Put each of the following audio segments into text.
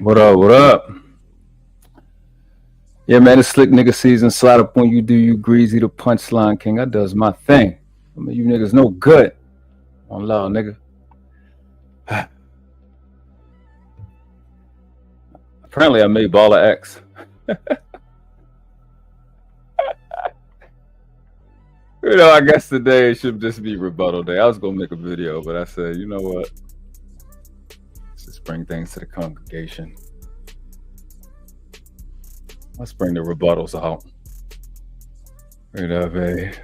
What up, what up? Yeah, man, it's slick nigga season. Slide up when you do you greasy the punchline king. I does my thing. I mean, you niggas no good. On loud, nigga. Apparently I made Baller X. You know, I guess today it should just be rebuttal day. I was gonna make a video, but I said, you know what? Let's just bring things to the congregation. Let's bring the rebuttals out. You know, babe.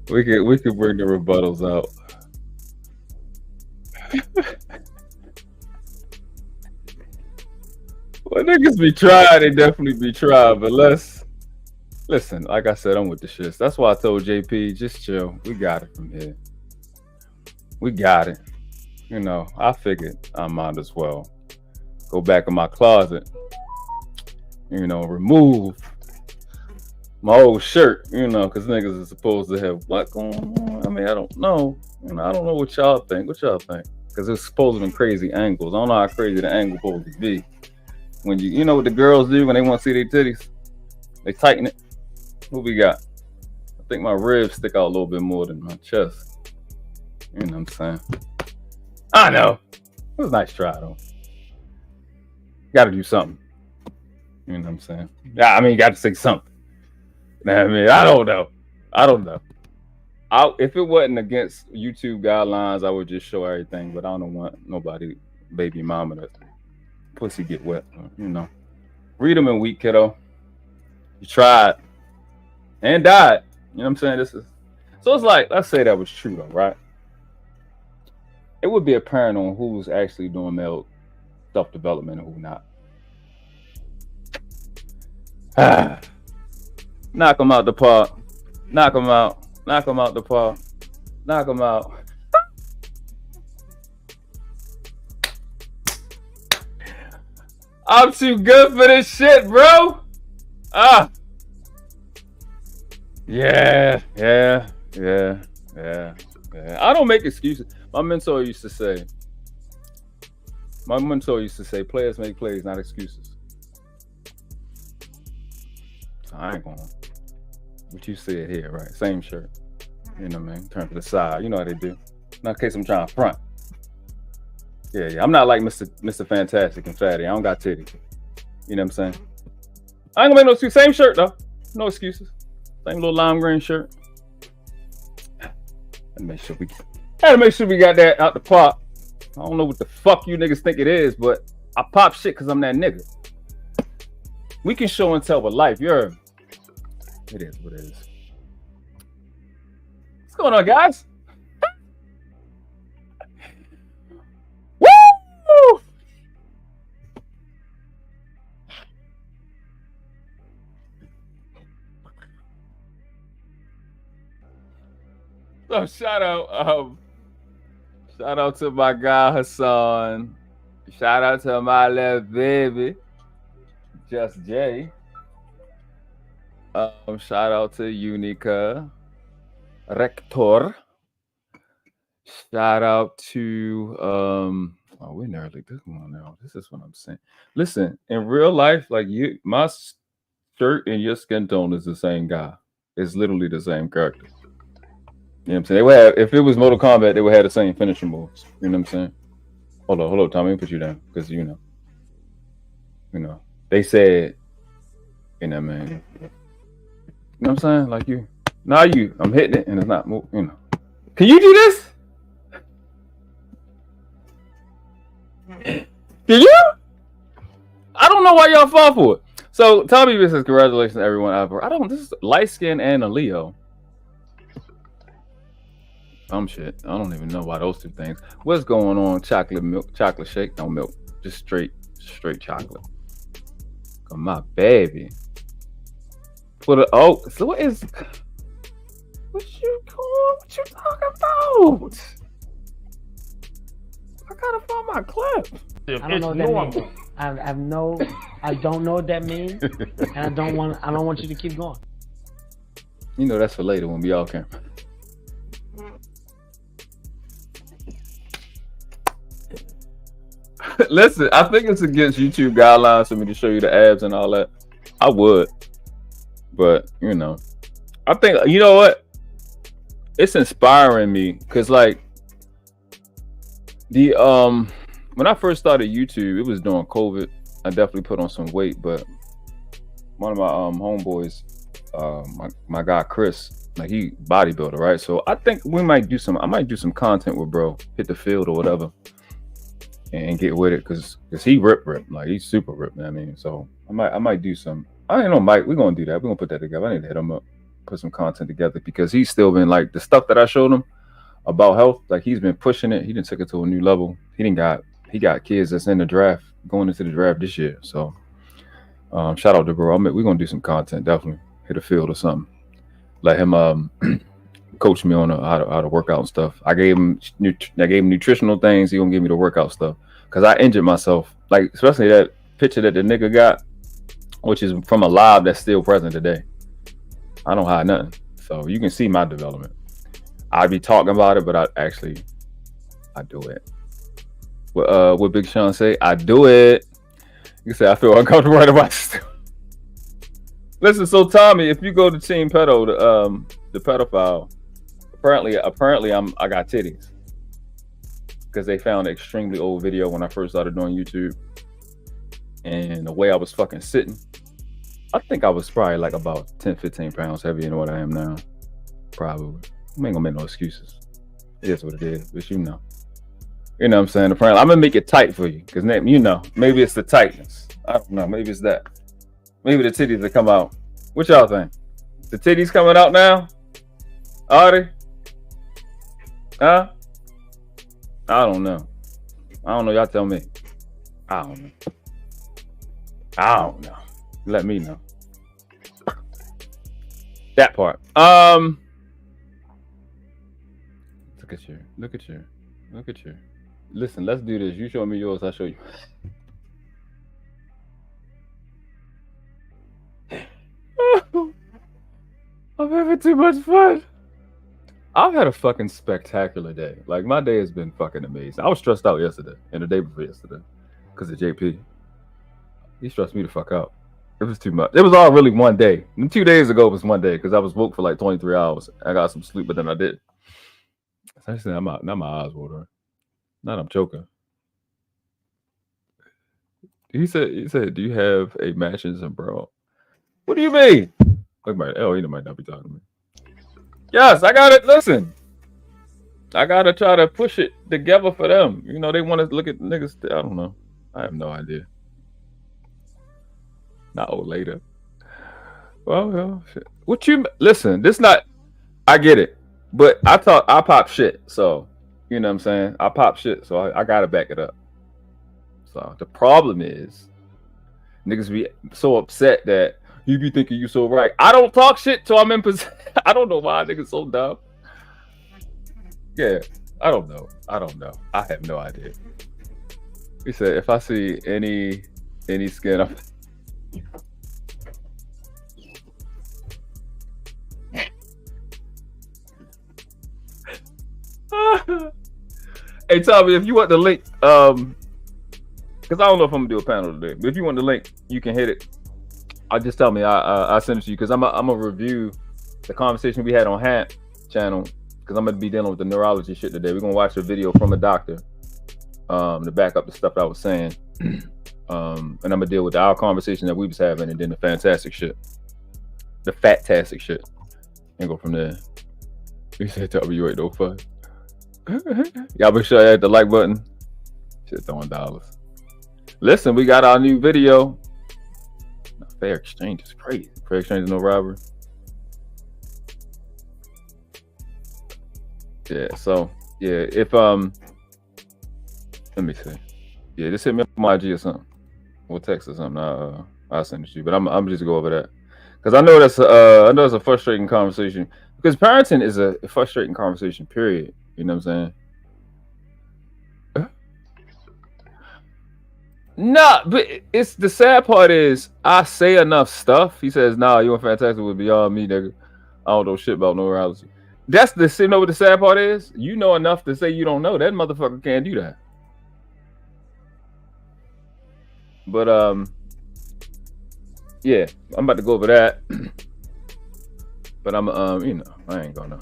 We could bring the rebuttals out. Well, niggas be trying, they definitely be trying, but listen, like I said, I'm with the shits. That's why I told JP, just chill. We got it from here. We got it. You know, I figured I might as well go back in my closet, you know, remove my old shirt, you know, because niggas is supposed to have what going on. I mean, I don't know. You know, I don't know what y'all think. What y'all think? Because it's supposed to be crazy angles. I don't know how crazy the angle supposed to be. When you know what the girls do when they want to see their titties? They tighten it. What we got? I think my ribs stick out a little bit more than my chest. You know what I'm saying? I know. It was a nice try, though. Got to do something. You know what I'm saying? Yeah, I mean, you got to say something. I mean, I don't know. If it wasn't against YouTube guidelines, I would just show everything. But I don't want nobody, baby mama, to pussy get wet. You know. Read them in week, kiddo. You tried and died. You know what I'm saying? So it's like, let's say that was true, though, right? It would be apparent on who's actually doing male self-development and who not. Knock them out the park. Knock them out. Knock them out the park. Knock them out. I'm too good for this shit, bro. Yeah. I don't make excuses. My mentor used to say, players make plays, not excuses. So I ain't going. What you said here, right? Same shirt. You know what I mean? Turn to the side. You know how they do. Not in case I'm trying to front. Yeah. I'm not like Mr. Fantastic and Fatty. I don't got titties. You know what I'm saying? I ain't gonna make no excuses. Same shirt though. No excuses. Same little lime green shirt. Gotta make sure we got that out the pop. I don't know what the fuck you niggas think it is, but I pop shit because I'm that nigga. We can show and tell with life. It is what it is. What's going on, guys? Woo! So shout out to my guy Hassan. Shout out to my little baby, Just Jay. Shout out to Unica Rector. Shout out to we're nearly this one now. This is what I'm saying. Listen, in real life, like my shirt and your skin tone is the same guy. It's literally the same character. You know what I'm saying? They would have, if it was Mortal Kombat, they would have the same finishing moves. You know what I'm saying? Hold on, Tommy, let me put you down because you know, they said, you know, man. You know what I'm saying? Like I'm hitting it and it's not moving. You know, can you do this? Can you? I don't know why y'all fall for it. So Tommy says, congratulations, everyone. This is light skin and a Leo. Shit. I don't even know why those two things. What's going on? Chocolate shake, no milk, just straight chocolate. Oh, my baby. So what you talking about? I gotta find my clip. I don't know what that means. I don't know what that means, and I don't want you to keep going. You know that's for later when we all can. Listen, I think it's against YouTube guidelines for me to show you the abs and all that. I would, but you know, I think you know what? It's inspiring me because like the when I first started YouTube, it was during COVID. I definitely put on some weight, but one of my homeboys, my guy Chris, like he bodybuilder, right? So I think I might do some content with bro, hit the field or whatever, and get with it because he rip like he's super ripped. I mean, so I might do some. I don't know, Mike. We're gonna do that. We're gonna put that together. I need to hit him up, put some content together because he's still been like the stuff that I showed him about health. Like he's been pushing it. He didn't take it to a new level. He got kids that's in the draft going into the draft this year. So shout out to bro. We're gonna do some content. Definitely hit a field or something. Let him coach me on how to work out and stuff. I gave him nutritional things. He gonna give me the workout stuff because I injured myself. Like especially that picture that the nigga got, which is from a live that's still present today. I don't hide nothing, so you can see my development. I be talking about it, but I do it. What Big Sean say? I do it. You say I feel uncomfortable right about this. Listen, so Tommy, if you go to Team Pedo, the pedophile, apparently I got titties because they found an extremely old video when I first started doing YouTube, and the way I was fucking sitting, I think I was probably like about 10-15 pounds heavier than what I am now. Probably. I ain't gonna make no excuses. It is what it is, but you know what I'm saying? Apparently, I'm gonna make it tight for you because maybe it's the tightness. I don't know. Maybe it's that. Maybe the titties that come out. What y'all think? The titties coming out now? Are they? Huh? I don't know. Y'all tell me. I don't know. Let me know. That part. Look at you. Listen, let's do this. You show me yours, I'll show you. I'm having too much fun. I've had a fucking spectacular day. Like, my day has been fucking amazing. I was stressed out yesterday and the day before yesterday because of JP. He stressed me the fuck out. It was too much. It was all really one day. And 2 days ago was one day because I was woke for like 23 hours. I got some sleep, but then I did. Actually, I'm out. Now my eyes watering. Not I'm choking. He said, do you have a matches and bro? What do you mean? He might not be talking to me. Yes, I got it. Listen, I gotta try to push it together for them. You know, they want to look at niggas. I don't know. I have no idea. Not old later. Well, shit. Listen, this not. I get it, but I pop shit. So you know what I'm saying. I pop shit, so I gotta back it up. So the problem is, niggas be so upset that you be thinking you so right. I don't talk shit till I'm in position. I don't know why niggas so dumb. Yeah, I don't know. I have no idea. He said, if I see any skin up. Hey Tommy, if you want the link, because I don't know if I'm gonna do a panel today, but if you want the link, you can hit it. Just tell me. I send it to you because I'm gonna review the conversation we had on Hant channel because I'm gonna be dealing with the neurology shit today. We're gonna watch a video from a doctor to back up the stuff I was saying, and I'm gonna deal with our conversation that we was having, and then the fantastic shit, the fat-tastic shit, and go from there. We said W8 no fun. Y'all make sure you hit the like button. Shit throwing dollars. Listen, we got our new video. Fair exchange is crazy. Fair exchange is no robbery. Yeah, so yeah, if let me see. Yeah, just hit me up on my IG or something. We'll text or something. I'll send it to you. But I'm just go over that. Because I know that's a frustrating conversation. Because parenting is a frustrating conversation, period. You know what I'm saying? Nah, but it's the sad part is I say enough stuff. He says, "Nah, you and fantastic would beyond me, nigga. I don't know shit about neurology." That's the you know what the sad part is? You know enough to say you don't know. That motherfucker can't do that. But yeah, I'm about to go over that. But I'm I ain't gonna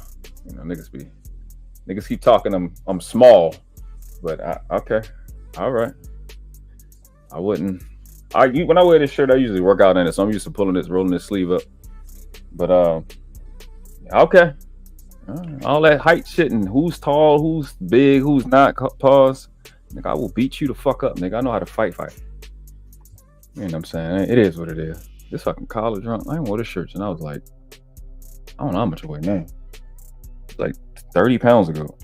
niggas keep talking I'm small. But okay. All right. I wouldn't. When I wear this shirt, I usually work out in it, so I'm used to pulling this, rolling this sleeve up. But okay. All that height shit and who's tall, who's big, who's not. Pause. Nigga, I will beat you the fuck up, nigga. I know how to fight. You know what I'm saying? It is what it is. This fucking collar drunk. I ain't wore this shirt and I was like, I don't know how much I weigh now. Like 30 pounds ago.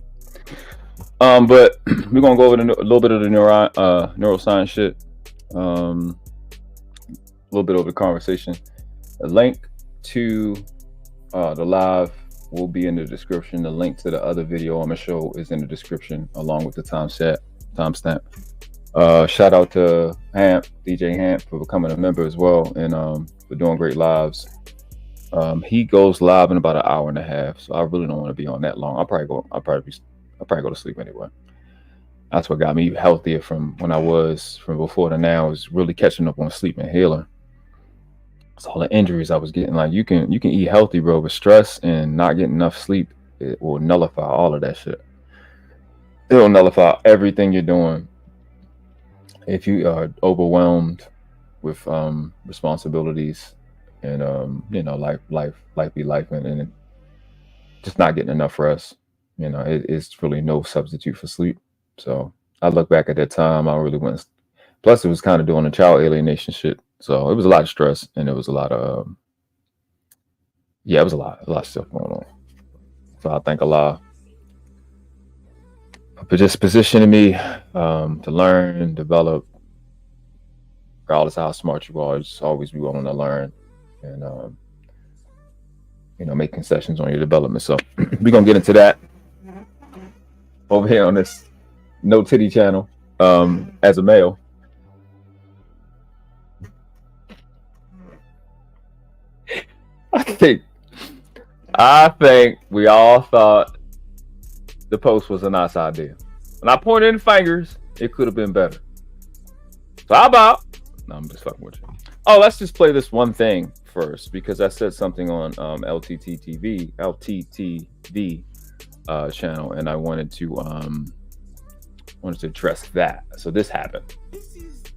But we're gonna go over a little bit of the neuroscience shit. A little bit over the conversation. A link to the live will be in the description. The link to the other video on the show is in the description, along with the timestamp. Shout out to Hamp, DJ Hamp, for becoming a member as well, and for doing great lives. He goes live in about an hour and a half, so I really don't want to be on that long. I'll probably go to sleep anyway. That's what got me healthier from before to now, is really catching up on sleep and healing. It's all the injuries I was getting. Like, you can eat healthy, bro, but stress and not getting enough sleep, it will nullify all of that shit. It'll nullify everything you're doing. If you are overwhelmed with responsibilities and life be life, and just not getting enough rest, it's really no substitute for sleep. So I look back at that time, I really went. Plus, it was kind of doing the child alienation shit, so it was a lot of stress, and it was a lot of it was a lot of stuff going on. So I thank Allah for just positioning me to learn, develop, regardless of how smart you are. Just always be willing to learn, and make concessions on your development. So we're gonna get into that over here on this No Titty channel. As a male, I think we all thought the post was a nice idea. When I pointed fingers, it could have been better. So how about? No, I'm just fucking with you. Oh, let's just play this one thing first, because I said something on LTTV channel, and I wanted to address that. So this happened. This is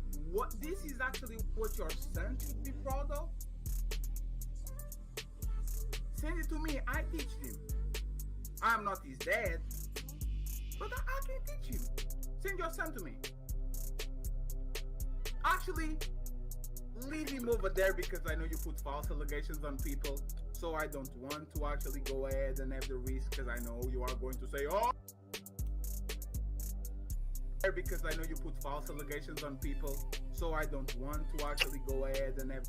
actually what your son should be proud of. Send it to me. I teach him. I'm not his dad, but I can teach him. Send your son to me. Actually, leave him over there, because I know you put false allegations on people. So I don't want to actually go ahead and have the risk, because I know you are going to say, oh, because I know you put false allegations on people. So I don't want to actually go ahead and have.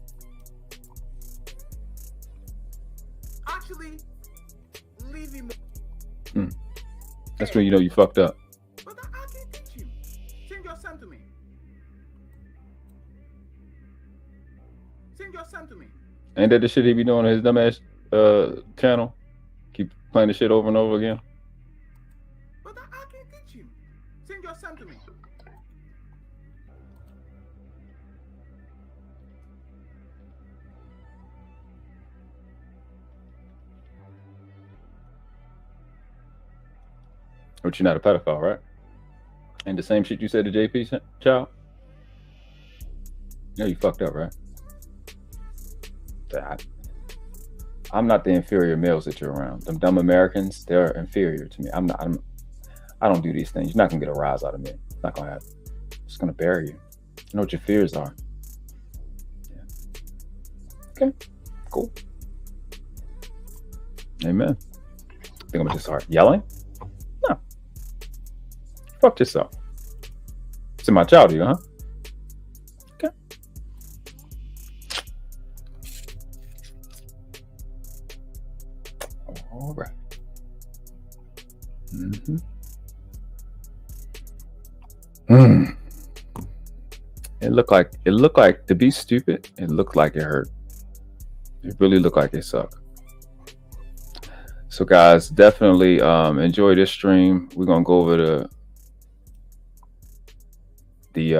Actually, leave him. That's when you fucked up. But I can teach him. Send your son to me. Send your son to me. Ain't that the shit he be doing on his dumbass channel? Keep playing the shit over and over again. But I can teach him. Send your son to me. But you're not a pedophile, right? And the same shit you said to JP, child? No, you fucked up, right? I'm not the inferior males that you're around. Them dumb Americans, they're inferior to me. I don't do these things. You're not gonna get a rise out of me. It's not gonna happen. I'm just gonna bury you. You know what your fears are. Yeah. Okay, cool. Amen. Think I'm gonna just start yelling? No. Fuck yourself. It's in my child to you, huh? Okay. All right. It looked like, to be stupid, it looked like it hurt. It really looked like it sucked. So guys, definitely enjoy this stream. We're gonna go over the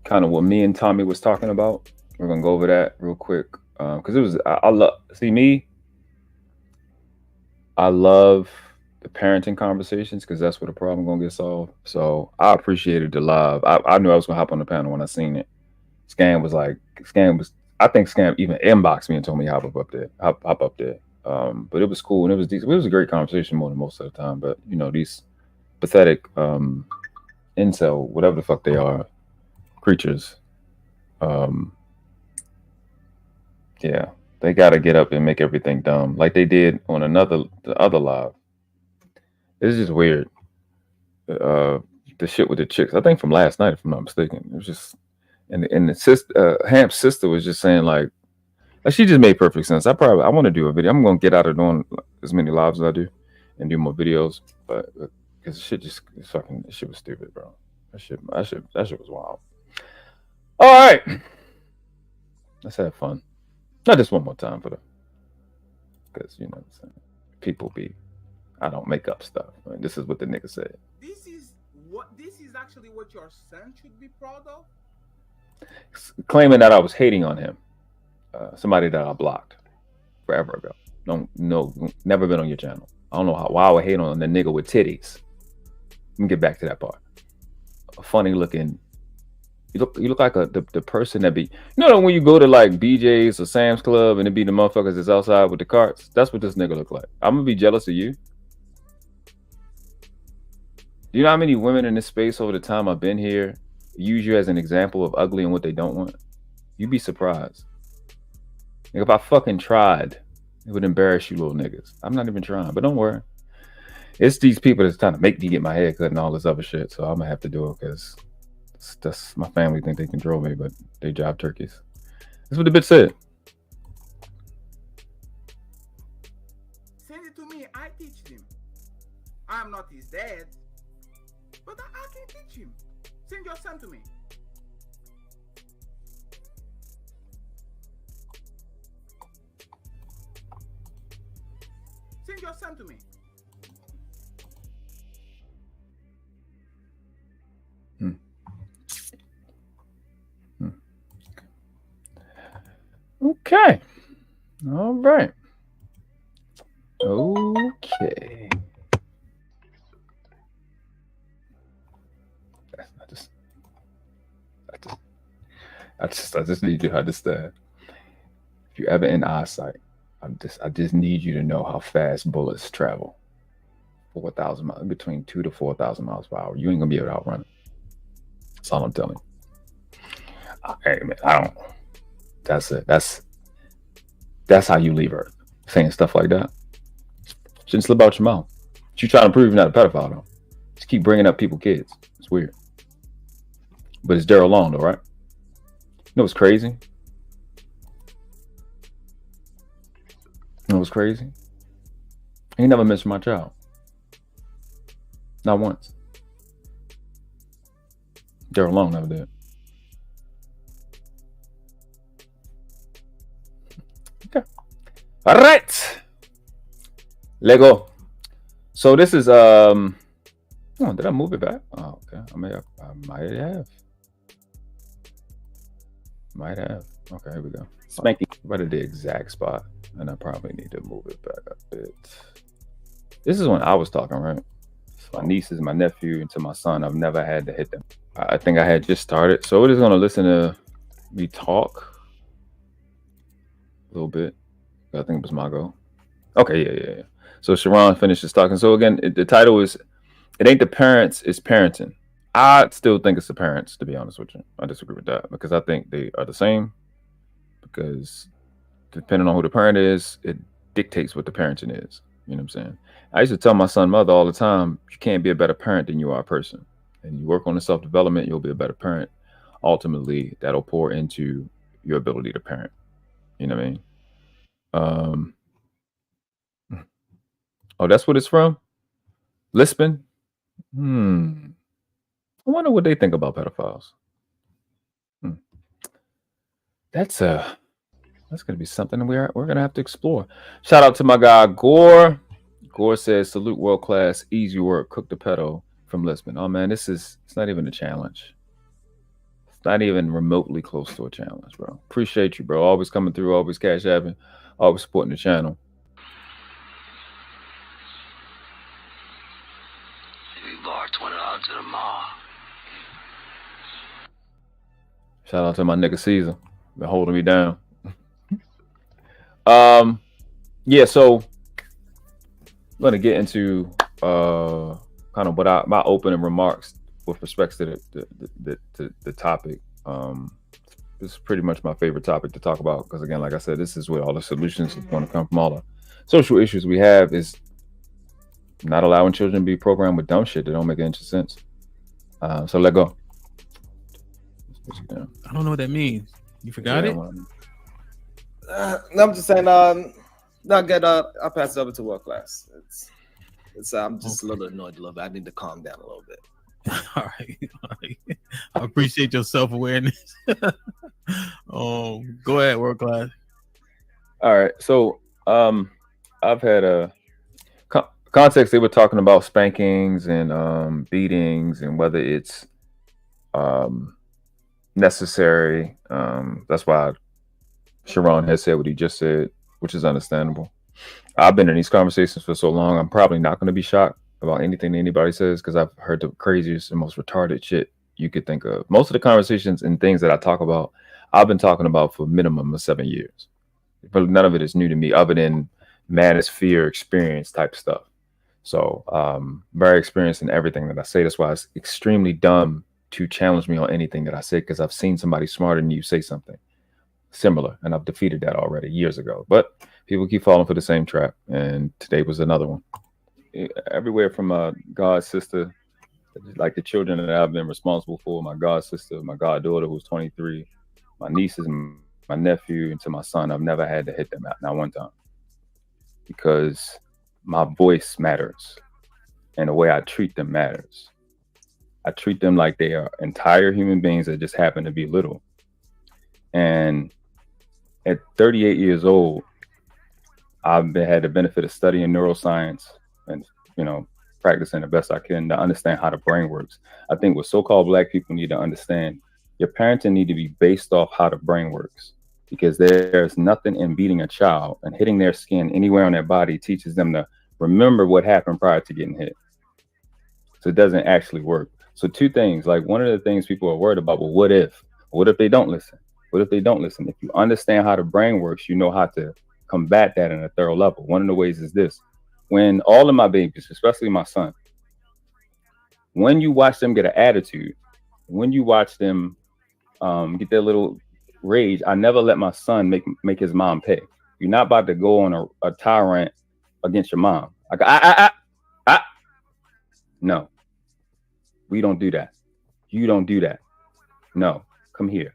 kind of what me and Tommy was talking about. We're gonna go over that real quick, because it was I love the parenting conversations, because that's where the problem gonna get solved. So I appreciated the live. I knew I was gonna hop on the panel when I seen it. I think Scam even inboxed me and told me hop up there. But it was cool, and it was decent. It was a great conversation more than most of the time. But these pathetic incel, whatever the fuck they are, creatures. Yeah, they gotta get up and make everything dumb, like they did on the other live. It's just weird. the shit with the chicks. I think from last night, if I'm not mistaken. It was just, and the sister, Hamp's sister was just saying like she just made perfect sense. I want to do a video. I'm gonna get out of doing as many lives as I do, and do more videos. But because shit shit was stupid, bro. That shit was wild. All right, let's have fun. Not just one more time because you know what I'm saying. People I don't make up stuff. Right? This is what the nigga said. This is actually what your son should be proud of. Claiming that I was hating on him, somebody that I blocked forever ago. No, never been on your channel. I don't know why I would hate on the nigga with titties. Let me get back to that part. A funny looking. You look like the person that be, you know, when you go to like BJ's or Sam's Club and it be the motherfuckers that's outside with the carts. That's what this nigga look like. I'm gonna be jealous of you. Do you know how many women in this space over the time I've been here use you as an example of ugly and what they don't want? You'd be surprised. Like if I fucking tried, it would embarrass you little niggas. I'm not even trying, but don't worry. It's these people that's trying to make me get my hair cut and all this other shit. So I'm gonna have to do it because that's my family think they control me, but they job turkeys. That's what the bitch said. Send it to me. I teach him. I'm not his dad, but I can teach him. Send your son to me. Send your son to me. Okay. All right. Okay. I just need you to understand. If you're ever in eyesight, I just need you to know how fast bullets travel. 4,000 miles, between 2,000 to 4,000 miles per hour. You ain't gonna be able to outrun it. That's all I'm telling you. Hey man, I don't. That's it. That's how you leave Earth. Saying stuff like that shouldn't slip out your mouth. But you trying to prove you're not a pedophile though. Just keep bringing up people's kids. It's weird. But it's Daryl Long though, right? You know what's crazy? You know what's crazy? He never missed my child. Not once. Daryl Long never did. Okay. All right. Lego. So this is oh, did I move it back? Oh, okay. I might have. Might have. Okay, here we go. Spanky. Right at the exact spot. And I probably need to move it back a bit. This is when I was talking, right? So my nieces, my nephew, and to my son, I've never had to hit them. I think I had just started. So we're just gonna listen to me talk a little bit. I think it was my goal. Okay, yeah. So Sharon finishes talking. So again, the title is "It Ain't the Parents, It's Parenting." I still think it's the parents, to be honest with you. I disagree with that because I think they are the same. Because depending on who the parent is, it dictates what the parenting is. You know what I'm saying? I used to tell my son, mother all the time, you can't be a better parent than you are a person. And you work on the self-development, you'll be a better parent. Ultimately, that'll pour into your ability to parent. You know what I mean? Oh, that's what it's from? Lisping? I wonder what they think about pedophiles. That's gonna be something we're gonna have to explore. Shout out to my guy Gore. Gore says, salute world class, easy work, cook the pedo from Lisbon. Oh man, it's not even a challenge. It's not even remotely close to a challenge, bro. Appreciate you, bro. Always coming through, always cash apping, always supporting the channel. $20 to the mall. Shout out to my nigga Caesar. Been holding me down. Yeah, so I'm gonna get into kind of what my opening remarks with respect to the topic. This is pretty much my favorite topic to talk about because again, like I said, this is where all the solutions are going to come from. All the social issues we have is not allowing children to be programmed with dumb shit that don't make any sense. So let go. I don't know what that means. You forgot it? No, I'm just saying. Not good. I'll pass it over to world class. I'm just a little annoyed a little bit. I need to calm down a little bit. All right. I appreciate your self-awareness. Go ahead, world class. All right. So I've had a context. They were talking about spankings and beatings and whether it's necessary. That's why Sharon has said what he just said, which is understandable. I've been in these conversations for so long, I'm probably not going to be shocked about anything anybody says because I've heard the craziest and most retarded shit you could think of. Most of the conversations and things that I talk about, I've been talking about for a minimum of 7 years. But none of it is new to me other than Manosphere experience type stuff. So very experienced in everything that I say. That's why it's extremely dumb to challenge me on anything that I say because I've seen somebody smarter than you say something similar, and I've defeated that already years ago. But people keep falling for the same trap, and today was another one. Everywhere from my god sister, like the children that I've been responsible for, my god sister, my goddaughter who's 23, my nieces, my nephew, and to my son, I've never had to hit them out, not one time, because my voice matters, and the way I treat them matters. I treat them like they are entire human beings that just happen to be little. And at 38 years old, I've had the benefit of studying neuroscience and, practicing the best I can to understand how the brain works. I think what so-called Black people need to understand, your parenting need to be based off how the brain works, because there's nothing in beating a child and hitting their skin anywhere on their body teaches them to remember what happened prior to getting hit. So it doesn't actually work. So two things, like one of the things people are worried about, well, what if they don't listen? What if they don't listen? If you understand how the brain works, you know how to combat that in a thorough level. One of the ways is this. When all of my babies, especially my son, when you watch them get an attitude, when you watch them get their little rage, I never let my son make his mom pay. You're not about to go on a tyrant against your mom. Like, no, we don't do that. You don't do that. No, come here.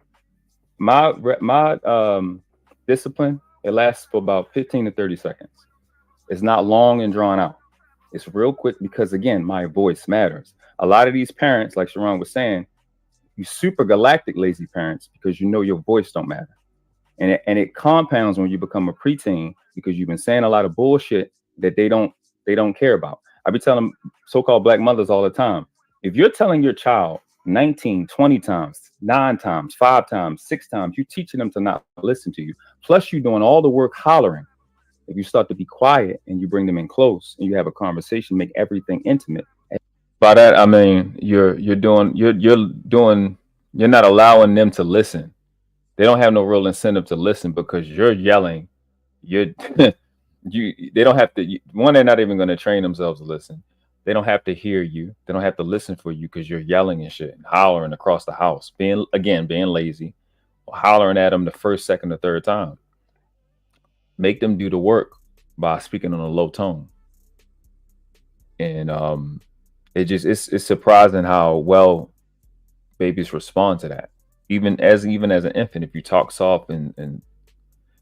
My discipline, it lasts for about 15 to 30 seconds. It's not long and drawn out. It's real quick because, again, my voice matters. A lot of these parents, like Sharon was saying, you super galactic lazy parents because you know your voice don't matter. And it compounds when you become a preteen because you've been saying a lot of bullshit that they don't care about. I be telling so-called Black mothers all the time, if you're telling your child 19, 20 times, 9 times, 5 times, 6 times, you're teaching them to not listen to you. Plus you're doing all the work hollering. If you start to be quiet and you bring them in close and you have a conversation, make everything intimate. By that, I mean, you're not allowing them to listen. They don't have no real incentive to listen because you're yelling. They don't have to, one, they're not even going to train themselves to listen. They don't have to hear you. They don't have to listen for you because you're yelling and shit and hollering across the house, being lazy, or hollering at them the first, second, or third time. Make them do the work by speaking on a low tone. And it's surprising how well babies respond to that. Even as an infant, if you talk soft and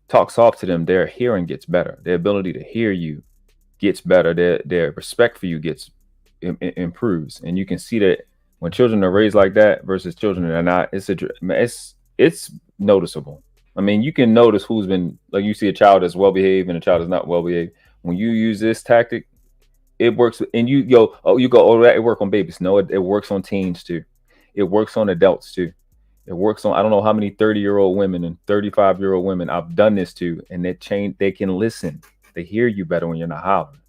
talk soft to them, their hearing gets better. Their ability to hear you gets better. Their respect for you improves. And you can see that when children are raised like that versus children that are not, it's noticeable. I mean, you can notice who's been, like, you see a child that's well behaved and a child that's not well behaved. When you use this tactic, it works. And you go, it works on babies. No, it works on teens too. It works on adults too. It works on, I don't know how many 30-year-old women and 35-year-old women I've done this to, and they can listen. They hear you better when you're not hollering.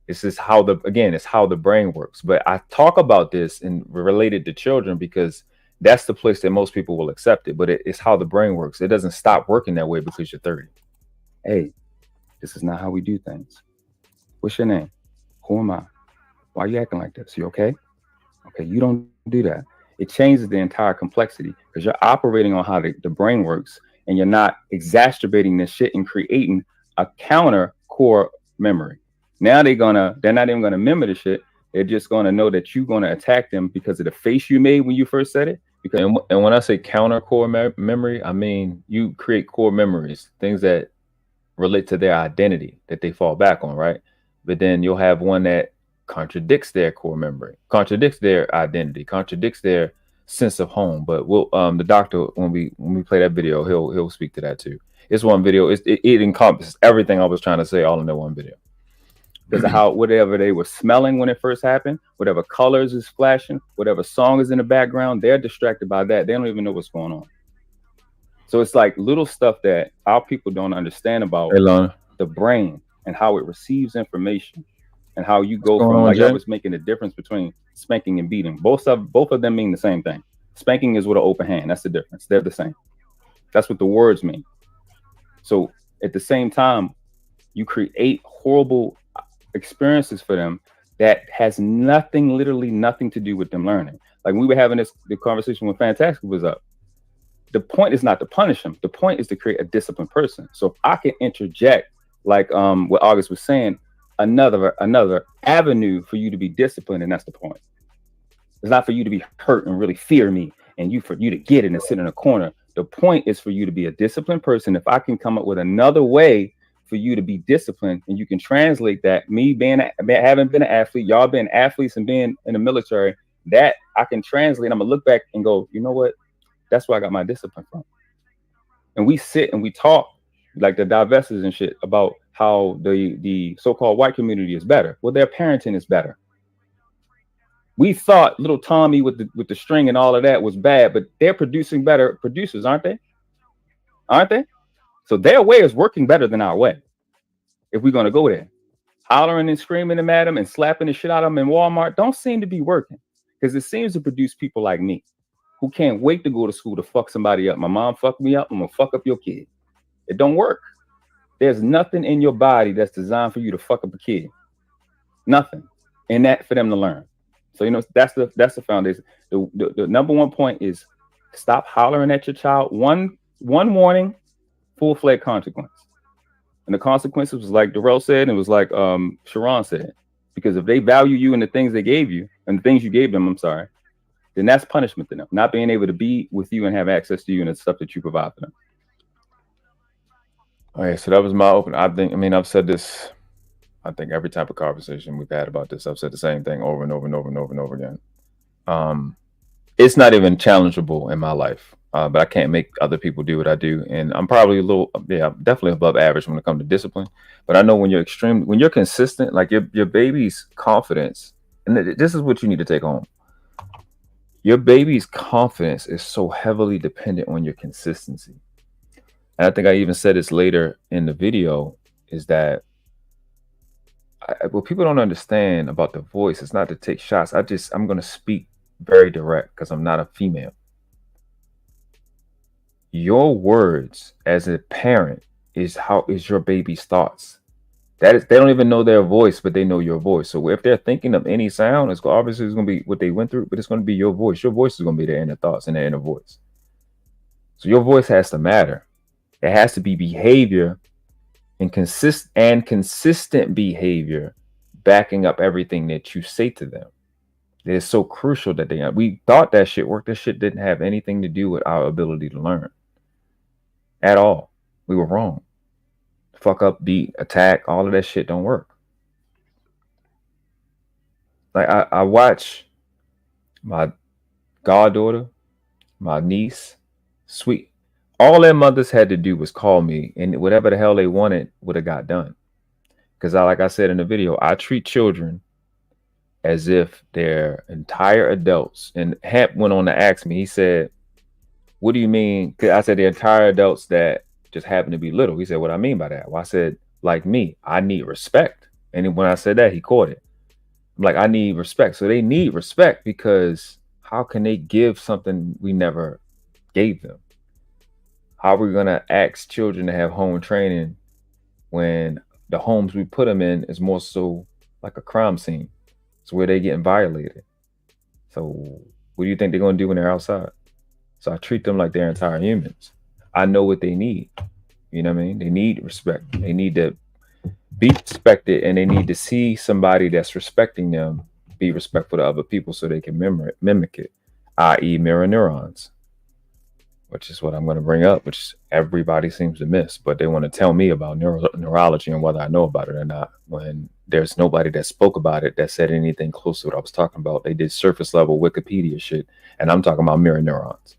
It's just it's how the brain works. But I talk about this and related to children because that's the place that most people will accept it. But it's how the brain works. It doesn't stop working that way because you're 30. Hey, this is not how we do things. What's your name? Who am I? Why are you acting like this? You okay? Okay, you don't do that. It changes the entire complexity because you're operating on how the brain works and you're not exacerbating this shit and creating a counter core memory. Now they're not even gonna remember the shit. They're just going to know that you're going to attack them because of the face you made when you first said it. Because and when I say counter core memory, I mean you create core memories, things that relate to their identity that they fall back on, right? But then you'll have one that contradicts their core memory, contradicts their identity, contradicts their sense of home. But we'll the doctor, when we play that video, he'll speak to that too. It's one video. It encompasses everything I was trying to say all in that one video. Because of how whatever they were smelling when it first happened, whatever colors is flashing, whatever song is in the background, they're distracted by that. They don't even know what's going on. So it's like little stuff that our people don't understand about the brain and how it receives information and how you go from, like I was making the difference between spanking and beating. Both of them mean the same thing. Spanking is with an open hand. That's the difference. They're the same. That's what the words mean. So at the same time, you create horrible experiences for them that has nothing, literally nothing to do with them learning. Like we were having the conversation when Fantastic was up. The point is not to punish them. The point is to create a disciplined person. So if I can interject, like what August was saying, another avenue for you to be disciplined, and that's the point. It's not for you to be hurt and really fear me and for you to get it and sit in a corner. The point is for you to be a disciplined person. If I can come up with another way for you to be disciplined, and you can translate that, me having been an athlete, y'all being athletes and being in the military, that I can translate. I'm gonna look back and go, you know what? That's where I got my discipline from. And we sit and we talk like the divestors and shit about how the so-called white community is better. Well, their parenting is better. We thought little Tommy with the string and all of that was bad, but they're producing better producers, aren't they? Aren't they? So their way is working better than our way. If we're going to go there, hollering and screaming at them and slapping the shit out of them in Walmart don't seem to be working, because it seems to produce people like me who can't wait to go to school to fuck somebody up. My mom fucked me up. I'm going to fuck up your kid. It don't work. There's nothing in your body that's designed for you to fuck up a kid. Nothing. And that for them to learn. So, that's the foundation. The number one point is stop hollering at your child. One warning, full-fledged consequence. And the consequences was like Darrell said, and it was like Sharon said. Because if they value you and the things they gave you, and the things you gave them, then that's punishment to them. Not being able to be with you and have access to you and the stuff that you provide for them. All right, so that was my open. I've said this, I think every type of conversation we've had about this, I've said the same thing over and over and over and over and over again. It's not even challengeable in my life, but I can't make other people do what I do. And I'm probably definitely above average when it comes to discipline. But I know when you're consistent, like your baby's confidence, and this is what you need to take home. Your baby's confidence is so heavily dependent on your consistency. And I think I even said this later in the video, is that what people don't understand about the voice is not to take shots. I'm going to speak very direct because I'm not a female. Your words as a parent is your baby's thoughts. They don't even know their voice, but they know your voice. So if they're thinking of any sound, it's going to be what they went through, but it's going to be your voice. Your voice is going to be their inner thoughts and their inner voice. So your voice has to matter. It has to be behavior and consistent behavior backing up everything that you say to them. It is so crucial that we thought that shit worked. That shit didn't have anything to do with our ability to learn at all. We were wrong. Fuck up, beat, attack, all of that shit don't work. Like I watch my goddaughter, my niece, sweet. All their mothers had to do was call me, and whatever the hell they wanted would have got done. Because like I said in the video, I treat children as if they're entire adults. And Hamp went on to ask me, he said, what do you mean? Because I said, the entire adults that just happen to be little. He said, what I mean by that? Well, I said, like me, I need respect. And when I said that, he caught it. I'm like, I need respect. So they need respect, because how can they give something we never gave them? How are we going to ask children to have home training when the homes we put them in is more so like a crime scene? It's where they're getting violated. So what do you think they're going to do when they're outside? So I treat them like they're entire humans. I know what they need. You know what I mean? They need respect. They need to be respected, and they need to see somebody that's respecting them be respectful to other people so they can mimic it, i.e. mirror neurons, which is what I'm going to bring up, which everybody seems to miss, but they want to tell me about neurology and whether I know about it or not, when there's nobody that spoke about it that said anything close to what I was talking about. They did surface level Wikipedia shit, and I'm talking about mirror neurons.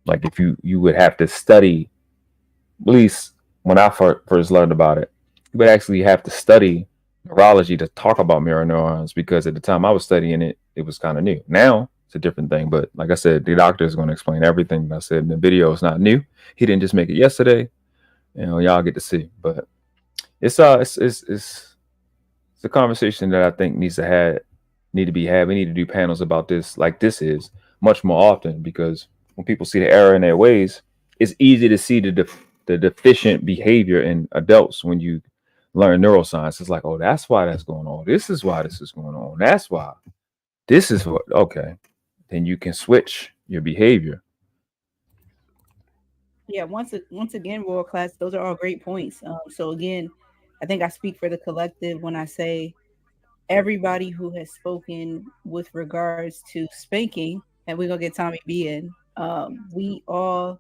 Like, if you would have to study, at least when I first learned about it, you would actually have to study neurology to talk about mirror neurons, because at the time I was studying it, it was kind of new. Now it's a different thing, but like I said, the doctor is going to explain everything that I said in the video. It's not new. He didn't just make it yesterday. You know, y'all get to see, but it's a conversation that I think need to be had. We need to do panels about this, like this is, much more often, because when people see the error in their ways, it's easy to see the deficient behavior in adults when you learn neuroscience. It's like, oh, that's why that's going on. This is why this is going on. That's why. This is what, okay. Then you can switch your behavior. Yeah, once again, world class, those are all great points. So again, I think I speak for the collective when I say everybody who has spoken with regards to spanking, and we're gonna get Tommy B in, we all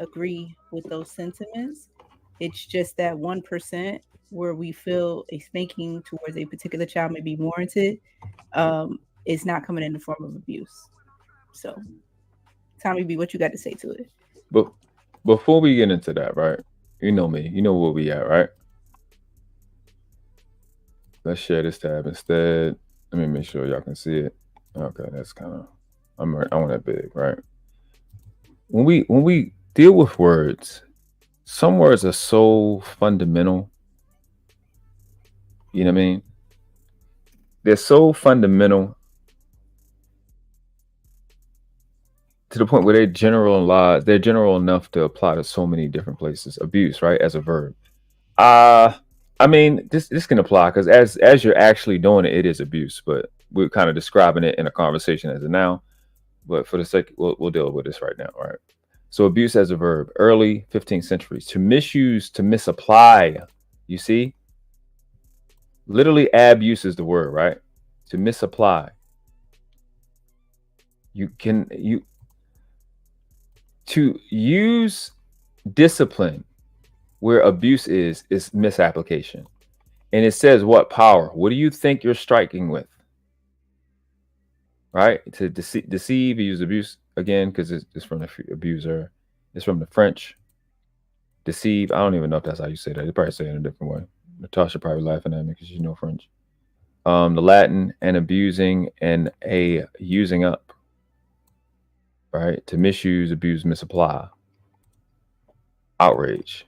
agree with those sentiments. It's just that 1% where we feel a spanking towards a particular child may be warranted, is not coming in the form of abuse. So, Tommy B, what you got to say to it? But before we get into that, right? You know me. You know where we at, right? Let's share this tab instead. Let me make sure y'all can see it. Okay, that's kind of, I want that big, right? When we deal with words, some words are so fundamental. You know what I mean? They're so fundamental to the point where they're general enough to apply to so many different places. Abuse, right, as a verb. I mean, this can apply because as you're actually doing it, it is abuse. But we're kind of describing it in a conversation as a noun. But for the sake, we'll deal with this right now, right? So abuse as a verb, early 15th century, to misuse, to misapply. You see, literally abuse is the word, right? To misapply. To use discipline where abuse is misapplication. And it says what power? What do you think you're striking with? Right? To deceive, use abuse again, because it's from the abuser. It's from the French. Deceive. I don't even know if that's how you say that. They probably say it in a different way. Natasha probably laughing at me because you know French. The Latin, and abusing, and a using up. Right? To misuse, abuse, misapply. Outrage.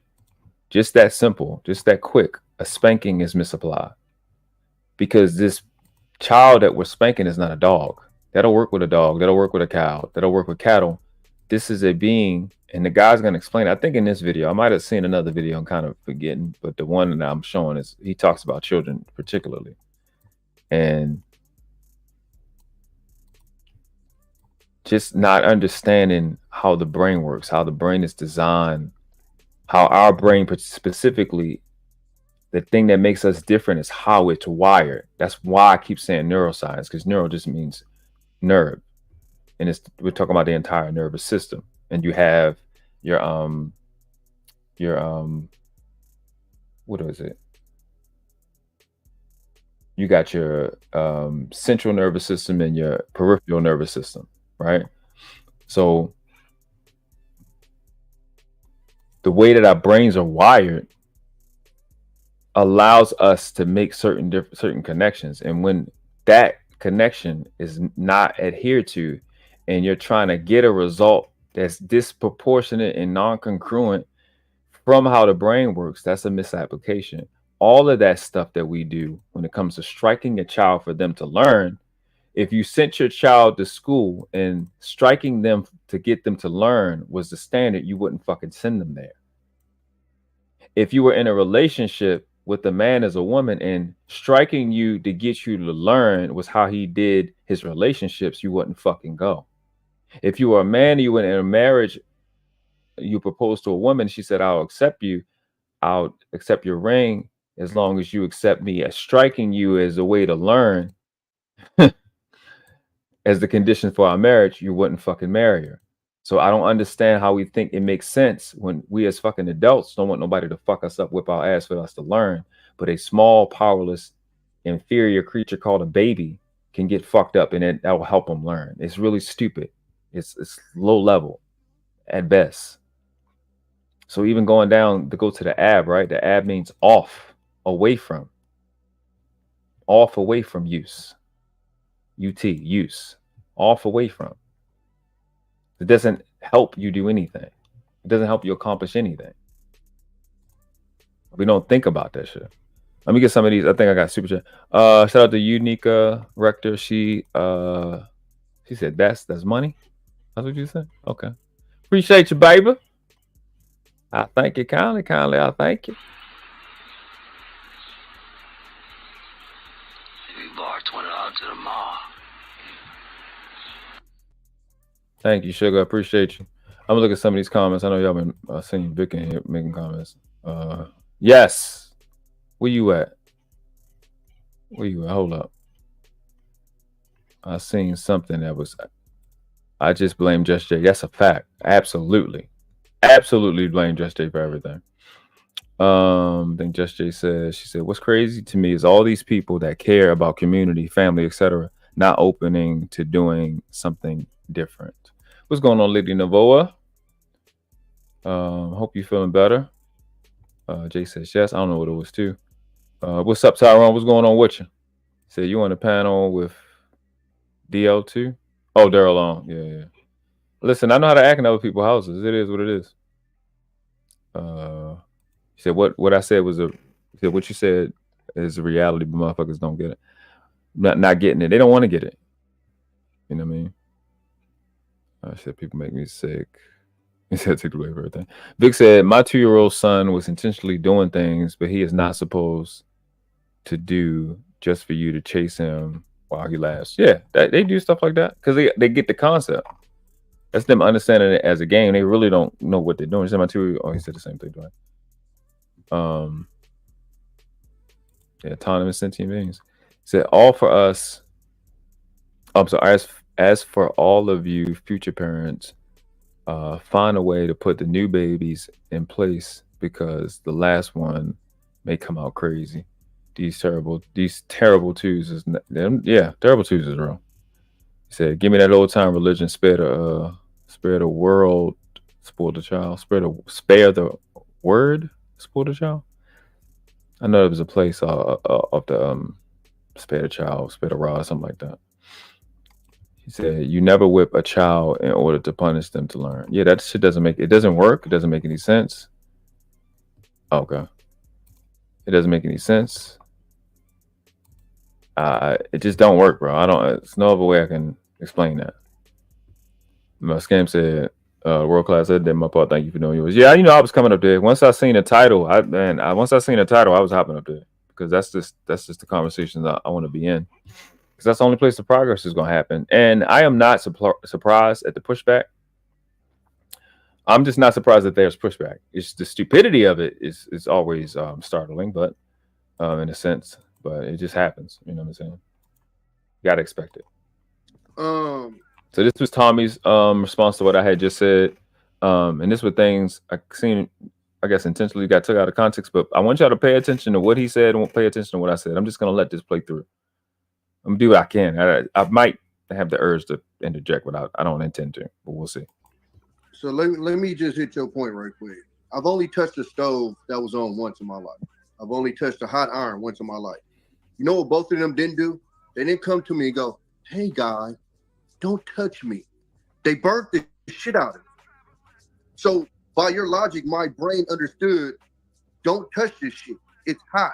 Just that simple, just that quick. A spanking is misapply. Because this child that we're spanking is not a dog. That'll work with a dog. That'll work with a cow. That'll work with cattle. This is a being, and the guy's going to explain. I think in this video, I might have seen another video, I'm kind of forgetting, but the one that I'm showing is, he talks about children particularly. And just not understanding how the brain works, how the brain is designed, how our brain specifically, the thing that makes us different is how it's wired. That's why I keep saying neuroscience, because neuro just means nerve. And we're talking about the entire nervous system. And you have your what is it? You got your central nervous system and your peripheral nervous system, right? So the way that our brains are wired allows us to make certain connections. And when that connection is not adhered to, and you're trying to get a result that's disproportionate and non-congruent from how the brain works, that's a misapplication. All of that stuff that we do when it comes to striking a child for them to learn, if you sent your child to school and striking them to get them to learn was the standard, you wouldn't fucking send them there. If you were in a relationship with a man as a woman and striking you to get you to learn was how he did his relationships, you wouldn't fucking go. If you were a man, you went in a marriage, you proposed to a woman, she said, I'll accept you, I'll accept your ring as long as you accept me as striking you as a way to learn, as the condition for our marriage, you wouldn't fucking marry her. So I don't understand how we think it makes sense when we as fucking adults don't want nobody to fuck us up, whip our ass for us to learn. But a small, powerless, inferior creature called a baby can get fucked up, and that will help them learn. It's really stupid. It's low level at best. So even going down to go to the ab, right? The ab means off, away from. Off, away from use. UT, use. Off, away from. It doesn't help you do anything. It doesn't help you accomplish anything. We don't think about that shit. Let me get some of these. I think I got super chat. Shout out to Unica Rector. She said that's money. That's what you said? Okay. Appreciate you, baby. I thank you kindly. I thank you. We bar $20 to the mall. Thank you, Sugar. I appreciate you. I'm gonna look at some of these comments. I know y'all been seeing Vic in here making comments. Yes. Where you at? Hold up. I seen something that was. I just blame Just Jay. That's a fact. Absolutely blame Just Jay for everything. I think Just Jay said. She said, "What's crazy to me is all these people that care about community, family, etc., not opening to doing something different." What's going on, Lady Navoa? Hope you're feeling better. Jay says yes. I don't know what it was too. What's up, Tyrone? What's going on with you? Said you on the panel with DL2? Oh, Daryl Long. Yeah. Listen, I know how to act in other people's houses. It is what it is. He said what I said was what you said is a reality, but motherfuckers don't get it. Not getting it. They don't want to get it. You know what I mean? I said people make me sick. He said take away everything. Vic said my 2-year-old son was intentionally doing things, but he is not supposed to do just for you to chase him while he laughs. Yeah, they do stuff like that because they get the concept. That's them understanding it as a game. They really don't know what they're doing. He said my 2-year-old. Oh, he said the same thing, right? Autonomous sentient beings. He said all for us. I'm sorry. As for all of you future parents, find a way to put the new babies in place because the last one may come out crazy. These terrible twos is terrible twos is wrong. He said, "Give me that old time religion, spare the world, spoil the child, spare the word, spoil the child." I know there was a place of the spare the child, spare the rod, something like that. He said, "You never whip a child in order to punish them to learn." Yeah, that shit doesn't work. It doesn't make any sense. Okay. It doesn't make any sense. It just don't work, bro. There's no other way I can explain that. My scam said, world class said that my part. Thank you for doing yours. Yeah, I was coming up there. Once I seen the title, I was hopping up there because that's just the conversations I want to be in. Because that's the only place the progress is going to happen. And I am not surprised at the pushback. I'm just not surprised that there's pushback. It's the stupidity of it is always startling, but in a sense, but it just happens. You know what I'm saying? You got to expect it. So this was Tommy's response to what I had just said. And this were things I seen, I guess, intentionally got took out of context, but I want y'all to pay attention to what he said and pay attention to what I said. I'm just going to let this play through. I'm going to do what I can. I might have the urge to interject, but I don't intend to, but we'll see. So let me just hit your point right quick. I've only touched a stove that was on once in my life. I've only touched a hot iron once in my life. You know what both of them didn't do? They didn't come to me and go, "Hey, guy, don't touch me." They burnt the shit out of me. So by your logic, my brain understood, don't touch this shit. It's hot.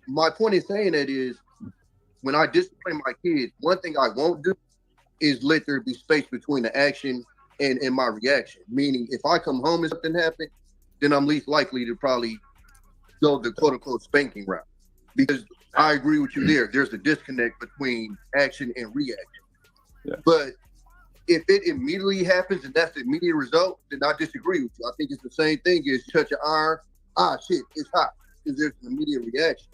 My point in saying that is, when I discipline my kids, one thing I won't do is let there be space between the action and my reaction. Meaning, if I come home and something happened, then I'm least likely to probably go the quote-unquote spanking route. Because I agree with you there. There's a disconnect between action and reaction. Yeah. But if it immediately happens and that's the immediate result, then I disagree with you. I think it's the same thing as touch an iron. Ah, shit, it's hot. Because there's an immediate reaction.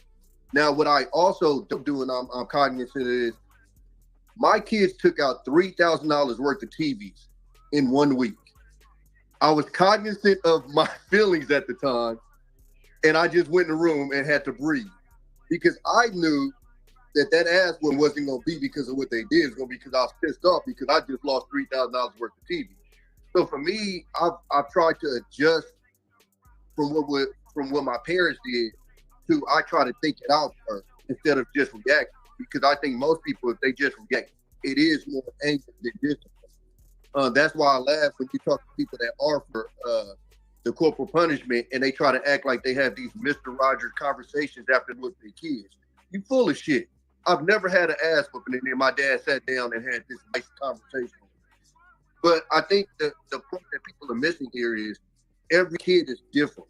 Now, what I also do, and I'm cognizant of is, my kids took out $3,000 worth of TVs in 1 week. I was cognizant of my feelings at the time, and I just went in the room and had to breathe because I knew that ass one wasn't going to be because of what they did. It's going to be because I was pissed off because I just lost $3,000 worth of TV. So for me, I've tried to adjust from what my parents did to I try to think it out first instead of just reacting, because I think most people, if they just react, it is more anger than discipline. That's why I laugh when you talk to people that are for the corporal punishment and they try to act like they have these Mr. Rogers conversations after with their kids. You full of shit. I've never had an ass whooping, and then my dad sat down and had this nice conversation. But I think the point that people are missing here is every kid is different.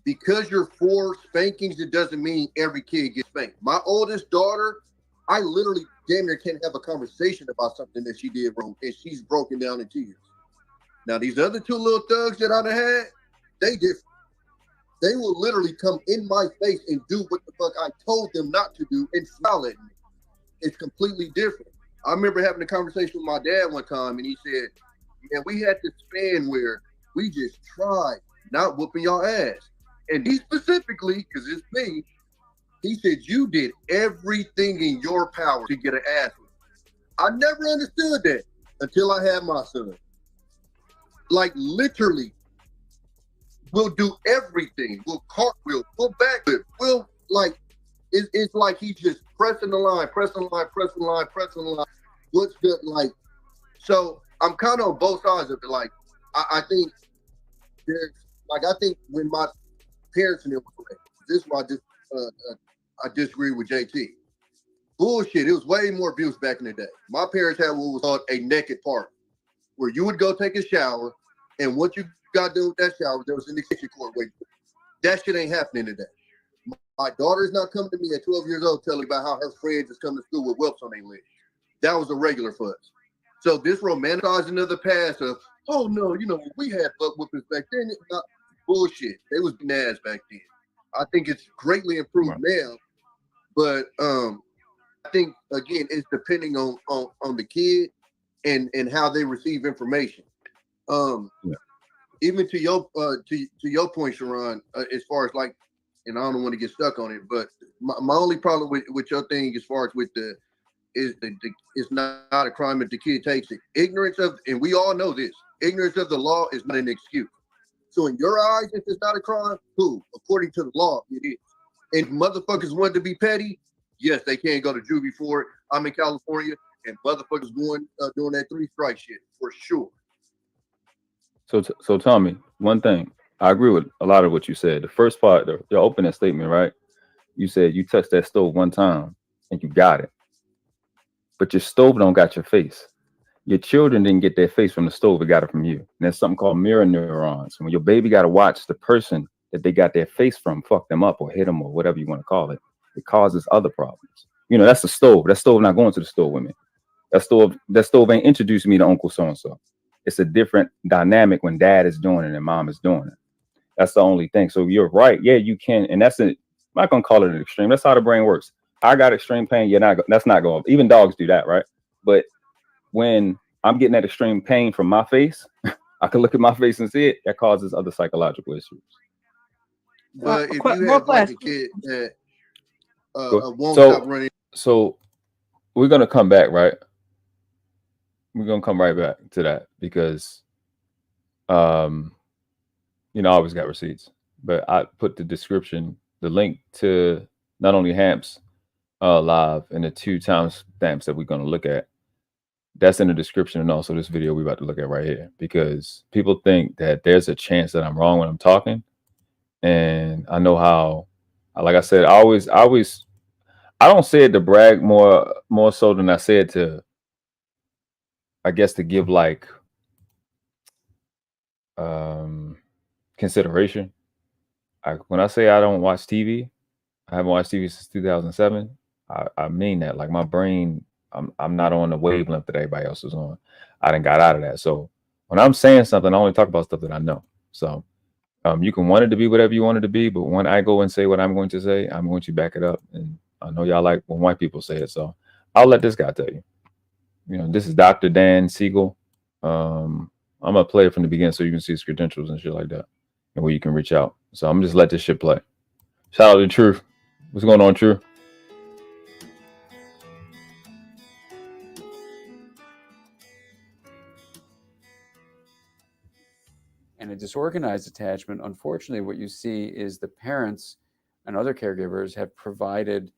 Because you're for spankings, it doesn't mean every kid gets spanked. My oldest daughter, I literally damn near can't have a conversation about something that she did wrong, and she's broken down in tears. Now, these other two little thugs that I done had, they different. They will literally come in my face and do what the fuck I told them not to do and smile at me. It's completely different. I remember having a conversation with my dad one time, and he said, man, we had this span where we just tried not whooping your ass. And he specifically, because it's me, he said, you did everything in your power to get an ass whooping. I never understood that until I had my son. Like, literally, we'll do everything. We'll cartwheel, we'll backflip, we'll, like, it's like he's just pressing the line. What's good? Like, so I'm kind of on both sides of it. Like, I think there's, like, I think when my parents and it was correct, this is why I disagree with JT. Bullshit. It was way more abuse back in the day. My parents had what was called a naked party, where you would go take a shower, and once you got done with that shower, there was an extension cord waiting. That shit ain't happening today. My daughter is not coming to me at 12 years old telling me about how her friends is coming to school with whelps on their legs. That was a regular fuzz. So this romanticizing of the past of, oh no, you know, we had butt whoopings back then. It's not bullshit. They was nads back then. I think it's greatly improved now, but I think again it's depending on the kid and how they receive information. Even to your point, Sharon, as far as like, and I don't want to get stuck on it, but my only problem with your thing as far as with it's not a crime if the kid takes it. Ignorance of, and we all know this, ignorance of the law is not an excuse. So in your eyes, if it's not a crime, cool. According to the law, it is. And motherfuckers want to be petty, yes, they can't go to juvie for it. I'm in California, and motherfuckers doing that 3-strike shit for sure. So tell me one thing. I agree with a lot of what you said. The first part, your opening statement, right? You said you touched that stove one time and you got it, but your stove don't got your face. Your children didn't get their face from the stove; it got it from you. And there's something called mirror neurons. When your baby got to watch the person that they got their face from fuck them up or hit them or whatever you want to call it, it causes other problems. You know, that's the stove. That stove not going to the store with me. That stove ain't introduced me to Uncle so and so. It's a different dynamic when dad is doing it and mom is doing it. That's the only thing. So you're right. Yeah, you can. And that's I'm not going to call it an extreme. That's how the brain works. I got extreme pain. That's not going. Even dogs do that, right? But when I'm getting that extreme pain from my face, I can look at my face and see it. That causes other psychological issues. But if you have like a kid that won't stop running. So we're going to come back, right? We're going to come right back to that because, you know, I always got receipts, but I put the description, the link to not only Hamp's live and the 2 timestamps that we're going to look at. That's in the description, and also this video we're about to look at right here, because people think that there's a chance that I'm wrong when I'm talking. And I know how, like I said, I don't say it to brag more so than I say it to, I guess, to give like consideration. When I say I don't watch TV, I haven't watched TV since 2007. I mean that. Like, my brain, I'm not on the wavelength that everybody else is on. I done got out of that. So when I'm saying something, I only talk about stuff that I know. So You can want it to be whatever you want it to be, but when I go and say what I'm going to say, I'm going to back it up. And I know y'all like when white people say it, so I'll let this guy tell you. You know, this is Dr. Dan Siegel. I'm gonna play it from the beginning so you can see his credentials and shit like that, and where you can reach out. So I'm just let this shit play. Shout out to Truth. What's going on, Truth? And a disorganized attachment, unfortunately, what you see is the parents and other caregivers have provided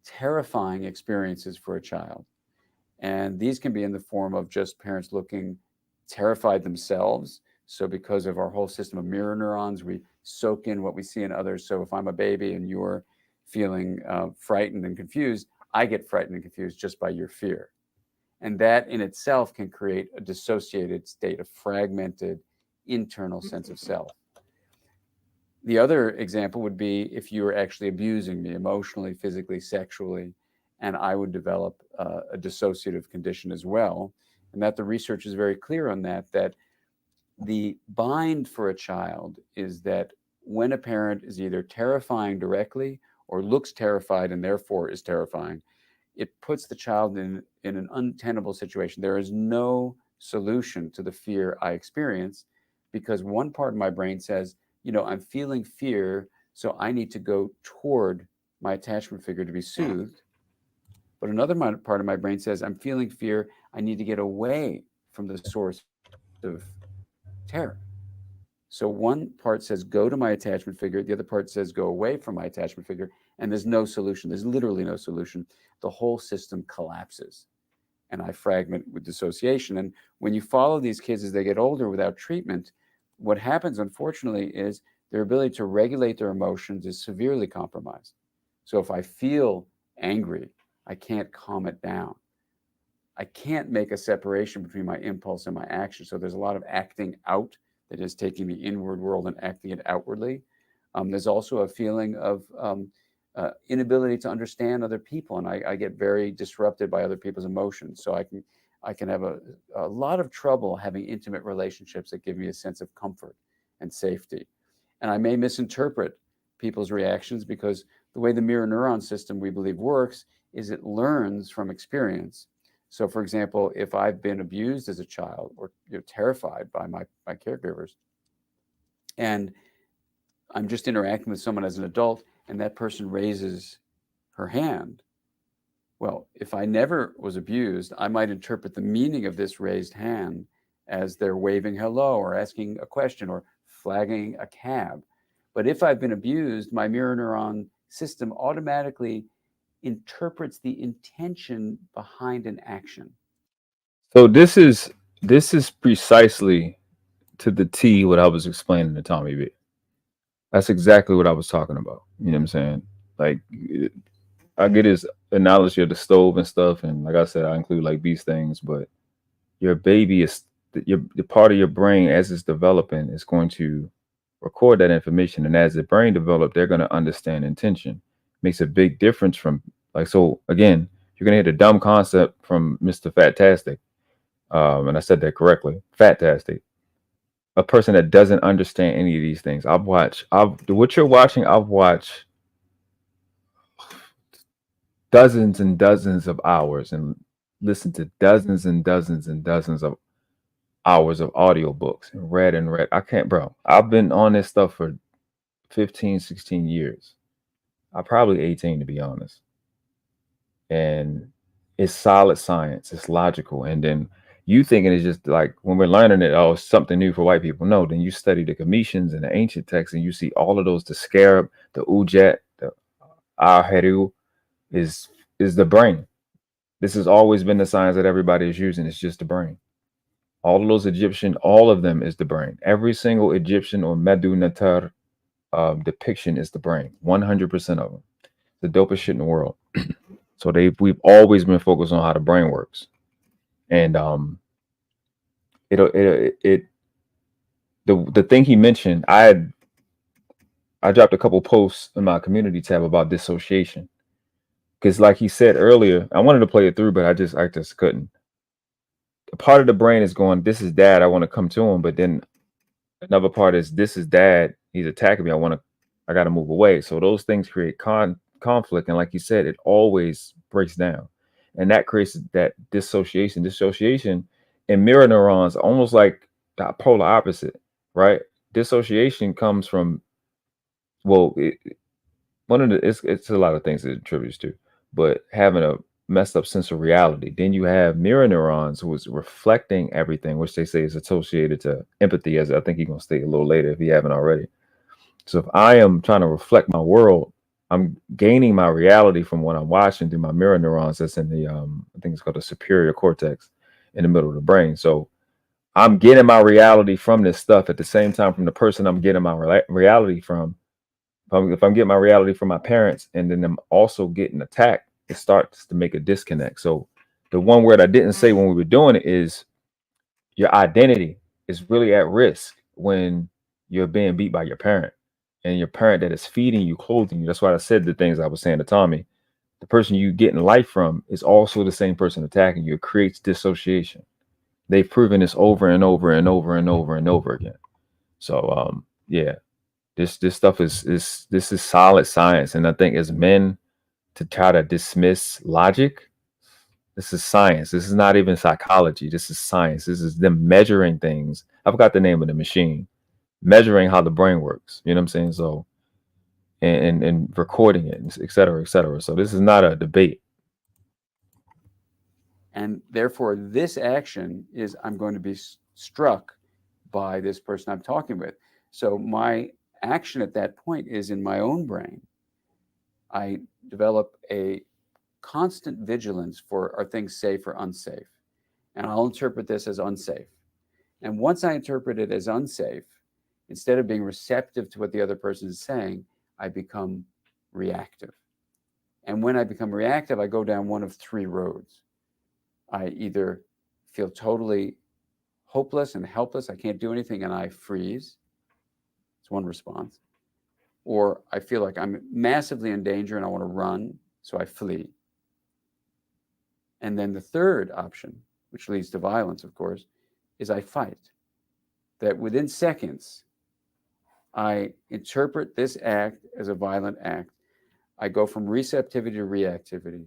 terrifying experiences for a child. And these can be in the form of just parents looking terrified themselves. So because of our whole system of mirror neurons, we soak in what we see in others. So if I'm a baby and you're feeling frightened and confused, I get frightened and confused just by your fear. And that in itself can create a dissociated state, a fragmented internal sense of self. The other example would be if you were actually abusing me emotionally, physically, sexually, and I would develop a dissociative condition as well. And that the research is very clear on that, that the bind for a child is that when a parent is either terrifying directly or looks terrified and therefore is terrifying, it puts the child in an untenable situation. There is no solution to the fear I experience because one part of my brain says, you know, I'm feeling fear, so I need to go toward my attachment figure to be soothed. But another part of my brain says, I'm feeling fear, I need to get away from the source of terror. So one part says, go to my attachment figure. The other part says, go away from my attachment figure. And there's no solution. There's literally no solution. The whole system collapses. And I fragment with dissociation. And when you follow these kids as they get older without treatment, what happens, unfortunately, is their ability to regulate their emotions is severely compromised. So if I feel angry, I can't calm it down. I can't make a separation between my impulse and my action. So there's a lot of acting out that is taking the inward world and acting it outwardly. There's also a feeling of inability to understand other people. And I get very disrupted by other people's emotions. So I can have a lot of trouble having intimate relationships that give me a sense of comfort and safety. And I may misinterpret people's reactions because the way the mirror neuron system we believe works is it learns from experience. So for example, if I've been abused as a child or terrified by my caregivers, and I'm just interacting with someone as an adult and that person raises her hand, well, if I never was abused, I might interpret the meaning of this raised hand as they're waving hello or asking a question or flagging a cab. But if I've been abused, my mirror neuron system automatically interprets the intention behind an action. So this is precisely to the T what I was explaining to Tommy B. That's exactly what I was talking about. You know what I'm saying? Like, I get his analogy of the stove and stuff, and like I said, I include like these things. But your baby is the part of your brain as it's developing is going to record that information, and as the brain develops, they're going to understand intention. Makes a big difference from like, so again, you're gonna hit a dumb concept from Mr. Fatastic, and I said that correctly, Fatastic. A person that doesn't understand any of these things. What you're watching, I've watched dozens and dozens of hours and listened to dozens and dozens and dozens of hours of audiobooks and read. I can't, bro. I've been on this stuff for 15, 16 years. I'm probably 18 to be honest. And it's solid science. It's logical. And then you thinking it's just like when we're learning it, oh, it's something new for white people. No, then you study the Cometians and the ancient texts and you see all of those, the scarab, the ujat, the aheru is the brain. This has always been the science that everybody is using. It's just the brain. All of those Egyptian, all of them is the brain. Every single Egyptian or Medu Neter depiction is the brain. 100% of them. The dopest shit in the world. So we've always been focused on how the brain works. And the thing he mentioned, I dropped a couple posts in my community tab about dissociation. Because like he said earlier, I wanted to play it through, but I just couldn't. A part of the brain is going, this is dad, I want to come to him. But then another part is, this is dad, He's attacking me. I got to move away. So those things create conflict. And like you said, it always breaks down. And that creates that dissociation. Dissociation in mirror neurons, almost like the polar opposite, right? Dissociation comes from, well, it's a lot of things it attributes to, but having a messed up sense of reality. Then you have mirror neurons who is reflecting everything, which they say is associated to empathy, as I think he's going to state a little later if he haven't already. So if I am trying to reflect my world, I'm gaining my reality from what I'm watching through my mirror neurons. That's in the, I think it's called the superior cortex in the middle of the brain. So I'm getting my reality from this stuff at the same time from the person I'm getting my reality from. If I'm getting my reality from my parents and then I'm also getting attacked, it starts to make a disconnect. So the one word I didn't say when we were doing it is your identity is really at risk when you're being beat by your parent. And your parent that is feeding you, clothing you. That's why I said the things I was saying to Tommy. The person you getting life from is also the same person attacking you. It creates dissociation. They've proven this over and over and over and over and over again. So yeah, this stuff is solid science. And I think as men to try to dismiss logic, this is science. This is not even psychology. This is science. This is them measuring things. I forgot the name of the machine. Measuring how the brain works, you know what I'm saying? So, and recording it, et cetera, et cetera. So this is not a debate. And therefore, this action is I'm going to be struck by this person I'm talking with. So my action at that point is in my own brain. I develop a constant vigilance for are things safe or unsafe? And I'll interpret this as unsafe. And once I interpret it as unsafe, instead of being receptive to what the other person is saying, I become reactive. And when I become reactive, I go down one of three roads. I either feel totally hopeless and helpless, I can't do anything, and I freeze. It's one response. Or I feel like I'm massively in danger and I want to run, so I flee. And then the third option, which leads to violence, of course, is I fight. That within seconds, I interpret this act as a violent act. I go from receptivity to reactivity.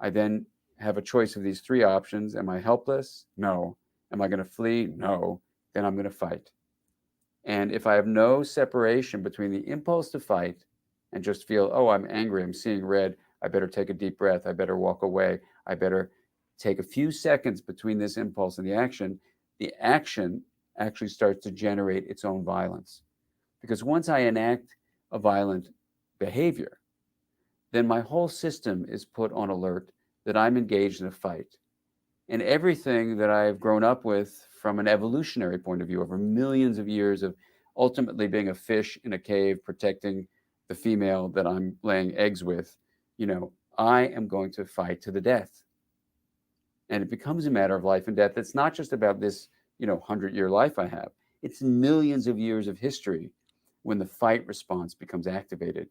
I then have a choice of these three options. Am I helpless? No. Am I going to flee? No. Then I'm going to fight. And if I have no separation between the impulse to fight and just feel, oh, I'm angry, I'm seeing red, I better take a deep breath, I better walk away, I better take a few seconds between this impulse and the action actually starts to generate its own violence. Because once I enact a violent behavior, then my whole system is put on alert that I'm engaged in a fight. And everything that I've grown up with from an evolutionary point of view over millions of years of ultimately being a fish in a cave protecting the female that I'm laying eggs with, I am going to fight to the death. And it becomes a matter of life and death. It's not just about this, 100-year life I have. It's millions of years of history when the fight response becomes activated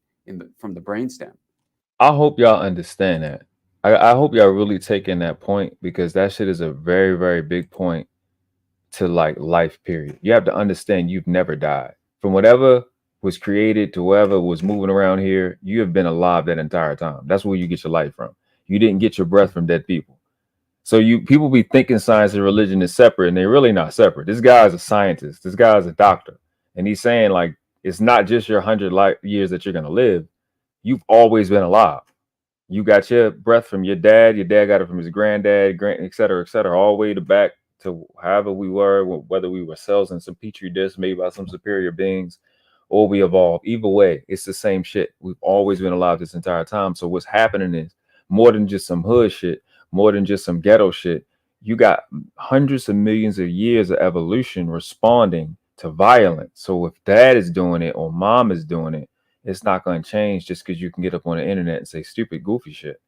from the brainstem. I hope y'all understand that. I hope y'all really taking that point, because that shit is a very, very big point to life, period. You have to understand you've never died. From whatever was created to whoever was moving around here, you have been alive that entire time. That's where you get your life from. You didn't get your breath from dead people. So people be thinking science and religion is separate, and they're really not separate. This guy is a scientist. This guy is a doctor. And he's saying it's not just your 100 years that you're going to live. You've always been alive. You got your breath from your dad got it from his granddad, et cetera, all the way back to however we were, whether we were cells in some petri dish made by some superior beings, or we evolved. Either way, it's the same shit. We've always been alive this entire time. So what's happening is more than just some hood shit, more than just some ghetto shit. You got hundreds of millions of years of evolution responding to violence. So if dad is doing it or mom is doing it, it's not going to change just because you can get up on the internet and say stupid, goofy shit.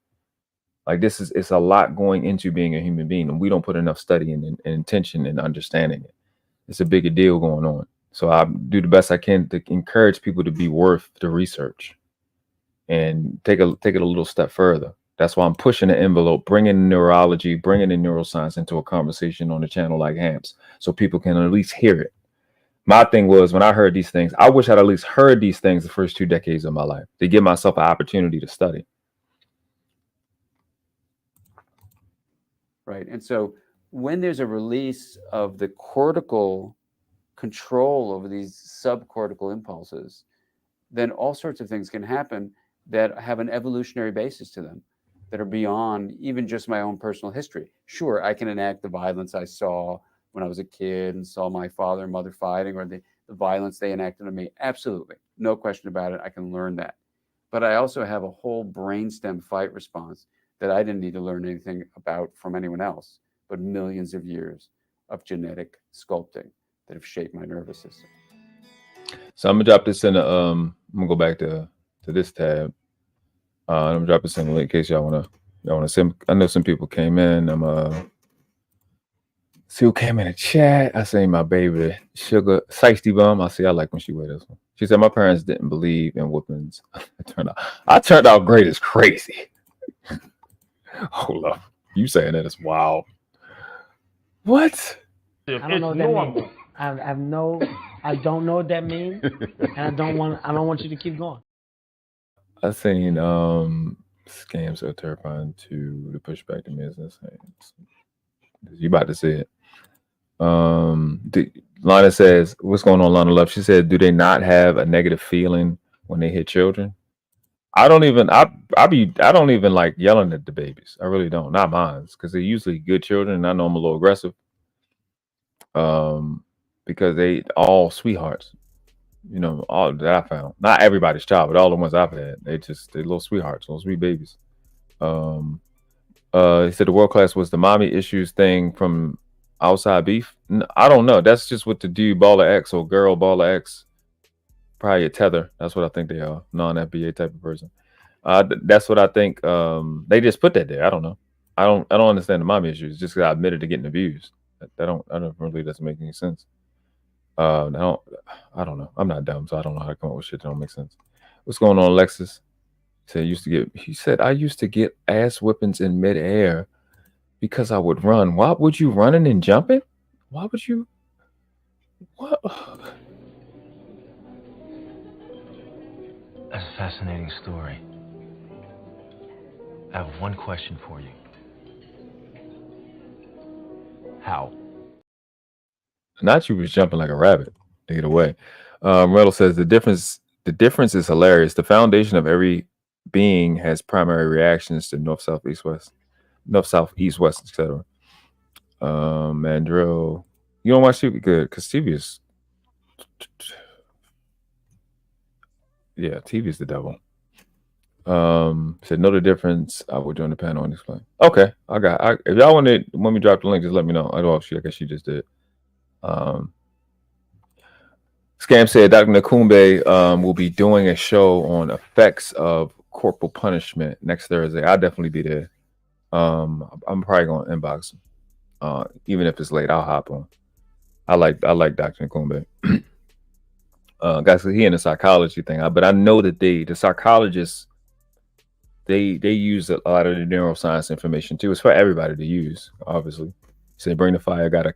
It's a lot going into being a human being, and we don't put enough study and intention in understanding it. It's a bigger deal going on. So I do the best I can to encourage people to be worth the research and take it a little step further. That's why I'm pushing the envelope, bringing neurology, bringing in neuroscience into a conversation on a channel like HAMPS, so people can at least hear it. my thing was when I heard these things, I wish I'd at least heard these things the first 2 decades of my life to give myself an opportunity to study. Right. And so when there's a release of the cortical control over these subcortical impulses, then all sorts of things can happen that have an evolutionary basis to them, that are beyond even just my own personal history. Sure, I can enact the violence I saw when I was a kid and saw my father and mother fighting, or the violence they enacted on me. Absolutely. No question about it. I can learn that. But I also have a whole brainstem fight response that I didn't need to learn anything about from anyone else, but millions of years of genetic sculpting that have shaped my nervous system. So I'm gonna drop this in a, I'm gonna go back to this tab. I'm gonna drop this in the link in case y'all wanna see. I know some people came in. I'm see who came in the chat. I say my baby Sugar Shiesty Bum. I like when she wear this one. She said my parents didn't believe in whoopings. I turned out great as crazy. Hold up. You saying that is wild. What? I don't know what that means. I don't know what that means, and I don't want you to keep going. I seen scams are terrifying to the pushback to business. You about to see it. Lana says, what's going on, Lana Love? She said, do they not have a negative feeling when they hit children? I don't even like yelling at the babies. I really don't. Not mine, because they're usually good children, and I know I'm a little aggressive. Because they all sweethearts. You know, all that I found. Not everybody's child, but all the ones I've had. They're little sweethearts, little sweet babies. He said the world class was the mommy issues thing from outside beef. I don't know. That's just what the dude baller X or girl baller X. Probably a tether. That's what I think they are. Non-FBA type of person. That's what I think. They just put that there. I don't know. I don't understand the mommy issues. Just because I admitted to getting abused. I don't really doesn't make any sense. I don't know. I'm not dumb, so I don't know how to come up with shit that don't make sense. What's going on, Alexis? He said I used to get ass whippings in midair because I would run. Why would you running and jumping? Why would you? What? That's a fascinating story. I have one question for you. How? Not you was jumping like a rabbit to get away. Reynolds says the difference is hilarious. The foundation of every being has primary reactions to north, south, east, west, etc. Mandrill, you don't watch TV? Good, because TV is TV is the devil. Said know the difference. I will join the panel and explain. Okay, if y'all want me to drop the link, just let me know. I guess she just did. Scam said Dr. Nakumbe will be doing a show on effects of corporal punishment next Thursday. I'll definitely be there. I'm probably going to inbox him. Even if it's late, I'll hop on. I like Dr. Nakumbe. Guys, he in the psychology thing, but I know that the psychologists they use a lot of the neuroscience information too. It's for everybody to use, obviously. Say bring the fire, gotta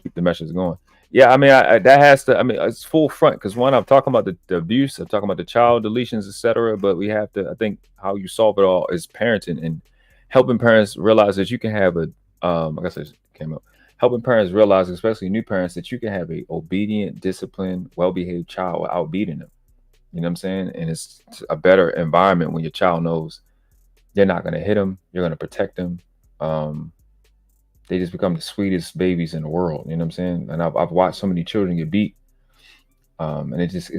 keep the message going. Yeah, I mean that has to. I mean it's full front because one, I'm talking about the abuse, I'm talking about the child deletions, etc. But we have to. I think how you solve it all is parenting and helping parents realize that you can have a. Like I said, came up. Helping parents realize, especially new parents, that you can have a obedient, disciplined, well-behaved child without beating them. You know what I'm saying? And it's a better environment when your child knows you're not going to hit them, you're going to protect them. They just become the sweetest babies in the world. You know what I'm saying? And I've watched so many children get beat, and it just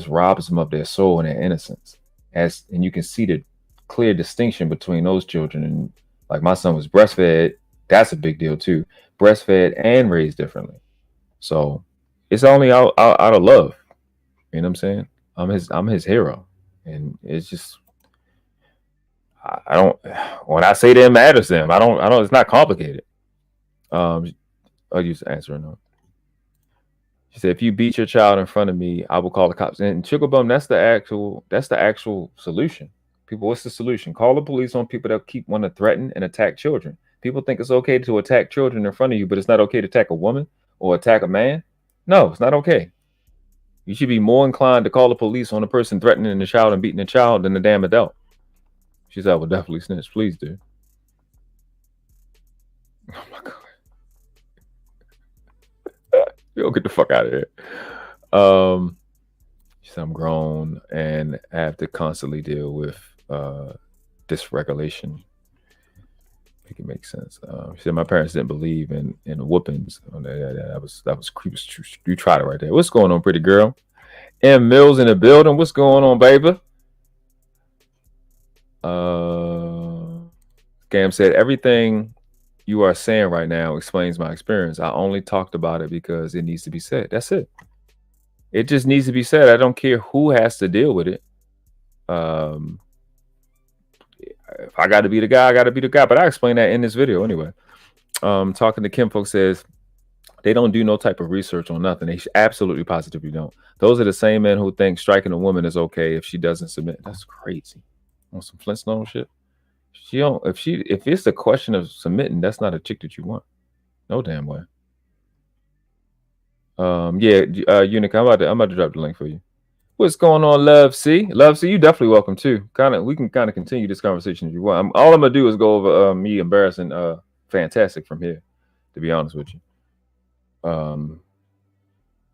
robs them of their soul and their innocence. And you can see the clear distinction between those children. And like my son was breastfed. That's a big deal too. Breastfed and raised differently. So it's only out of love. You know what I'm saying? I'm his hero. And it's just, I don't, when I say that it matters to them, I don't, it's not complicated. I'll use the answer or no. She said, if you beat your child in front of me, I will call the cops. And Sugar Bum, that's the actual solution. People, what's the solution? Call the police on people that want to threaten and attack children. People think it's okay to attack children in front of you, but it's not okay to attack a woman or attack a man? No, it's not okay. You should be more inclined to call the police on the person threatening the child and beating the child than the damn adult. She said, I will definitely snitch. Please do. Oh my God. Yo, get the fuck out of here. She said, I'm grown and have to constantly deal with dysregulation. Make it make sense. She said, my parents didn't believe in whoopings. That was creepy. You tried it right there. What's going on, pretty girl? M Mills in the building. What's going on, baby? Gam said, everything you are saying right now explains my experience. I only talked about it because it needs to be said. That's it. It just needs to be said. I don't care who has to deal with it. If I got to be the guy, I got to be the guy. But I explained that in this video anyway. Talking to Kim folks says they don't do no type of research on nothing. They absolutely positively don't. Those are the same men who think striking a woman is okay if she doesn't submit. That's crazy. On some Flintstone shit. She don't. If it's a question of submitting, that's not a chick that you want. No damn way. Unique. I'm about to drop the link for you. What's going on, Love C? Love C, you definitely welcome too. We can kind of continue this conversation if you want. All I'm gonna do is go over me embarrassing Fantastic from here, to be honest with you.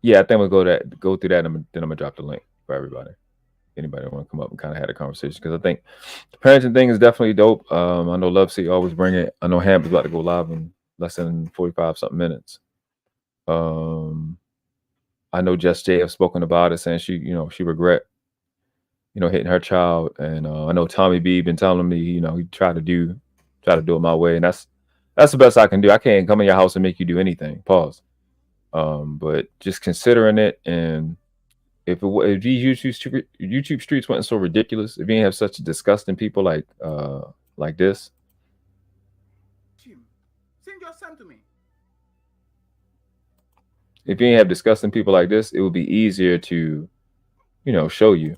Yeah, I think we'll go through that, and then I'm gonna drop the link for everybody. Anybody want to come up and kind of have a conversation, because I think the parenting thing is definitely dope. I know Love C always bring it. I know Ham is about to go live in less than 45 something minutes. I know Just Jay have spoken about it, saying she regret, hitting her child. And I know Tommy B been telling me, he try to do it my way. And that's the best I can do. I can't come in your house and make you do anything. Pause. But just considering it, and if these YouTube streets weren't so ridiculous, if you didn't have such disgusting people like this. Send your son to me. If you didn't have disgusting people like this, it would be easier to, show you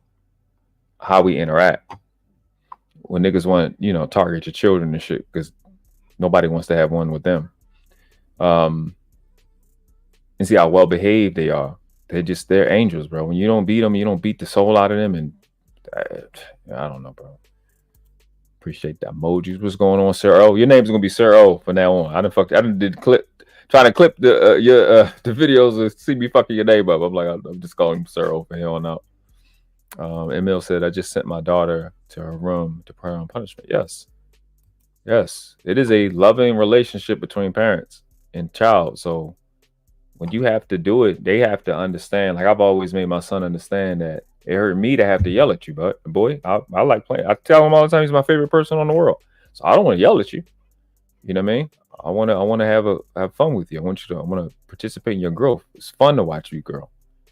how we interact. When niggas want, target your children and shit, because nobody wants to have one with them. And see how well behaved they are. They're angels, bro. When you don't beat them, you don't beat the soul out of them. And I don't know, bro. Appreciate the emojis. What's going on, Sir O? Your name's gonna be Sir O from now on. I did clip. Trying to clip the videos and see me fucking your name up. I'm like, I'm just calling him Sir O from here on out. Emil said, I just sent my daughter to her room to pray on punishment. Yes. It is a loving relationship between parents and child. So when you have to do it, they have to understand. Like I've always made my son understand that it hurt me to have to yell at you, but boy, I like playing. I tell him all the time he's my favorite person on the world. So I don't want to yell at you. You know what I mean? I want to have fun with you. I want to participate in your growth. It's fun to watch you grow.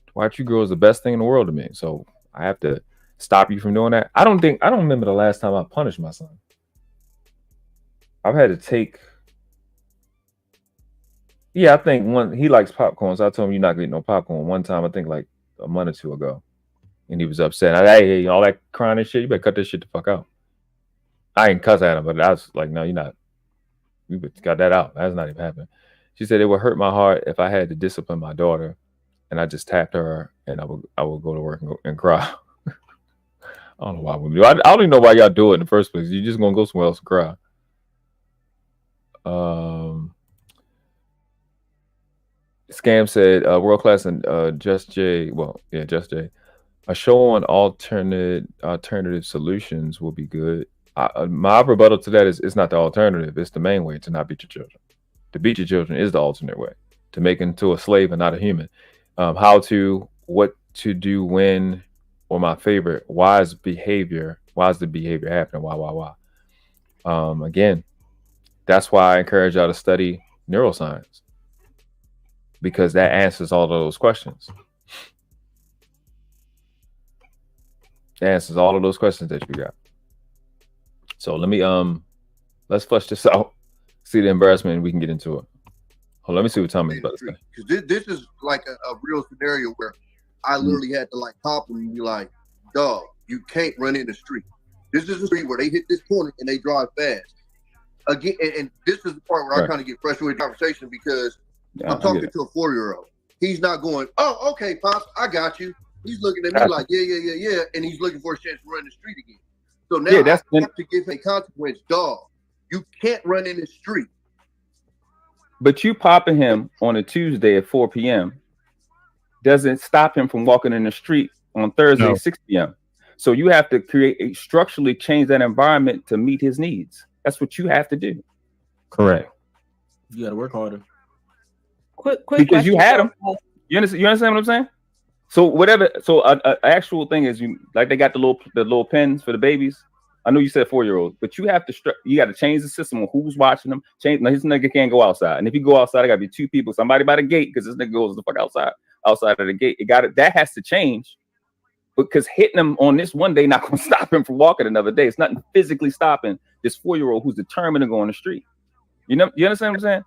To watch you grow is the best thing in the world to me. So I have to stop you from doing that. I don't remember the last time I punished my son. I've had to take. Yeah, I think he likes popcorn. So I told him you're not getting no popcorn. One time, I think like a month or two ago, and he was upset. Hey, all that crying and shit, you better cut this shit the fuck out. I ain't cuss at him, but I was like, no, you're not. We got that out. That's not even happening. She said it would hurt my heart if I had to discipline my daughter, and I just tapped her, and I would go to work and cry. I don't know why women do. I don't even know why y'all do it in the first place. You're just gonna go somewhere else and cry. Scam said world class and Just Jay. Well, yeah, Just Jay. A show on alternative solutions will be good. My rebuttal to that is it's not the alternative. It's the main way to not beat your children. To beat your children is the alternate way. To make them into a slave and not a human. What to do when, or my favorite, why is the behavior happening? Why? Again, that's why I encourage y'all to study neuroscience. Because that answers all of those questions. It answers all of those questions that you got. So let me let's flesh this out. See the embarrassment, and we can get into it. Let me see what Tommy's about to say. Because this is like a real scenario where I literally had to like pop him and be like, dog, you can't run in the street. This is a street where they hit this corner and they drive fast. Again, and this is the part where I kind of get frustrated with the conversation, because I'm talking to a 4-year-old. He's not going, oh, okay, Pops, I got you. He's looking at me like, yeah, and he's looking for a chance to run the street again. So now I have to give him a consequence, dog. You can't run in the street. But you popping him on a Tuesday at 4 p.m. doesn't stop him from walking in the street on Thursday at 6 p.m. So you have to structurally change that environment to meet his needs. That's what you have to do. Correct. You got to work harder. Quick because you had them. You understand what I'm saying? So whatever. So actual thing is, like they got the little pens for the babies. I know you said 4-year-olds, but you have to you got to change the system on who's watching them. Now his nigga can't go outside, and if you go outside, it got to be 2 people, somebody by the gate, because this nigga goes the fuck outside of the gate. That has to change, because hitting him on this one day not gonna stop him from walking another day. It's nothing physically stopping this 4-year-old who's determined to go on the street. You understand what I'm saying?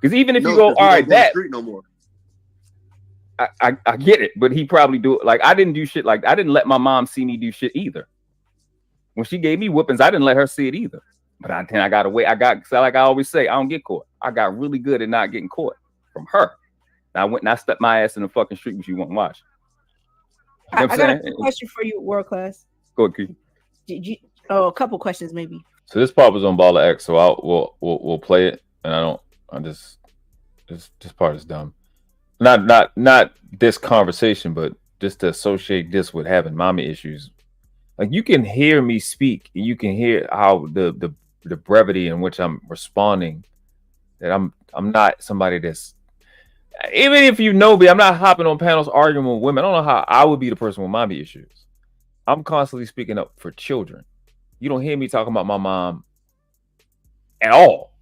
Because even if you go, all right, that street no more. I get it, but he probably do it. Like I didn't do shit. Like I didn't let my mom see me do shit either. When she gave me whippings, I didn't let her see it either. But I got away. Like I always say, I don't get caught. I got really good at not getting caught from her. And I went and I stepped my ass in the fucking street when she wouldn't watch. I got a question for you, World Class. Go ahead, Keith. A couple questions maybe. So this part was on Ball of X, so we'll play it, and this part is dumb. Not this conversation, but just to associate this with having mommy issues. Like you can hear me speak, and you can hear how the brevity in which I'm responding. That I'm not somebody that's, even if you know me, I'm not hopping on panels arguing with women. I don't know how I would be the person with mommy issues. I'm constantly speaking up for children. You don't hear me talking about my mom at all.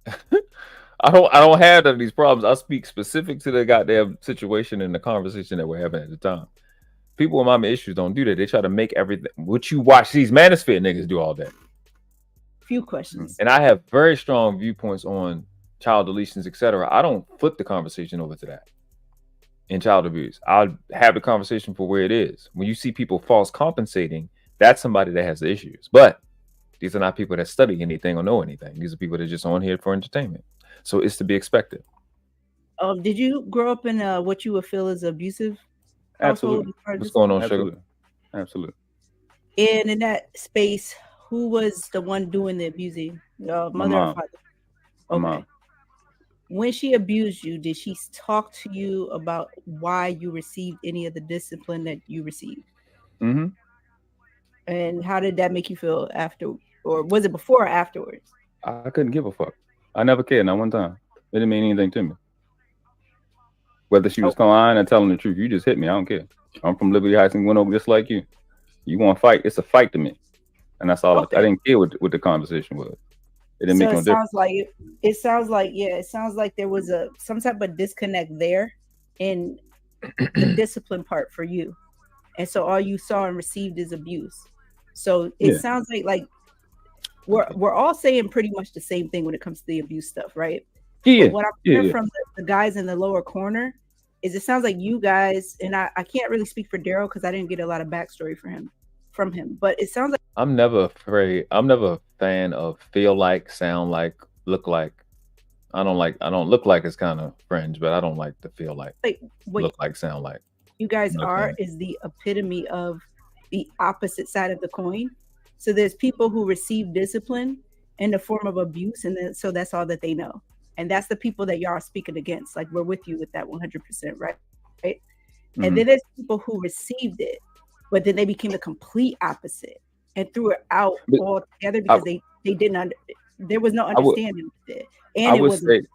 I don't have none of these problems. I speak specific to the goddamn situation and the conversation that we're having at the time. People with mommy issues don't do that. They try to make everything what you watch these Manosphere niggas do all day. Few questions. And I have very strong viewpoints on child deletions, etc. I don't flip the conversation over to that. In child abuse, I'll have the conversation for where it is. When you see people false compensating, that's somebody that has the issues. But these are not people that study anything or know anything. These are people that are just on here for entertainment. So it's to be expected. Did you grow up in what you would feel is abusive? Absolutely. What's going on, Sugar? Absolutely. And in that space, who was the one doing the abusing? Mother or father? Okay. Mom. When she abused you, did she talk to you about why you received any of the discipline that you received? Mm-hmm. And how did that make you feel after, or was it before or afterwards? I couldn't give a fuck. I never cared, not one time. It didn't mean anything to me. Whether she was lying and telling the truth, you just hit me. I don't care. I'm from Liberty Heights and went over just like you. You want to fight? It's a fight to me, and that's all. I didn't care what the conversation was. It didn't make no difference. It sounds like there was some type of disconnect there in the discipline part for you, and so all you saw and received is abuse. So it sounds like we're all saying pretty much the same thing when it comes to the abuse stuff, right? Yeah. But what I'm hearing from the guys in the lower corner is it sounds like you guys, and I can't really speak for Daryl because I didn't get a lot of backstory from him, but it sounds like I'm never a fan of feel like, sound like, look like. I don't look like it's kind of fringe, but I don't like to feel like look like, sound like. You guys is the epitome of the opposite side of the coin. So there's people who receive discipline in the form of abuse, and so that's all that they know. And that's the people that y'all are speaking against. Like, we're with you with that 100%, right? Mm-hmm. And then there's people who received it, but then they became the complete opposite and threw it out altogether because they didn't there was no understanding with it. And it wasn't.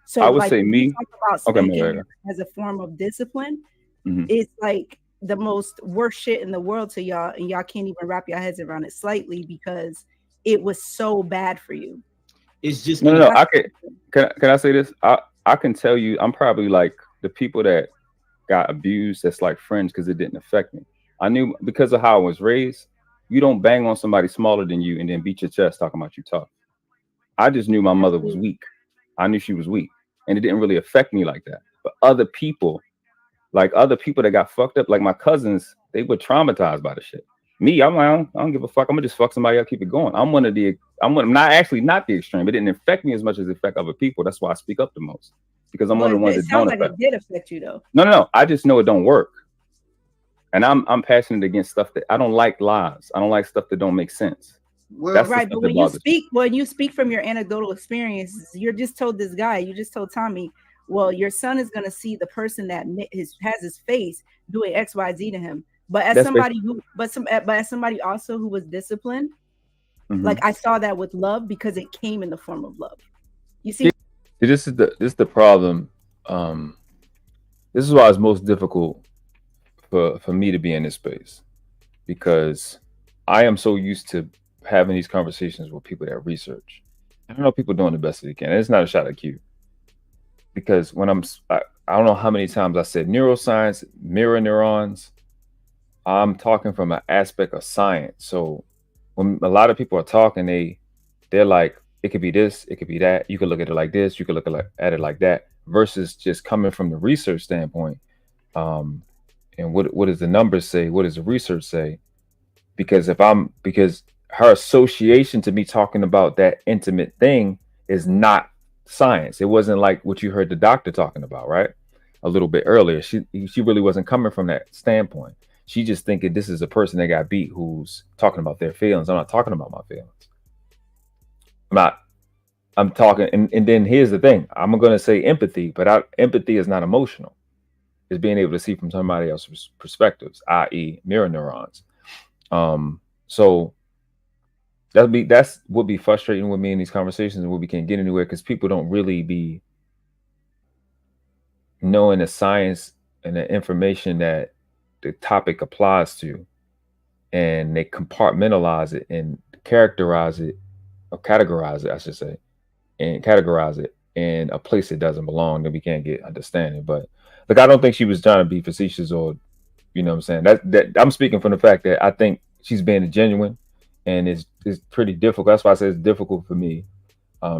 So I would say me. Talk about spanking as a form of discipline. Mm-hmm. It's like the most worst shit in the world to y'all, and y'all can't even wrap your heads around it slightly because it was so bad for you. It's just no. I can I say this? I can tell you, I'm probably like the people that got abused. That's like friends because it didn't affect me. I knew because of how I was raised. You don't bang on somebody smaller than you and then beat your chest talking about you tough. I just knew my mother was weak. I knew she was weak, and it didn't really affect me like that. But other people that got fucked up, like my cousins, they were traumatized by the shit. Me, I'm like, I don't give a fuck. I'm gonna just fuck somebody up, keep it going. I'm not the extreme. It didn't affect me as much as it affect other people. That's why I speak up the most, because I'm one of the ones that don't affect. It sounds like it did affect you though. No. I just know it don't work. And I'm passionate against stuff that I don't like lies. I don't like stuff that don't make sense. Well, that's right. But when you speak from your anecdotal experiences, you're just told this guy, you just told Tommy, well, your son is going to see the person that has his face doing X, Y, Z to him. But as somebody as somebody also who was disciplined, like I saw that with love because it came in the form of love. You see, this is the problem. This is why it's most difficult for me to be in this space, because I am so used to having these conversations with people that research. I don't know, people doing the best they can. And it's not a shot at you, because when I don't know how many times I said neuroscience, mirror neurons. I'm talking from an aspect of science. So when a lot of people are talking, they're like, it could be this, it could be that. You could look at it like this, you could look at it like that, versus just coming from the research standpoint. And what does the numbers say? What does the research say? Because her association to me talking about that intimate thing is not science. It wasn't like what you heard the doctor talking about, right? A little bit earlier. She really wasn't coming from that standpoint. She just thinking this is a person that got beat who's talking about their feelings. I'm not talking about my feelings. I'm talking, and then here's the thing. I'm going to say empathy, but empathy is not emotional. It's being able to see from somebody else's perspectives, i.e. mirror neurons. So that's what be frustrating with me in these conversations, and we can't get anywhere because people don't really be knowing the science and the information that the topic applies to, and they compartmentalize it and categorize it, I should say, and categorize it in a place it doesn't belong, that we can't get understanding. But look, I don't think she was trying to be facetious, or you know what I'm saying. That I'm speaking from the fact that I think she's being genuine, and it's pretty difficult. That's why I say it's difficult for me,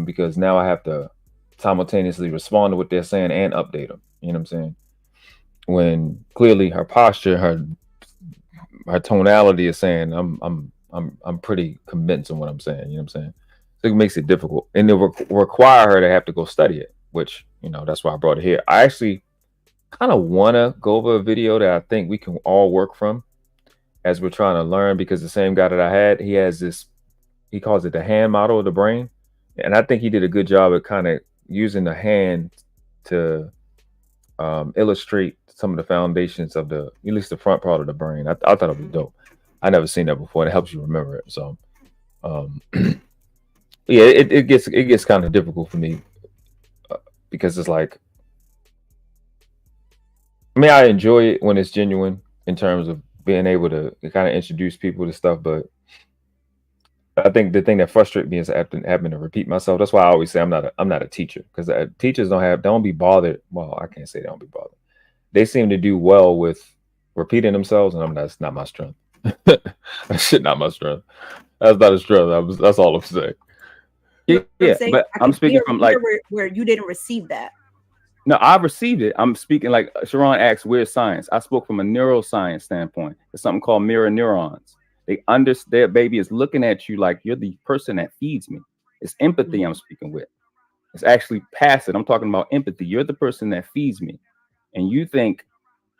because now I have to simultaneously respond to what they're saying and update them. You know what I'm saying? When clearly her posture, her tonality is saying I'm pretty convinced on what I'm saying. You know what I'm saying? So it makes it difficult, and it require her to have to go study it, which, you know, that's why I brought it here. I actually kind of want to go over a video that I think we can all work from as we're trying to learn, because the same guy that I had, he has this, he calls it the hand model of the brain. And I think he did a good job of kind of using the hand to illustrate some of the foundations of at least the front part of the brain. I thought it was dope. I never seen that before, and it helps you remember it. So yeah, it gets kind of difficult for me, because it's like, I mean, I enjoy it when it's genuine in terms of being able to kind of introduce people to stuff, but I think the thing that frustrates me is having to repeat myself. That's why I always say I'm not a teacher, because teachers don't be bothered. Well, I can't say they don't be bothered. They seem to do well with repeating themselves, and that's not my strength. That shit not my strength. That's not a strength. That's all I'm saying. Yeah, but I'm speaking from like where you didn't receive that. No, I received it. I'm speaking like Sharon asked, where's science? I spoke from a neuroscience standpoint. It's something called mirror neurons. They understand, baby is looking at you like you're the person that feeds me. It's empathy I'm speaking with. It's actually passive. I'm talking about empathy. You're the person that feeds me. And you think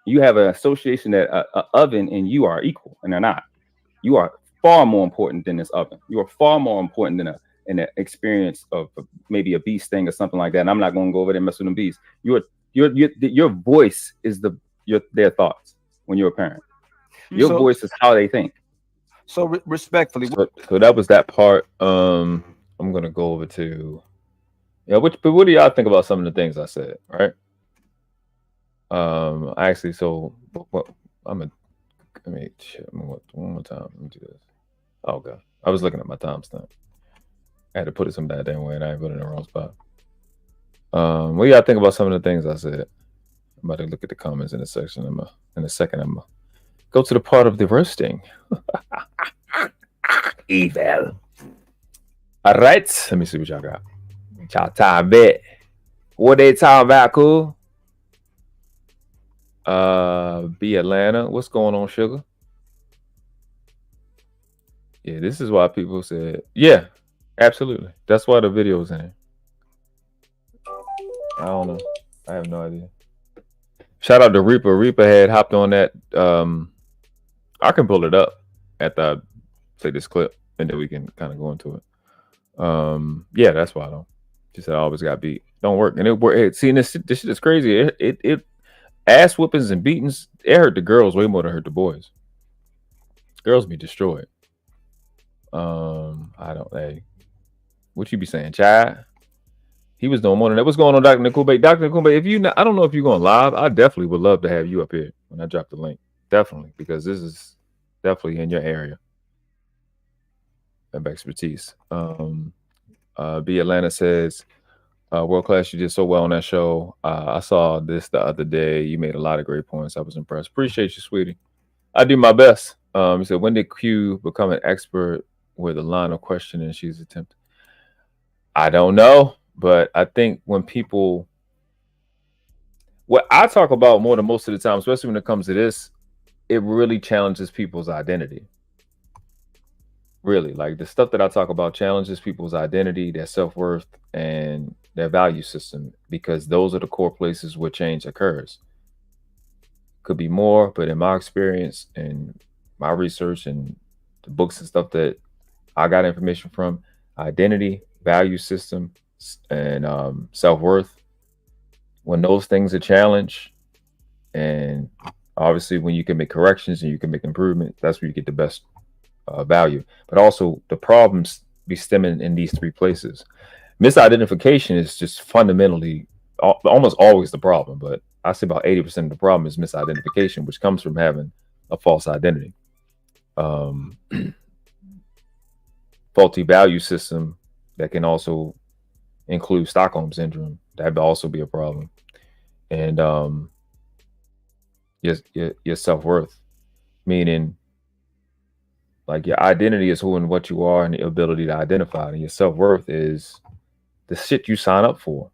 you have an association that an oven and you are equal, and they're not. You are far more important than this oven. You are far more important than an experience of maybe a bee sting or something like that. And I'm not going to go over there and mess with them bees. Your voice is their thoughts when you're a parent. Your voice is how they think. So respectfully, so that was that part. I'm going to go over to but what do y'all think about some of the things I said? Right. Actually, so one more time. Let me do this. Oh god, I was looking at my timestamp. I had to put it some bad damn way, and I put it in the wrong spot. What do y'all think about some of the things I said? I'm about to look at the comments in a section. In a second, I'm gonna go to the part of the roasting. Evil. All right, let me see what y'all got. Y'all time bet. What they talking about, cool? Be Atlanta. What's going on, sugar? Yeah, this is why people said, yeah, absolutely. That's why the video's in it. I don't know. I have no idea. Shout out to Reaper. Reaper had hopped on that. I can pull it up at the say this clip, and then we can kind of go into it. Yeah, that's why I don't. She said I always got beat. Don't work, and it worked. See, this shit is crazy. It ass whoopings and beatings. It hurt the girls way more than hurt the boys. Girls be destroyed. I don't. Hey, what you be saying, Chad? He was doing more than that. What's going on, Dr. Nkumbe? Dr. Nkumbe, if you, I don't know if you're going live. I definitely would love to have you up here when I drop the link. Definitely, because this is definitely in your area of expertise. B Atlanta says, world class, you did so well on that show. I saw this the other day. You made a lot of great points. I was impressed. Appreciate you, sweetie. I do my best. He said, when did Q become an expert with a line of questioning she's attempting? I don't know, but I think when people, what I talk about more than most of the time, especially when it comes to this, it really challenges people's identity. Really, like the stuff that I talk about challenges people's identity, their self-worth, and their value system, because those are the core places where change occurs. Could be more, but in my experience and my research and the books and stuff that I got information from, identity, value system, and self-worth, when those things are challenged, and obviously when you can make corrections and you can make improvement, that's where you get the best value. But also the problems be stemming in these three places. Misidentification is just fundamentally almost always the problem, but I say about 80% of the problem is misidentification, which comes from having a false identity. Faulty value system that can also include Stockholm syndrome. That would also be a problem. And your self-worth, meaning like your identity is who and what you are and the ability to identify. And your self-worth is the shit you sign up for,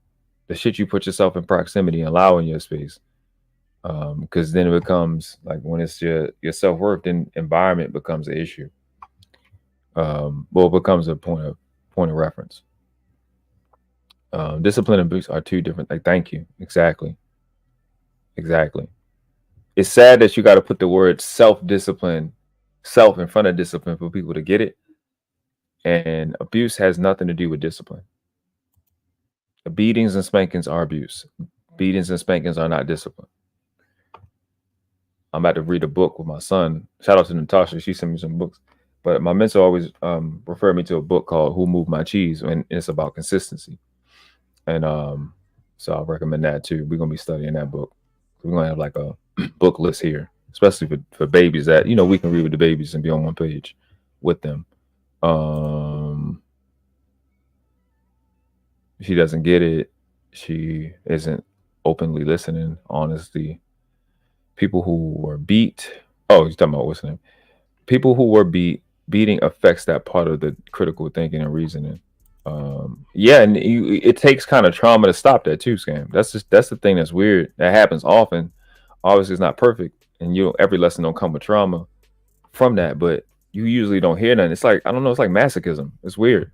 the shit you put yourself in proximity and allow in your space. Because then it becomes like when it's your self-worth, then environment becomes an issue. Well, it becomes a point of reference. Discipline and abuse are two different. Like, thank you. Exactly. It's sad that you got to put the word self-discipline, self in front of discipline for people to get it. And abuse has nothing to do with discipline. Beatings and spankings are abuse. Beatings and spankings are not discipline. I'm about to read a book with my son. Shout out to Natasha. She sent me some books. But my mentor always referred me to a book called Who Moved My Cheese, and it's about consistency. And so I recommend that too. We're going to be studying that book. We're going to have like a book list here, especially for babies that, you know, we can read with the babies and be on one page with them. She doesn't get it. She isn't openly listening, honestly. People who were beat. Oh, you're talking about what's the name? People who were beating affects that part of the critical thinking and reasoning. Yeah, and it takes kind of trauma to stop that too, Scam. That's the thing that's weird. That happens often. Obviously, it's not perfect, and every lesson don't come with trauma from that, but you usually don't hear nothing. It's like, I don't know, it's like masochism. It's weird.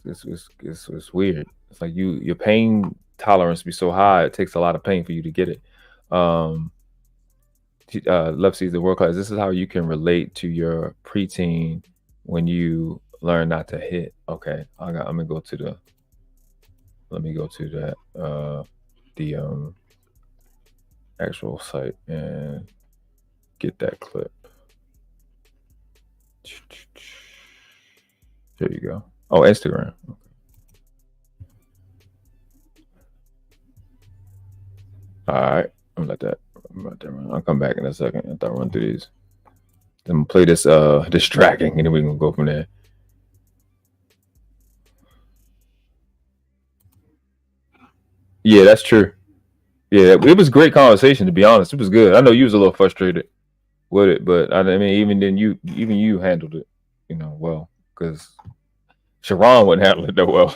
It's weird. It's like your pain tolerance be so high, it takes a lot of pain for you to get it. Love sees the world class. This is how you can relate to your preteen when you learn not to hit. Okay, let me go to that the actual site and get that clip. There you go. Oh, Instagram. Okay. All right, I'm about that run. I'll come back in a second after I run through these. I'm gonna play this distracting, and then we're gonna go from there. Yeah, that's true. Yeah, it was a great conversation, to be honest. It was good. I know you was a little frustrated with it, but I mean, even then, you handled it, well, because Sharon wouldn't handle it that well.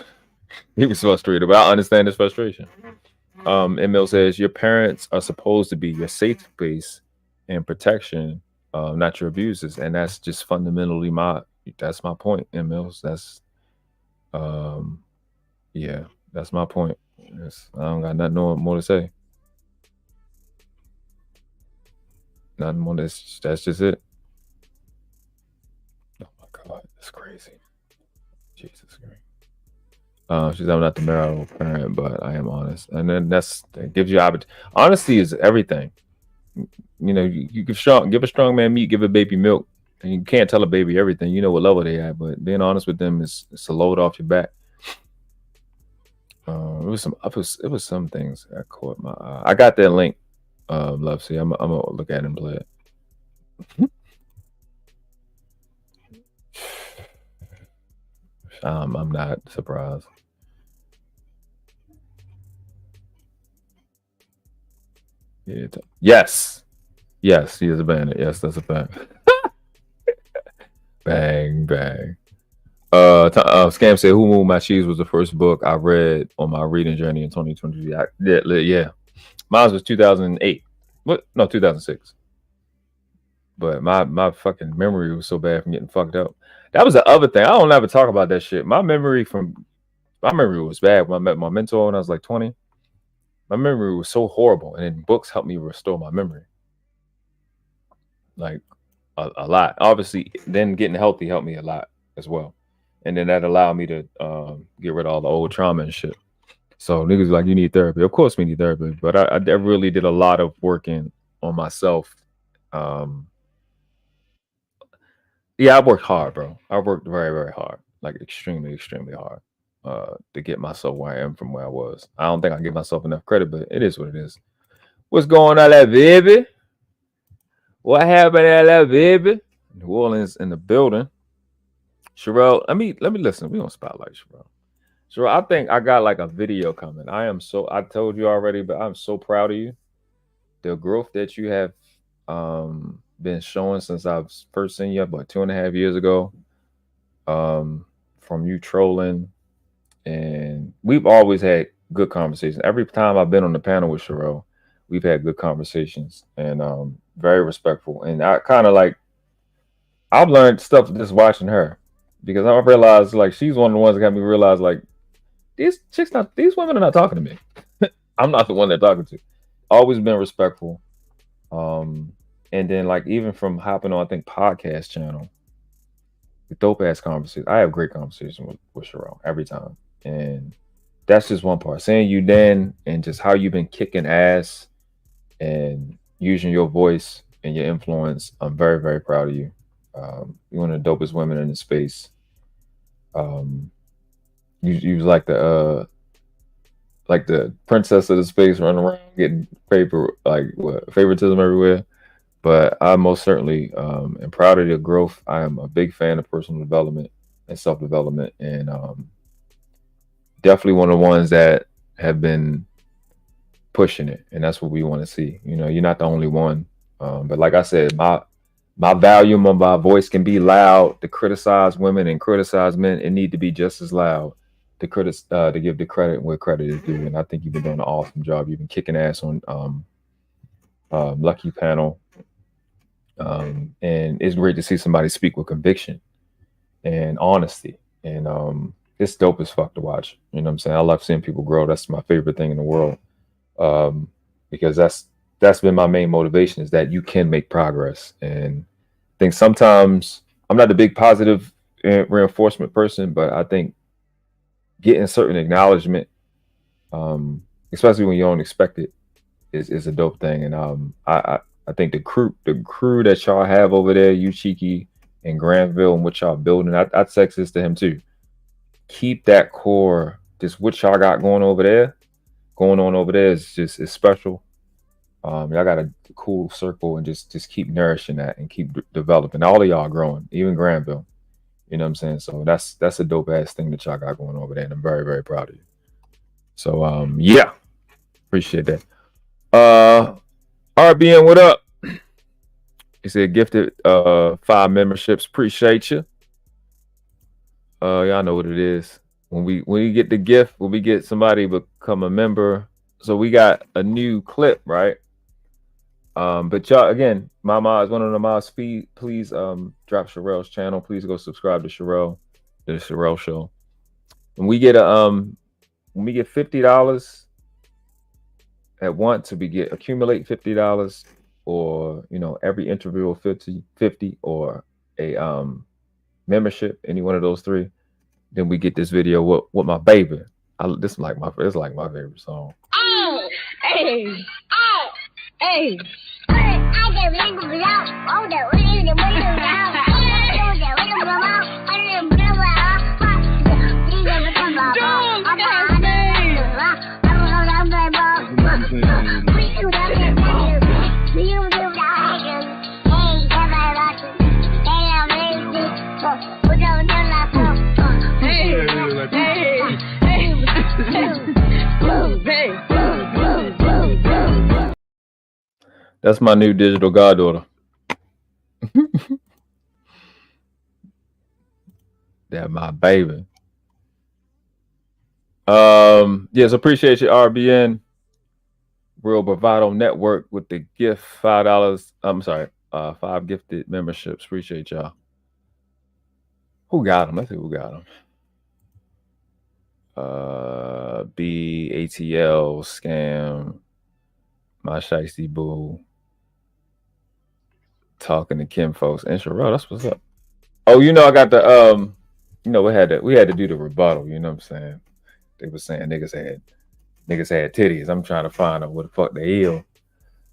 He was frustrated, but I understand his frustration. Emil says your parents are supposed to be your safe space and protection not your abusers. And that's just fundamentally that's my point, M. Mills. That's yeah, that's my point. I don't got nothing more to say. Nothing more. That's just it. Oh my God, that's crazy. Jesus Christ. She's I'm not the marital parent, but I am honest, and then that gives you honesty is everything. You know, you give a strong man meat, give a baby milk, and you can't tell a baby everything. You know what level they at, but being honest with them is a load off your back. It was some things that caught my eye. I got that link. Love, see, I'm gonna look at it and play it. I'm not surprised. Yeah, yes, he is a bandit. Yes, that's a fact. Bang bang. Scam said, "Who Moved My Cheese" was the first book I read on my reading journey in 2023. Yeah, mine was 2008. What? No, 2006. But my fucking memory was so bad from getting fucked up. That was the other thing. I don't ever talk about that shit. My memory was bad when I met my mentor when I was like 20. My memory was so horrible, and then books helped me restore my memory. Like a lot. Obviously, then getting healthy helped me a lot as well. And then that allowed me to get rid of all the old trauma and shit. So niggas like, you need therapy. Of course we need therapy. But I really did a lot of working on myself. Yeah, I worked hard, bro. I worked very, very hard. Like extremely, extremely hard to get myself where I am from where I was. I don't think I give myself enough credit, but it is what it is. What's going on there, baby? What happened there, baby? New Orleans in the building. Sherelle, let me listen. We don't spotlight Sherelle. Sherelle, I think I got like a video coming. I told you already, but I'm so proud of you. The growth that you have been showing since I've first seen you about 2.5 years ago. From you trolling, and we've always had good conversations. Every time I've been on the panel with Sherelle, we've had good conversations and very respectful. And I kind of like, I've learned stuff just watching her, because I realized like she's one of the ones that got me realize like these women are not talking to me. I'm not the one they're talking to. Always been respectful. And then like even from hopping on, I think, podcast channel, the dope ass conversation. I have great conversation with Sherelle every time. And that's just one part. Seeing you then and just how you've been kicking ass and using your voice and your influence, I'm very, very proud of you. You're one of the dopest women in the space. You was like the princess of the space, running around getting favoritism everywhere. But I most certainly am proud of your growth. I am a big fan of personal development and self-development, and definitely one of the ones that have been pushing it, and that's what we want to see. You know, you're not the only one, but like I said, my volume of my voice can be loud to criticize women and criticize men. It need to be just as loud to give the credit where credit is due. And I think you've been doing an awesome job. You've been kicking ass on Lucky Panel. And it's great to see somebody speak with conviction and honesty. And it's dope as fuck to watch. You know what I'm saying? I love seeing people grow. That's my favorite thing in the world. Because that's been my main motivation, is that you can make progress. And I think sometimes I'm not a big positive reinforcement person, but I think getting certain acknowledgement, especially when you don't expect it, is a dope thing. And I think the crew that y'all have over there, you Cheeky and Granville, and what y'all building, I'd text this to him too. Keep that core, just what y'all got going on over there is special. Y'all got a cool circle, and just keep nourishing that and keep developing. All of y'all growing, even Granville. You know what I'm saying? So that's a dope ass thing that y'all got going over there, and I'm very, very proud of you. So yeah, appreciate that. RBN, what up? He said gifted 5 memberships. Appreciate you. Y'all know what it is. When we get the gift, when we get somebody become a member. So we got a new clip, right? But y'all, again, my mods, one of the mods, please drop Sherelle's channel. Please go subscribe to Sherelle, the Sherelle Show. When we get $50 at once, we get accumulate $50, or every interview will 50 or a membership, any one of those three. Then we get this video with my baby. This is like my favorite song. Oh, hey, oh, hey. I get ring out. Oh, the ring out. That's my new digital goddaughter. That my baby. Yes, appreciate you, RBN. Real Bravado Network with the gift $5. I'm sorry, 5 gifted memberships. Appreciate y'all. Who got them? Let's see who got them. BATL scam. My Shiesty Boo. Talking to Kim folks. And Sherelle, that's what's up. Oh, I got the we had to do the rebuttal, you know what I'm saying? They were saying niggas had titties. I'm trying to find out what the fuck they is.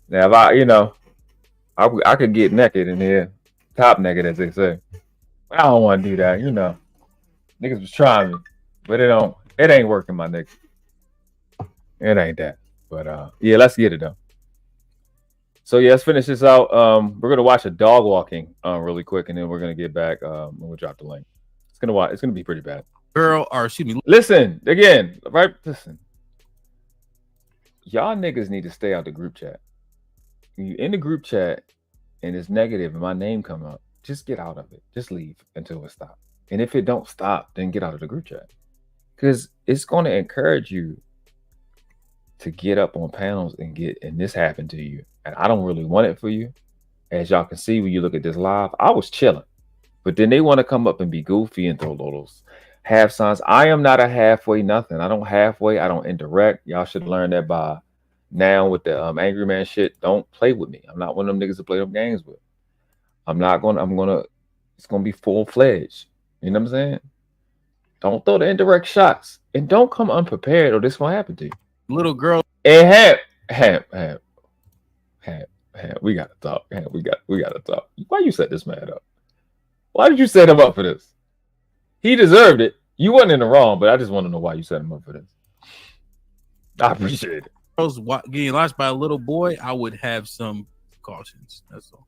Now if I could get naked in here, top naked as they say. I don't want to do that, Niggas was trying me, but it ain't working, my nigga. It ain't that. But yeah, let's get it though. So yeah, let's finish this out. We're gonna watch a dog walking really quick, and then we're gonna get back. And we'll drop the link. It's gonna be pretty bad. Listen again, right? Listen, y'all niggas need to stay out the group chat. When you in the group chat and it's negative and my name come up, just get out of it. Just leave until it stops. And if it don't stop, then get out of the group chat, because it's gonna encourage you to get up on panels and this happened to you. And I don't really want it for you. As y'all can see when you look at this live, I was chilling. But then they want to come up and be goofy and throw those half signs. I am not a halfway nothing. I don't halfway. I don't indirect. Y'all should learn that by now with the angry man shit. Don't play with me. I'm not one of them niggas to play them games with. It's going to be full-fledged. You know what I'm saying? Don't throw the indirect shots. And don't come unprepared or this going to happen to you. Little girl. And Ham. We gotta talk. Ham, we gotta talk. Why you set this man up? Why did you set him up for this? He deserved it. You wasn't in the wrong, but I just want to know why you set him up for this. I appreciate it. Girls getting lashed by a little boy, I would have some cautions. That's all.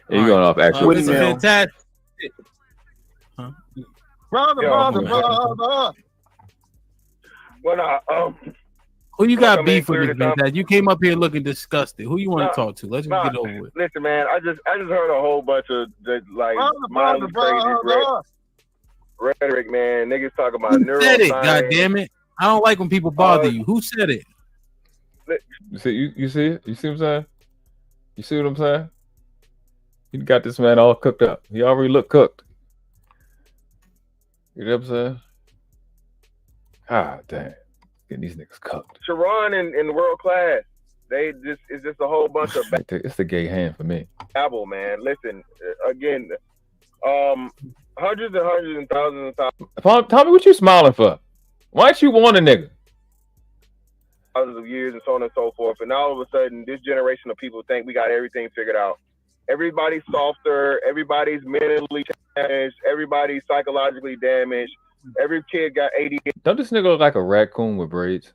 You're going off actual. This is fantastic. Huh? Brother. Who you got beef with, Vintage? You came up here looking disgusted. Who you want to talk to? Let's just get over with. Listen, man, I just heard a whole bunch of mindless crazy rhetoric, man. Niggas talking about neuroscience. Who said it? God damn it! I don't like when people bother you. Who said it? You see it? You see what I'm saying? You see what I'm saying? You got this man all cooked up. He already looked cooked. You know what I'm saying? God damn. Getting these niggas cooked. Sharon and the world class, it's just a whole bunch of it's the gay hand for me. Babble, man. Listen, again, hundreds and thousands of times. Tommy, what you smiling for? Why don't you want a nigga? Thousands of years and so on and so forth, and all of a sudden, this generation of people think we got everything figured out. Everybody's softer. Everybody's mentally challenged. Everybody's psychologically damaged. Every kid got ADHD. Don't this nigga look like a raccoon with braids?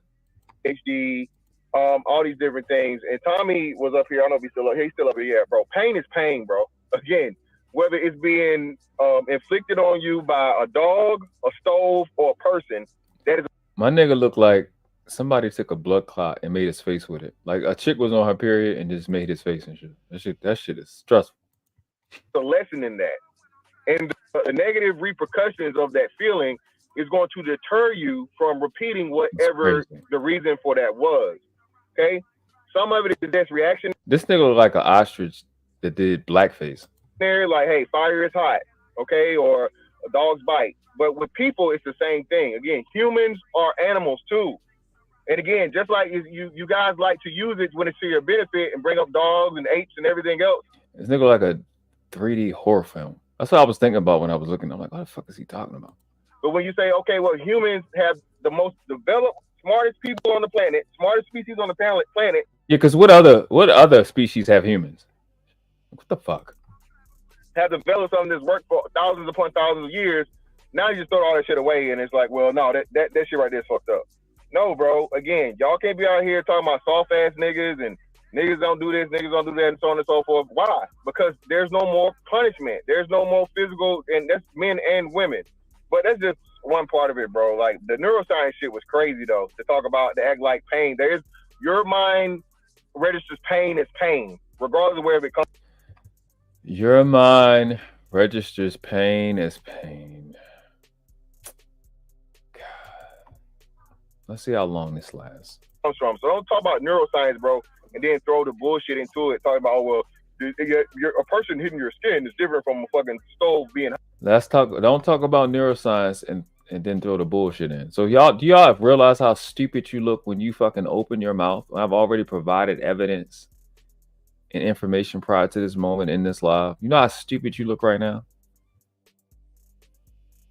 HD, all these different things. And Tommy was up here. I don't know if he's still up here. He's still up here. Yeah, bro. Pain is pain, bro. Again, whether it's being inflicted on you by a dog, a stove, or a person, that is. My nigga looked like somebody took a blood clot and made his face with it. Like a chick was on her period and just made his face and shit. That shit is stressful. A lesson in that. And the negative repercussions of that feeling is going to deter you from repeating whatever the reason for that was. Okay? Some of it is just reaction. This nigga look like an ostrich that did blackface. Like, hey, fire is hot, okay, or a dog's bite. But with people, it's the same thing. Again, humans are animals too. And again, just like you guys like to use it when it's to your benefit and bring up dogs and apes and everything else. This nigga like a 3D horror film. That's what I was thinking about when I was looking. I'm like, what the fuck is he talking about? But when you say, okay, well, humans have the most developed, smartest people on the planet, smartest species on the planet. Yeah, because what other species have humans? What the fuck? Have developed something that's worked for thousands upon thousands of years. Now you just throw all that shit away, and it's like, well, no, that shit right there is fucked up. No, bro. Again, y'all can't be out here talking about soft ass niggas and niggas don't do this, niggas don't do that, and so on and so forth. Why? Because there's no more punishment. There's no more physical, and that's men and women. But that's just one part of it, bro. Like, the neuroscience shit was crazy, though, to talk about, to act like pain. Your mind registers pain as pain, regardless of where it comes. Your mind registers pain as pain. God. Let's see how long this lasts. Comes from. So don't talk about neuroscience, bro, and then throw the bullshit into it, talking about, oh, well, a person hitting your skin is different from a fucking stove being. Don't talk about neuroscience and then throw the bullshit in. So do y'all realize how stupid you look when you fucking open your mouth? I've already provided evidence and information prior to this moment in this live. You know how stupid you look right now?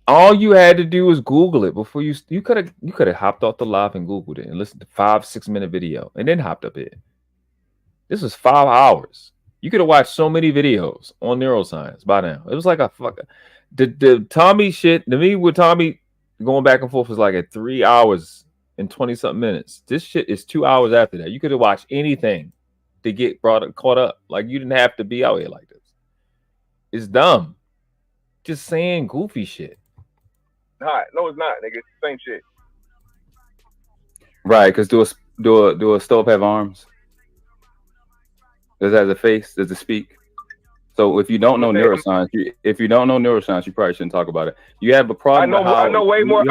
All you had to do was Google it before you could have hopped off the live and Googled it and listened to 5-6 minute video and then hopped up it. This was 5 hours. You could have watched so many videos on neuroscience by now. It was like a fucking the Tommy shit. To me, with Tommy going back and forth was like at 3 hours and 20-something minutes. This shit is 2 hours after that. You could have watched anything to get caught up. Like, you didn't have to be out here like this. It's dumb. Just saying goofy shit. Hot. No, it's not, nigga. It's the same shit. Right, because do a stove have arms? Does it have a face? Does it speak? So if you don't know neuroscience, you probably shouldn't talk about it. You have a problem. I know way more.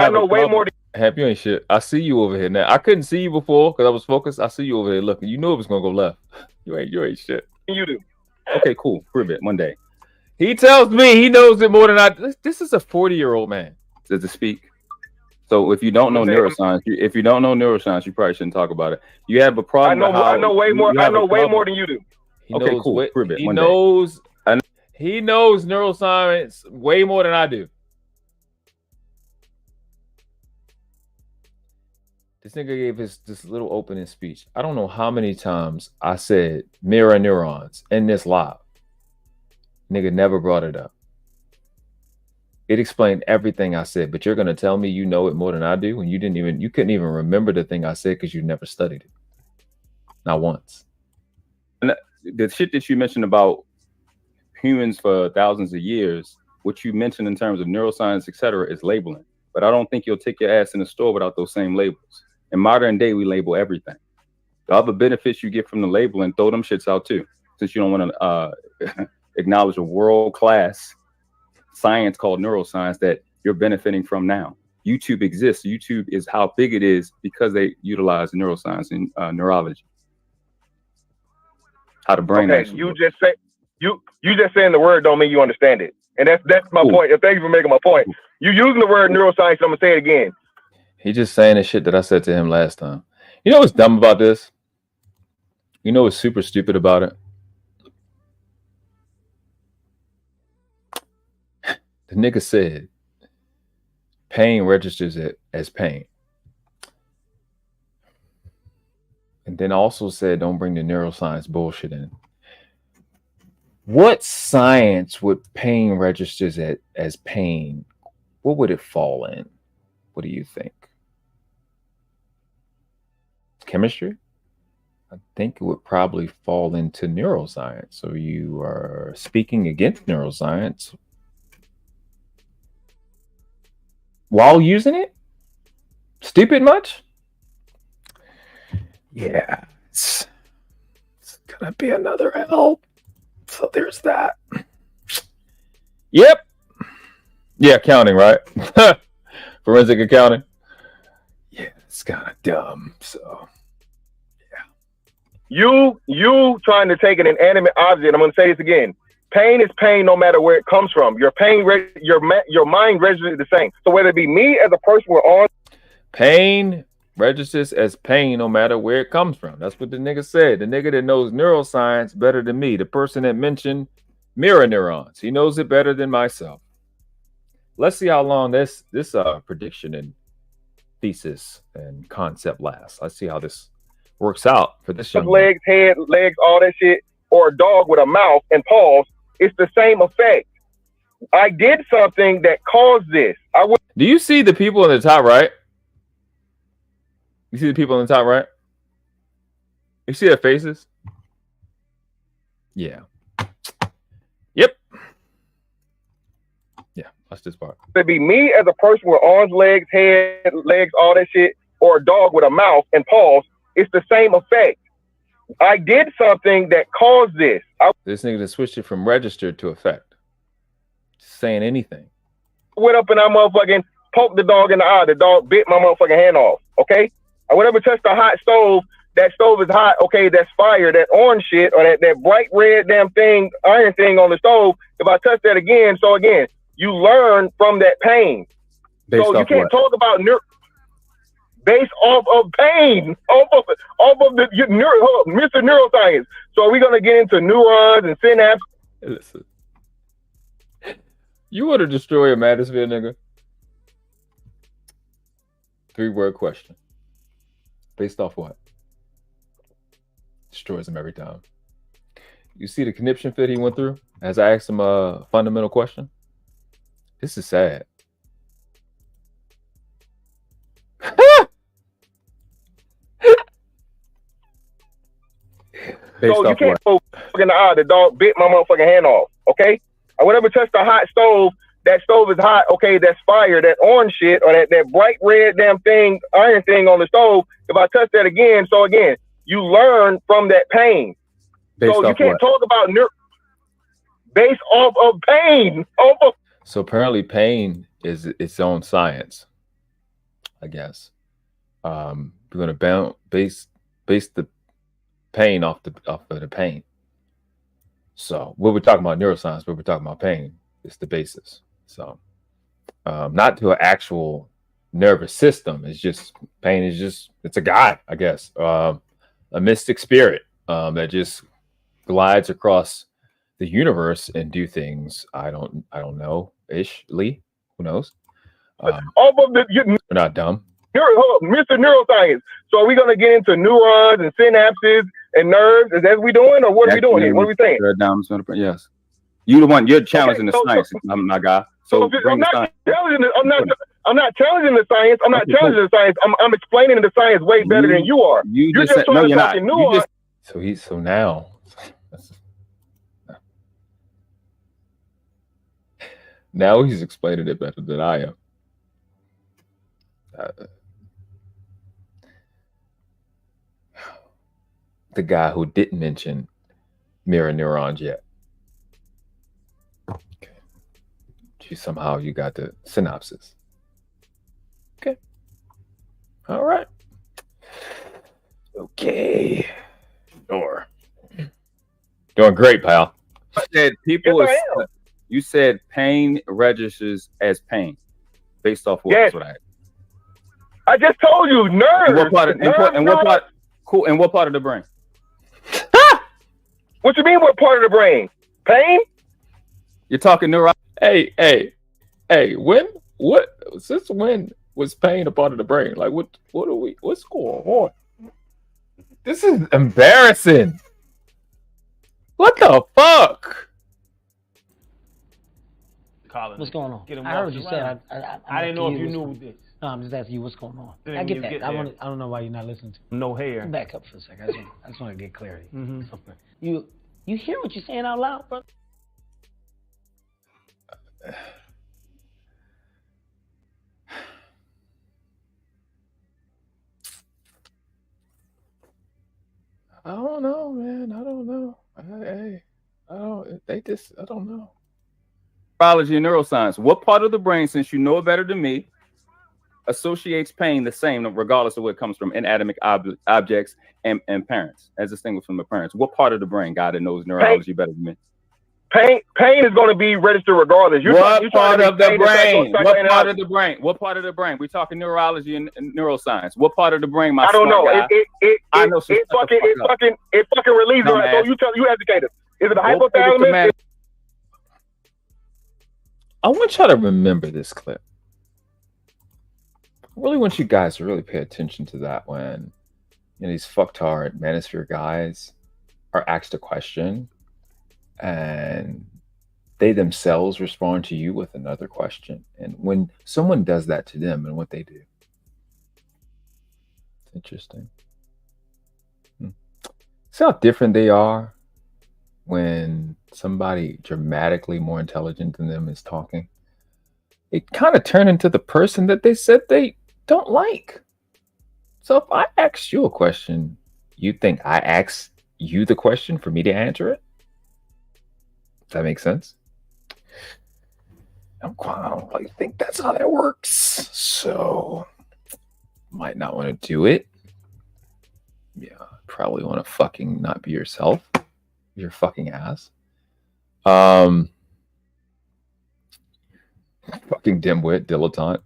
Happy, you ain't shit. I see you over here now. I couldn't see you before because I was focused. I see you over here looking. You knew it was gonna go left. You ain't shit. You do. Okay, cool. Prove it one day. He tells me he knows it more than I. This is a 40-year-old man. Does it speak? So if you don't know neuroscience, you probably shouldn't talk about it. You have a problem. I know way more than you do. Okay, cool. Prove it. He knows neuroscience way more than I do. This nigga gave this little opening speech. I don't know how many times I said mirror neurons in this live. Nigga never brought it up. It explained everything I said, but you're gonna tell me you know it more than I do, and you couldn't even remember the thing I said because you never studied it. Not once. And the shit that you mentioned about humans for thousands of years, what you mentioned in terms of neuroscience, etc., is labeling. But I don't think you'll take your ass in the store without those same labels. In modern day, we label everything. The other benefits you get from the labeling, throw them shits out too, since you don't want to acknowledge a world-class science called neuroscience that you're benefiting from now. YouTube exists. YouTube is how big it is because they utilize neuroscience and neurology. How the brain actually you just saying the word don't mean you understand it. And that's my point. Thank you for making my point. You using the word neuroscience, I'm gonna say it again. He just saying the shit that I said to him last time. You know what's dumb about this? You know what's super stupid about it? The nigga said pain registers it as pain. And then also said don't bring the neuroscience bullshit in. What science would pain registers it as pain? What would it fall in? What do you think? Chemistry? I think it would probably fall into neuroscience. So you are speaking against neuroscience while using it? Stupid much? Yeah, it's gonna be another L. So there's that. Yep. Yeah, accounting, right? Forensic accounting. Yeah, it's kind of dumb. So, yeah. You trying to take an inanimate object. I'm going to say this again. Pain is pain no matter where it comes from. Your pain, your mind registers the same. So whether it be me as a person with on pain registers as pain no matter where it comes from. That's what the nigga said. The nigga that knows neuroscience better than me. The person that mentioned mirror neurons. He knows it better than myself. Let's see how long this prediction and thesis and concept lasts. Let's see how this works out for this young legs, head, legs, all that shit, or a dog with a mouth and paws. It's the same effect. I did something that caused this. Do you see the people in the top right? You see the people in the top right? You see their faces? Yeah. Yep. Yeah, that's this part. It'd be me as a person with arms, legs, head, legs, all that shit, or a dog with a mouth and paws. It's the same effect. I did something that caused this. This nigga just switched it from registered to effect. Just saying anything. Went up and I motherfucking poked the dog in the eye. The dog bit my motherfucking hand off. Okay? I went up and touched a hot stove. That stove is hot. Okay, that's fire. That orange shit or that bright red damn thing, iron thing on the stove. If I touch that again, so again, you learn from that pain. So you can't talk about based off of pain, off of the Mr. Neuroscience. So are we gonna get into neurons and synapses? Listen, you want to destroy a Manosphere, nigga? 3-word question. Based off what? Destroys him every time. You see the conniption fit he went through as I asked him a fundamental question? This is sad. So you can't go in the eye. The dog bit my motherfucking hand off. Okay? I went up and touched a hot stove. That stove is hot. Okay, that's fire. That orange shit or that bright red damn thing, iron thing on the stove. If I touch that again, so again, you learn from that pain. So you can't talk about based off of pain. So apparently pain is its own science, I guess. We're gonna base the pain off of the pain. So when we're talking about neuroscience, when we're talking about pain, it's the basis. So not to an actual nervous system. It's just pain is just, it's a guy, I guess. A mystic spirit that just glides across the universe and do things. I don't know ish. Lee, who knows? Off of we're not dumb. Mr. Neuroscience. So are we going to get into neurons and synapses and nerves? Is that what we doing, or what are we doing here? What are we saying? Yes. You the one. You're challenging the science. I'm not guy. So I'm not challenging. I'm not challenging the science. I'm not challenging the science. I'm explaining the science way better than you are. You're just trying to talk in nuance. So now. Now he's explaining it better than I am. The guy who didn't mention mirror neurons yet. Okay. Somehow you got the synopsis. Okay. All right. Okay. Sure. Doing great, pal. Said people. You said pain registers as pain, based off what? Yes. That's what I just told you, nerves. And what part of, cool. And what part of the brain? What you mean? What part of the brain? Pain? You're talking neuro. Hey. Since when was pain a part of the brain? Like, what's going on? This is embarrassing. What the fuck? What's going on? I heard you say. I didn't know if you knew this. No, I'm just asking you what's going on. I get that. I don't know why you're not listening to me. No hair. Back up for a second. I just want to get clarity. You hear what you're saying out loud, brother? I don't know, man. I don't know. I don't know. Neurology and neuroscience. What part of the brain, since you know it better than me, associates pain the same, regardless of where it comes from, inanimate objects and parents, as distinguished from the parents? What part of the brain, God that knows neurology better than me? Pain is going to be registered regardless. What part of the brain? What part of the brain? What part of the brain? We're talking neurology and neuroscience. What part of the brain? I don't know. I know. It fucking relieves it. So you educate us. Is it a hypothalamus? I want y'all to remember this clip. I really want you guys to really pay attention to that when these fucktard Manosphere guys are asked a question and they themselves respond to you with another question. And when someone does that to them and what they do. It's interesting. See how different they are when somebody dramatically more intelligent than them is talking. It kind of turned into the person that they said they don't like. So if I ask you a question, you think I asked you the question for me to answer it? Does that make sense? I don't really think that's how that works. So might not want to do it. Yeah, probably want to fucking not be yourself. Your fucking ass. Fucking dimwit, dilettante.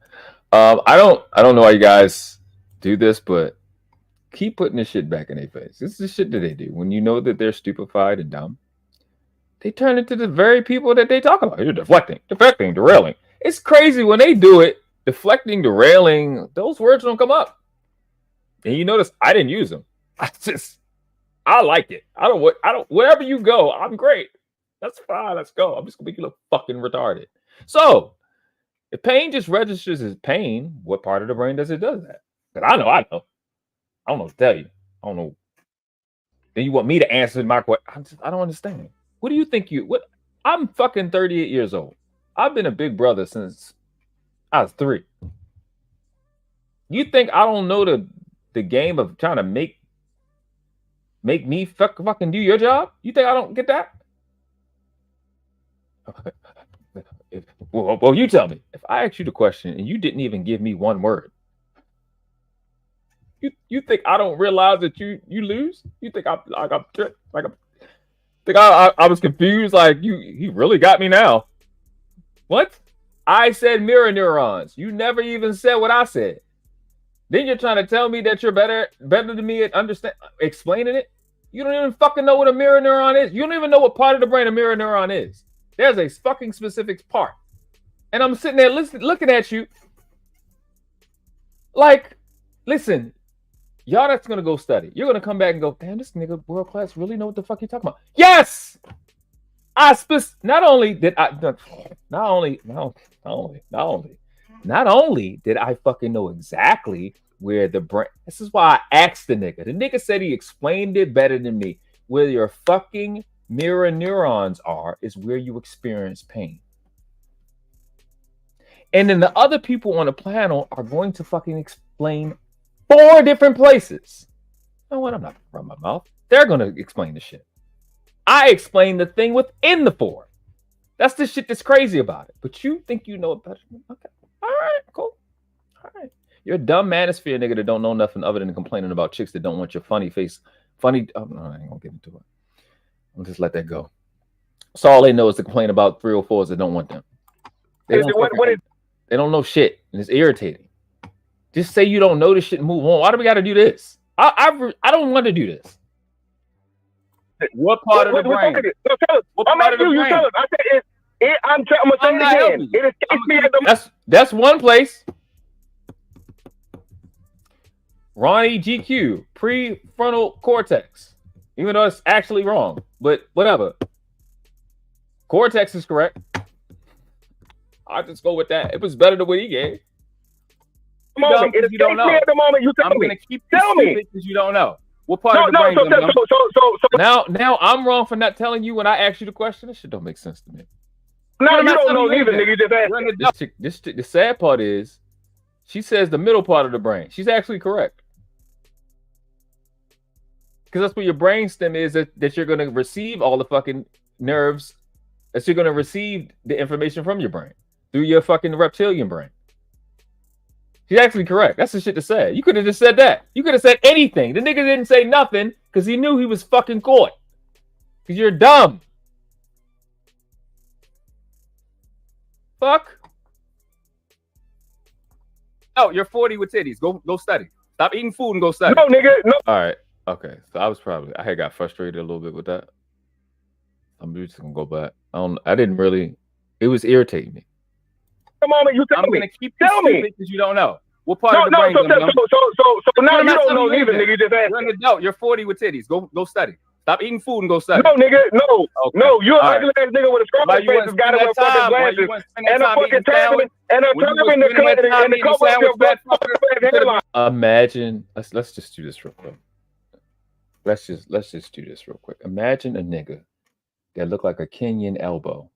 I don't know why you guys do this, but keep putting this shit back in their face. This is the shit that they do. When you know that they're stupefied and dumb, they turn into the very people that they talk about. You're deflecting, derailing. It's crazy when they do it. Deflecting, derailing, those words don't come up. And you notice I didn't use them. I like it. I don't, wherever you go, I'm great. That's fine. Let's go. I'm just gonna make you look fucking retarded. So if pain just registers as pain, what part of the brain does it do that? Because I know. I don't know what to tell you. I don't know. Then you want me to answer my question. I don't understand. What do you think I'm fucking 38 years old. I've been a big brother since I was 3. You think I don't know the game of trying to make me fucking do your job? You think I don't get that? Well, you tell me. If I asked you the question and you didn't even give me one word, you think I don't realize that you lose? You think I was confused? Like you really got me now. What? I said mirror neurons. You never even said what I said. Then you're trying to tell me that you're better than me at explaining it. You don't even fucking know what a mirror neuron is. You don't even know what part of the brain a mirror neuron is. There's a fucking specific part. And I'm sitting there looking at you like, listen, y'all that's going to go study. You're going to come back and go, damn, this nigga world class really know what the fuck you're talking about. Yes! Not only did I fucking know exactly where the brain. This is why I asked the nigga. The nigga said he explained it better than me. Where your fucking mirror neurons are is where you experience pain. And then the other people on the panel are going to fucking explain 4 different places. You know what? I'm not running my mouth. They're going to explain the shit. I explain the thing within the 4. That's the shit that's crazy about it. But you think you know it better. Okay. All right, cool. All right. You're a dumb Manosphere nigga that don't know nothing other than complaining about chicks that don't want your funny face. Oh, no, I ain't gonna get into it. I'll just let that go. So all they know is to complain about 304s that don't want them. They don't know shit, and it's irritating. Just say you don't know this shit and move on. Why do we got to do this? I don't want to do this. What part of the brain? What part of the brain? I said I'm gonna say it again. It escapes me at the. That's one place. Ronnie GQ, prefrontal cortex. Even though it's actually wrong, but whatever. Cortex is correct. I'll just go with that. It was better than what he gave. It escapes me at the moment. You tell me. I'm gonna keep telling me because you don't know. What part of the brain? Now I'm wrong for not telling you when I asked you the question. This shit don't make sense to me. No, you don't know neither, nigga. You just asked. The sad part is, she says the middle part of the brain. She's actually correct. Because that's where your brain stem is, that you're going to receive all the fucking nerves, that you're going to receive the information from your brain through your fucking reptilian brain. She's actually correct. That's the shit to say. You could have just said that. You could have said anything. The nigga didn't say nothing because he knew he was fucking caught. Because you're dumb. Fuck. Oh, you're 40 with titties. Go study. Stop eating food and go study. No, nigga. No. All right. Okay. So I had got frustrated a little bit with that. I'm just gonna go back. I didn't really. It was irritating me. Come on, you tell me. I'm gonna keep tell me because you don't know. What part of the brain? So now you don't know neither, nigga. You just asked. You're an adult. You're 40 with titties. Go study. Stop eating food and go study. No, nigga. No. Okay. No. You're a ugly ass Right. nigga with a scarlet face that's got to wear fucking glasses and a fucking turban and a turban and the cover of your butt fucking hairline. Imagine. Let's just do this real quick. Let's just do this real quick. Imagine a nigga that looked like a Kenyan elbow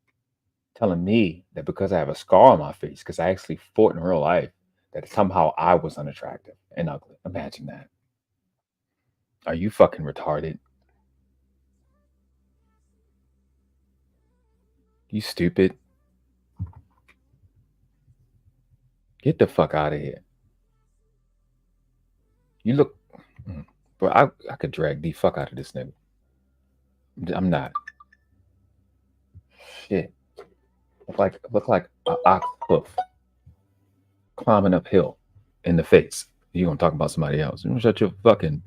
telling me that because I have a scar on my face, because I actually fought in real life, that somehow I was unattractive and ugly. Imagine that. Are you fucking retarded? You stupid. Get the fuck out of here. You look... Bro, I could drag the fuck out of this nigga. I'm not. Shit. Look like an ox hoof climbing uphill in the face. You gonna talk about somebody else? You gonna shut your fucking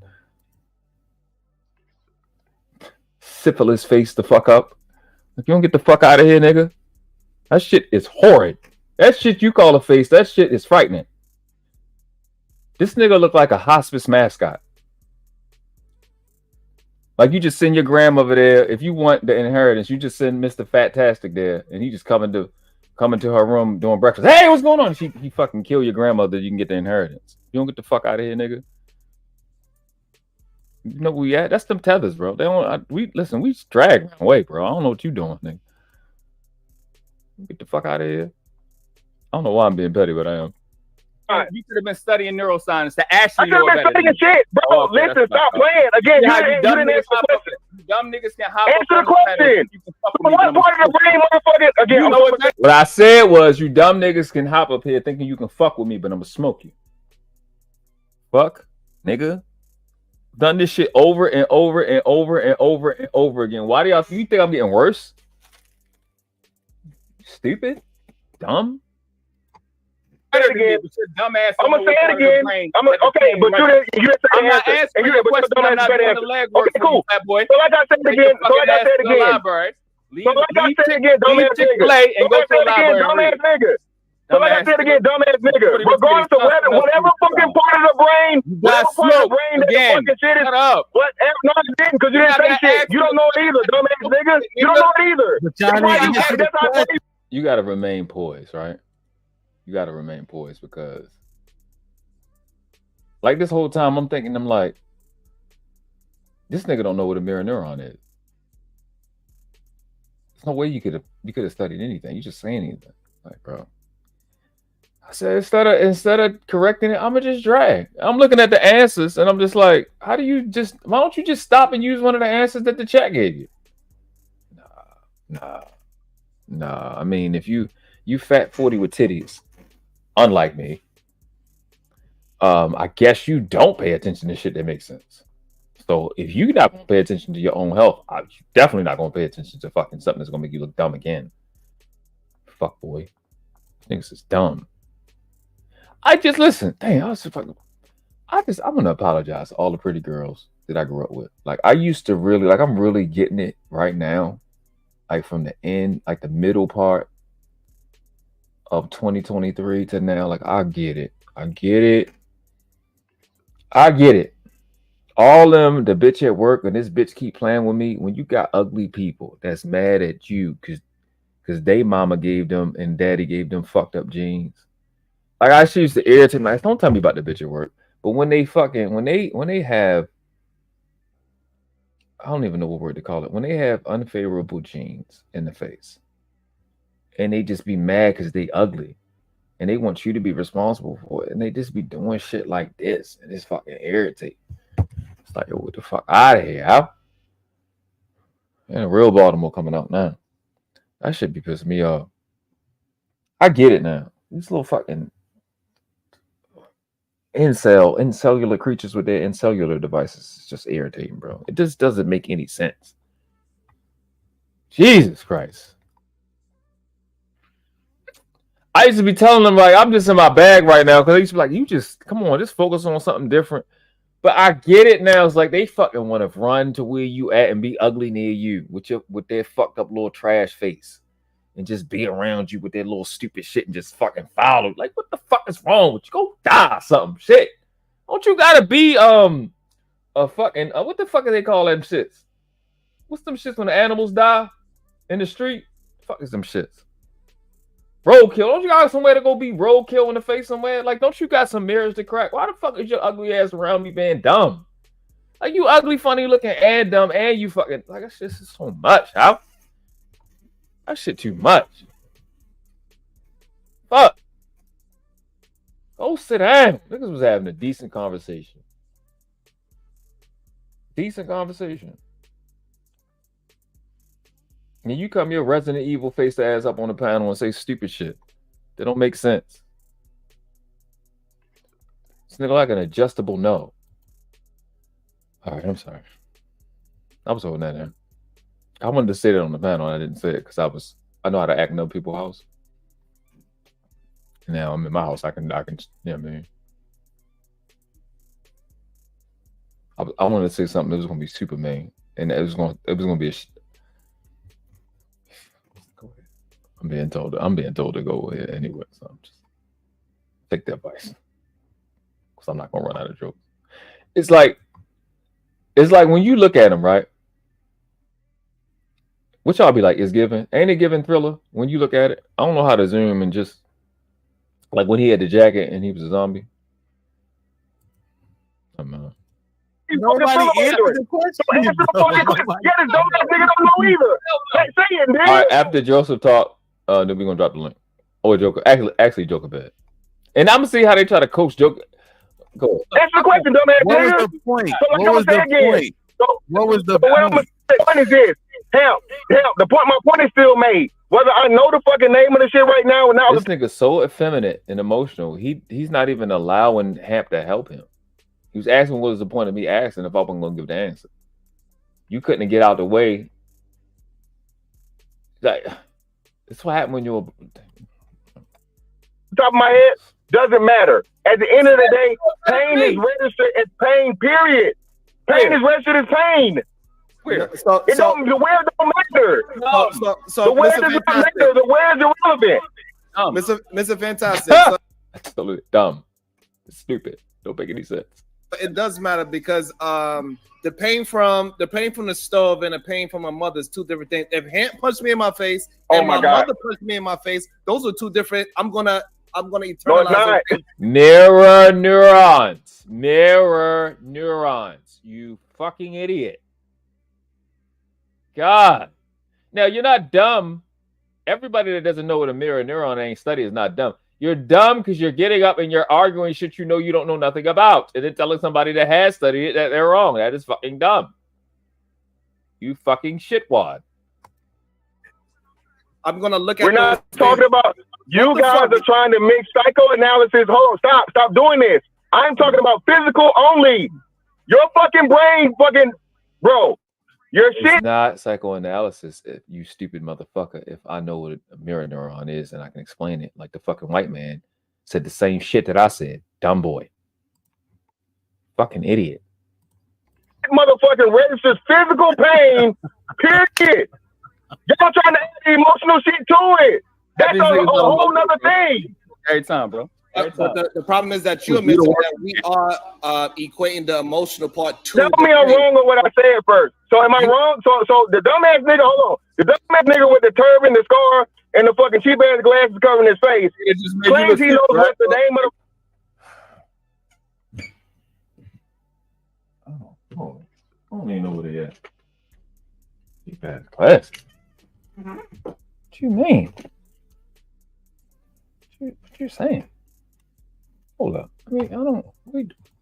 syphilis face the fuck up? If you don't get the fuck out of here, nigga. That shit is horrid. That shit you call a face, that shit is frightening. This nigga look like a hospice mascot. Like you just send your grandmother there. If you want the inheritance, you just send Mr. Fantastic there, and he just come into her room doing breakfast. Hey, what's going on? He fucking kill your grandmother. You can get the inheritance. You don't get the fuck out of here, nigga. You know where we at? That's them tethers, bro. They don't. We drag away, bro. I don't know what you doing, nigga. Get the fuck out of here. I don't know why I'm being petty, but I am. You could have been studying neuroscience to actually know better. I could have been studying shit, bro. Oh, okay, listen, stop playing. Again, you didn't answer the question. Dumb niggas can hop answer up the question. What part of the brain, motherfucker? Again, you know what I said was, you dumb niggas can hop up here thinking you can fuck with me, but I'm gonna smoke you. Fuck, nigga. Done this shit over and over and over and over and over again. Why do y'all think I'm getting worse? Stupid, dumb. Again. I'm gonna say it again. Okay, but you didn't say the answer. And you didn't put the dumbass better answer. Okay, cool. So like I said again. So like I said again, dumbass nigga. So like I said again, dumbass nigga. Regardless of whatever fucking part of the brain, whatever part of the brain that the fucking shit is. Whatever. No, you didn't, because you didn't say shit. You don't know it either, dumbass nigga. You don't know it either. You gotta remain poised, right? You got to remain poised, because like this whole time I'm thinking, I'm like, this nigga don't know what a mirror neuron is. There's no way you could have studied anything. You just saying anything. Like, bro. I said, instead of correcting it, I'ma just drag. I'm looking at the answers and I'm just like, why don't you just stop and use one of the answers that the chat gave you? Nah. I mean, if you fat 40 with titties, unlike me, I guess you don't pay attention to shit that makes sense. So if you're not gonna pay attention to your own health, you're definitely not gonna pay attention to fucking something that's gonna make you look dumb again. Fuck boy, this is dumb. I just listen. Dang, I'm gonna apologize to all the pretty girls that I grew up with. Like I used to really, like I'm really getting it right now, like from the end, like the middle part of 2023 to now. Like I get it. All them, the bitch at work and this bitch keep playing with me. When you got ugly people that's mad at you because they mama gave them and daddy gave them fucked up genes. Like I used to irritate me. Like, don't tell me about the bitch at work. But when they have, I don't even know what word to call it. When they have unfavorable genes in the face, and they just be mad because they ugly, and they want you to be responsible for it, and they just be doing shit like this, and it's fucking irritating. It's like, yo, what the fuck out of here, Al? And real Baltimore coming out now. That should be pissing me off. I get it now. These little fucking incellular creatures with their incellular devices. It's just irritating, bro. It just doesn't make any sense. Jesus Christ. I used to be telling them, like, I'm just in my bag right now, because they used to be like, you just, come on, just focus on something different. But I get it now. It's like they fucking want to run to where you at and be ugly near you with their fucked up little trash face and just be around you with their little stupid shit and just fucking follow. Like, what the fuck is wrong with you? Go die or something. Shit. Don't you gotta be a fucking what the fuck do they call them shits? What's them shits when the animals die in the street? The fuck is them shits? Roadkill. Don't you got somewhere to go be roadkill in the face somewhere? Like, don't you got some mirrors to crack? Why the fuck is your ugly ass around me being dumb? Like, you ugly, funny looking, and dumb, and you fucking, like, that shit is so much, how? That shit too much. Fuck. Go sit down. Niggas was having a decent conversation. Decent conversation. And you come your Resident Evil face the ass up on the panel and say stupid shit that don't make sense. It's nigga like an adjustable no. All right, I'm sorry. I was holding that in. I wanted to say that on the panel. And I didn't say it because I know how to act in other people's house. Now I'm in my house. I can. Yeah, I mean, I wanted to say something that was gonna be super mean, and it was gonna be a. I'm being told to go ahead anyway, so I'm just take the advice because I'm not gonna run out of jokes. It's like when you look at him, right? What y'all be like, is given? Ain't it giving Thriller? When you look at it, I don't know how to zoom and just like when he had the jacket and he was a zombie. Nobody answered the question. Yeah, this dumbass nigga don't know either. Say it, man. All right, after Joseph talk, then we're gonna drop the link. Oh, Joker. Actually, Joker bad. And I'm gonna see how they try to coach Joker. Go. Answer the question, dumbass nigga. What was the point? What was the point? What was the point? The point is this. Help. My point is still made. Whether I know the fucking name of the shit right now or not. This nigga's so effeminate and emotional. He's not even allowing Hamp to help him. He was asking what was the point of me asking if I wasn't gonna give the answer. You couldn't get out the way. Like, that's what happened when you're top of my head, doesn't matter. At the end of the day, pain is registered as pain, period. Pain is registered as pain. The where don't matter. The where does not matter. The where is irrelevant. Mr. Fantastic. Absolutely dumb. It's stupid. Don't make any sense. It does matter because the pain from the stove and the pain from my mother is two different things. If Hamp punched me in my face and my mother punched me in my face, those are two different. I'm gonna eternalize it. Mirror neurons. You fucking idiot. God. Now you're not dumb. Everybody that doesn't know what a mirror neuron ain't study is not dumb. You're dumb because you're getting up and you're arguing shit you know you don't know nothing about, and then telling somebody that has studied it that they're wrong. That is fucking dumb. You fucking shitwad. I'm gonna look at. We're not talking about. You guys are trying to mix psychoanalysis. Hold on, stop doing this. I'm talking about physical only. Your fucking brain, bro. Your shit. It's not psychoanalysis, you stupid motherfucker. If I know what a mirror neuron is and I can explain it, like the fucking white man said the same shit that I said. Dumb boy. Fucking idiot. Motherfucking registers physical pain, period. Y'all trying to add the emotional shit to it. That's a whole nother thing. Every time, bro. But the problem is that you're missing that we are equating the emotional part to. Tell me I'm wrong on what I said first. So am I wrong? So the dumbass nigga, hold on. The dumbass nigga with the turban, the scar, and the fucking cheap ass glasses covering his face claims he knows what the name of the. Oh, I don't even know what it is. Cheap ass glasses. What you mean? What you saying? Hold up. I mean, what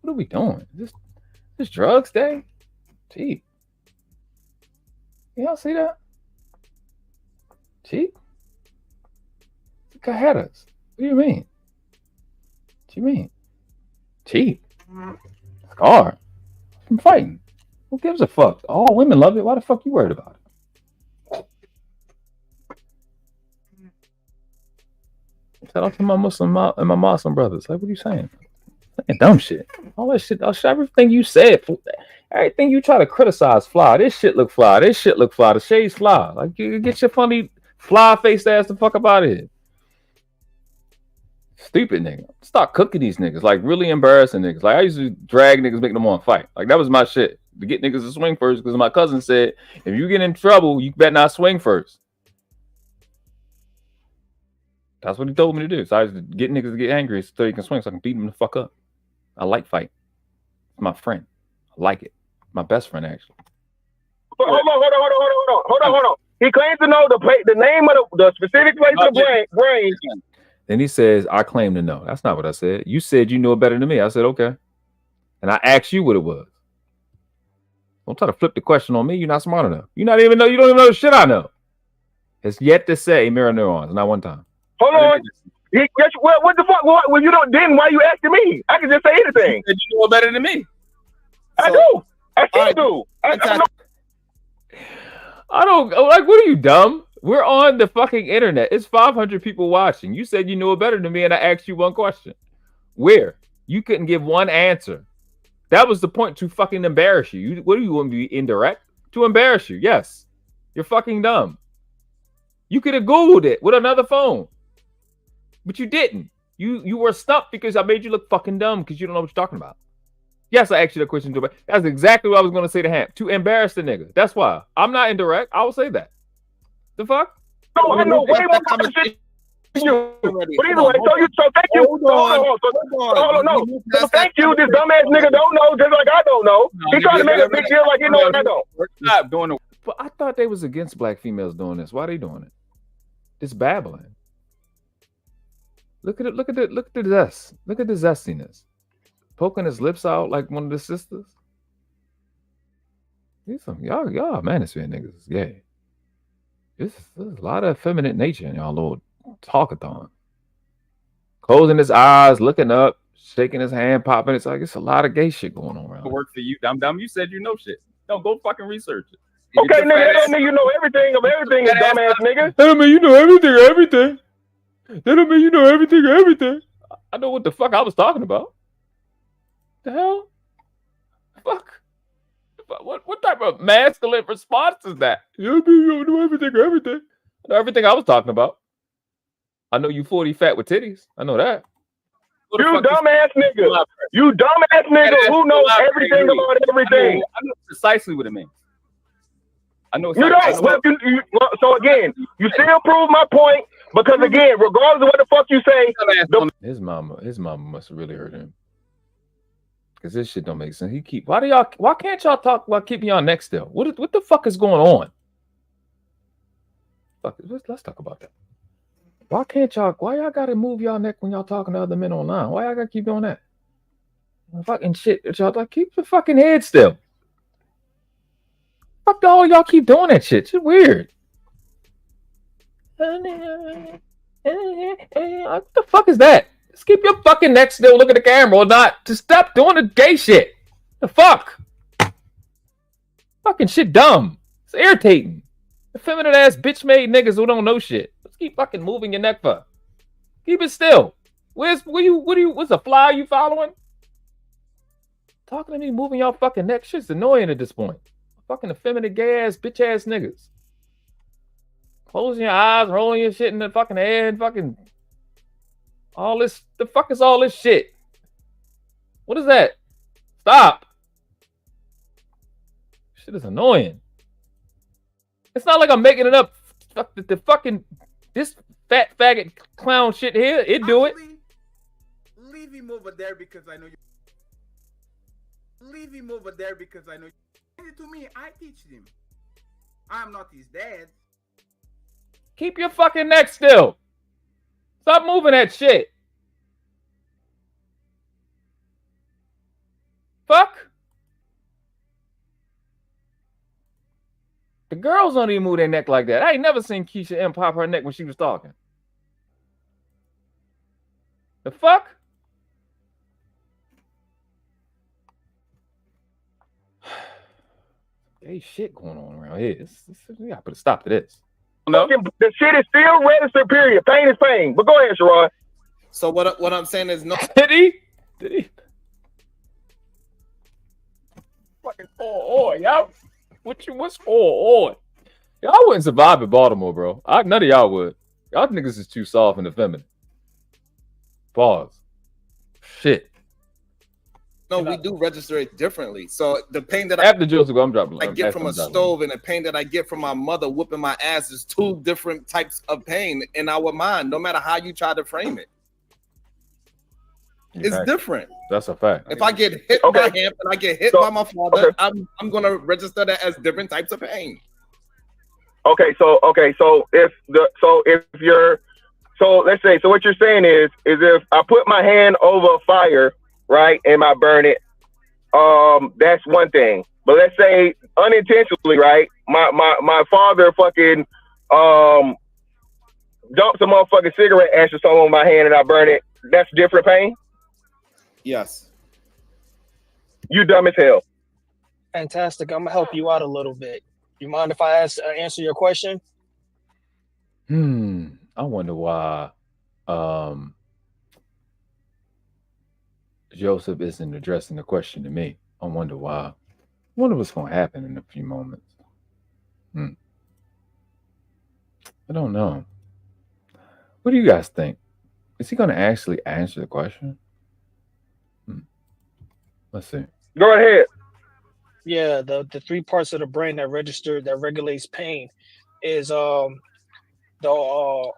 are we doing? Is this drugs day? Cheap. Y'all see that? Cheap? The guy had us. What do you mean? What do you mean? Cheap. Scar. I'm fighting. Who gives a fuck? All women love it. Why the fuck you worried about it? Shout out to my Muslim and my Muslim brothers. Like, what are you saying? Saying dumb shit. All that shit. Everything you said. Everything you try to criticize fly. This shit look fly. This shit look fly. The shades fly. Like, you get your funny fly faced ass the fuck up out of here. Stupid nigga. Stop cooking these niggas. Like, really embarrassing niggas. Like, I used to drag niggas, make them want to fight. Like, that was my shit. To get niggas to swing first, because my cousin said, if you get in trouble, you better not swing first. That's what he told me to do. So I used to get niggas to get angry so he can swing, so I can beat them the fuck up. I like fight. It's my friend. I like it. My best friend, actually. Hold on. He claims to know the name of the specific place of the brain. Then he says, I claim to know. That's not what I said. You said you know it better than me. I said, okay. And I asked you what it was. Don't try to flip the question on me. You're not smart enough. You don't even know the shit I know. It's yet to say mirror neurons, not one time. Hold on. What the fuck? Well, you don't. Then why you asking me? I can just say anything. You know it better than me. I do. I still do. I don't like. What are you, dumb? We're on the fucking internet. It's 500 people watching. You said you know it better than me, and I asked you one question. Where? You couldn't give one answer. That was the point, to fucking embarrass you. What do you want to be indirect? To embarrass you. Yes. You're fucking dumb. You could have Googled it with another phone. But you didn't. You were stumped because I made you look fucking dumb because you don't know what you're talking about. Yes, I asked you the question. That's exactly what I was going to say to Hamp. To embarrass the nigga. That's why. I'm not indirect. I will say that. The fuck? No, I know way more conversation than you. But either way, so thank you. Hold on. No. So thank you. This dumbass nigga don't know just like I don't know. He trying to make a big deal like he know what I don't. We're not doing it. But I thought they was against black females doing this. Why are they doing it? It's babbling. Look at it. Look at the zest. Look at the zestiness. Poking his lips out like one of the sisters. These some y'all Manosphere niggas. Yeah. There's a lot of feminine nature in y'all little talkathon. Closing his eyes, looking up, shaking his hand, popping. It's like it's a lot of gay shit going on around. Work for you, dumb. You said you know shit. Don't go fucking research it. Okay, nigga, that don't mean you know everything of everything, you dumbass nigga. That don't mean you know everything. That don't mean you know everything. I know what the fuck I was talking about. The hell? Fuck. What type of masculine response is that? You don't know everything. I know everything I was talking about. I know you 40 fat with titties. I know that. You dumbass nigga. You dumbass nigga who knows everything about everything. I know precisely what it means. I know. You don't. So again, you still prove my point because again, regardless of what the fuck you say, his mama must have really hurt him. Cause this shit don't make sense. Why can't y'all talk about keeping y'all neck still? What the fuck is going on? Fuck, let's talk about that. Why y'all gotta move y'all neck when y'all talking to other men online? Why y'all gotta keep doing that? Fucking shit. Y'all like keep your fucking head still. Fuck all y'all keep doing that shit. It's weird. What the fuck is that? Just keep your fucking neck still, look at the camera or not. Just stop doing the gay shit. The fuck? Fucking shit dumb. It's irritating. Effeminate ass bitch made niggas who don't know shit. Let's keep fucking moving your neck for. Keep it still. What's a fly you following? Talking to me moving y'all fucking neck. Shit's annoying at this point. Fucking effeminate gay ass bitch ass niggas. Closing your eyes, rolling your shit in the fucking head, fucking all this. The fuck is all this shit? What is that? Stop. Shit is annoying. It's not like I'm making it up. The fucking this fat faggot clown shit here. It do it. Leave him over there because I know you. Leave him over there because I know you. Send it to me. I teach him. I'm not his dad. Keep your fucking neck still. Stop moving that shit. Fuck. The girls don't even move their neck like that. I ain't never seen Keisha M pop her neck when she was talking. The fuck? Hey, shit going on around here. We gotta put a stop to this. No. The shit is still registered, period. Pain is pain. But go ahead, Sherrod. So what I'm saying is no. Did he? Fucking y'all. What's y'all wouldn't survive in Baltimore, bro. None of y'all would. Y'all niggas is too soft and effeminate. Pause. Shit. No, we do register it differently. So the pain that after jokes ago, I'm dropping. I get from a stove and the pain that I get from my mother whooping my ass is two different types of pain in our mind, no matter how you try to frame it. It's different. That's a fact. If I get hit by him and I get hit by my father, I'm gonna register that as different types of pain. So let's say, so what you're saying is if I put my hand over a fire, right, and I burn it, that's one thing. But let's say unintentionally, right, my father fucking dumps a motherfucking cigarette ash or something on my hand and I burn it. That's different pain. Yes. You dumb as hell. Fantastic. I'm gonna help you out a little bit. You mind if I answer your question? I wonder why Joseph isn't addressing the question to me. I wonder why. I wonder what's going to happen in a few moments. I don't know. What do you guys think? Is he going to actually answer the question? Let's see. Go ahead. Yeah, the three parts of the brain that regulates pain is the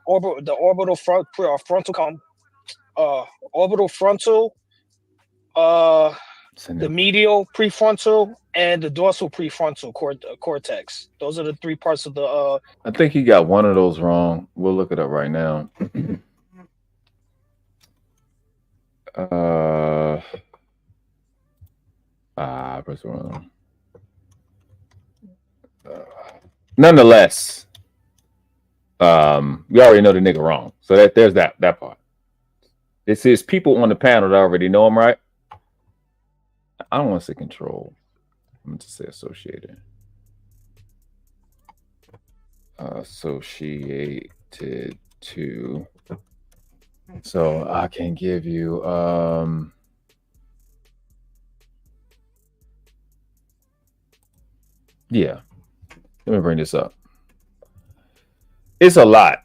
orbital frontal, the medial prefrontal, and the dorsal prefrontal cortex. Those are the three parts of the. I think he got one of those wrong. We'll look it up right now. Press wrong. Nonetheless, we already know the nigga wrong. So there's that part. This is people on the panel that already know him, right? I don't want to say control. I'm going to say associated. Associated to. So I can give you yeah. Let me bring this up. It's a lot.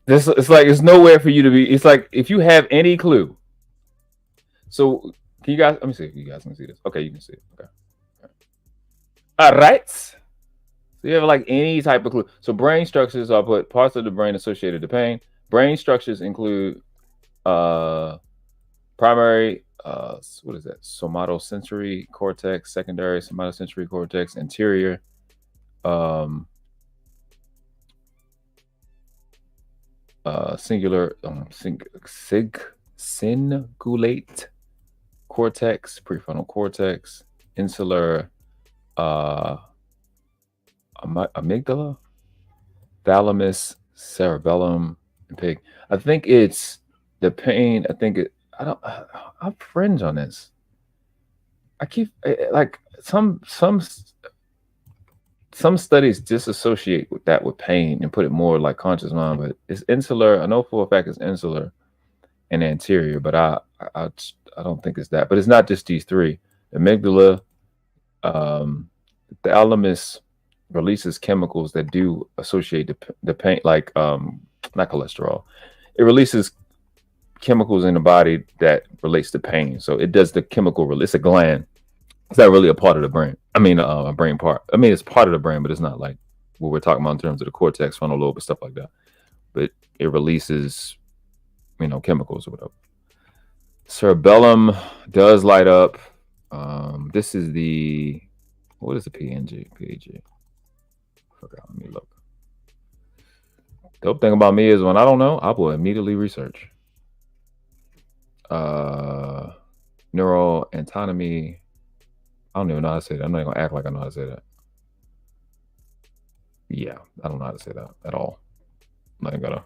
It's like it's nowhere for you to be. It's like if you have any clue. So can you guys? Let me see if you guys can see this. Okay, you can see it. Okay. All right. So you have like any type of clue. So brain structures, I'll put parts of the brain associated to pain. Brain structures include primary. What is that? Somatosensory cortex, secondary somatosensory cortex, anterior. Singular cingulate cortex, prefrontal cortex, insular amygdala, thalamus, cerebellum, and pig. I think it's the pain. I think it. I fringe on this. I keep like some studies disassociate with pain and put it more like conscious mind, but it's insular. I know for a fact it's insular and anterior, but I don't think it's that. But it's not just these three. The amygdala, the thalamus releases chemicals that do associate the pain, like not cholesterol. It releases chemicals in the body that relates to pain. So it does the chemical release. It's a gland. It's not really a part of the brain. I mean, a brain part. I mean, it's part of the brain, but it's not like what we're talking about in terms of the cortex, frontal lobe, and stuff like that. But it releases, chemicals or whatever. Cerebellum does light up. This is the, what is the PAG? Forgot. Let me look. Dope thing about me is when I don't know, I will immediately research. Neuroanatomy. I don't even know how to say that. I'm not gonna act like I know how to say that. Yeah, I don't know how to say that at all. I'm not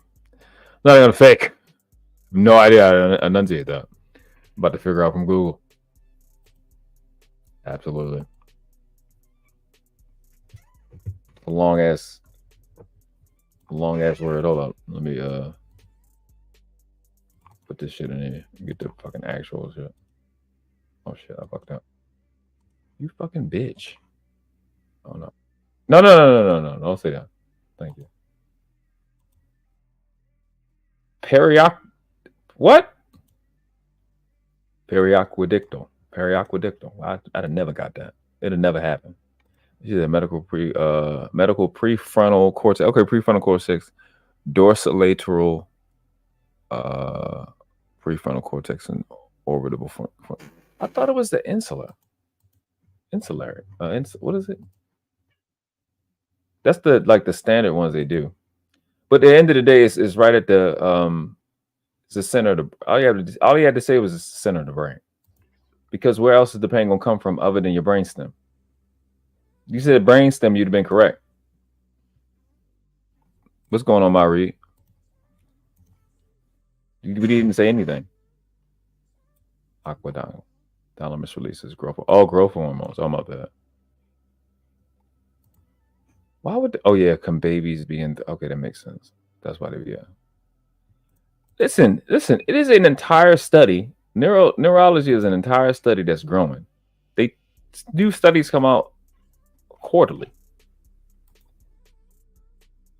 gonna fake. No idea how to enunciate that. I'm about to figure out from Google. Absolutely. long ass word. Hold up. Let me put this shit in here. Get the fucking actual shit. Oh shit, I fucked up. You fucking bitch. Oh no. No. Don't say that. Thank you. What? Periaquedictal. I'd have never got that. It'd never happen. This is a medical prefrontal cortex. Okay, prefrontal cortex, dorsolateral prefrontal cortex and orbital front. I thought it was the insulary. What is it? That's the standard ones they do. But at the end of the day, it's right at the it's the center of the. All you had to say was the center of the brain, because where else is the pain gonna come from other than your brainstem? You said brainstem, you'd have been correct. What's going on, my read? We didn't say anything. Aqueduct. Thalamus releases growth. Oh, growth hormones. Oh, my bad. Why would? Oh yeah, can babies be in? Okay, that makes sense. That's why they. Yeah. Listen. It is an entire study. Neurology is an entire study that's growing. New studies come out quarterly.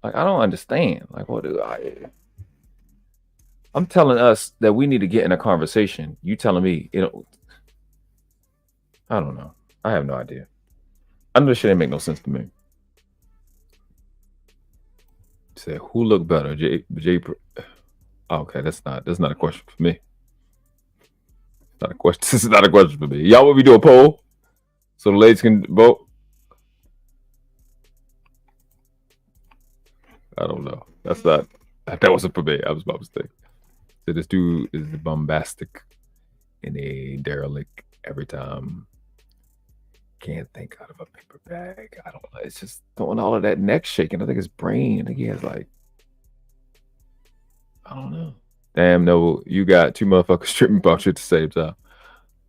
Like, I don't understand. Like, what do I'm telling us that we need to get in a conversation. You telling me, I don't know. I have no idea. I know this shit ain't make no sense to me. Say, who looked better? Okay, that's not a question for me. Not a question. This is not a question for me. Y'all want me to do a poll so the ladies can vote? I don't know. That wasn't for me. I was about to say. So this dude is bombastic and a derelict every time. Can't think out of a paper bag. I don't know. It's just throwing all of that neck shaking. I think his brain. I think he has I don't know. Damn, no, you got two motherfuckers tripping about you at the same time.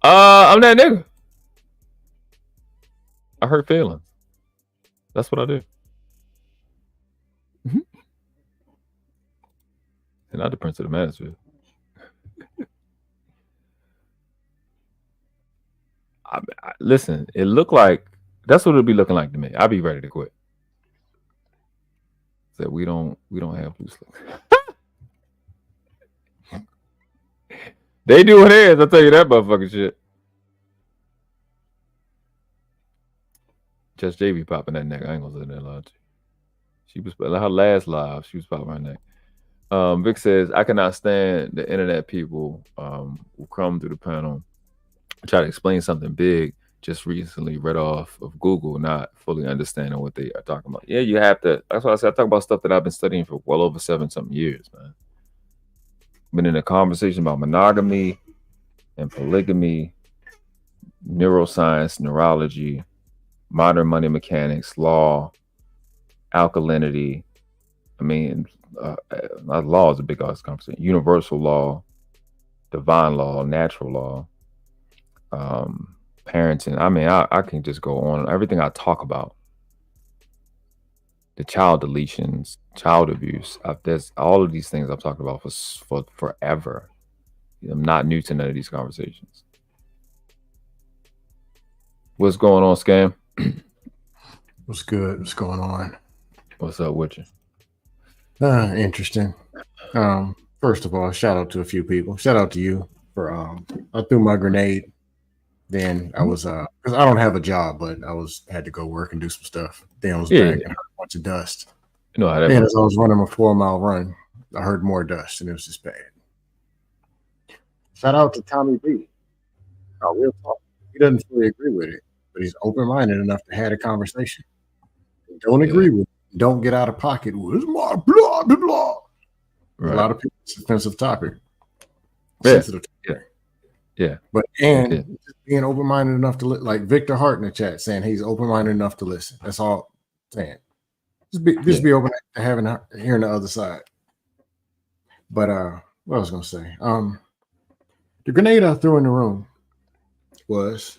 I'm that nigga. I hurt feelings. That's what I do. And not the Prince of the Manosphere. Listen, it looked like that's what it'll be looking like to me. I'll be ready to quit. So we don't have blue slick. They do it is, I'll tell you that motherfucking shit. Just JB popping that neck. I ain't gonna say that loud. She was her last live, she was popping her neck. Vic says, I cannot stand the internet people who come through the panel try to explain something big just recently read off of Google, not fully understanding what they are talking about. Yeah, you have to. That's why I said I talk about stuff that I've been studying for well over 7-something years, man. Been in a conversation about monogamy and polygamy, neuroscience, neurology, modern money mechanics, law, alkalinity. I mean, law is a big ass conversation. Universal law, divine law, natural law, parenting. I mean, I can just go on. Everything I talk about, the child deletions, child abuse. There's all of these things I've talked about for forever. I'm not new to none of these conversations. What's going on, Scam? What's good? What's going on? What's up with you? Interesting. First of all, shout out to a few people. Shout out to you for I threw my grenade. Then I was because I don't have a job, but I had to go work and do some stuff. Then I was back and heard a bunch of dust. You know how that as I was running a 4-mile run, I heard more dust, and it was just bad. Shout out to Tommy B. Real talk. He doesn't fully agree with it, but he's open-minded enough to have a conversation. Don't agree with it. Don't get out of pocket. Well, it's my blah blah blah. Right. A lot of people, it's a sensitive topic. Sensitive topic. Yeah. But just being open-minded enough to like Victor Hart in the chat saying he's open-minded enough to listen. That's all I'm saying. Just be open to hearing the other side. But what I was gonna say, the grenade I threw in the room was,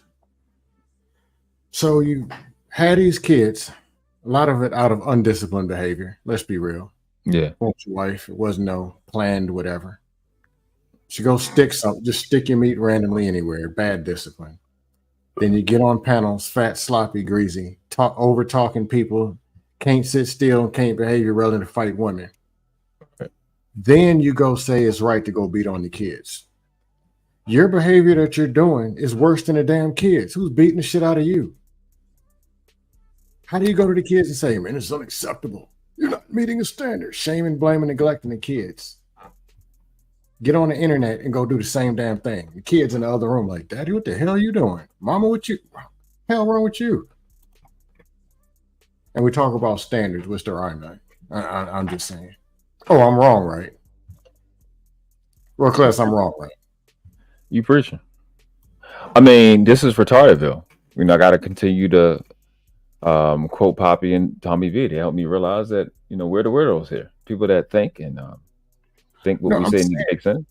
so you had these kids, A lot of it out of undisciplined behavior. Let's be real. Yeah. Want your wife. It wasn't no planned whatever. She go stick something, just stick your meat randomly anywhere. Bad discipline. Then you get on panels, fat, sloppy, greasy, over talking people, can't sit still, can't behave your rather to fight women. Right. Then you go say it's right to go beat on the kids. Your behavior that you're doing is worse than the damn kids. Who's beating the shit out of you? How do you go to the kids and say, man, it's unacceptable. You're not meeting a standard. Shaming, blaming, neglecting the kids. Get on the internet and go do the same damn thing. The kids in the other room like, Daddy, what the hell are you doing? Mama, what you hell wrong with you? And we talk about standards, which there are none. I'm just saying. Oh, I'm wrong, right? World class, I'm wrong, right? You preaching. I mean, this is retardedville. You know, I got to continue to quote Poppy and Tommy V. They help me realize that, you know, we're the weirdos here. People that think and think what we say makes sense.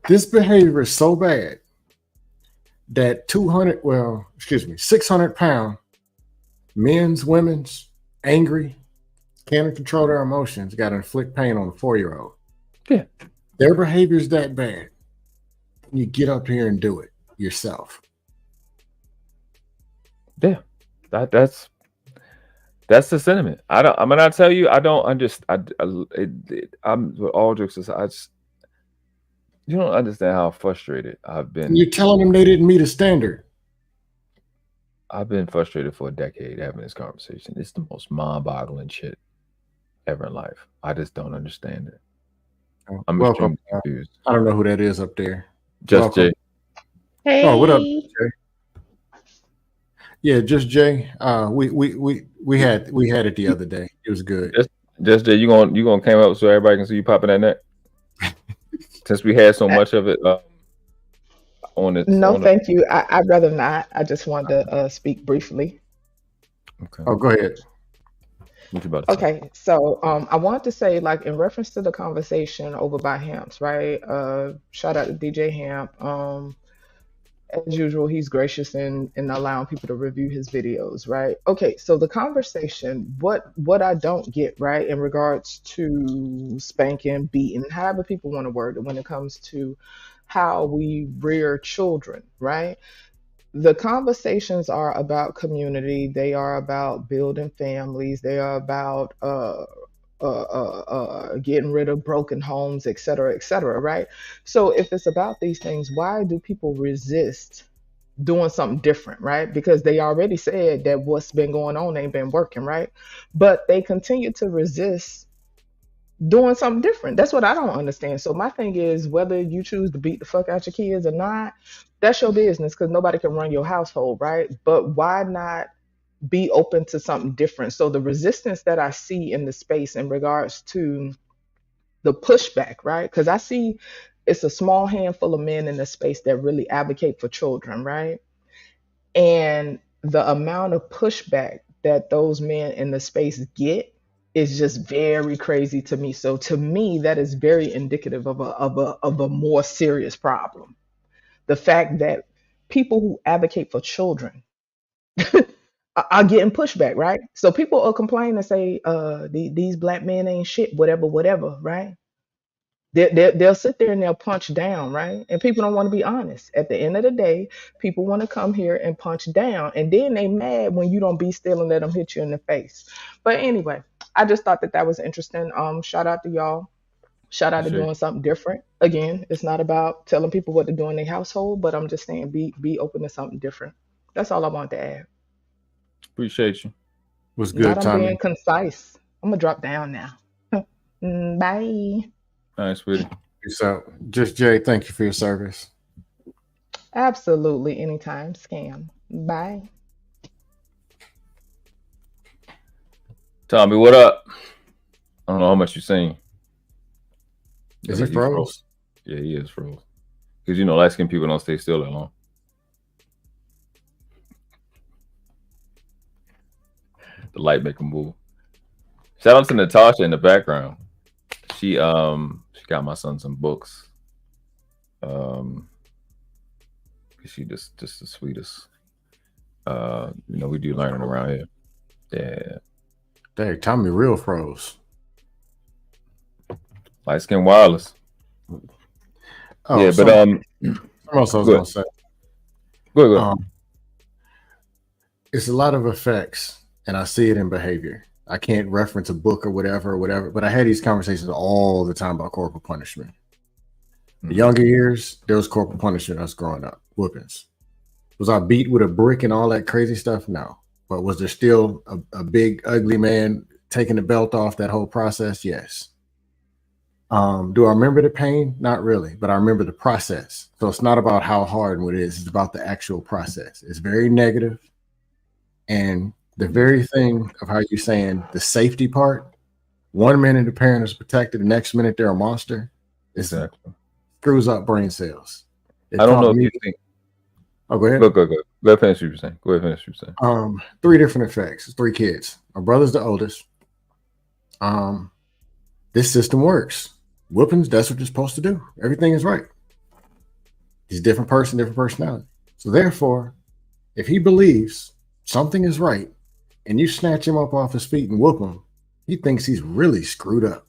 This behavior is so bad that 600-pound men's, women's, angry, can't control their emotions, got to inflict pain on a 4-year-old. Yeah. Their behavior is that bad. You get up here and do it yourself. Yeah. That's the sentiment. I'm gonna tell you, I don't understand. I'm with all jokes aside. You don't understand how frustrated I've been. You're telling them they didn't meet a standard. I've been frustrated for a decade having this conversation. It's the most mind-boggling shit ever in life. I just don't understand it. I'm welcome. Confused. I don't know who that is up there. Just welcome. Jay. Hey. Oh, what up, Jay? Yeah, just Jay. We had it the other day. It was good. Just Jay, you gonna come up so everybody can see you popping that neck? Since we had so much of it on it. No, thank you. I'd rather not. I just wanted to speak briefly. Okay. Oh, go ahead. What you about to say? Okay, so I wanted to say, like, in reference to the conversation over by Hamps, right? Shout out to DJ Hamp. As usual, he's gracious in allowing people to review his videos, right? Okay, so the conversation, what I don't get, right, in regards to spanking, beating, however people want to word it, when it comes to how we rear children, right? The conversations are about community. They are about building families. They are about getting rid of broken homes, et cetera, right? So if it's about these things, why do people resist doing something different, right? Because they already said that what's been going on ain't been working, right? But they continue to resist doing something different. That's what I don't understand. So my thing is, whether you choose to beat the fuck out your kids or not, that's your business, because nobody can run your household, right? But why not be open to something different? So the resistance that I see in the space in regards to the pushback, right? Because I see it's a small handful of men in the space that really advocate for children, right? And the amount of pushback that those men in the space get is just very crazy to me. So to me, that is very indicative of a more serious problem. The fact that people who advocate for children are getting pushback, right? So people are complaining and say, these black men ain't shit, whatever, right? They'll sit there and they'll punch down, right? And people don't want to be honest. At the end of the day, people want to come here and punch down, and then they mad when you don't be still and let them hit you in the face. But anyway, I just thought that was interesting. Shout out to y'all. Shout out to doing something different. Again, it's not about telling people what to do in their household, but I'm just saying be open to something different. That's all I want to add. Appreciate you. Was good, I'm Tommy. being concise. I'm gonna drop down now. Bye. All right, sweetie. So, just Jay, thank you for your service. Absolutely, anytime. Scam. Bye. Tommy, what up? I don't know how much you seen. Is he froze? Yeah, he is froze. Because you know, light-skinned people don't stay still that long. The light make them move. Shout out to Natasha in the background. She got my son some books. She just the sweetest. You know, we do learning around here. Yeah. Dang, Tommy real froze. Light skin wireless. Oh, yeah, so, but something else I was gonna say. Go. It's a lot of effects, and I see it in behavior. I can't reference a book or whatever, but I had these conversations all the time about corporal punishment. The younger years, there was corporal punishment us growing up, whoopings. Was I beat with a brick and all that crazy stuff? No. But was there still a big, ugly man taking the belt off that whole process? Yes. Do I remember the pain? Not really, but I remember the process. So it's not about how hard and what it is. It's about the actual process. It's very negative. And the very thing of how you're saying the safety part, 1 minute the parent is protected, the next minute they're a monster. Exactly. Screws up brain cells. I don't know if you think. Oh, go ahead. Go. Go ahead, finish what you're saying. Go ahead, finish what you're saying. 3 different effects. 3 kids. My brother's the oldest. This system works. Whoopings, that's what you're supposed to do. Everything is right. He's a different person, different personality. So therefore, if he believes something is right and you snatch him up off his feet and whoop him, he thinks he's really screwed up.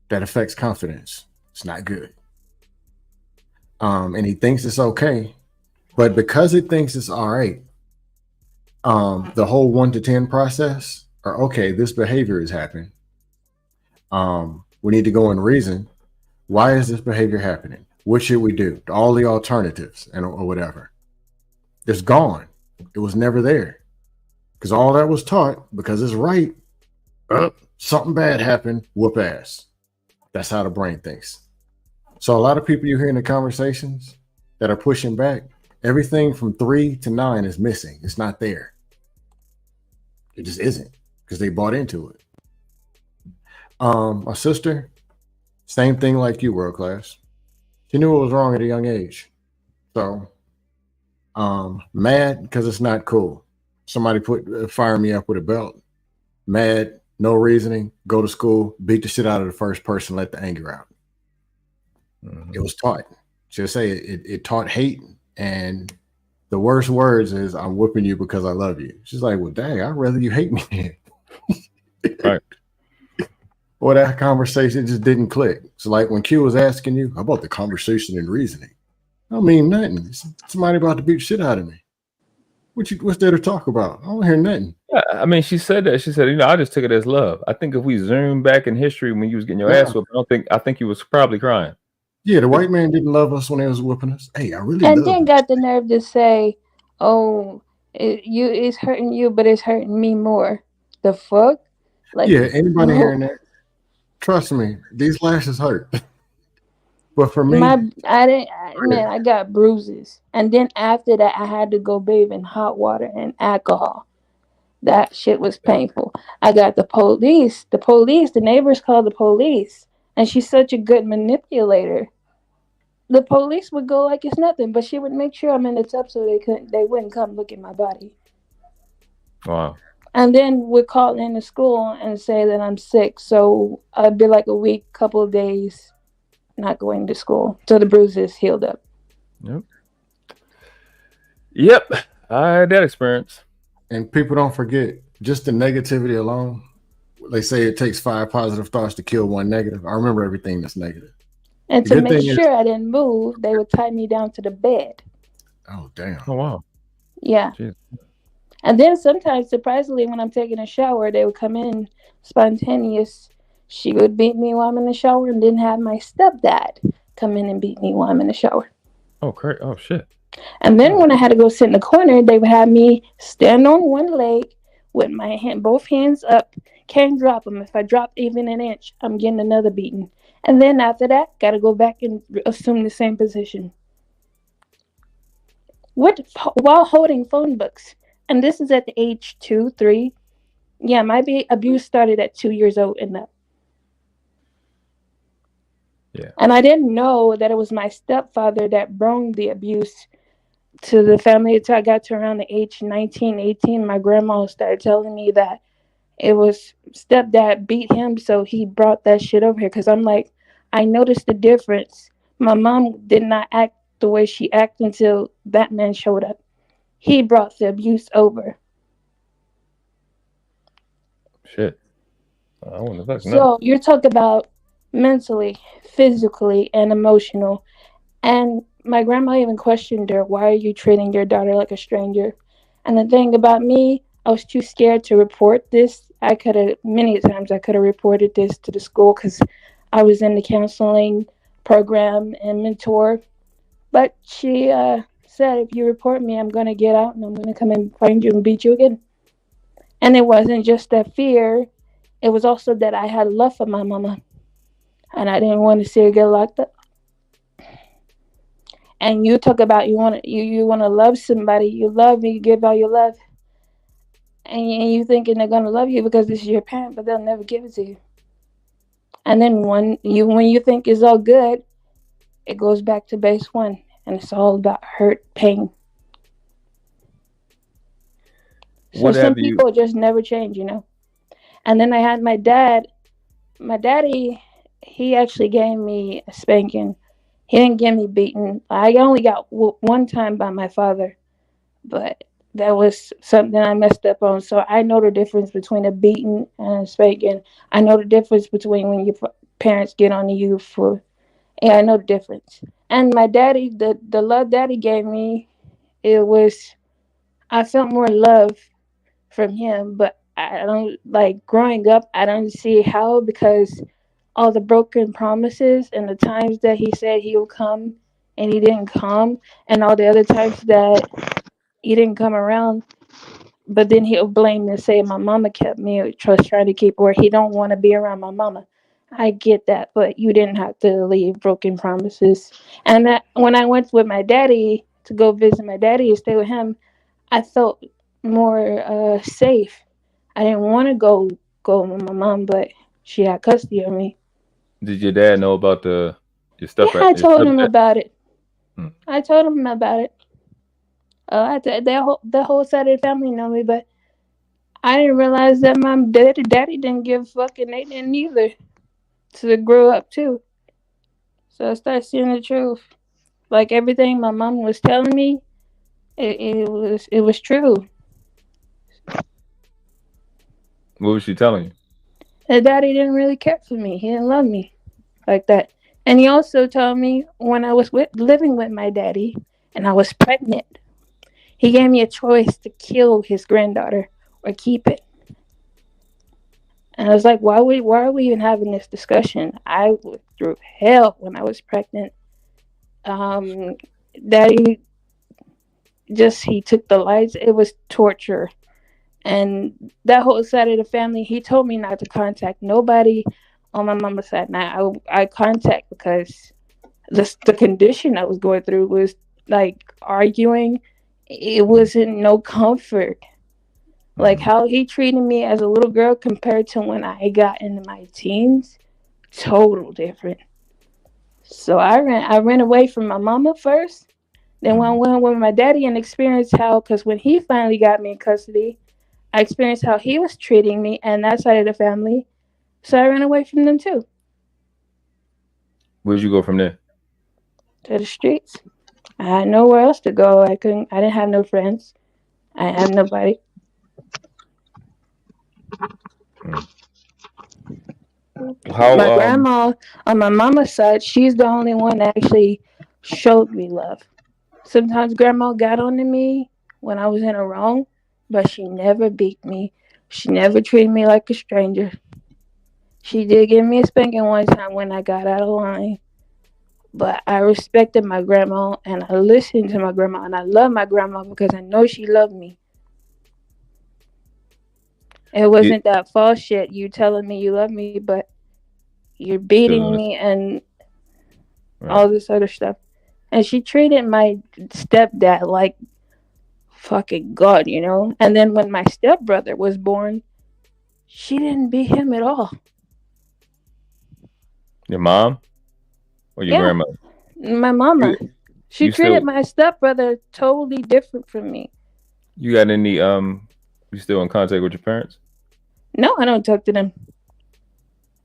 That affects confidence. It's not good. And he thinks it's okay. But because it thinks it's all right, the whole 1 to 10 process, or okay, this behavior is happening. We need to go and reason, why is this behavior happening? What should we do? All the alternatives or whatever. It's gone. It was never there. Because all that was taught, because it's right, something bad happened, whoop ass. That's how the brain thinks. So a lot of people you hear in the conversations that are pushing back, everything from 3 to 9 is missing. It's not there. It just isn't, because they bought into it. My sister, same thing like you, world class. She knew what was wrong at a young age. So, mad because it's not cool. Somebody fire me up with a belt. Mad, no reasoning, go to school, beat the shit out of the first person, let the anger out. It was taught. She'll say it taught hate, and the worst words is, I'm whooping you because I love you. She's like, well, dang, I'd rather you hate me. Right. Or that conversation just didn't click. So like when Q was asking you about the conversation and reasoning, I don't mean nothing. Somebody about to beat the shit out of me. What's there to talk about? I don't hear nothing. Yeah, I mean, she said that. She said, I just took it as love. I think if we zoom back in history when you was getting your ass whooped, I think you was probably crying. Yeah, the white man didn't love us when they was whooping us. Hey, I really and love then you. got the nerve to say, "Oh, it's hurting you, but it's hurting me more." The fuck? Like, yeah, anybody hearing that? Trust me, these lashes hurt. But for me, I got bruises, and then after that, I had to go bathe in hot water and alcohol. That shit was painful. I got the police. The neighbors called the police, and she's such a good manipulator. The police would go like it's nothing, but she would make sure I'm in the tub so they wouldn't come look at my body. Wow. And then would call in the school and say that I'm sick. So I'd be like a week, couple of days not going to school. So the bruises healed up. Yep. I had that experience. And people don't forget, just the negativity alone. They say it takes 5 positive thoughts to kill 1 negative. I remember everything that's negative. And to make sure I didn't move, they would tie me down to the bed. Oh, damn. Oh, wow. Yeah. Jeez. And then sometimes, surprisingly, when I'm taking a shower, they would come in spontaneous. She would beat me while I'm in the shower, and didn't have my stepdad come in and beat me while I'm in the shower. Oh, great. Oh, shit. And then when I had to go sit in the corner, they would have me stand on one leg with my both hands up. Can't drop them. If I drop even an inch, I'm getting another beating. And then after that, got to go back and assume the same position. While holding phone books. And this is at the age 2, 3. Yeah, my abuse started at 2 years old and up. Yeah. And I didn't know that it was my stepfather that brought the abuse to the family until I got to around the age 19, 18. My grandma started telling me that it was stepdad beat him, so he brought that shit over here. Because I'm like, I noticed the difference. My mom did not act the way she acted until that man showed up. He brought the abuse over. Shit. I wouldn't have fucking So you're talking about mentally, physically, and emotional. And my grandma even questioned her, "Why are you treating your daughter like a stranger?" And the thing about me, I was too scared to report this. I could have, many times, I could have reported this to the school because I was in the counseling program and mentor. But she said, "If you report me, I'm going to get out and I'm going to come and find you and beat you again." And it wasn't just that fear. It was also that I had love for my mama. And I didn't want to see her get locked up. And you talk about you want to love somebody, you love and you give all your love, and you thinking they're gonna love you because this is your parent, but they'll never give it to you. And then when you think it's all good, it goes back to base one, and it's all about hurt, pain. So some people just never change, you know. And then I had my dad. My daddy, he actually gave me a spanking. He didn't give me beaten. I only got one time by my father, but that was something I messed up on. So I know the difference between a beating and a spanking. I know the difference between when your parents get on you for. Yeah, I know the difference. And my daddy, the love daddy gave me, I felt more love from him, but I don't, like, growing up, I don't see how, because all the broken promises and the times that he said he would come and he didn't come, and all the other times that he didn't come around, but then he'll blame and say my mama kept me, or trying to keep, or he don't want to be around my mama. I get that, but you didn't have to leave broken promises. And that, when I went with my daddy to go visit my daddy and stay with him, I felt more safe. I didn't want to go with my mom, but she had custody of me. Did your dad know about your stuff? Yeah, I told him about it. I told him about it. The whole side of the family know me, but I didn't realize that my daddy didn't give a fuck, and they didn't either. To grow up too. So I started seeing the truth. Like, everything my mom was telling me, it was true. What was she telling you? And daddy didn't really care for me. He didn't love me like that. And he also told me when I was living with my daddy and I was pregnant, he gave me a choice to kill his granddaughter or keep it. And I was like, why are we even having this discussion? I went through hell when I was pregnant. Daddy he took the lights. It was torture. And that whole side of the family, he told me not to contact nobody on my mama's side. Now I contact because the condition I was going through was like arguing. It wasn't no comfort. Like, how he treated me as a little girl compared to when I got into my teens, total different. So I ran away from my mama first. Then when I went with my daddy and experienced how, because when he finally got me in custody, I experienced how he was treating me and that side of the family. So I ran away from them too. Where'd you go from there? To the streets. I had nowhere else to go. I didn't have no friends. I had nobody. My grandma on my mama's side, she's the only one that actually showed me love. Sometimes grandma got on to me when I was in a wrong, but she never beat me. She never treated me like a stranger. She did give me a spanking one time when I got out of line. But I respected my grandma and I listened to my grandma, and I love my grandma because I know she loved me. It wasn't that false shit, you telling me you love me, but you're beating me and all this other stuff. And she treated my stepdad like fucking God, you know? And then when my stepbrother was born, she didn't beat him at all. Your mom? Or your grandma? My mama. She treated my stepbrother totally different from me. You got any, you still in contact with your parents? No, I don't talk to them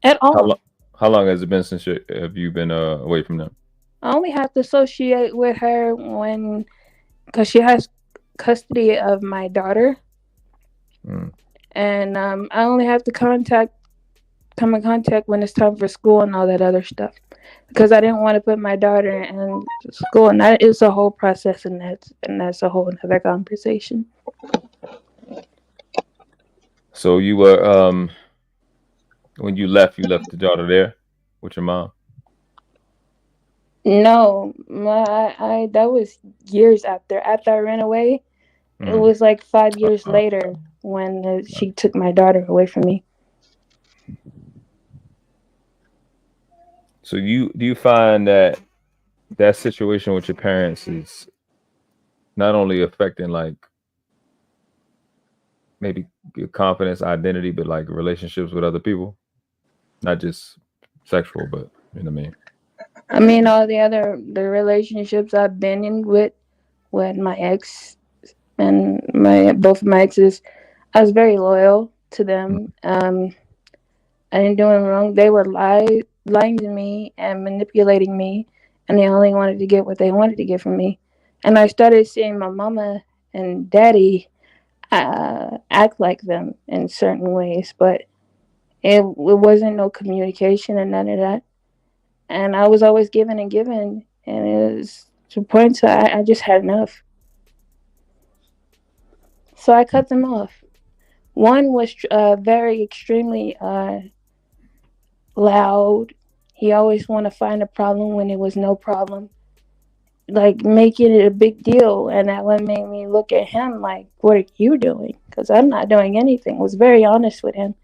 at all. How long has it been since have you been away from them? I only have to associate with her because she has custody of my daughter. and I only have to come in contact when it's time for school and all that other stuff, because I didn't want to put my daughter in school, and that is a whole process, and that's a whole other conversation. So you were when you left the daughter there with your mom? No, that was years after I ran away. It was like 5 years later when she took my daughter away from me. So do you find that situation with your parents is not only affecting like maybe your confidence, identity, but like relationships with other people, not just sexual, but you know what I mean? I mean, all the relationships I've been in with my ex and both of my exes, I was very loyal to them. I didn't do anything wrong. They were lying to me and manipulating me, and they only wanted to get what they wanted to get from me. And I started seeing my mama and daddy act like them in certain ways, but it wasn't no communication and none of that. And I was always giving and giving, and it was to the point so I just had enough. So I cut them off. One was very extremely loud. He always want to find a problem when it was no problem, like making it a big deal, and that one made me look at him like, what are you doing? Because I'm not doing anything. Was very honest with him,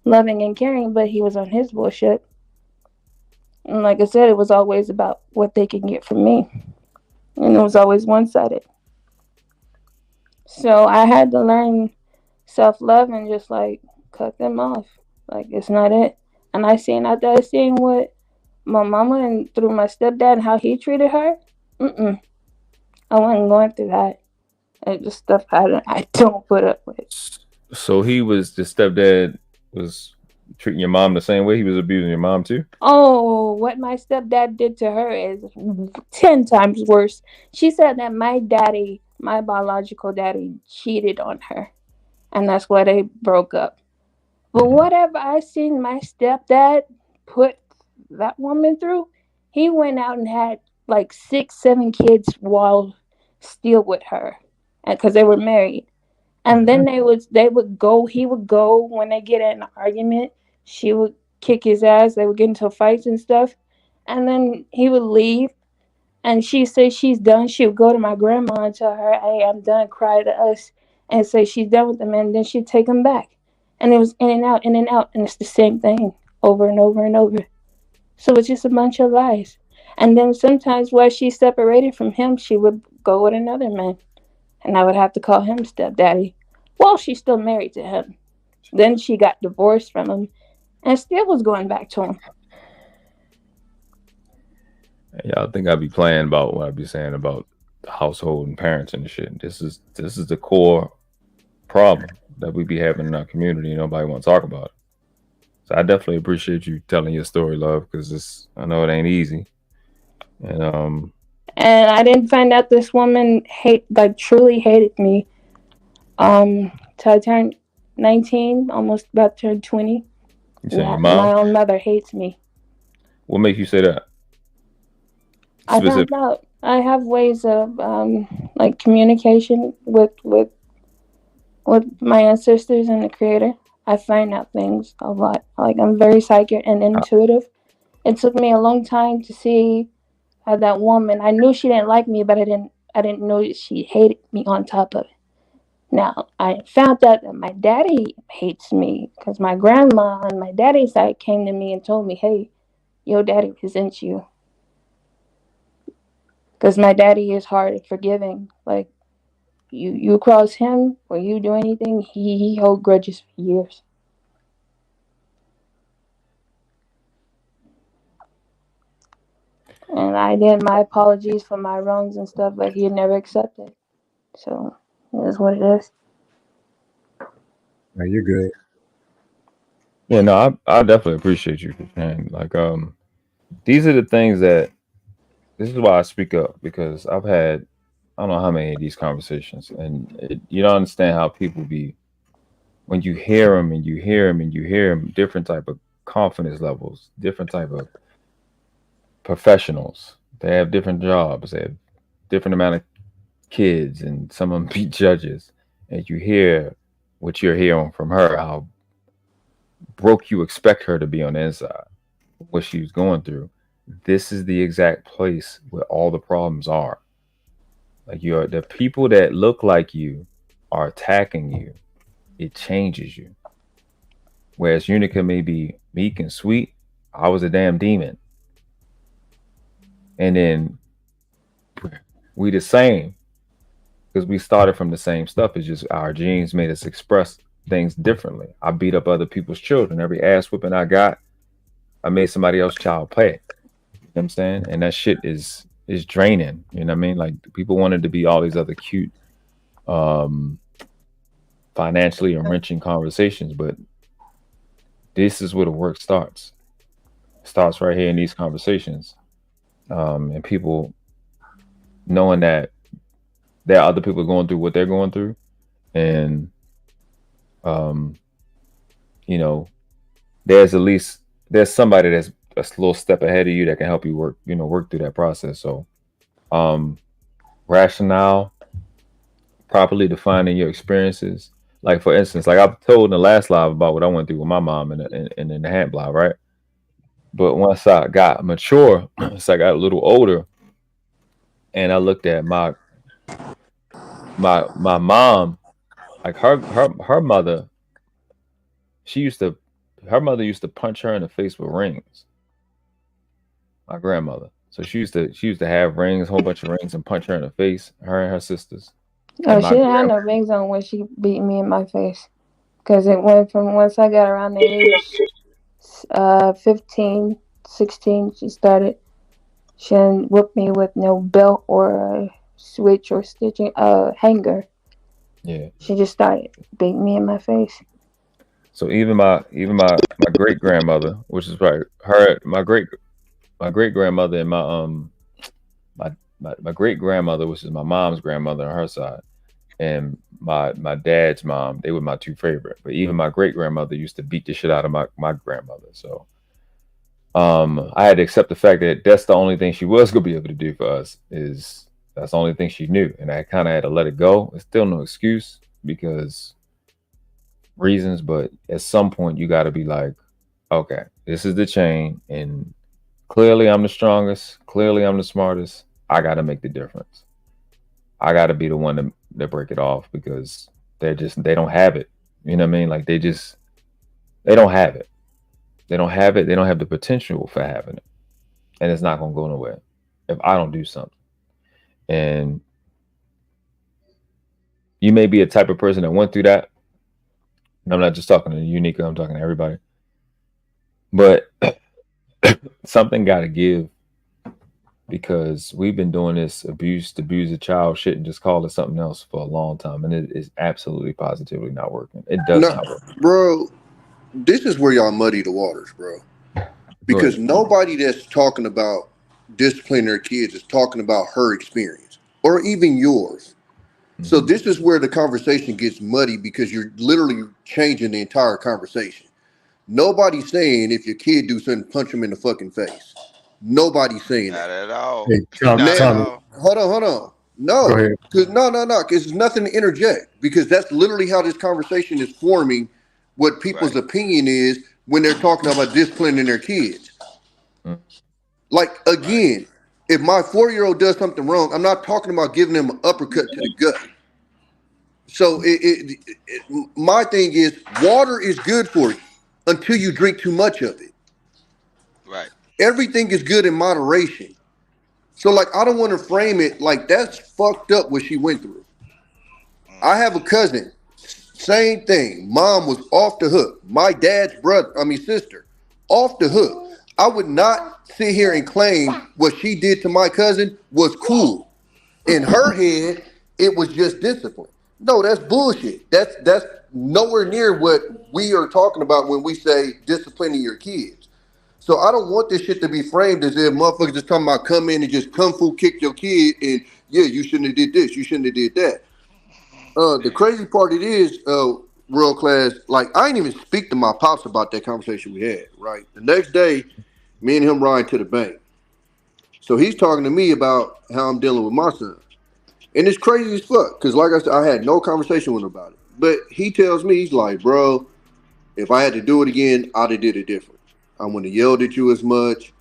loving and caring, but he was on his bullshit. And like I said, it was always about what they can get from me, and it was always one-sided. So I had to learn self-love and just like cut them off. Like, it's not it. And after I seen what my mama and through my stepdad and how he treated her, I wasn't going through that. It's just stuff I don't put up with. So the stepdad was treating your mom the same way? He was abusing your mom too? Oh, what my stepdad did to her is 10 times worse. She said that my biological daddy, cheated on her, and that's why they broke up. But whatever I seen my stepdad put that woman through, he went out and had like 6-7 kids while still with her, because they were married. And then he would go when they get in an argument, she would kick his ass, they would get into fights and stuff, and then he would leave, and she said she's done. She would go to my grandma and tell her, hey, I'm done, cry to us, and say she's done with him, and then she'd take him back. And it was in and out, and it's the same thing over and over and over. So it's just a bunch of lies. And then sometimes while she's separated from him, she would go with another man, and I would have to call him stepdaddy. Well, she's still married to him. Then she got divorced from him and still was going back to him. Yeah, I think I'd be playing about what I'd be saying about the household and parents and shit. This is the core problem that we be having in our community. Nobody want to talk about it. So I definitely appreciate you telling your story, love, because I know it ain't easy. And I didn't find out this woman truly hated me till I turned 19, almost about to turn 20. You saying your mom? My own mother hates me. What makes you say that? I found out I have ways of like communication with my ancestors and the creator. I find out things a lot. Like, I'm very psychic and intuitive. It took me a long time to see that woman. I knew she didn't like me, but I didn't know that she hated me on top of it. Now, I found out that my daddy hates me because my grandma on my daddy's side came to me and told me, hey, your daddy resents you. Because my daddy is hard and forgiving. Like, you cross him or you do anything, he hold grudges for years. And I did my apologies for my wrongs and stuff, but he never accepted. So it is what it is. No, you're good. Yeah, no, I definitely appreciate you, man. Like, these are the things this is why I speak up, because I've had, I don't know how many of these conversations, and you don't understand how people be when you hear them and you hear them and you hear them, different type of confidence levels, different type of professionals. They have different jobs. They have different amount of kids, and some of them be judges. And you hear what you're hearing from her, how broke you expect her to be on the inside, what she's going through. This is the exact place where all the problems are. Like the people that look like you are attacking you. It changes you. Whereas Unica may be meek and sweet, I was a damn demon. And then we the same, because we started from the same stuff. It's just our genes made us express things differently. I beat up other people's children. Every ass whipping I got, I made somebody else's child pay. You know what I'm saying? And that shit is draining. You know what I mean? Like, people wanted to be all these other cute, financially enriching conversations, but this is where the work starts. It starts right here in these conversations. And people knowing that there are other people going through what they're going through, and you know, there's somebody that's a little step ahead of you that can help you work through that process. So rationale, properly defining your experiences. Like, for instance, like I've told in the last live about what I went through with my mom in the hand live, right? But once I got mature, so I got a little older, and I looked at my mom, like her mother, her mother used to punch her in the face with rings. My grandmother. So she used to have rings, a whole bunch of rings, and punch her in the face, her and her sisters. Oh, she didn't have no rings on when she beat me in my face. Because it went from once I got around the age 15, 16, she didn't whip me with no belt or a switch or stitching hanger. Yeah. She just started beating me in my face. So even my great grandmother, which is right, my great grandmother and my great grandmother, which is my mom's grandmother on her side, and my dad's mom, they were my two favorite. But even my great grandmother used to beat the shit out of my grandmother. So I had to accept the fact that that's the only thing she was gonna be able to do for us. That's the only thing she knew, and I kind of had to let it go. It's still no excuse because reasons, but at some point you got to be like, okay, this is the chain, and clearly I'm the strongest, clearly I'm the smartest. I got to make the difference. I got to be the one to break it off, because they don't have it. You know what I mean? Like, they don't have it. They don't have it. They don't have the potential for having it, and it's not gonna go nowhere if I don't do something. And you may be a type of person that went through that. And I'm not just talking to Unica, I'm talking to everybody. But something got to give, because we've been doing this abuse a child shit and just call it something else for a long time. And it is absolutely positively not working. It does not work. Bro, this is where y'all muddy the waters, bro. Because nobody that's talking about disciplining their kids is talking about her experience or even yours. So this is where the conversation gets muddy, because you're literally changing the entire conversation. Nobody's saying if your kid do something, punch him in the fucking face. Nobody's saying Not that. at all. Hey, Not at all. Hold on. No, because no, because there's nothing to interject, because that's literally how this conversation is forming what people's opinion is when they're talking about disciplining their kids. Like, again, if my 4-year-old does something wrong, I'm not talking about giving them an uppercut to the gut. So my thing is, water is good for you until you drink too much of it. Right. Everything is good in moderation. So, like, I don't want to frame it like that's fucked up what she went through. I have a cousin, same thing. Mom was off the hook. My dad's sister, off the hook. I would not sit here and claim what she did to my cousin was cool. In her head, it was just discipline. No, that's bullshit. That's nowhere near what we are talking about when we say disciplining your kids. So I don't want this shit to be framed as if motherfuckers just talking about come in and just kung fu kick your kid and yeah, you shouldn't have did this, you shouldn't have did that. The crazy part it is, world class. Like, I didn't even speak to my pops about that conversation we had. Right, the next day, me and him ride to the bank. So he's talking to me about how I'm dealing with my son, and it's crazy as fuck. Because, like I said, I had no conversation with him about it. But he tells me, he's like, bro, if I had to do it again, I'd have did it different. I wouldn't have yelled at you as much.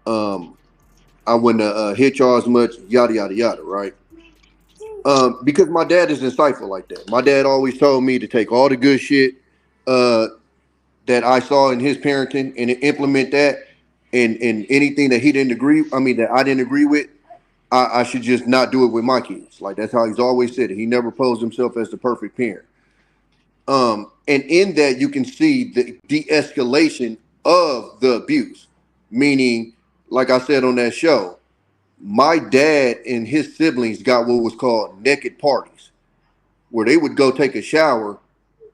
I wouldn't have hit y'all as much. Yada yada yada. Right. Because my dad is insightful like that. My dad always told me to take all the good shit that I saw in his parenting and implement that, and anything that that I didn't agree with, I should just not do it with my kids. Like, that's how he's always said it. He never posed himself as the perfect parent. And in that, you can see the de-escalation of the abuse. Meaning, like I said on that show, my dad and his siblings got what was called naked parties, where they would go take a shower,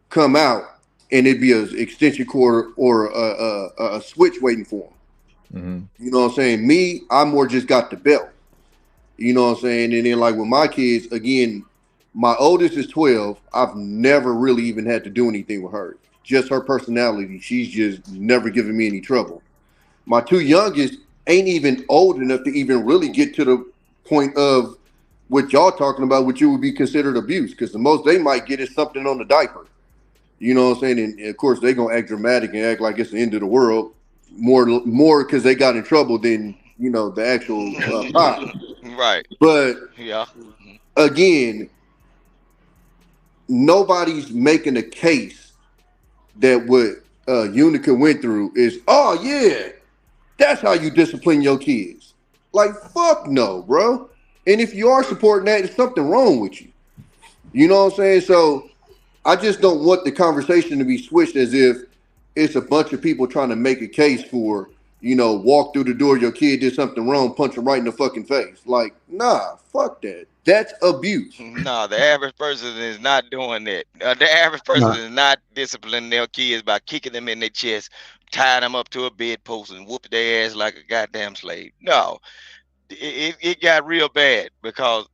come out, and it'd be an extension cord or a switch waiting for them. You know what I'm saying? Me, I more just got the belt. You know what I'm saying? And then, like, with my kids, again, my oldest is 12. I've never really even had to do anything with her. Just her personality. She's just never given me any trouble. My two youngest ain't even old enough to even really get to the point of what y'all talking about, which would be considered abuse. Because the most they might get is something on the diaper. You know what I'm saying? And of course, they're going to act dramatic and act like it's the end of the world. More because they got in trouble than, you know, the actual pop. Right. But yeah, again, nobody's making a case that what Unica went through is, oh yeah, that's how you discipline your kids. Like, fuck no, bro. And if you are supporting that, there's something wrong with you. You know what I'm saying? So I just don't want the conversation to be switched as if it's a bunch of people trying to make a case for, you know, walk through the door, your kid did something wrong, punch him right in the fucking face. Like, nah, fuck that. That's abuse. No, the average person is not doing that. The average person is not disciplining their kids by kicking them in their chest, tying them up to a bedpost, and whooping their ass like a goddamn slave. No, it got real bad because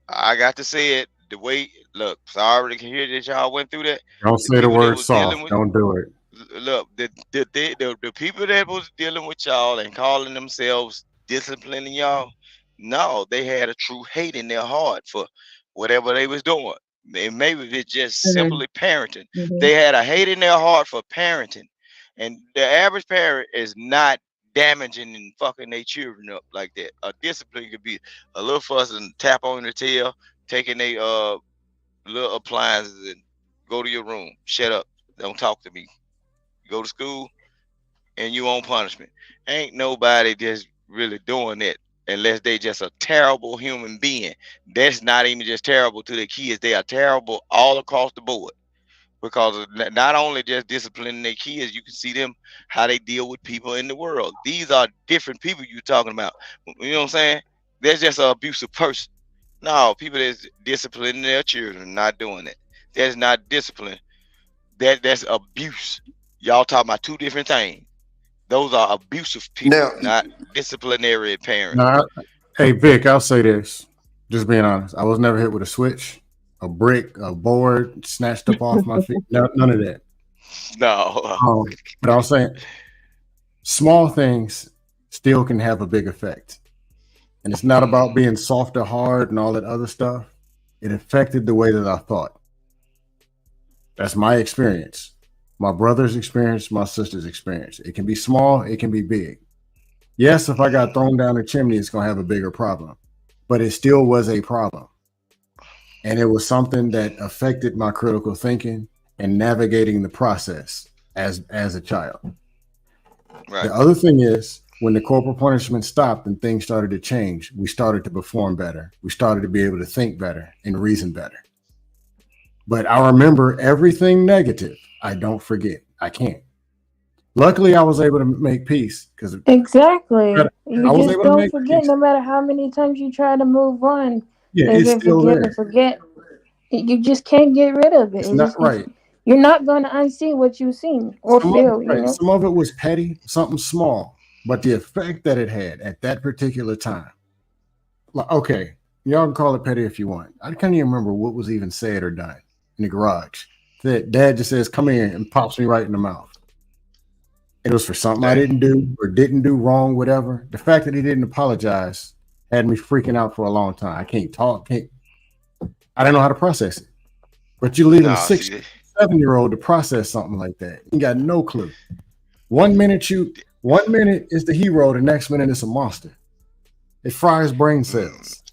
I got to say it the way. Look, sorry to hear that y'all went through that. Don't say the word soft. Don't do it. Look, the people that was dealing with y'all and calling themselves disciplining y'all, no, they had a true hate in their heart for whatever they was doing. Maybe it's just simply parenting. They had a hate in their heart for parenting. And the average parent is not damaging and fucking their children up like that. A discipline could be a little fuss and tap on their tail, taking their little appliances and go to your room. Shut up. Don't talk to me. Go to school and you on punishment. Ain't nobody just really doing that unless they just a terrible human being. That's not even just terrible to the kids. They are terrible all across the board because of not only just disciplining their kids, you can see them how they deal with people in the world. These are different people you're talking about. You know what I'm saying? That's just an abusive person. No, people that's disciplining their children, not doing it. That's not discipline. That's abuse. Y'all talking about two different things. Those are abusive people, not disciplinary parents. Hey, Vic, I'll say this. Just being honest. I was never hit with a switch, a brick, a board, snatched up off my feet. None of that. No. But I was saying, small things still can have a big effect. And it's not about being soft or hard and all that other stuff. It affected the way that I thought. That's my experience. My brother's experience, my sister's experience. It can be small, it can be big. Yes, if I got thrown down a chimney, it's going to have a bigger problem. But it still was a problem. And it was something that affected my critical thinking and navigating the process as a child. Right. The other thing is, when the corporal punishment stopped and things started to change, we started to perform better. We started to be able to think better and reason better. But I remember everything negative. I don't forget. I can't. Luckily, I was able to make peace because exactly. You I was just able to don't make forget, peace. no matter how many times you try to move on. Yeah, and it's then still forget there. and forget. You just can't get rid of it. It's not right. You're not going to unsee what you've seen or feel. You know? Some of it was petty, something small, but the effect that it had at that particular time. Like, okay, y'all can call it petty if you want. I can't even remember what was even said or done in the garage. that dad just says, "Come here," and pops me right in the mouth. It was for something I didn't do or didn't do wrong, whatever. The fact that he didn't apologize had me freaking out for a long time. I can't talk. I don't know how to process it. But you're leaving a 6, 7-year-old to process something like that. You got no clue. 1 minute is the hero, the next minute it's a monster. It fries brain cells.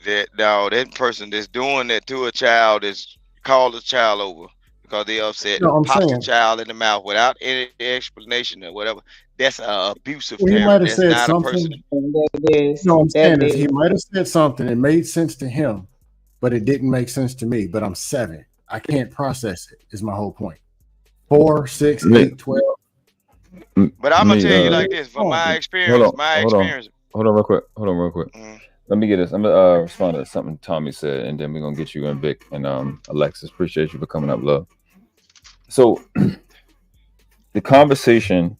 That person that's doing that to a child is called a child over because they upset. Pops the child in the mouth without any explanation or whatever. That's an abusive Well, he parent. might have That's said not something. a person. No, I'm saying is he might have said something. It made sense to him, but it didn't make sense to me. But I'm 7. I can't process it. Is my whole point. 4, 6, 8, 12. But I'm gonna tell you like this from my experience. Hold on, real quick. Let me get this. I'm gonna respond to something Tommy said, and then we're gonna get you in, Vic and Alexis. Appreciate you for coming up, love. So the conversation,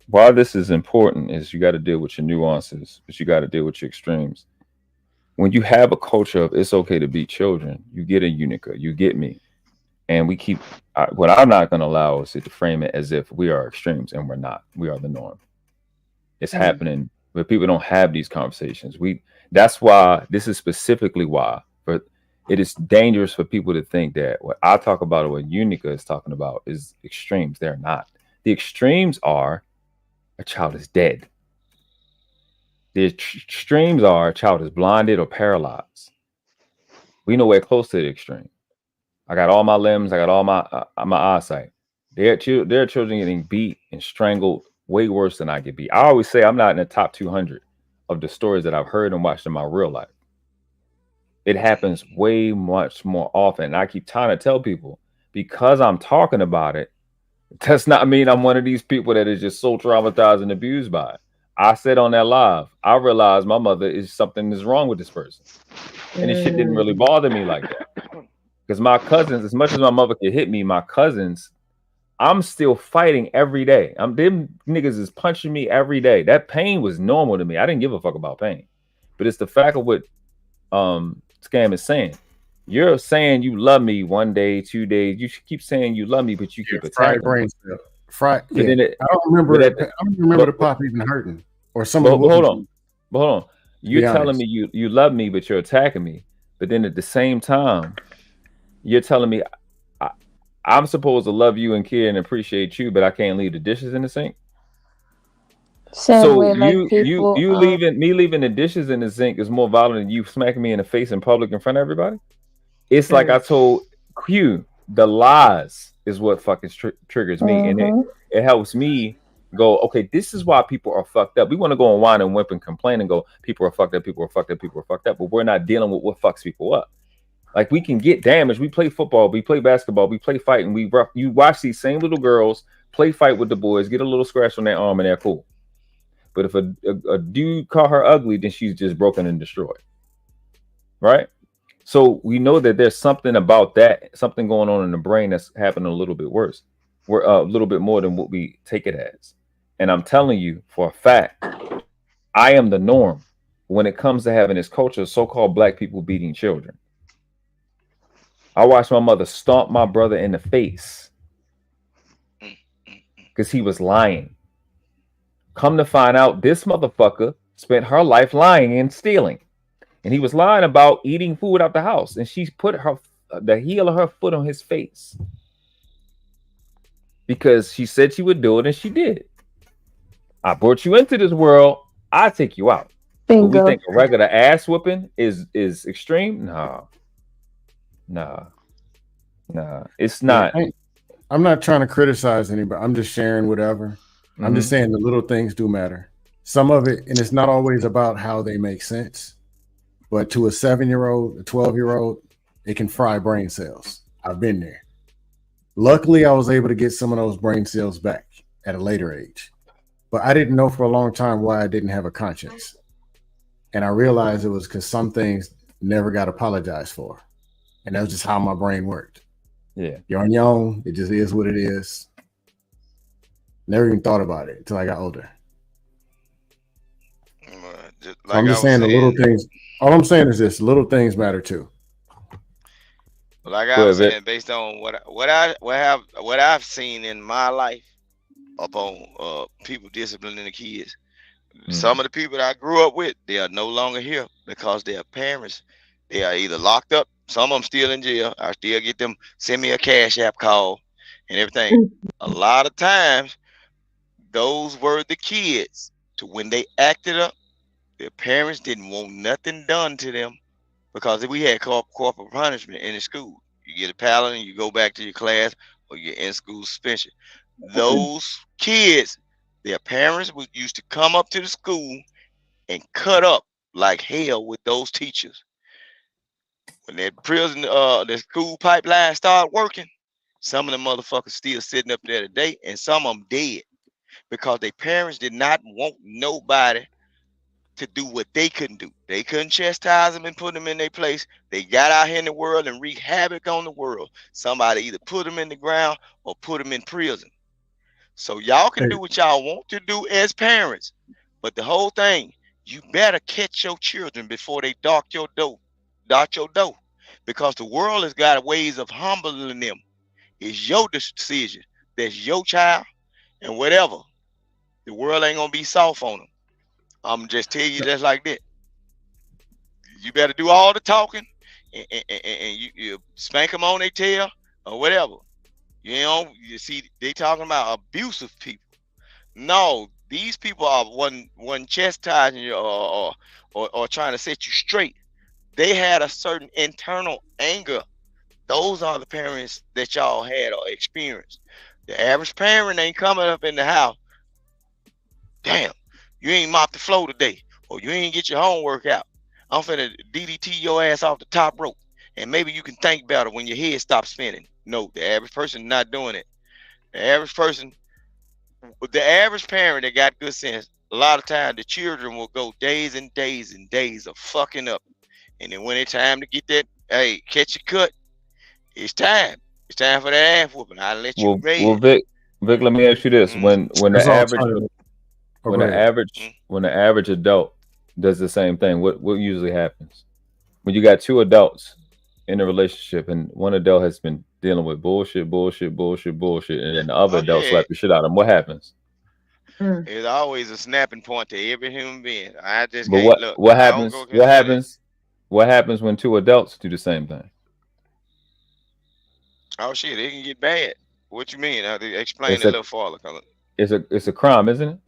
why this is important, is you got to deal with your nuances, but you got to deal with your extremes. When you have a culture of it's okay to be children, you get a Unica, you get me, and we keep. What I'm not going to allow is to frame it as if we are extremes, and we're not. We are the norm. It's happening, but people don't have these conversations. That's why this is specifically why. But it is dangerous for people to think that what I talk about or what Unica is talking about is extremes. They're not. The extremes are a child is dead. The extremes are a child is blinded or paralyzed. We know we're close to the extreme. I got all my limbs. I got all my eyesight. There are children getting beat and strangled way worse than I get beat. I always say I'm not in the top 200 of the stories that I've heard and watched in my real life. It happens way much more often. And I keep trying to tell people, because I'm talking about it, does not mean I'm one of these people that is just so traumatized and abused by it. I said on that live, I realized my mother is something is wrong with this person. And this shit didn't really bother me like that. Because my cousins, as much as my mother could hit me, my cousins, I'm still fighting every day. Them niggas is punching me every day. That pain was normal to me. I didn't give a fuck about pain. But it's the fact of what Scam is saying. You're saying you love me 1 day, 2 days. You keep saying you love me, but you keep attacking. Brain cell. I don't remember. I don't remember the pop even hurting or somebody. But hold on. You're telling me you love me, but you're attacking me. But then at the same time, you're telling me I'm supposed to love you and care and appreciate you, but I can't leave the dishes in the sink. So leaving the dishes in the sink is more violent than you smacking me in the face in public in front of everybody. It's like I told Q, the lies is what fucking triggers me, and it helps me go, okay, this is why people are fucked up. We want to go and whine and whimp and complain and go, people are fucked up, people are fucked up, people are fucked up, but we're not dealing with what fucks people up. Like, we can get damaged. We play football, we play basketball, we play fight, and you watch these same little girls play fight with the boys, get a little scratch on their arm, and they're cool. But if a dude call her ugly, then she's just broken and destroyed. Right? So we know that there's something about that, something going on in the brain that's happening a little bit worse. We're a little bit more than what we take it as. And I'm telling you for a fact, I am the norm when it comes to having this culture of so-called black people beating children. I watched my mother stomp my brother in the face because he was lying. Come to find out, this motherfucker spent her life lying and stealing. And he was lying about eating food out the house. And she put the heel of her foot on his face. Because she said she would do it, and she did. I brought you into this world. I take you out. But we think a regular ass whooping is extreme? Nah. It's not. I'm not trying to criticize anybody. I'm just sharing whatever. I'm just saying the little things do matter. Some of it, and it's not always about how they make sense. But to a 7-year-old, a 12-year-old, it can fry brain cells. I've been there. Luckily, I was able to get some of those brain cells back at a later age. But I didn't know for a long time why I didn't have a conscience. And I realized it was because some things never got apologized for. And that was just how my brain worked. Yeah. You're on your own. It just is what it is. Never even thought about it until I got older. So I'm just saying the little things. All I'm saying is this: little things matter too. Like Go I ahead, was Vic. saying, based on what I've seen in my life upon people disciplining the kids. Some of the people that I grew up with, they are no longer here because their parents, they are either locked up, some of them still in jail. I still get them send me a cash app call and everything. A lot of times, those were the kids to when they acted up, their parents didn't want nothing done to them because we had corporal punishment in the school. You get a paddling, you go back to your class, or you're in school suspension. Those kids, their parents would used to come up to the school and cut up like hell with those teachers. When that prison, the school pipeline started working, some of the motherfuckers still sitting up there today, and some of them dead because their parents did not want nobody to do what they couldn't do. They couldn't chastise them and put them in their place. They got out here in the world and wreaked havoc on the world. Somebody either put them in the ground or put them in prison. So y'all can do what y'all want to do as parents, but the whole thing, you better catch your children before they dart your door, because the world has got ways of humbling them. It's your decision. That's your child, and whatever. The world ain't gonna be soft on them. I'm just tell you just like that. You better do all the talking, and you spank them on their tail or whatever. You know, you see, they talking about abusive people. No, these people are one chastising you or trying to set you straight. They had a certain internal anger. Those are the parents that y'all had or experienced. The average parent ain't coming up in the house. Damn, you ain't mopped the floor today, or you ain't get your homework out. I'm finna DDT your ass off the top rope, and maybe you can think better when your head stops spinning. No, the average person not doing it. The average person, the average parent that got good sense, a lot of times the children will go days and days and days of fucking up. And then when it's time to get that, hey, catch a cut, it's time. It's time for that ass whooping. I'll let you raise. Well, Vic, let me ask you this: when the average adult does the same thing, what usually happens? When you got two adults in a relationship and one adult has been dealing with bullshit, and then the other adult slap the shit out of them, what happens? There's always a snapping point to every human being. I just But can't look. what happens? What happens when two adults do the same thing? Oh shit, it can get bad. What you mean? Explain it a little farther. It's a crime, isn't it?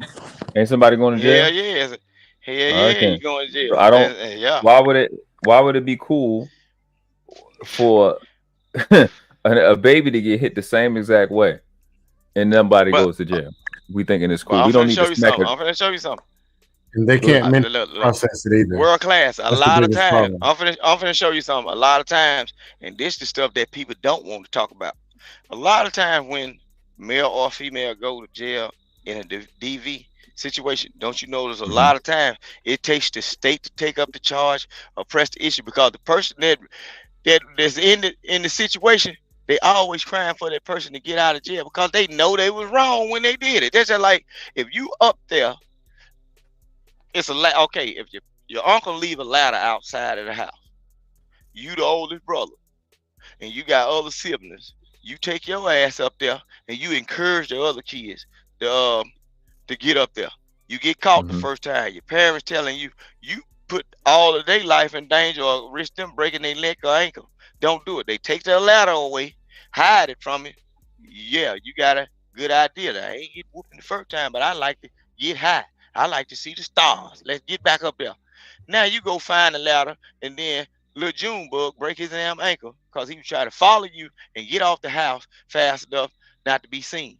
Ain't somebody going to jail? Yeah. You going to jail? I don't. Yeah. Why would it be cool for a baby to get hit the same exact way and nobody goes to jail? We thinking it's cool. We don't need to smack it. I'm gonna show you something. And they can't mentally process it either. World class. A lot of times, I'm finna show you something. A lot of times, and this is the stuff that people don't want to talk about. A lot of times when male or female go to jail in a DV situation, don't you notice a lot of times it takes the state to take up the charge or press the issue because the person that's in the situation, they always crying for that person to get out of jail because they know they was wrong when they did it. That's just like if you up there. It's okay. If your uncle leave a ladder outside of the house, you the oldest brother, and you got other siblings. You take your ass up there and you encourage the other kids to get up there. You get caught the first time. Your parents telling you put all of their life in danger or risk them breaking their leg or ankle. Don't do it. They take their ladder away, hide it from you. Yeah, you got a good idea. I ain't get whooping the first time, but I like to get high. I like to see the stars. Let's get back up there. Now you go find the ladder, and then little Junebug break his damn ankle because he was trying to follow you and get off the house fast enough not to be seen.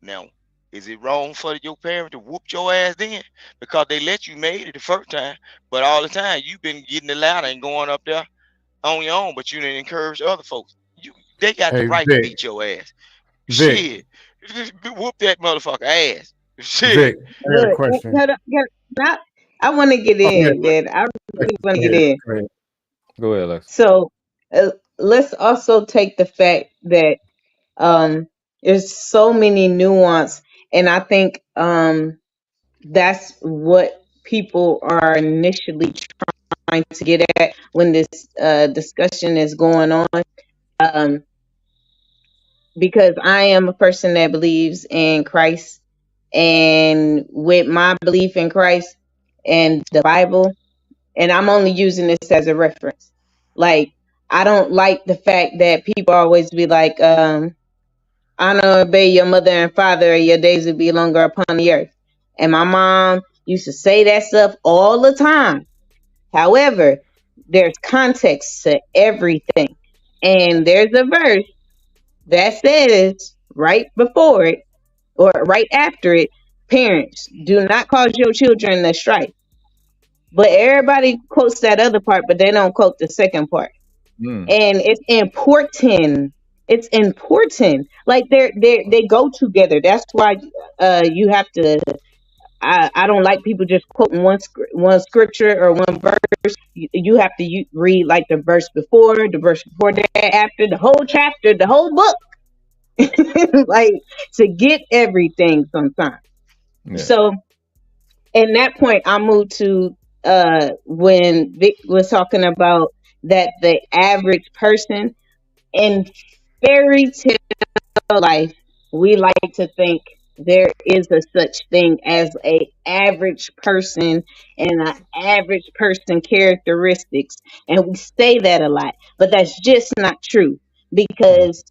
Now, is it wrong for your parent to whoop your ass then? Because they let you made it the first time, but all the time you've been getting the ladder and going up there on your own, but you didn't encourage other folks. They got the right to beat your ass. Shit. Just whoop that motherfucker ass. Shit. Vic, I got a question. I want to get in, man. I really want to get in. Go ahead, Alex. So let's also take the fact that there's so many nuance, and I think that's what people are initially trying to get at when this discussion is going on. um, because I am a person that believes in Christ, and with my belief in Christ and the Bible, and I'm only using this as a reference. Like, I don't like the fact that people always be like, honor and obey your mother and father, or your days will be longer upon the earth. And my mom used to say that stuff all the time. However, there's context to everything. And there's a verse that says right before it, or right after it, parents, do not cause your children to strife. But everybody quotes that other part, but they don't quote the second part. And it's important. It's important. Like they go together. That's why you have to. I don't like people just quoting one scripture or one verse. You have to read like the verse before, that, after, the whole chapter, the whole book, like to get everything sometimes. Yeah. So, in that point, I moved to when Vic was talking about that the average person in fairy tale life, we like to think there is a such thing as a average person and an average person characteristics, and we say that a lot, but that's just not true, because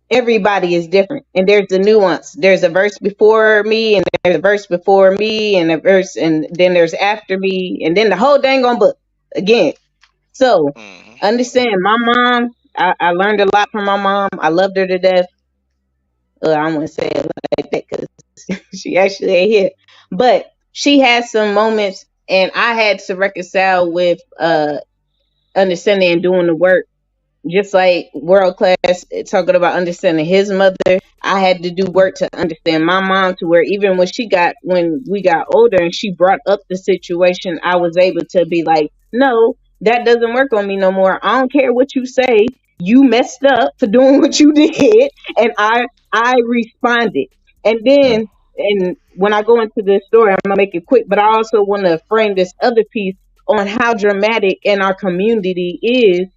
everybody is different, and there's a nuance. There's a verse before me, and there's a verse before me, and a verse, and then there's after me, and then the whole dang on book again. So understand, my mom, I learned a lot from my mom. I loved her to death. I don't want to say it like that because she actually ain't here, but she had some moments, and I had to reconcile with understanding and doing the work. Just like World Class talking about understanding his mother, I had to do work to understand my mom, to where even when we got older and she brought up the situation, I was able to be like, no, that doesn't work on me no more. I don't care what you say. You messed up for doing what you did. And I responded. And then, and when I go into this story, I'm going to make it quick, but I also want to frame this other piece on how dramatic in our community is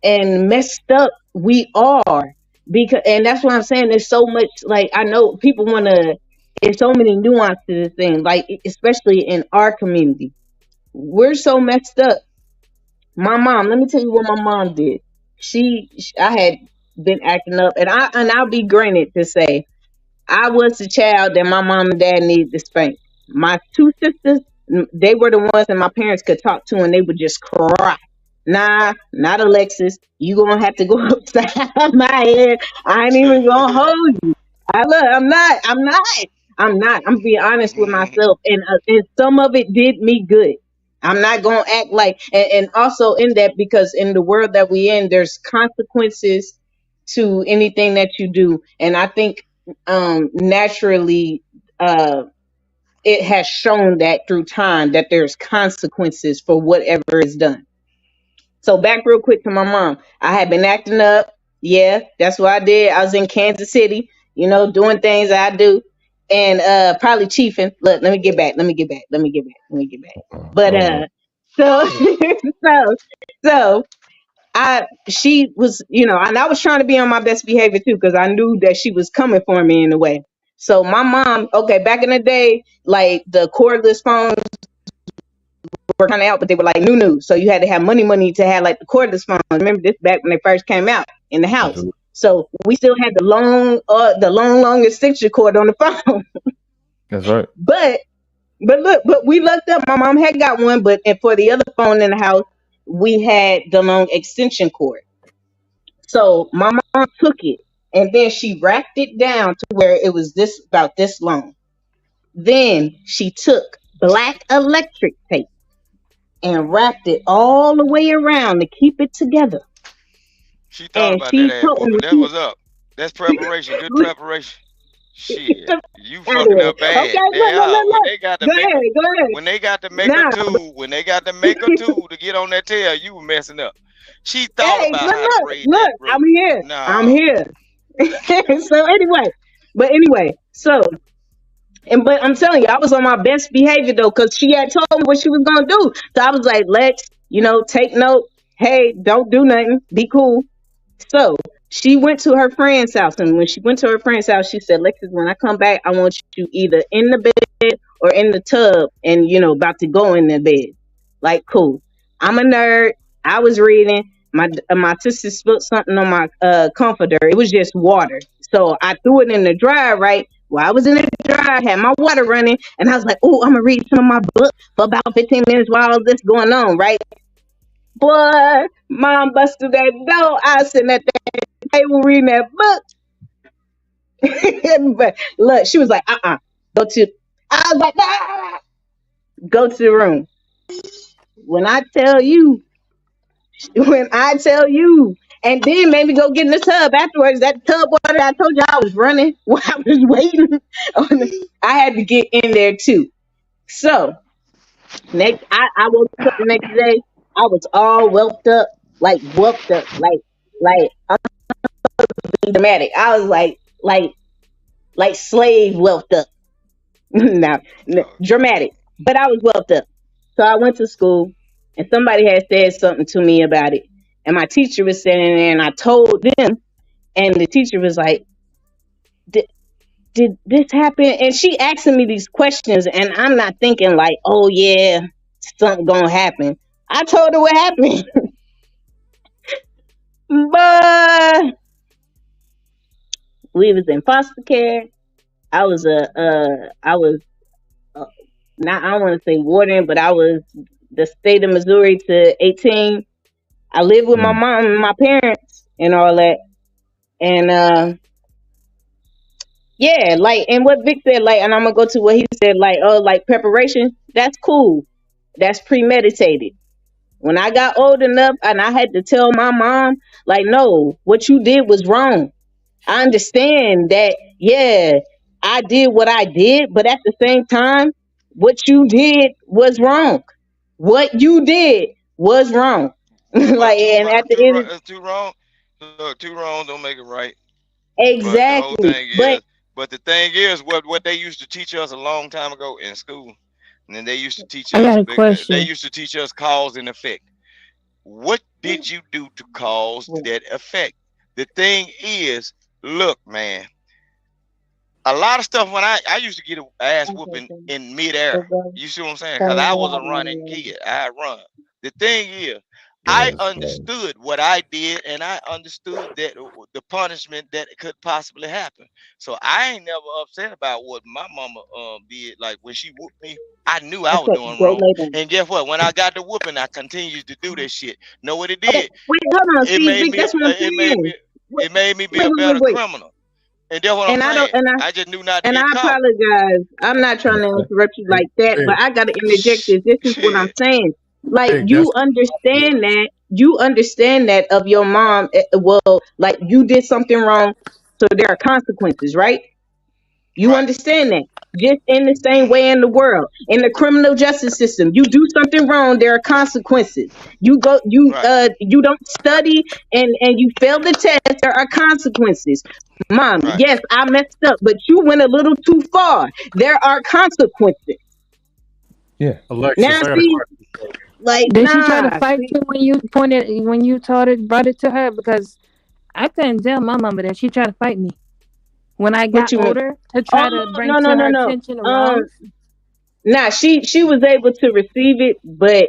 and messed up we are, because, and that's what I'm saying. There's so much, like, I know people want to, there's so many nuances to this thing, like, especially in our community, we're so messed up. My mom, let me tell you what my mom did. I had been acting up, and I'll be granted to say, I was the child that my mom and dad needed to spank. My two sisters, they were the ones that my parents could talk to, and they would just cry. Nah, not Alexis. You gonna have to go upside my head. I ain't even gonna hold you. I'm not. I'm being honest with myself, and some of it did me good. I'm not gonna act like, and also in that, because in the world that we in, there's consequences to anything that you do, and I think naturally, it has shown that through time that there's consequences for whatever is done. So back real quick to my mom. I had been acting up. Yeah, that's what I did. I was in Kansas City, doing things I do. And probably chiefing. Look, let me get back. But she was, and I was trying to be on my best behavior too, because I knew that she was coming for me in a way. So my mom, okay, back in the day, like the cordless phones were kind of out, but they were like new. So you had to have money to have like the cordless phones. Remember this back when they first came out in the house. Mm-hmm. So we still had the long extension cord on the phone. That's right. But we looked up. My mom had got one, but for the other phone in the house, we had the long extension cord. So my mom took it, and then she wrapped it down to where it was about this long. Then she took black electric tape and wrapped it all the way around to keep it together. She thought about that ass whooping. That was up. That's preparation. Good preparation. Shit, you fucking up bad. Okay, when they got to make a tool to get on that tail, you were messing up. She thought about how to braid that rope. I'm here. So anyway, but I'm telling you, I was on my best behavior though, because she had told me what she was gonna do. So I was like, Lex, take note. hey, don't do nothing. Be cool. So she went to her friend's house, and when she went to her friend's house, she said, Lexus, when I come back, I want you either in the bed or in the tub and, about to go in the bed. Like, cool. I'm a nerd. I was reading. My sister spilled something on my comforter. It was just water. So I threw it in the dryer, right? While I was in the dryer, I had my water running, and I was like, oh, I'm going to read some of my book for about 15 minutes while all this going on, right? Boy, mom busted that door. I was sitting at that table reading that book. But look, she was like, go to. I was like, go to the room. When I tell you, and then made me go get in the tub afterwards. That tub water I told you I was running while I was waiting. I had to get in there too. So I woke up the next day. I was all whelped up, like I'm being dramatic. I was like slave whelped up. No, dramatic. But I was whelped up. So I went to school, and somebody had said something to me about it. And my teacher was sitting there, and I told them, and the teacher was like, did this happen? And she asking me these questions, and I'm not thinking like, oh yeah, something gonna happen. I told her what happened. But we was in foster care. I was not, I don't want to say warden, but I was the state of Missouri to 18. I lived with my mom and my parents and all that. And yeah, like, and what Vic said, like, and I'm gonna go to what he said, like, oh, like preparation, that's cool. That's premeditated. When I got old enough and I had to tell my mom, like, no, what you did was wrong. I understand that, yeah, I did what I did, but at the same time, what you did was wrong. What you did was wrong. Like, and at the end, two wrong. Look, two wrongs don't make it right. Exactly. But the thing is, what they used to teach us a long time ago in school, and then they used to teach I us. got a question. They used to teach us cause and effect. What did you do to cause that effect? The thing is, look, man. A lot of stuff when I used to get an ass whooping in midair. You see what I'm saying? Because I was a running kid. I run. The thing is, I understood what I did, and I understood that the punishment that could possibly happen. So I ain't never upset about what my mama did. Like when she whooped me, I knew I was doing wrong. And guess what? When I got the whooping, I continued to do this shit. Know what it did? Wait, hold on. It made me. It made me be a better criminal. And that's what I'm saying. I just knew not to get caught. Apologize. I'm not trying to interrupt you like that, but I got to interject this. This is what I'm saying. Like, you understand that of your mom. Well, like, you did something wrong, so there are consequences, right? You understand that. Just in the same way in the world, in the criminal justice system, you do something wrong, there are consequences. You don't study and you fail the test, there are consequences. Mom, yes, I messed up, but you went a little too far. There are consequences. Yeah. Alexis, now see, like, did she try to fight you when you brought it to her? Because I couldn't tell my mama that she tried to fight me when I got older to try to bring to her attention the wrongs. Nah, she was able to receive it, but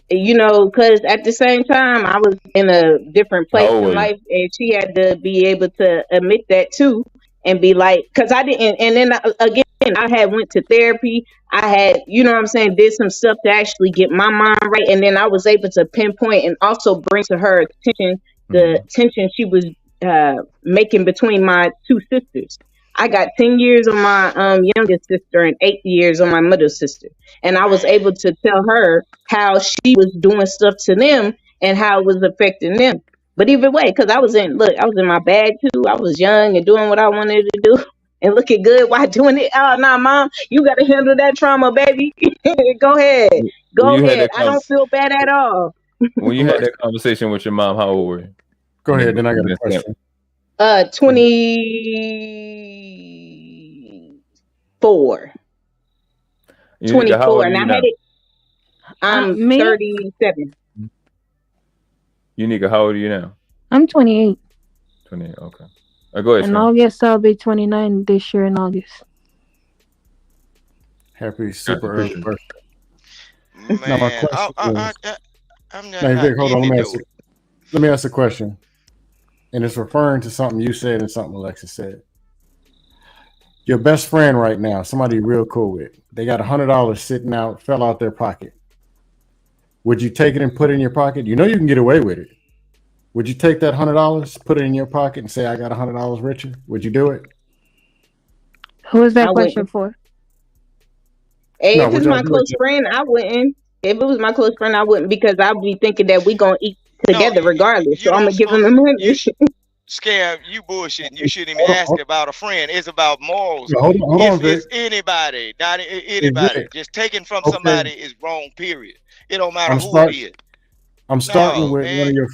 because at the same time I was in a different place in life, and she had to be able to admit that too, and be like, because I didn't. And then again, I had went to therapy. I had, did some stuff to actually get my mind right, and then I was able to pinpoint and also bring to her attention the tension she was making between my two sisters. I got 10 years on my youngest sister and 8 years on my middle sister. And I was able to tell her how she was doing stuff to them and how it was affecting them. But either way, because I was in my bag too. I was young and doing what I wanted to do and looking good while doing it. Oh, nah, Mom, you got to handle that trauma, baby. Go ahead. Go ahead. I don't feel bad at all. When you had that conversation with your mom, how old were you? Go ahead, then I got a question. 24. 24. And I had it. I'm 37. Unica, how old are you now? I'm 28. 28. Okay. Go ahead, In Sam. August, I'll be 29 this year in August. Happy super early Appreciate birthday. Now my Man, question is, I'm now, not Vic, hold on. in it Let me ask a question, and it's referring to something you said and something Alexis said. Your best friend right now, somebody real cool with, they got $100 sitting out, fell out their pocket. Would you take it and put it in your pocket? You know you can get away with it. Would you take that $100, put it in your pocket, and say, "I got $100, Richard"? Would you do it? Who is that I question wouldn't. for? Hey, No, if would it's y'all my do close it? friend, I wouldn't. If it was my close friend, I wouldn't, because I'd be thinking that we gonna eat together regardless. So I'm gonna give him the money. Scam, you bullshitting. You shouldn't even ask about a friend. It's about morals. No, hold on, Vic. It's anybody, not Hey, anybody. Vic. Just taking from Okay. somebody is wrong, period. It don't matter I'm who it is. starting No, with man. one of your.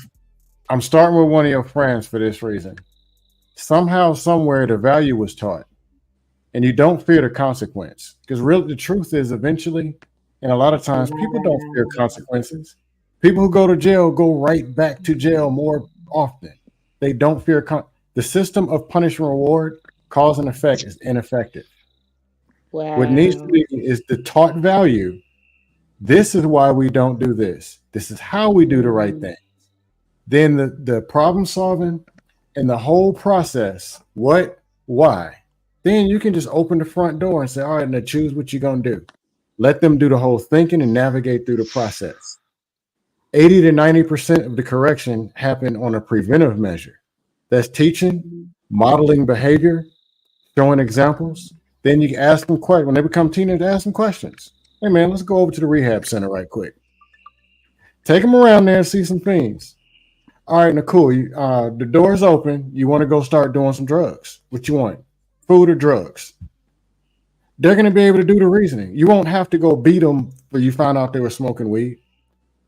I'm starting with one of your friends for this reason. Somehow, somewhere, the value was taught, and you don't fear the consequence. Because really, the truth is, eventually, and a lot of times, people don't fear consequences. People who go to jail go right back to jail more often. They don't fear the system of punishment reward, cause and effect is ineffective. Wow. What needs to be is the taught value. This is why we don't do this. This is how we do the right thing. Then the problem solving and the whole process, what, why, then you can just open the front door and say, all right, now choose what you're going to do. Let them do the whole thinking and navigate through the process. 80 to 90% of the correction happen on a preventive measure. That's teaching, modeling behavior, showing examples. Then you can ask them questions. When they become teenagers, ask them questions. Hey, man, let's go over to the rehab center right quick. Take them around there and see some things. All right, now cool. The door's open. You want to go start doing some drugs. What you want? Food or drugs? They're going to be able to do the reasoning. You won't have to go beat them when you find out they were smoking weed.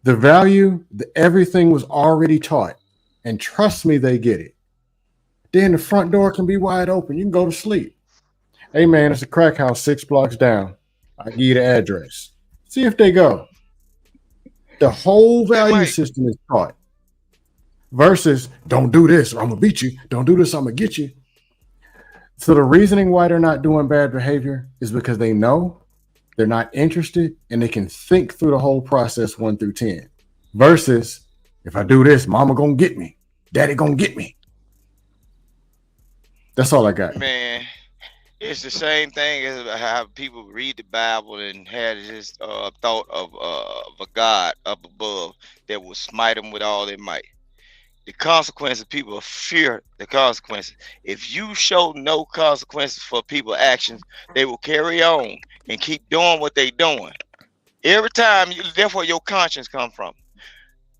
The value, everything was already taught. And trust me, they get it. Then the front door can be wide open. You can go to sleep. Hey, man, it's a crack house 6 blocks down. I'll give you the address. See if they go. The whole value system is taught. Versus, don't do this or I'm going to beat you. Don't do this, I'm going to get you. So the reasoning why they're not doing bad behavior is because they know, they're not interested, and they can think through the whole process 1 through 10. Versus, if I do this, mama going to get me. Daddy going to get me. That's all I got. Man, it's the same thing as how people read the Bible and had this thought of a God up above that will smite them with all their might. The consequences, people fear the consequences. If you show no consequences for people's actions, they will carry on and keep doing what they're doing. Every time, therefore your conscience come from.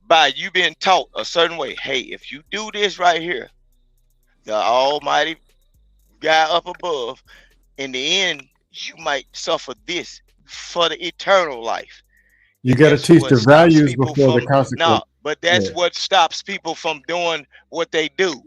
By you being taught a certain way. Hey, if you do this right here, the almighty guy up above, in the end, you might suffer this for the eternal life. You got to teach the values before the consequences. No, but that's what stops people from doing what they do.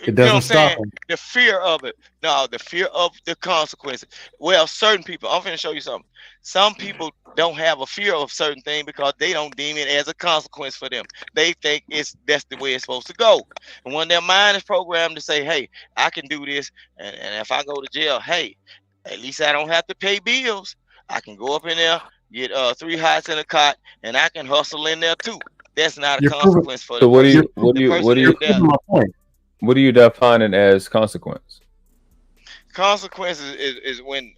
It doesn't stop them. The fear of it. No, the fear of the consequences. Well, certain people, I'm going to show you something. Some people don't have a fear of certain things because they don't deem it as a consequence for them. They think that's the way it's supposed to go. And when their mind is programmed to say, hey, I can do this, and if I go to jail, hey, at least I don't have to pay bills. I can go up in there, get 3 hots in a cot, and I can hustle in there too. That's not a consequence for the So person. What do you define it as consequence? Consequences is when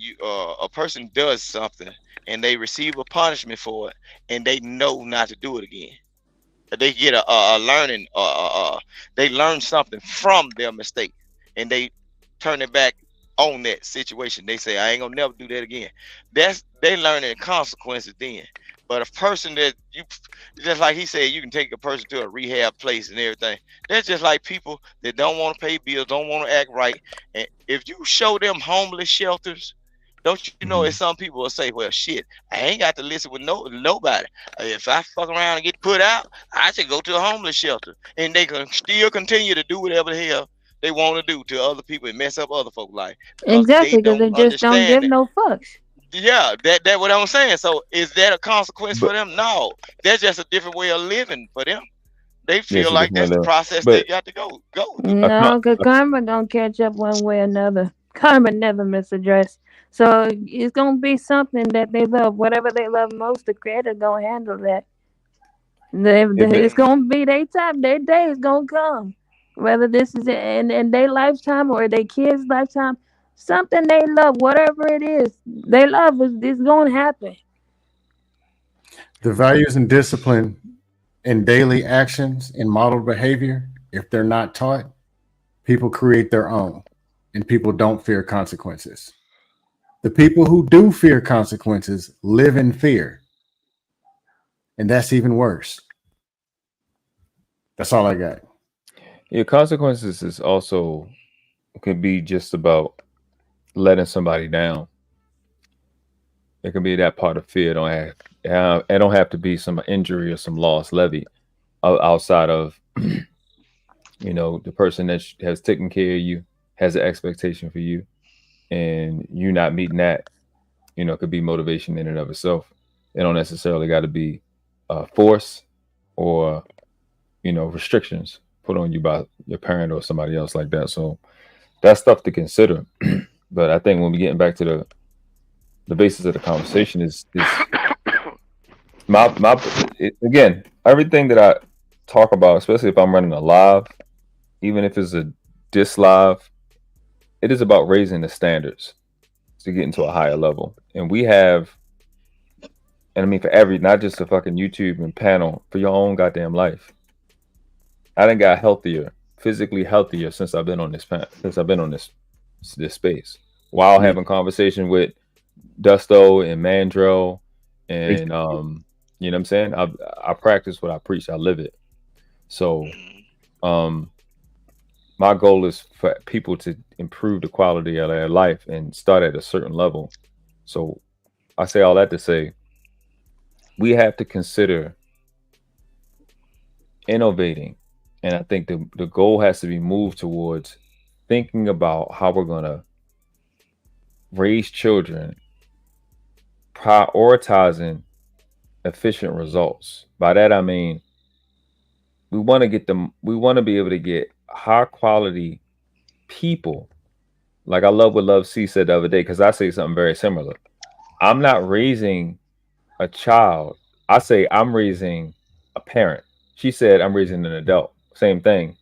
you a person does something and they receive a punishment for it and they know not to do it again. They get a learning, they learn something from their mistake and they turn it back on that situation. They say, I ain't gonna never do that again. They learning consequences then. But a person that you, just like he said, you can take a person to a rehab place and everything. That's just like people that don't want to pay bills, don't want to act right. And if you show them homeless shelters, don't you know, as some people will say, well, shit, I ain't got to listen with nobody. If I fuck around and get put out, I should go to a homeless shelter. And they can still continue to do whatever the hell they want to do to other people and mess up other folks' life. Exactly, because they just don't give no fucks. Yeah, that what I'm saying. So is that a consequence for them? No, that's just a different way of living for them. They feel like that's the process they got to go through. No, because karma don't catch up one way or another. Karma never misaddressed. So it's gonna be something that they love. Whatever they love most, the creator gonna handle that. It's gonna be their time. Their day is gonna come. Whether this is in their lifetime or their kids' lifetime, something they love, whatever it is, they love is gonna happen. The values and discipline in daily actions and modeled behavior, if they're not taught, people create their own, and people don't fear consequences. The people who do fear consequences live in fear, and that's even worse. That's all I got. Yeah, consequences is also could be just about letting somebody down. It can be that part of fear. It don't have to be some injury or some loss levy outside of the person that has taken care of you, has an expectation for you, and you not meeting that, could be motivation in and of itself. It don't necessarily got to be force or restrictions put on you by your parent or somebody else like that. So that's stuff to consider. But I think when we getting back to the basis of the conversation is again, everything that I talk about, especially if I'm running a live, even if it's a diss live, it is about raising the standards to get into a higher level. And we have, and I mean for not just a fucking YouTube and panel, for your own goddamn life. I done got healthier, physically healthier since I've been on this this space. While having conversation with Dusto and Mandrell, and you know what I'm saying? I practice what I preach. I live it. So my goal is for people to improve the quality of their life and start at a certain level. So I say all that to say we have to consider innovating. And I think the goal has to be moved towards thinking about how we're going to raise children, prioritizing efficient results. By that, I mean, we want to be able to get high quality people. Like I love what Love C said the other day, because I say something very similar. I'm not raising a child. I say I'm raising a parent. She said I'm raising an adult. Same thing.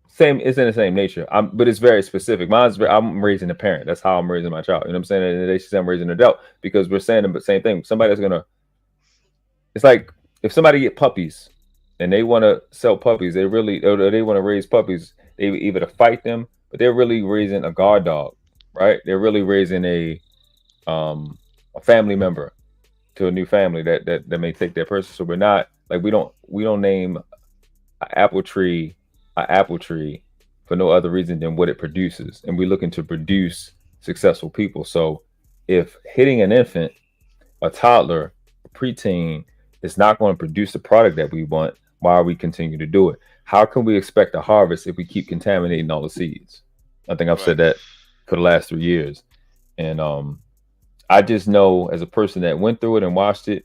Same, it's in the same nature. But it's very specific. I'm raising a parent. That's how I'm raising my child. You know what I'm saying? And they say I'm raising an adult because we're saying the same thing. Somebody that's gonna. It's like if somebody get puppies, and they want to sell puppies. They want to raise puppies. They either to fight them, but they're really raising a guard dog, right? They're really raising a family member to a new family that may take their person. So we're not like we don't name an apple tree for no other reason than what it produces, and we're looking to produce successful people. So if hitting an infant, a toddler, a preteen is not going to produce the product that we want, why are we continue to do it? How can we expect a harvest if we keep contaminating all the seeds? I think I've said that for the last 3 years. And I just know as a person that went through it and watched it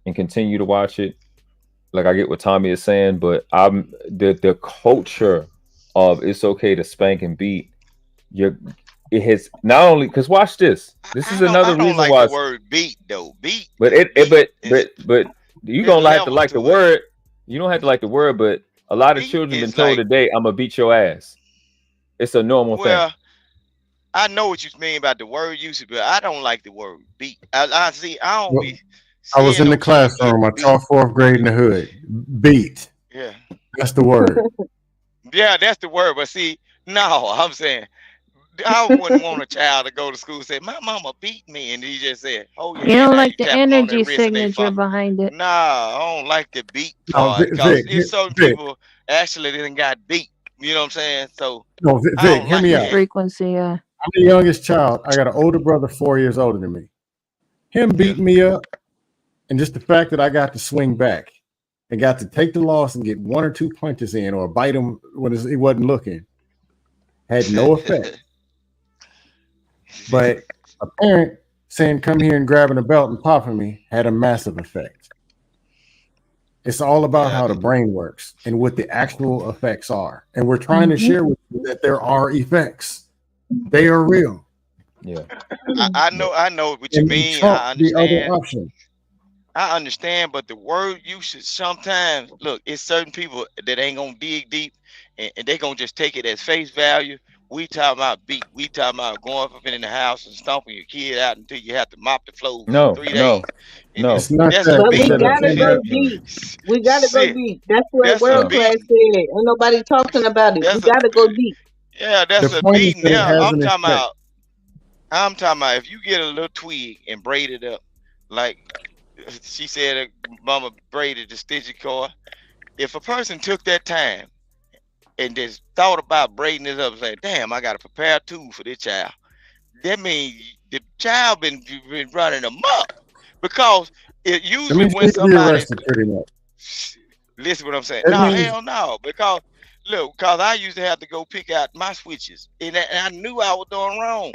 and continue to watch it, like I get what Tommy is saying, but I'm the culture of it's okay to spank and beat. It has not only because watch this. This is another reason like why the word beat though. Beat. But but you gonna have to like the word. You don't have to like the word, but a lot of children been told today, "I'm gonna beat your ass." It's a normal thing. I know what you mean about the word usage, but I don't like the word beat. I was in the classroom. I taught 4th grade in the hood. Beat. Yeah. That's the word. Yeah, that's the word. But see, no, I'm saying I wouldn't want a child to go to school and say, "My mama beat me," and he just said, "Oh yeah." You don't like the energy signature behind it. Nah, I don't like the beat part because some people actually didn't got beat. You know what I'm saying? So no, Vic, hear me out. Frequency, yeah. I'm the youngest child. I got an older brother, 4 years older than me. Him beating me up, and just the fact that I got to swing back and got to take the loss and get 1 or 2 punches in or bite him when he wasn't looking had no effect. But a parent saying, "Come here and grabbing a belt and popping me," had a massive effect. It's all about how the brain works and what the actual effects are. And we're trying to share with you that there are effects. They are real. Yeah. I know what you And mean. trump I the other understand. option. I understand, but the word usage sometimes, look, it's certain people that ain't gonna dig deep and they gonna just take it as face value. We talking about beat. We talking about going up in the house and stomping your kid out until you have to mop the floor for No, 3 no, days. And no. It's not that's a that. But we It's beating. that gotta go effect. deep. We gotta go Shit, deep. That's what that's a world No. class beating. said. Ain't nobody talking about it. We That's a gotta go deep. yeah, The that's a point is beating. that it Now has an effect. I'm talking about if you get a little twig and braid it up, like she said, Mama braided the stitchy cord. If a person took that time and just thought about braiding it up and saying, damn, I got to prepare a tool for this child, that means the child been running amok. Because it That usually means when you can be somebody, arrested pretty much. listen what I'm saying. That No, means hell no. Because, look, because I used to have to go pick out my switches. And I knew I was doing wrong.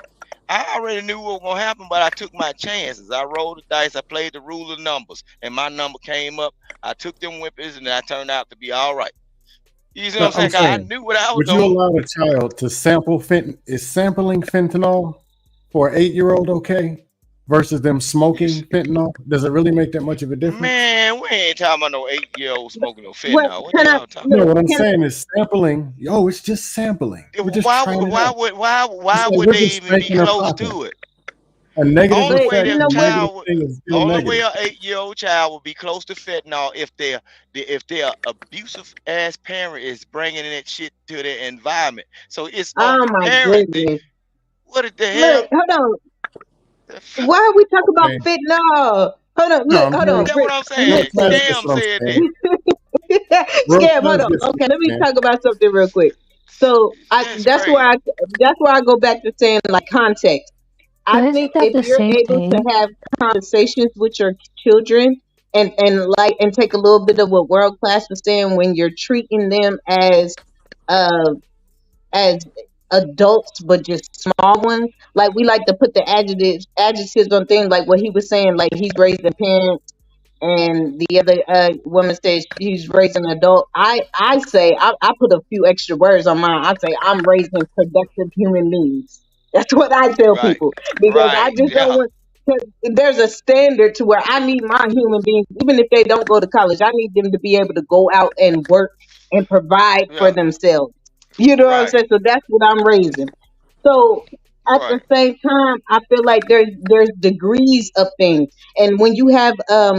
I already knew what was going to happen, but I took my chances. I rolled the dice. I played the rule of numbers. And my number came up. I took them whippers, and I turned out to be all right. You see what I'm I'm saying? 'Cause I saying, knew what I was would you doing. allow a child to sample is sampling fentanyl for an 8-year-old okay versus them smoking fentanyl? Does it really make that much of a difference? Man, we ain't talking about no 8-year-old smoking no What fentanyl. What can the I hell talking No, look? what I'm Can saying is sampling. Oh, it's just sampling. We're just Why trying it out. why It's like would we're they just even be spanking or close popping. to it? A negative Only but way effect you that know and a what? negative child would, thing is still only way negative. an 8-year-old child would be close to fentanyl if their abusive ass parent is bringing that shit to their environment. So it's on Oh the my parent. goodness. What the hell? Look, hold on. Why are we talking about Okay. fentanyl? Hold on, No, look, I'm hold saying on. That's what I'm world saying. class Listen. gets Scam what I'm said that. saying. World Scam, hold class on. gets what Okay, let I'm me saying. talk about something real quick. So That's crazy. that's why I go back to saying like context. I But isn't think that if the you're same able to thing? have conversations with your children and take a little bit of what world class was saying when you're treating them uh as adults but just small ones. Like we like to put the adjectives on things like what he was saying, like he's raising parents and the other woman says she's raising an adult. I say I put a few extra words on mine. I say I'm raising productive human beings. That's what I tell Right. people because I Right. just don't Yeah. want. 'Cause there's a standard to where I need my human beings, even if they don't go to college. I need them to be able to go out and work and provide for Yeah. themselves. You know what I'm Right. saying? So that's what I'm raising. So at the Right. same time, I feel like there's degrees of things, and when you have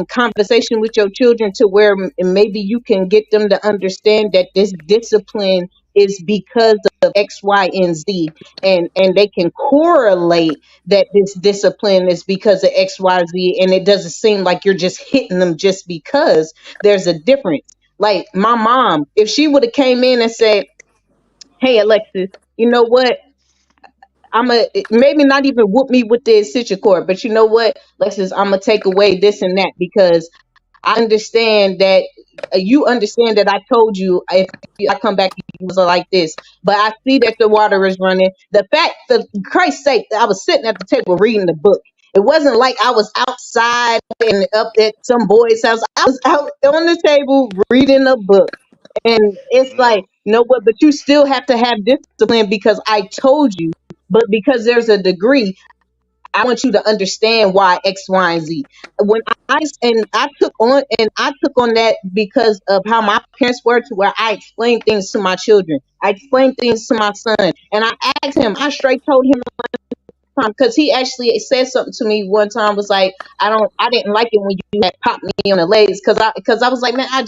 conversation with your children to where maybe you can get them to understand that this discipline is because of X, Y, and Z, and they can correlate that this discipline is because of X, Y, Z, and it doesn't seem like you're just hitting them just because there's a difference. Like my mom, if she would have came in and said, "Hey Alexis, you know what? I'm a maybe not even whoop me with the citrus cord, but you know what, Alexis, I'm gonna take away this and that because I understand that you understand that I told you if I come back, it was like this. But I see that the water is running. The fact, for Christ's sake, I was sitting at the table reading the book. It wasn't like I was outside and up at some boy's house. I was out on the table reading a book. And it's Yeah. like, you know what? But you still have to have discipline because I told you. But because there's a degree, I want you to understand why X, Y, and Z. When I took on that because of how my parents were, to where I explained things to my children. I explained things to my son, and I asked him. I straight told him because he actually said something to me one time. Was like, I didn't like it when you had popped me on the legs because I was like, man, I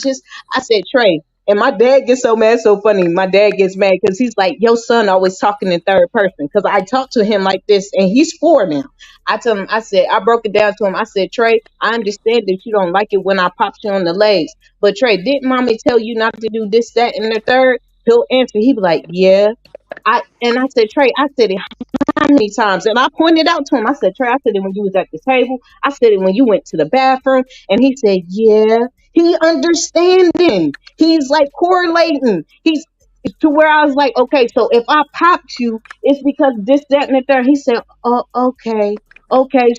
said, Trey. And my dad gets so mad, so funny. My dad gets mad because he's like, your son always talking in third person. Because I talk to him like this, and he's 4 now. I told him, I said, I broke it down to him. I said, Trey, I understand that you don't like it when I pop you on the legs. But Trey, didn't mommy tell you not to do this, that, and the third? He'll answer. He be like, yeah. I said, Trey, I said it how many times? And I pointed out to him, I said, Trey, I said it when you was at the table. I said it when you went to the bathroom. And he said, yeah. He understanding. He's like correlating. to where I was like, okay, so if I popped you, it's because this, that, and the third. He said, oh, okay,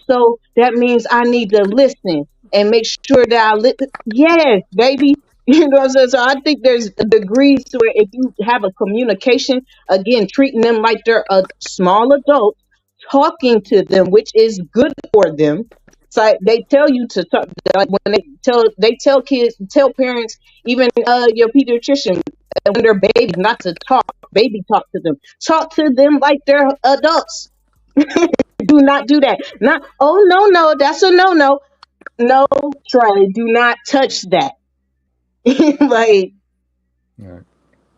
so that means I need to listen and make sure that I listen. Yes, baby. You know what I'm saying? So I think there's degrees to where if you have a communication, again, treating them like they're a small adult, talking to them, which is good for them. So they tell you to talk, like when they tell kids, tell parents, even your pediatrician, when they're babies, not to baby talk to them like they're adults. Do not do that. Not, oh no, that's a no, Trey, do not touch that. Like,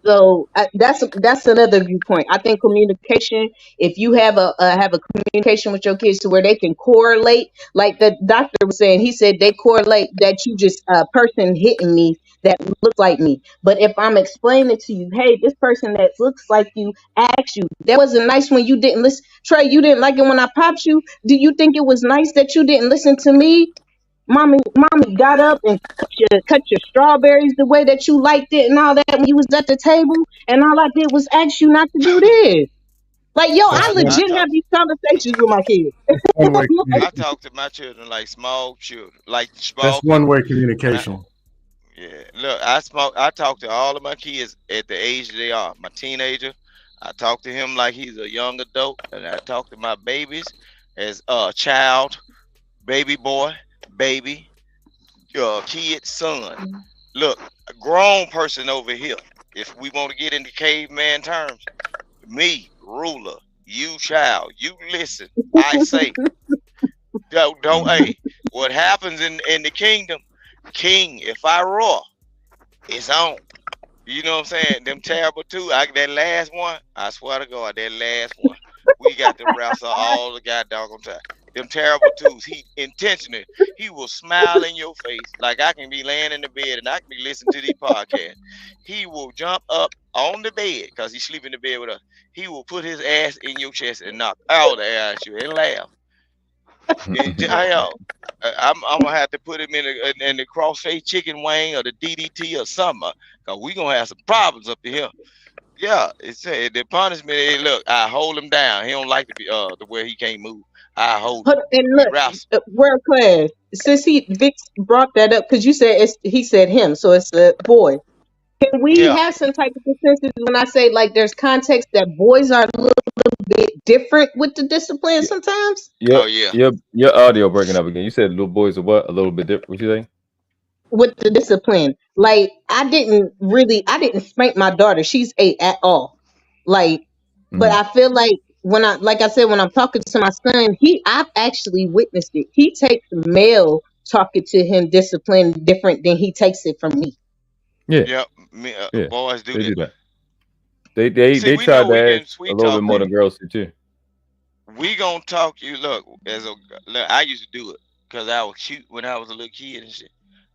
so that's another viewpoint. I think communication, if you have a communication with your kids to where they can correlate, like the doctor was saying, he said they correlate that you just a person hitting me that looks like me. But if I'm explaining to you, hey, this person that looks like you asked you, that wasn't nice when you didn't listen. Trey, you didn't like it when I popped you. Do you think it was nice that you didn't listen to me? Mommy got up and cut your strawberries the way that you liked it and all that when you was at the table, and all I did was ask you not to do this. Like, yo, I legit have these conversations with my kids. I talk to my children like small children, like small. That's one-way communication. Yeah, look, I talk to all of my kids at the age they are. My teenager, I talk to him like he's a young adult, and I talk to my babies as a child, baby boy, baby, kid, son. Look, a grown person over here. If we want to get into caveman terms, me, ruler, you child, you listen. I say, don't. Hey, what happens in the kingdom? King, if I roar, it's on. You know what I'm saying? Them terrible two. That last one, I swear to God, that last one, we got to wrestle all the goddamn time. Them terrible twos. He intentionally, he will smile in your face like I can be laying in the bed and I can be listening to these podcasts. He will jump up on the bed because he's sleeping in the bed with us. He will put his ass in your chest and knock all the air at you and laugh. I'm gonna have to put him in the crossface chicken wing or the DDT or something, cause we gonna have some problems up in here. Yeah, it's the punishment is, look, I hold him down. He don't like to be the way he can't move. I hold him. And look, world class. Since Vic brought that up, because you said he said him, so it's a boy. Can we have some type of consensus when I say like there's context that boys are a little bit different with the discipline sometimes? Oh yeah. Your audio breaking up again. You said little boys are what? A little bit different. What you say? With the discipline, like I didn't spank my daughter. She's 8 at all. Like, but I feel like when I'm talking to my son, I've actually witnessed it. He takes male talking to him discipline different than he takes it from me. Yeah. Boys do that. They try to ask a little bit more than girls do too. We gonna talk. You look, I used to do it because I was cute when I was a little kid and shit.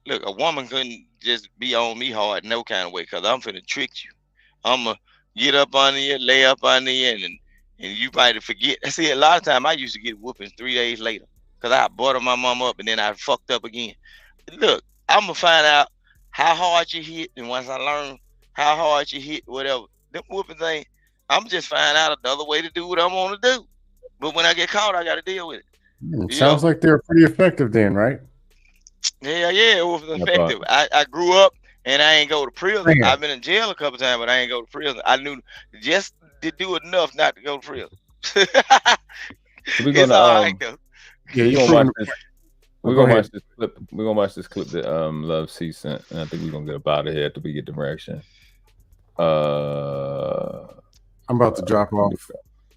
Look, a woman couldn't just be on me hard no kind of way because I'm finna trick you. I'm gonna get up on you, lay up on you, and you might forget. See, a lot of time I used to get whoopings 3 days later because I buttered my mom up and then I fucked up again. Look, I'm gonna find out how hard you hit, and once I learn how hard you hit, whatever, them whoopings ain't. I'm just find out another way to do what I want to do. But when I get caught, I got to deal with it. Sounds like they're pretty effective then, right? Yeah, it was effective. I grew up and I ain't go to prison. I've been in jail a couple times, but I ain't go to prison. I knew just to do enough not to go to prison. So we're gonna all right, though. Yeah, you gonna watch this. We're gonna watch this clip. We're gonna watch this clip that Love C sent, and I think we're gonna get up out of here after we get the reaction. I'm about to drop off.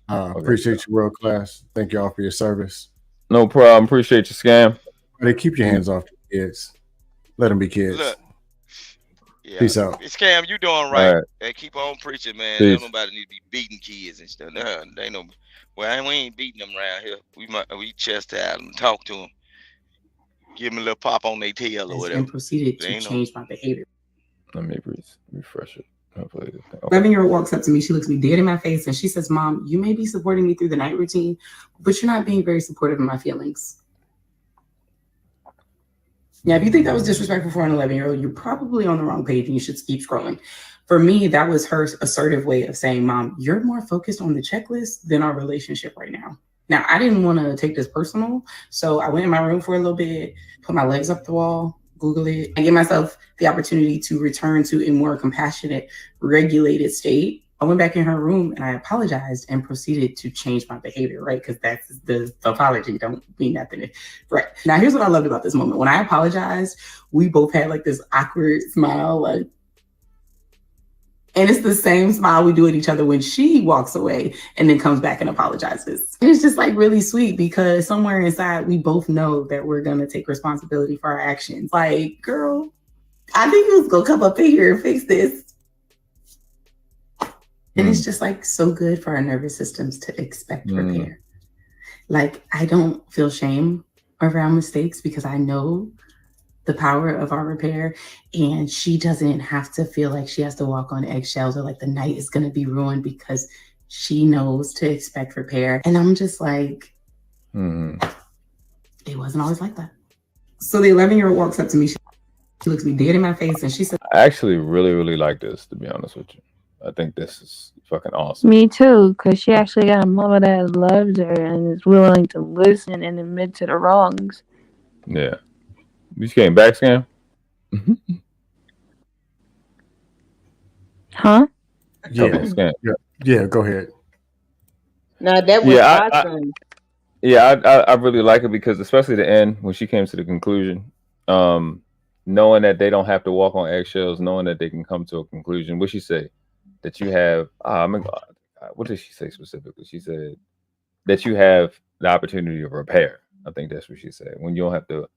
Appreciate you, world class. Thank you all for your service. No problem. Appreciate you, Scam. They keep your hands off the kids. Let them be kids. Look, peace out. Scam, you doing right. Hey, keep on preaching, man. Nobody need to be beating kids and stuff. They know. Well, we ain't beating them around here. We chastise them, talk to them, give them a little pop on their tail or whatever. And proceeded to change my behavior. Let me refresh it. 11-year-old walks up to me. She looks me dead in my face and she says, "Mom, you may be supporting me through the night routine, but you're not being very supportive of my feelings." Yeah, if you think that was disrespectful for an 11-year-old, you're probably on the wrong page and you should keep scrolling. For me, that was her assertive way of saying, Mom, you're more focused on the checklist than our relationship right now. Now, I didn't want to take this personal, so I went in my room for a little bit, put my legs up the wall, Google it, and give myself the opportunity to return to a more compassionate, regulated state. I went back in her room and I apologized and proceeded to change my behavior, right? Because that's the apology, don't mean nothing. Right. Now, here's what I loved about this moment. When I apologized, we both had like this awkward smile, like, and it's the same smile we do at each other when she walks away and then comes back and apologizes. And it's just like really sweet because somewhere inside, we both know that we're going to take responsibility for our actions. Like, girl, I think you was going to come up in here and fix this. And it's just like so good for our nervous systems to expect repair. Like, I don't feel shame around mistakes because I know the power of our repair, and she doesn't have to feel like she has to walk on eggshells or like the night is going to be ruined because she knows to expect repair. And I'm just like, it wasn't always like that. So the 11-year-old walks up to me, she looks me dead in my face, and she said, I actually really, really like this, to be honest with you. I think this is fucking awesome. Me too, because she actually got a mama that loves her and is willing to listen and admit to the wrongs. Yeah. You just came back, Scam? Huh? Yeah. Okay, Scam. Yeah, go ahead. No, that was awesome. I really like it because especially the end when she came to the conclusion, knowing that they don't have to walk on eggshells, knowing that they can come to a conclusion. What she say? That you have, what did she say specifically? She said that you have the opportunity to repair. I think that's what she said. When you don't have to,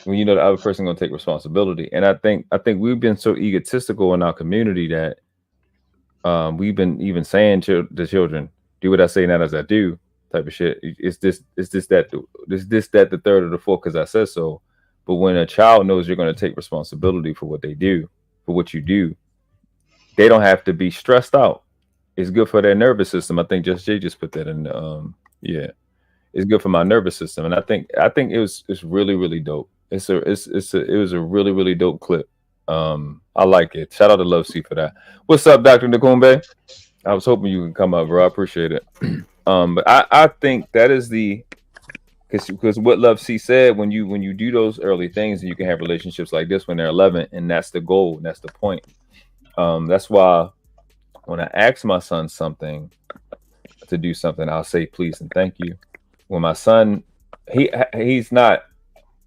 when you know the other person gonna take responsibility. And I think we've been so egotistical in our community that we've been even saying to the children, do what I say, not as I do, type of shit. It's this, that, the third or the fourth, because I said so. But when a child knows you're going to take responsibility for what they do, for what you do, they don't have to be stressed out. It's good for their nervous system. I think Jay just put that in. It's good for my nervous system, and I think it's really, really dope. It was a really, really dope clip. I like it. Shout out to Love C for that. What's up, Dr. Nakumbe? I was hoping you could come up, bro. I appreciate it. But I think that is because what Love C said, when you do those early things, and you can have relationships like this when they're 11, and that's the goal, and that's the point. That's why when I ask my son something to do something, I'll say please and thank you. When my son, he's not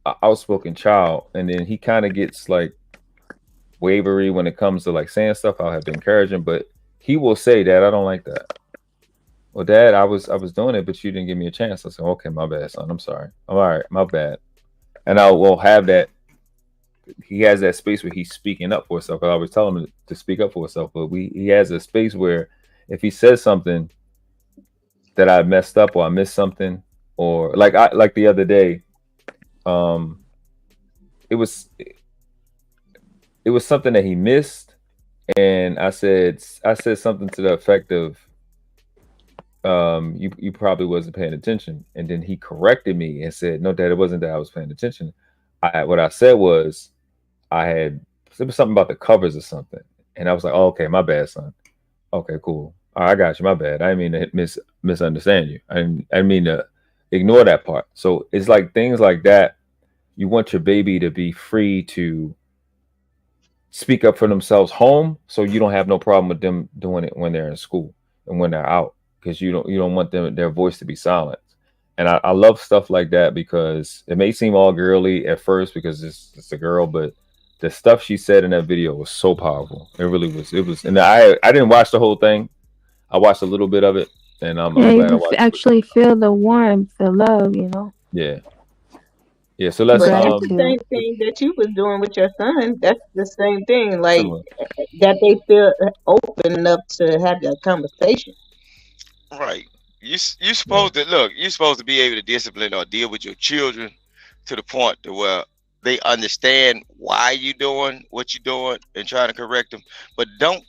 an outspoken child, and then he kind of gets like wavery when it comes to like saying stuff. I'll have to encourage him, but he will say, Dad, I don't like that. Well, Dad, I was doing it, but you didn't give me a chance. I said, okay, my bad, son. I'm sorry. I'm all right, my bad. And I will have that. He has that space where he's speaking up for himself. I always tell him to speak up for himself, but he has a space where if he says something that I messed up or I missed something, or like the other day, it was something that he missed, and I said something to the effect of, you probably wasn't paying attention, and then he corrected me and said, no, Dad, it wasn't that I was paying attention. What I said was, it was something about the covers or something, and I was like, oh, okay, my bad, son. Okay, cool. All right, I got you. My bad. I didn't mean to misunderstand you. I didn't mean to ignore that part. So it's like things like that. You want your baby to be free to speak up for themselves home, so you don't have no problem with them doing it when they're in school and when they're out, because you don't want their voice to be silent. And I love stuff like that because it may seem all girly at first because it's a girl, but the stuff she said in that video was so powerful. It really was. It was, and I didn't watch the whole thing. I watched a little bit of it, and I'm glad I watched it. Actually feel the warmth, the love, you know. Yeah. So let's. But that's the same thing that you was doing with your son. That's the same thing, like that they feel open enough to have that conversation. Right. You're supposed to look. You're supposed to be able to discipline or deal with your children to the point to where they understand why you're doing what you're doing and trying to correct them. But don't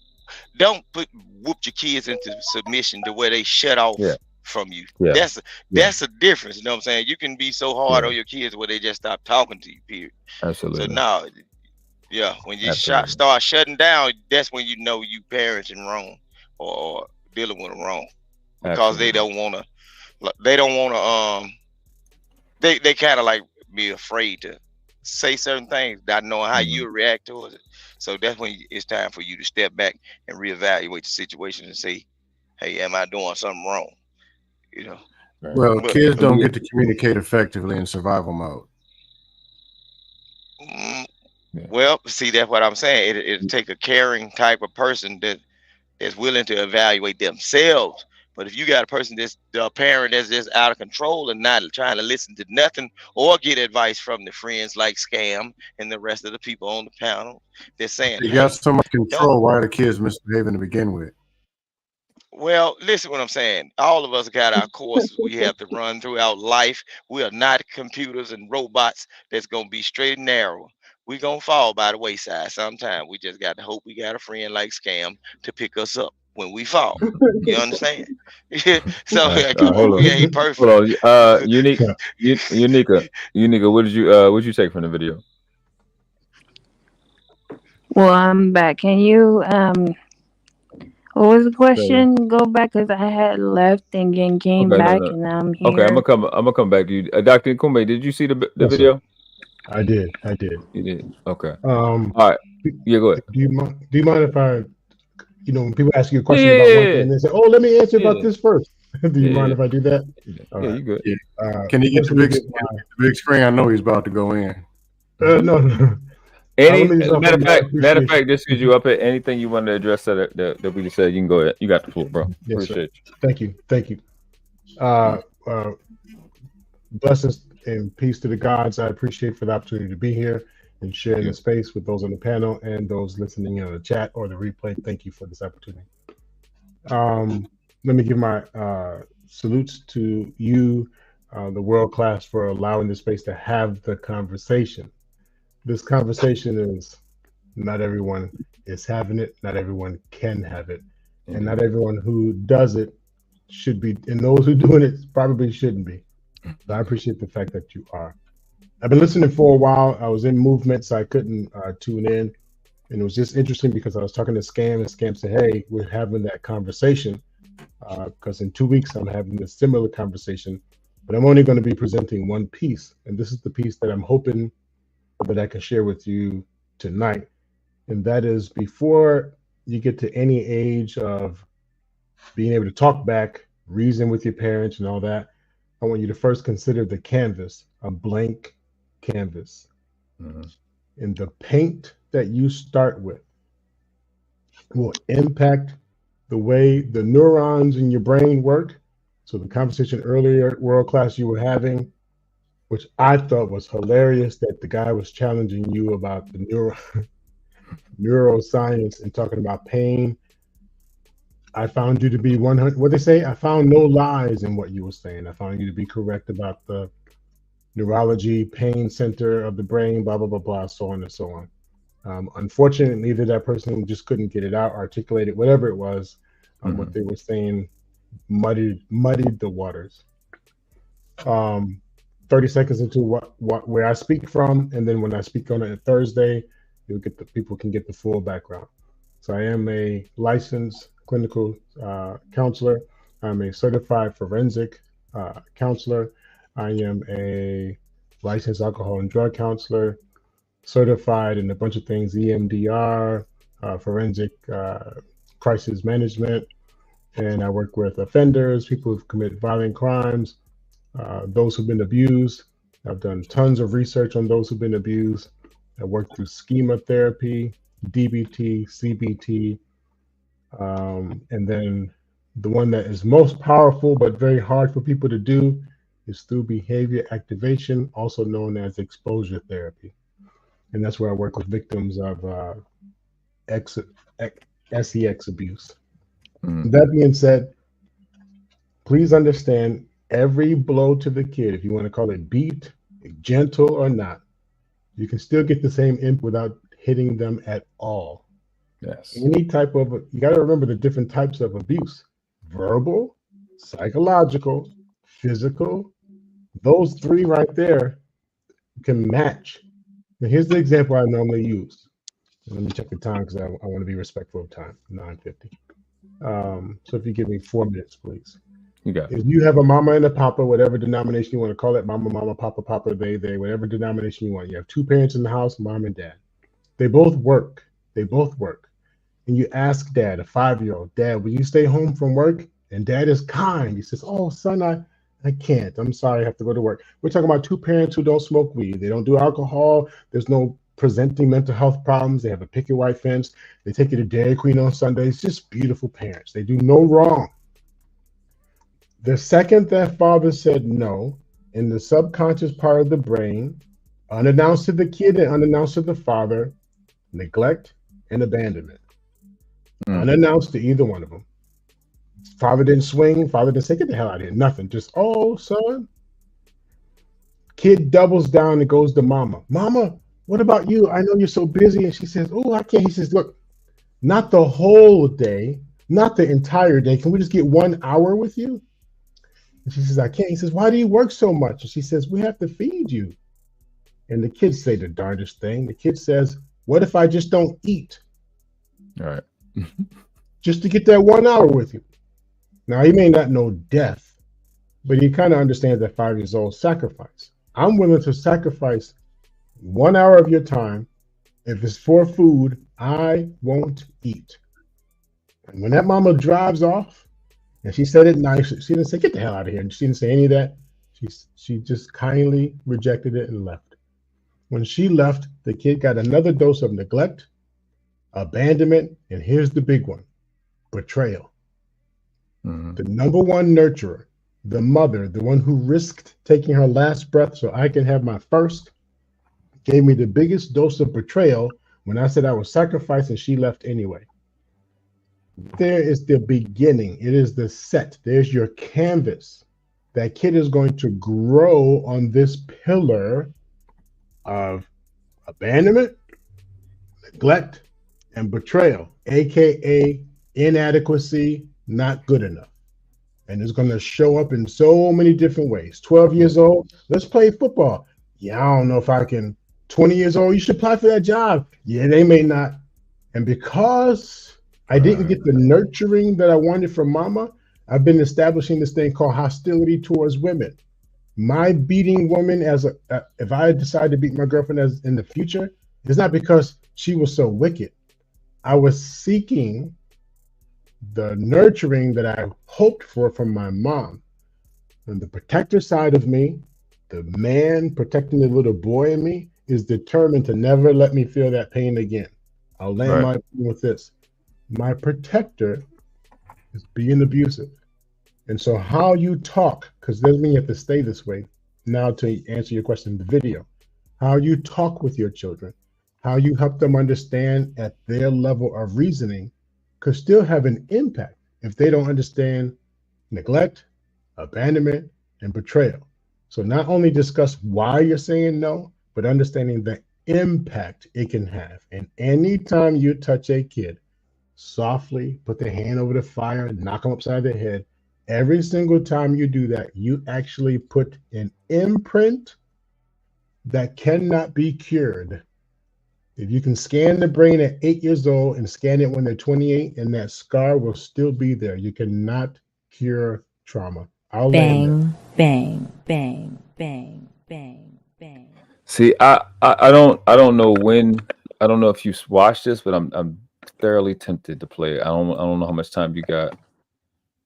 whoop your kids into submission to where they shut off from you. Yeah. That's a difference. You know what I'm saying? You can be so hard on your kids where they just stop talking to you, period. Absolutely. So now, yeah, when you Absolutely. start shutting down, that's when you know you parenting wrong or dealing with them wrong. Because Absolutely. they don't wanna they kind of like be afraid to say certain things, not knowing how you react towards it. So that's when it's time for you to step back and reevaluate the situation and say, hey, am I doing something wrong? You know. Well, But, kids don't get to communicate effectively in survival mode. Well, see, that's what I'm saying. It'll take a caring type of person that's willing to evaluate themselves. But if you got a person a parent that's just out of control and not trying to listen to nothing or get advice from the friends like Scam and the rest of the people on the panel, they're saying, You hey, got so much control. Why are the kids misbehaving to begin with? well, listen what I'm saying. All of us got our courses we have to run throughout life. We are not computers and robots that's going to be straight and narrow. We're going to fall by the wayside sometime. We just got to hope we got a friend like Scam to pick us up when we fall. You understand? So hold we on. ain't perfect. Hold on. Unica, what did you take from the video? Well, I'm back. Can you what was the question? Go back because I had left and then came back and now I'm here. Okay, I'm gonna come back to you. Dr. Nkume, did you see the Yes, video? I did. You did. Okay. All right. Yeah, go ahead. Do you mind if I, when people ask you a question about one thing and they say, "Oh, let me answer about this first." Do you mind if I do that? All right. You good. Can he get the big screen? I know he's about to go in. No. Matter of fact, just because you up at anything you wanted to address that we just said, you can go ahead. You got the floor, bro. Yes, Appreciate you. Thank you. Blessings and peace to the gods. I appreciate for the opportunity to be here and share the space with those on the panel and those listening in the chat or the replay. Thank you for this opportunity. Let me give my salutes to you, the world class, for allowing this space to have the conversation. This conversation is not everyone is having it, not everyone can have it, and not everyone who does it should be, and those who doing it probably shouldn't be. So I appreciate the fact that you are. I've been listening for a while. I was in movement, so I couldn't tune in, and it was just interesting because I was talking to Scam, and Scam said, "Hey, we're having that conversation because in 2 weeks I'm having a similar conversation, but I'm only going to be presenting one piece, and this is the piece that I'm hoping that I can share with you tonight, and that is before you get to any age of being able to talk back, reason with your parents and all that, I want you to first consider the canvas, a blank canvas. And the paint that you start with will impact the way the neurons in your brain work. So the conversation earlier, world class, you were having, which I thought was hilarious, that the guy was challenging you about the neuroscience and talking about pain. I found you to be 100. What they say? I found no lies in what you were saying. I found you to be correct about the neurology, pain center of the brain, blah, blah, blah, blah, so on and so on. Unfortunately, that person just couldn't get it out, articulate it, whatever it was. What they were saying muddied the waters. 30 seconds into where I speak from, and then when I speak on it Thursday, people can get the full background. So I am a licensed clinical counselor. I'm a certified forensic counselor. I am a licensed alcohol and drug counselor, certified in a bunch of things, EMDR, forensic crisis management, and I work with offenders, people who've committed violent crimes, those who've been abused. I've done tons of research on those who've been abused. I worked through schema therapy, DBT, CBT, and then the one that is most powerful but very hard for people to do is through behavior activation, also known as exposure therapy. And that's where I work with victims of sex abuse. That being said, please understand, every blow to the kid, if you want to call it beat, gentle or not, you can still get the same imp without hitting them at all. Yes. Any type of, you got to remember the different types of abuse: verbal, psychological, physical, those three right there can match. Now, here's the example I normally use. Let me check the time because I want to be respectful of time. 9:50. So if you give me 4 minutes, please. You got it. If you have a mama and a papa, whatever denomination you want to call it, mama, mama, papa, papa, they, whatever denomination you want. You have 2 parents in the house, mom and dad. They both work. They both work. And you ask dad, a 5-year-old, Dad, will you stay home from work? And dad is kind. He says, oh, son, I can't. I'm sorry, I have to go to work. We're talking about 2 parents who don't smoke weed. They don't do alcohol. There's no presenting mental health problems. They have a picket white fence. They take you to Dairy Queen on Sundays. Just beautiful parents. They do no wrong. The second that father said no, in the subconscious part of the brain, unannounced to the kid and unannounced to the father, neglect and abandonment. Unannounced to either one of them. Father didn't swing. Father didn't say, get the hell out of here. Nothing. Just, oh, son. Kid doubles down and goes to mama. Mama, what about you? I know you're so busy. And she says, oh, I can't. He says, look, not the whole day, not the entire day. Can we just get 1 hour with you? And she says, I can't. He says, why do you work so much? And she says, we have to feed you. And the kids say the darndest thing. The kid says, what if I just don't eat? All right. Just to get that 1 hour with you. Now, he may not know death, but he kind of understands that 5 years old sacrifice. I'm willing to sacrifice 1 hour of your time. If it's for food, I won't eat. And when that mama drives off, and she said it nice, she didn't say, get the hell out of here. She didn't say any of that. She just kindly rejected it and left. When she left, the kid got another dose of neglect, abandonment, and here's the big one, betrayal. The number one nurturer, the mother, the one who risked taking her last breath so I can have my first, gave me the biggest dose of betrayal when I said I was sacrificed and she left anyway. There is the beginning. It is the set. There's your canvas. That kid is going to grow on this pillar of abandonment, neglect, and betrayal, aka inadequacy, not good enough. And it's going to show up in so many different ways. 12 years old, let's play football. Yeah, I don't know if I can. 20 years old, you should apply for that job. Yeah, they may not. And because I didn't get the nurturing that I wanted from mama, I've been establishing this thing called hostility towards women. My beating woman if I decide to beat my girlfriend as in the future, it's not because she was so wicked. I was seeking the nurturing that I hoped for from my mom. And the protector side of me, the man protecting the little boy in me, is determined to never let me feel that pain again. I'll land my point with this. My protector is being abusive. And so how you talk, because doesn't mean you have to stay this way. Now to answer your question, the video, how you talk with your children, how you help them understand at their level of reasoning could still have an impact if they don't understand neglect, abandonment, and betrayal. So not only discuss why you're saying no, but understanding the impact it can have. And anytime you touch a kid, softly put their hand over the fire, knock them upside their head. Every single time you do that, you actually put an imprint that cannot be cured. If you can scan the brain at 8 years old and scan it when they're 28, and that scar will still be there. You cannot cure trauma. I'll bang, bang, bang, bang, bang, bang. See, I don't know when. I don't know if you watched this, but I'm thoroughly tempted to play it. I don't know how much time you got.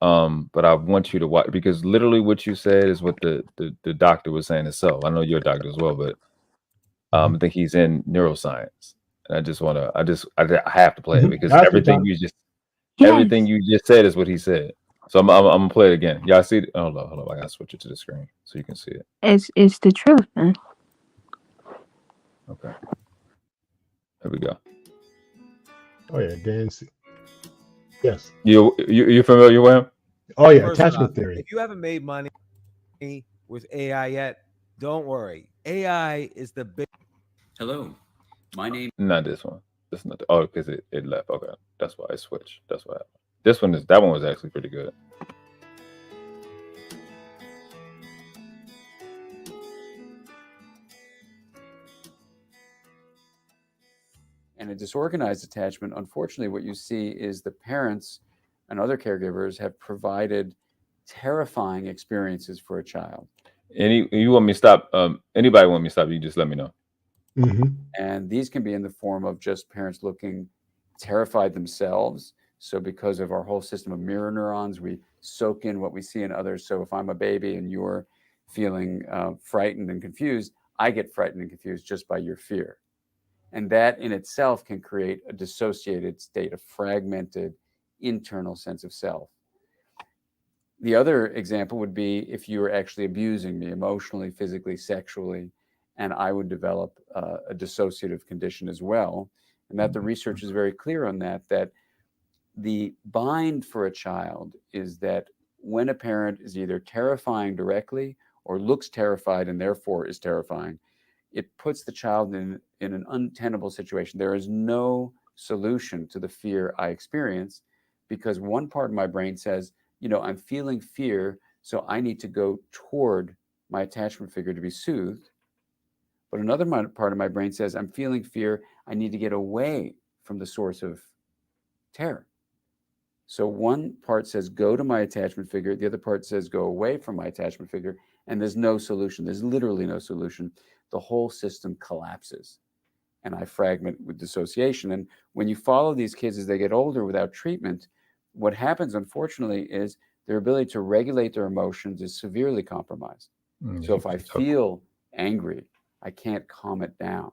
But I want you to watch, because literally what you said is what the doctor was saying himself. I know you're a doctor as well, but I think he's in neuroscience. And I have to play it because everything you just said is what he said. So I'm gonna play it again. Y'all see it? Hold on. I gotta switch it to the screen so you can see it. It's the truth, man. Okay. There we go. Oh yeah, Dan. Yes. You familiar with him? Oh yeah, First attachment off, theory. If you haven't made money with AI yet, don't worry. AI is the big. Hello, my name. Not this one. This is not because it left. Okay, that's why I switched. That's why. That one was actually pretty good. disorganized attachment, unfortunately, what you see is the parents and other caregivers have provided terrifying experiences for a child. You want me to stop? Anybody want me to stop? You just let me know. And these can be in the form of just parents looking terrified themselves. So because of our whole system of mirror neurons, we soak in what we see in others. So if I'm a baby and you're feeling frightened and confused, I get frightened and confused just by your fear. And that in itself can create a dissociated state, a fragmented internal sense of self. The other example would be if you were actually abusing me emotionally, physically, sexually, and I would develop a dissociative condition as well. And that the research is very clear on that, that the bind for a child is that when a parent is either terrifying directly or looks terrified and therefore is terrifying, it puts the child in an untenable situation. There is no solution to the fear I experience because one part of my brain says, you know, I'm feeling fear, so I need to go toward my attachment figure to be soothed. But another part of my brain says, I'm feeling fear, I need to get away from the source of terror. So one part says, go to my attachment figure. The other part says, go away from my attachment figure. And there's no solution. There's literally no solution. The whole system collapses. And I fragment with dissociation. And when you follow these kids as they get older without treatment, what happens, unfortunately, is their ability to regulate their emotions is severely compromised. So if I feel angry, I can't calm it down.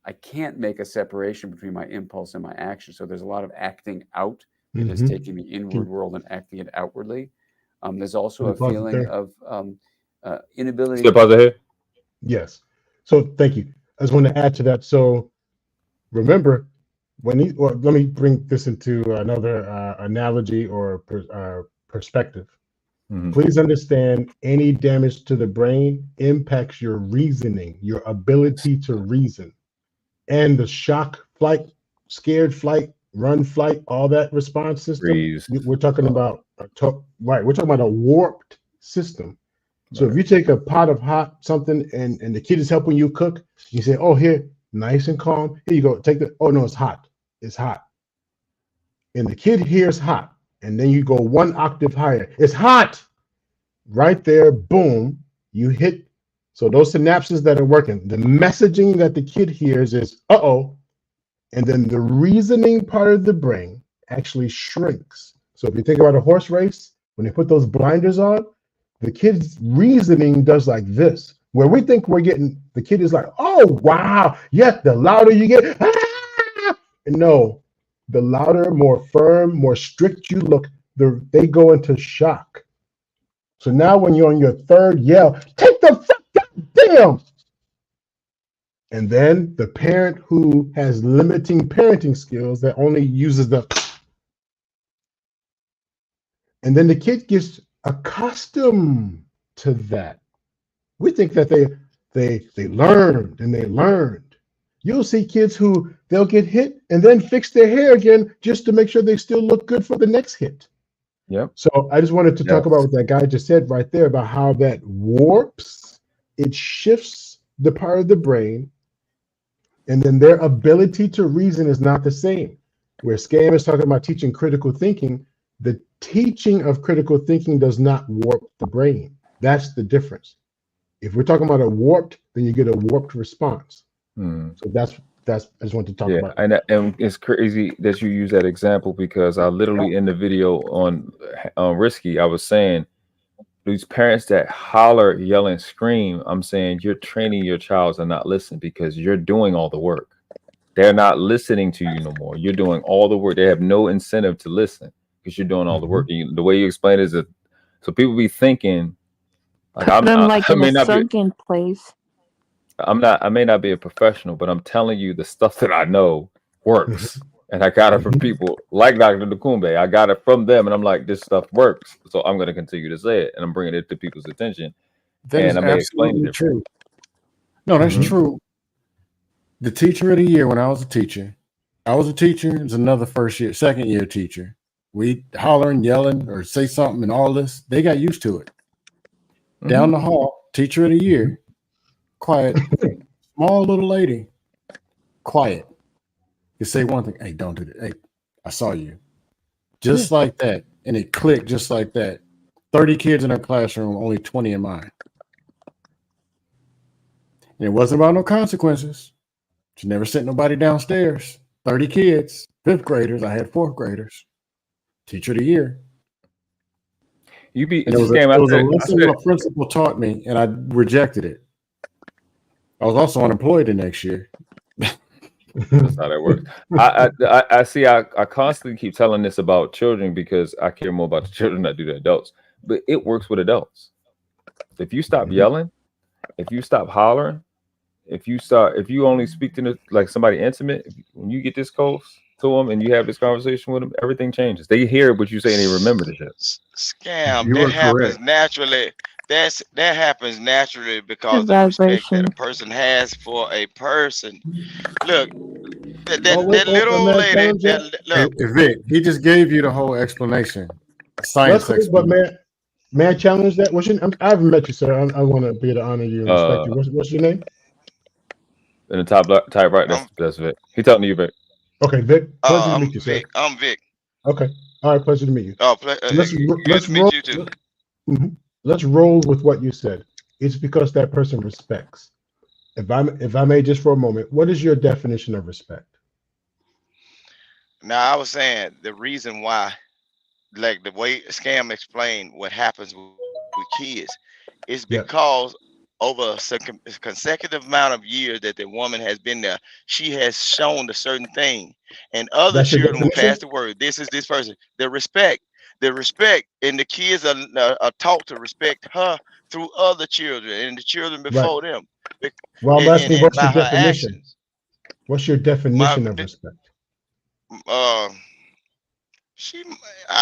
I can't make a separation between my impulse and my action. So there's a lot of acting out. It is taking the inward world and acting it outwardly. There's also a feeling of inability. Step out ahead. Yes. So thank you. I just want to add to that. So remember, let me bring this into another analogy or perspective. Please understand any damage to the brain impacts your reasoning, your ability to reason. And the shock, flight, scared, flight, run, flight, all that response system. We're talking about we're talking about a warped system. So if you take a pot of hot something and the kid is helping you cook, you say, oh, here, nice and calm. Here you go. Take the, oh no, it's hot. It's hot. And the kid hears hot. And then you go one octave higher. It's hot. Right there, boom, you hit. So those synapses that are working, the messaging that the kid hears is, uh-oh. And then the reasoning part of the brain actually shrinks. So if you think about a horse race, when they put those blinders on, the kid's reasoning does like this. Where we think we're getting, the kid is like, oh, wow. Yes, the louder you get, ah! No, the louder, more firm, more strict you look, they go into shock. So now when you're on your third yell, take the fuck down. And then the parent who has limiting parenting skills that only uses the, and then the kid gets accustomed to that. We think that they learned and they learned. You'll see kids who they'll get hit and then fix their hair again just to make sure they still look good for the next hit. Yep. So I just wanted to talk about what that guy just said right there about how that warps, it shifts the part of the brain, and then their ability to reason is not the same. Where Scam is talking about teaching critical thinking, the teaching of critical thinking does not warp the brain. That's the difference. If we're talking about a warped, then you get a warped response. So that's I just wanted to talk about. And it's crazy that you use that example because I literally in the video on Risky, I was saying these parents that holler, yell, and scream, I'm saying you're training your child to not listen because you're doing all the work. They're not listening to you no more. You're doing all the work. They have no incentive to listen because you're doing all the work. The way you explain it is that so people be thinking like Put them like in a sunken place. I may not be a professional, but I'm telling you the stuff that I know works. And I got it from people like Dr. Nkumbe. I got it from them, and I'm like, this stuff works. So I'm going to continue to say it, and I'm bringing it to people's attention. That is absolutely true. No, that's true. The teacher of the year when I was a teacher, it's another second year teacher. We hollering, yelling, or say something and all this. They got used to it. Down the hall, teacher of the year, quiet, small little lady, quiet. could say one thing, hey, don't do that. Hey, I saw you. Just like that. And it clicked just like that. 30 kids in her classroom, only 20 in mine. And it wasn't about no consequences. She never sent nobody downstairs. 30 kids, fifth graders. I had fourth graders. Teacher of the year. You be and it was a lesson my principal taught me, and I rejected it. I was also unemployed the next year. That's how that works. I see. I constantly keep telling this about children because I care more about the children than I do the adults. But it works with adults. If you stop yelling, if you stop hollering, if you only speak to like somebody intimate, when you get this close to them and you have this conversation with them, everything changes. They hear what you say and they remember the shit. Scam. That happens naturally. That happens naturally because The of respect vibration. that a person has for a person. Look, that wait, little old man, lady. challenge that? Look, Hey, Vic, he just gave you the whole explanation. Science That's cool, but explanation. may I challenge that? What's your name? I haven't met you, sir. I want to be able to honor you and respect you. What's your name? In the top right, that's Vic. He talking to you, Vic. Okay, Vic. Pleasure to I'm meet you, sir. Vic. I'm Vic. Okay. All right. Pleasure to meet you. Oh, Let's good to meet roll. you too. Let's roll with what you said. It's because that person respects. If I may, just for a moment, what is your definition of respect? Now, I was saying the reason why, like the way Scam explained what happens with kids, is because over a consecutive amount of years that the woman has been there, she has shown a certain thing, and other That's your children will definition? pass the word. This is this person. The respect, and the kids are taught to respect her through other children and the children before them. Well, I'm asking, And what's by your her definition? actions. What's your definition of respect? I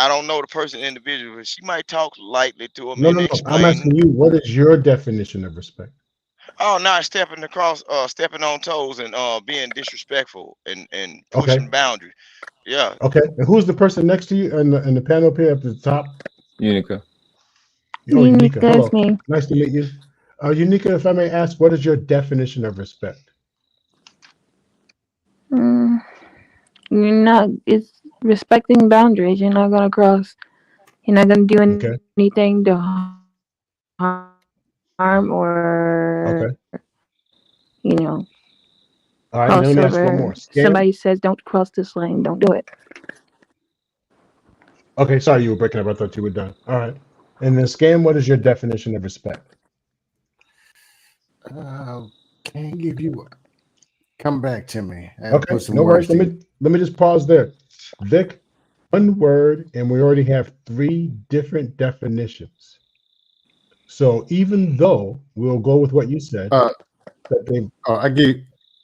don't know the person individually, but she might talk lightly to him No. and I'm explain. asking you, what is your definition of respect? Oh, not stepping on toes and being disrespectful and pushing boundaries. Yeah. Okay. And who's the person next to you in the panel up here at the top? Unica. Oh, Unica. Unica is Hello. me. Nice to meet you. Unica, if I may ask, what is your definition of respect? It's respecting boundaries. You're not gonna cross. You're not gonna do anything to harm or All right. cross Let me ask one over. more. Somebody says don't cross this lane, don't do it. Okay. Sorry, you were breaking up. I thought you were done. All right. And then Scam, what is your definition of respect? Can't give you come back to me. Okay, no worries. Let me just pause there. Vic, one word, and we already have 3 different definitions. So even though we'll go with what you said, I give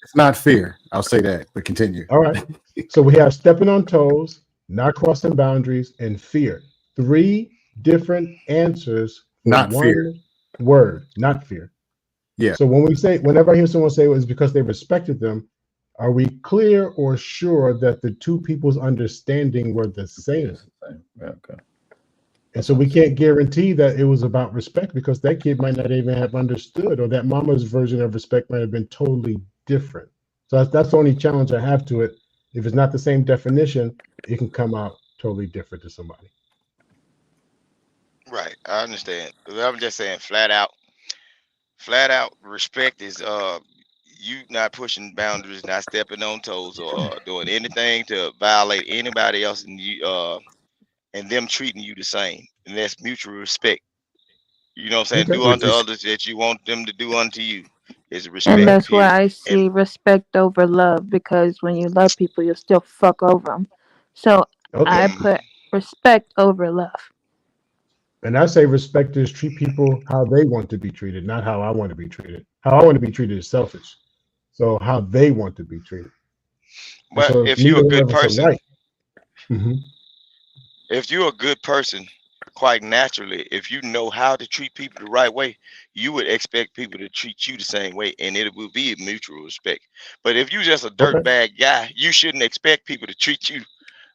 it's not fear. I'll say that, but continue. All right. So we have stepping on toes, not crossing boundaries, and fear. 3 different answers for Not one fear. word, not fear. Yeah. So whenever I hear someone say it was because they respected them, are we clear or sure that the 2 people's understanding were the same? Yeah, okay. And so we can't guarantee that it was about respect because that kid might not even have understood, or that mama's version of respect might have been totally different. So that's the only challenge I have to it. If it's not the same definition, it can come out totally different to somebody. Right. I understand. I'm just saying flat out respect is you not pushing boundaries, not stepping on toes, or doing anything to violate anybody else, and you and them treating you the same, and that's mutual respect. You know what I'm saying? Okay. Do unto others that you want them to do unto you. Is respect. And that's why Period. I see respect over love, because when you love people, you'll still fuck over them. So I put respect over love. And I say respect is treat people how they want to be treated, not how I want to be treated. How I want to be treated is selfish. So how they want to be treated. But so if you're a good person, right. If you're a good person, quite naturally, if you know how to treat people the right way, you would expect people to treat you the same way, and it will be a mutual respect. But if you're just a dirtbag guy, you shouldn't expect people to treat you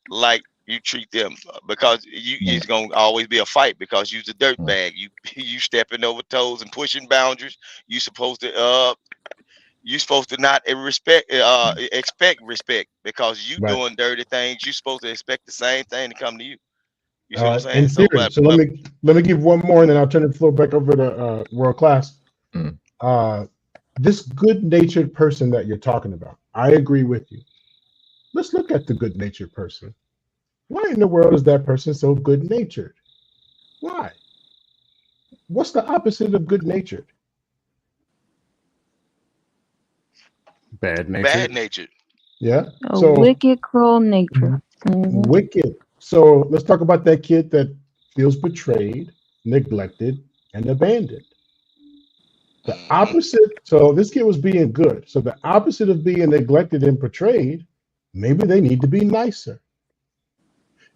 like you treat them, because it's gonna always be a fight because you're a dirtbag. You stepping over toes and pushing boundaries. You supposed to you're supposed to not expect respect because you Right. doing dirty things. You're supposed to expect the same thing to come to you. You see All what I'm right. saying? In So, theory. So let me give one more, and then I'll turn the floor back over to world class. This good-natured person that you're talking about, I agree with you. Let's look at the good-natured person. Why in the world is that person so good-natured? Why? What's the opposite of good-natured? Bad natured. bad natured. Yeah. A So wicked, cruel nature. Mhm. wicked. So let's talk about that kid that feels betrayed, neglected, and abandoned. The opposite. So this kid was being good. So the opposite of being neglected and betrayed, maybe they need to be nicer.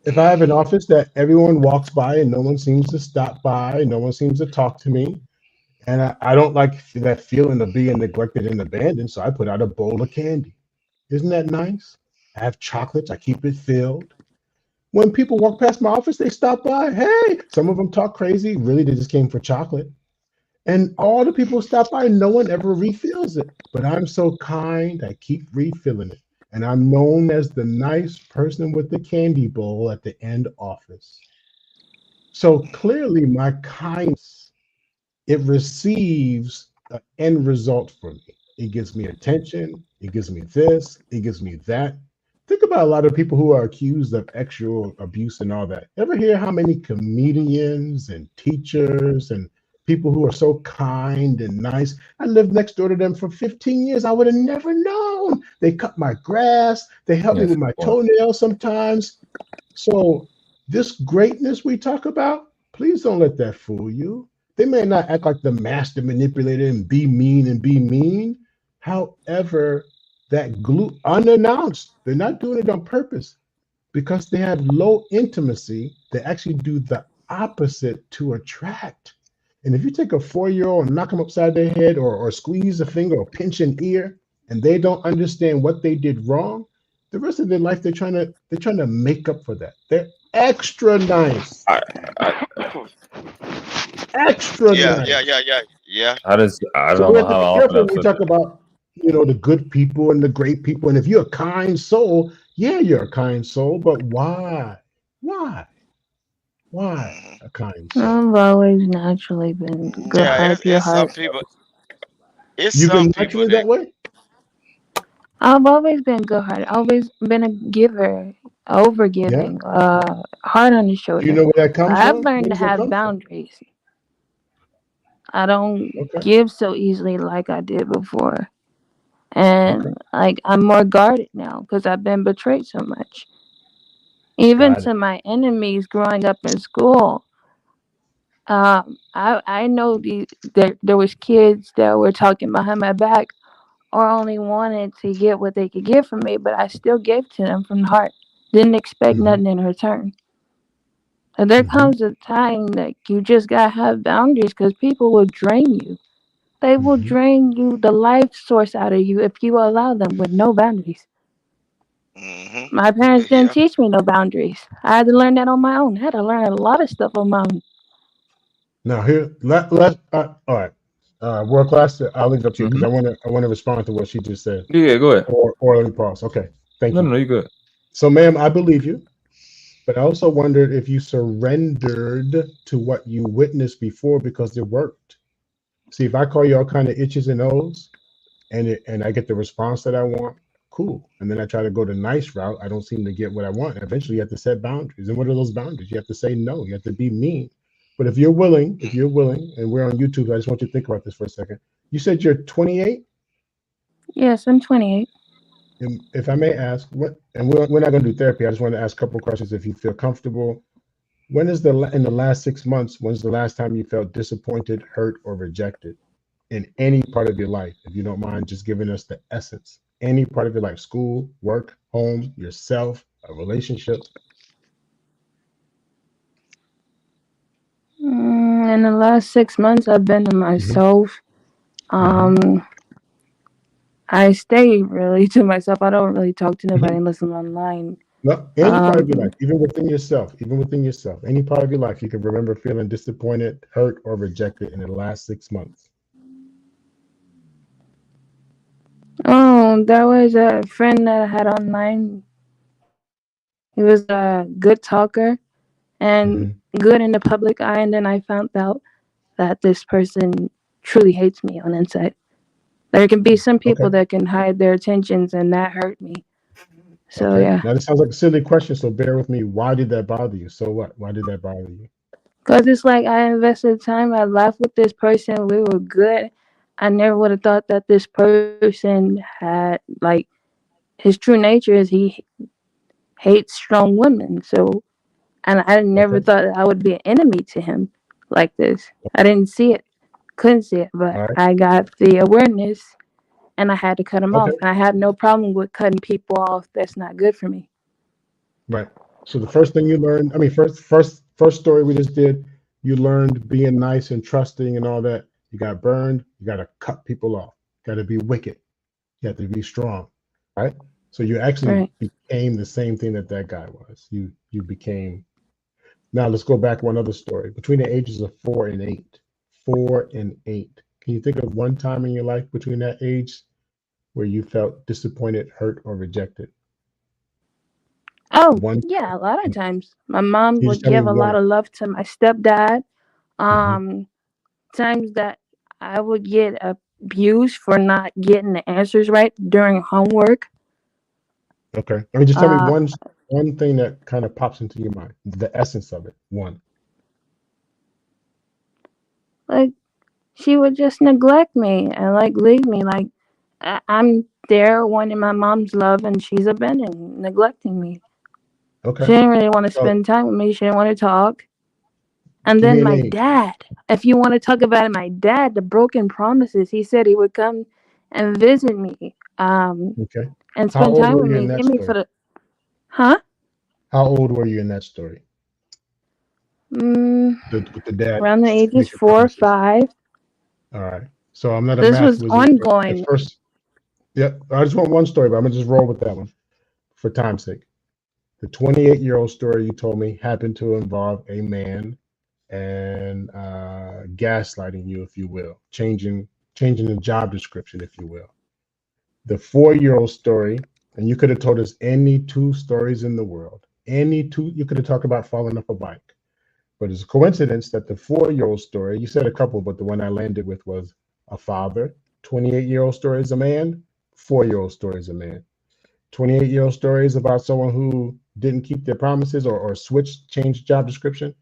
If I have an office that everyone walks by and no one seems to stop by, no one seems to talk to me, and I don't like that feeling of being neglected and abandoned, so I put out a bowl of candy. Isn't that nice? I have chocolates, I keep it filled. When people walk past my office, they stop by. Hey, some of them talk crazy. Really, they just came for chocolate. And all the people stop by, no one ever refills it. But I'm so kind, I keep refilling it. And I'm known as the nice person with the candy bowl at the end office. So clearly, my kindness, it receives an end result for me. It gives me attention. It gives me this. It gives me that. Think about a lot of people who are accused of sexual abuse and all that. Ever hear how many comedians and teachers and people who are so kind and nice? I lived next door to them for 15 years. I would have never known. They cut my grass. They help me with my toenails sometimes. So this greatness we talk about, please don't let that fool you. They may not act like the master manipulator and be mean and be mean. However, that glue unannounced, they're not doing it on purpose because they have low intimacy. They actually do the opposite to attract. And if you take a 4-year-old and knock them upside their head or squeeze a finger or pinch an ear, and they don't understand what they did wrong, the rest of their life they're trying to make up for that. They're extra nice. Extra nice. Yeah. I So don't we know have to how be often careful I've when we said talk that. about, the good people and the great people. And if you're a kind soul, yeah, you're a kind soul, but why? Why a kind soul? I've always naturally been good Yeah, heart, pure it's some heart. people. It's You've some been people naturally that. that way? I've always been good hearted. Always been a giver, over Yeah. giving, heart on the Do you shoulder. know where that comes I've from? Where learned to does that have come from? boundaries. I don't Okay. give so easily like I did before. Okay. And like I'm more guarded now because I've been betrayed so much. Even Got it. to my enemies growing up in school, I know there was kids that were talking behind my back or only wanted to get what they could get from me, but I still gave to them from the heart. Didn't expect nothing in return. And there comes a time that you just gotta have boundaries because people will drain you. They will drain you, the life source out of you, if you allow them with no boundaries. My parents didn't teach me no boundaries. I had to learn that on my own. I had to learn a lot of stuff on my own. Now here, all right. World class. I'll leave it up to you because I want to respond to what she just said. Yeah, go ahead. Or let me pause. Okay, thank you. No, you're good. So, ma'am, I believe you, but I also wondered if you surrendered to what you witnessed before because it worked. See, if I call you all kind of itches and O's, and I get the response that I want, cool. And then I try to go the nice route. I don't seem to get what I want. Eventually, you have to set boundaries. And what are those boundaries? You have to say no. You have to be mean. But if you're willing, and we're on YouTube, I just want you to think about this for a second. You said you're 28. Yes, I'm 28. And if I may ask, and we're not going to do therapy. I just want to ask a couple of questions if you feel comfortable. When is in the last 6 months, when's the last time you felt disappointed, hurt, or rejected in any part of your life? If you don't mind just giving us the essence, any part of your life, school, work, home, yourself, a relationship. In the last 6 months, I've been to myself. I stay really to myself. I don't really talk to nobody unless I'm online. No, any part of your life, even within yourself, any part of your life, you can remember feeling disappointed, hurt, or rejected in the last 6 months. Oh, there was a friend that I had online. He was a good talker and good in the public eye, and then I found out that this person truly hates me on the inside. There can be some people Okay. that can hide their intentions, and that hurt me. So Okay. yeah, Now this sounds like a silly question, so bear with me. Why did that bother you? So what? Why did that bother you? because it's like I invested time. I laughed with this person. We were good. I never would have thought that this person had like his true nature is he hates strong women. So, and I never Okay. thought that I would be an enemy to him like this. I didn't see it, couldn't see it, but All right. I got the awareness and I had to cut him Okay. off. And I have no problem with cutting people off that's not good for me. Right. So the first thing you learned, I mean, first story we just did, you learned being nice and trusting and all that. You got burned. You got to cut people off. Got to be wicked. You have to be strong. Right. So you actually Right. became the same thing that that guy was. You became. Now let's go back one other story. Between the ages of 4 and 8, 4 and 8. Can you think of one time in your life between that age where you felt disappointed, hurt, or rejected? Oh, One. yeah, a lot of times. My mom You just would tell me give a lot one. of love to my stepdad. Mhm. Um, Times that I would get abused for not getting the answers right during homework. Okay. I mean, just tell me Uh, one thing that kind of pops into your mind. The essence of it. One. like she would just neglect me and like leave me. Like I'm there wanting my mom's love, and she's abandoning, neglecting me. She Okay. didn't really want to So spend time with me. She didn't want to talk. And give me then an my age. dad, if you want to talk about it, my dad, the broken promises. He said he would come and visit me, Okay. and How spend old time were with you in me. that Give me for story? the, huh? How old were you in that story? Mm, With the dad Around the ages making 4 or promises. 5. All right. So I'm not a This math was wizard, but the ongoing. first, yep. I just want one story, but I'm gonna just roll with that one for time's sake. The 28-year-old story you told me happened to involve a man and gaslighting you, if you will, changing the job description, if you will. The 4-year-old story, and you could have told us any two stories in the world. Any two, you could have talked about falling off a bike. But it's a coincidence that the 4-year-old story, you said a couple, but the one I landed with was a father. 28-year-old story is a man. 4-year-old story is a man. 28-year-old story is about someone who didn't keep their promises or switched, changed job description.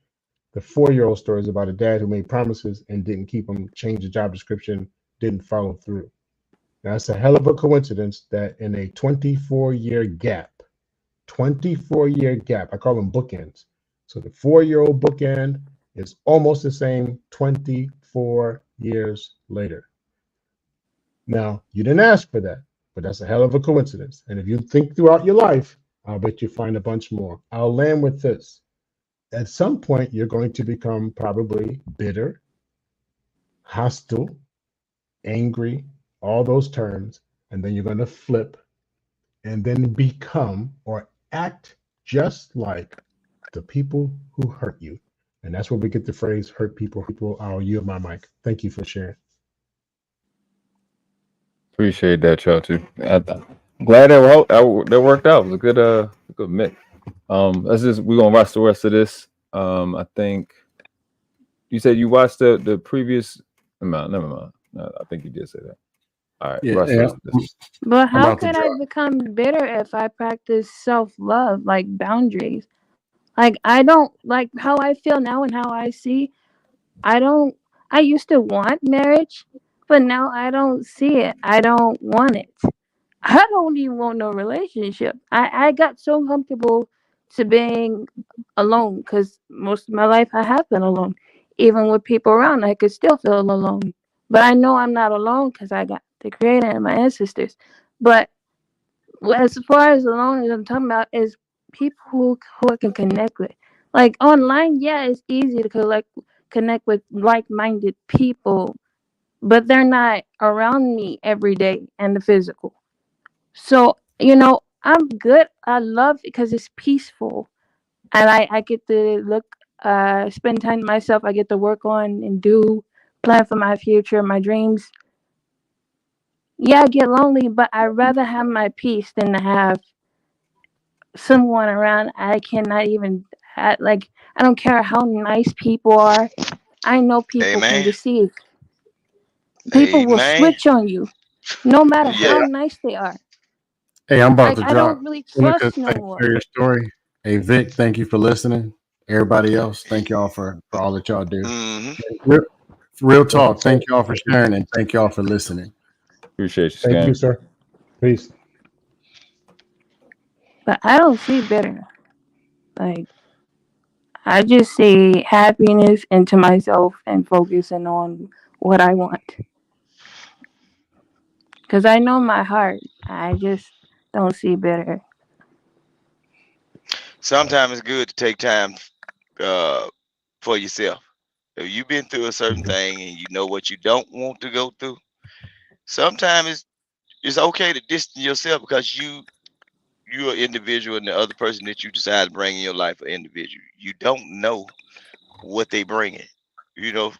The 4-year-old story is about a dad who made promises and didn't keep them, changed the job description, didn't follow through. Now, it's a hell of a coincidence that in a 24-year gap, 24-year gap, I call them bookends. So the 4-year-old bookend is almost the same 24 years later. Now, you didn't ask for that, but that's a hell of a coincidence. And if you think throughout your life, I'll bet you find a bunch more. I'll land with this. At some point, you're going to become probably bitter, hostile, angry, all those terms, and then you're going to flip and then become or act just like the people who hurt you. And that's where we get the phrase hurt people. I'll yield my mic. Thank you for sharing. Appreciate that, y'all too. I'm glad that worked out. It was a good mix. We're gonna watch the rest of this. I think you said you watched the previous. Never mind. No, I think you did say that. All right, watch the rest of this. But I'm how about to could I drop. become bitter if I practice self-love, like boundaries? Like I don't like how I feel now and how I see. I don't. I used to want marriage, but now I don't see it. I don't want it. I don't even want no relationship. I got so comfortable to being alone because most of my life I have been alone. Even with people around, I could still feel alone. But I know I'm not alone because I got the Creator and my ancestors. But as far as alone as I'm talking about is people who I can connect with. Like online, yeah, it's easy to connect with like-minded people, but they're not around me every day in the physical. So, I'm good. I love it because it's peaceful. And I get to spend time to myself. I get to work on and do, plan for my future, my dreams. Yeah, I get lonely, but I'd rather have my peace than to have someone around I cannot even like. I don't care how nice people are. I know people can Amen. deceive. People will Amen. switch on you, no matter Yeah. how nice they are. Hey, I'm about Like to I don't drop. really Monica, trust no thank you one. for your story. Hey, Vic, thank you for listening. Everybody else, thank y'all for all that y'all do. Mm-hmm. Real talk. Thank y'all for sharing and thank y'all for listening. Appreciate you, Thank you, Scan. sir. Peace. But I don't see bitter. Like I just see happiness into myself and focusing on what I want. Because I know my heart. I just don't see bitter. Sometimes it's good to take time for yourself. If you've been through a certain thing and you know what you don't want to go through, sometimes it's okay to distance yourself because you're an individual and the other person that you decide to bring in your life an individual. You don't know what they bringing. You know,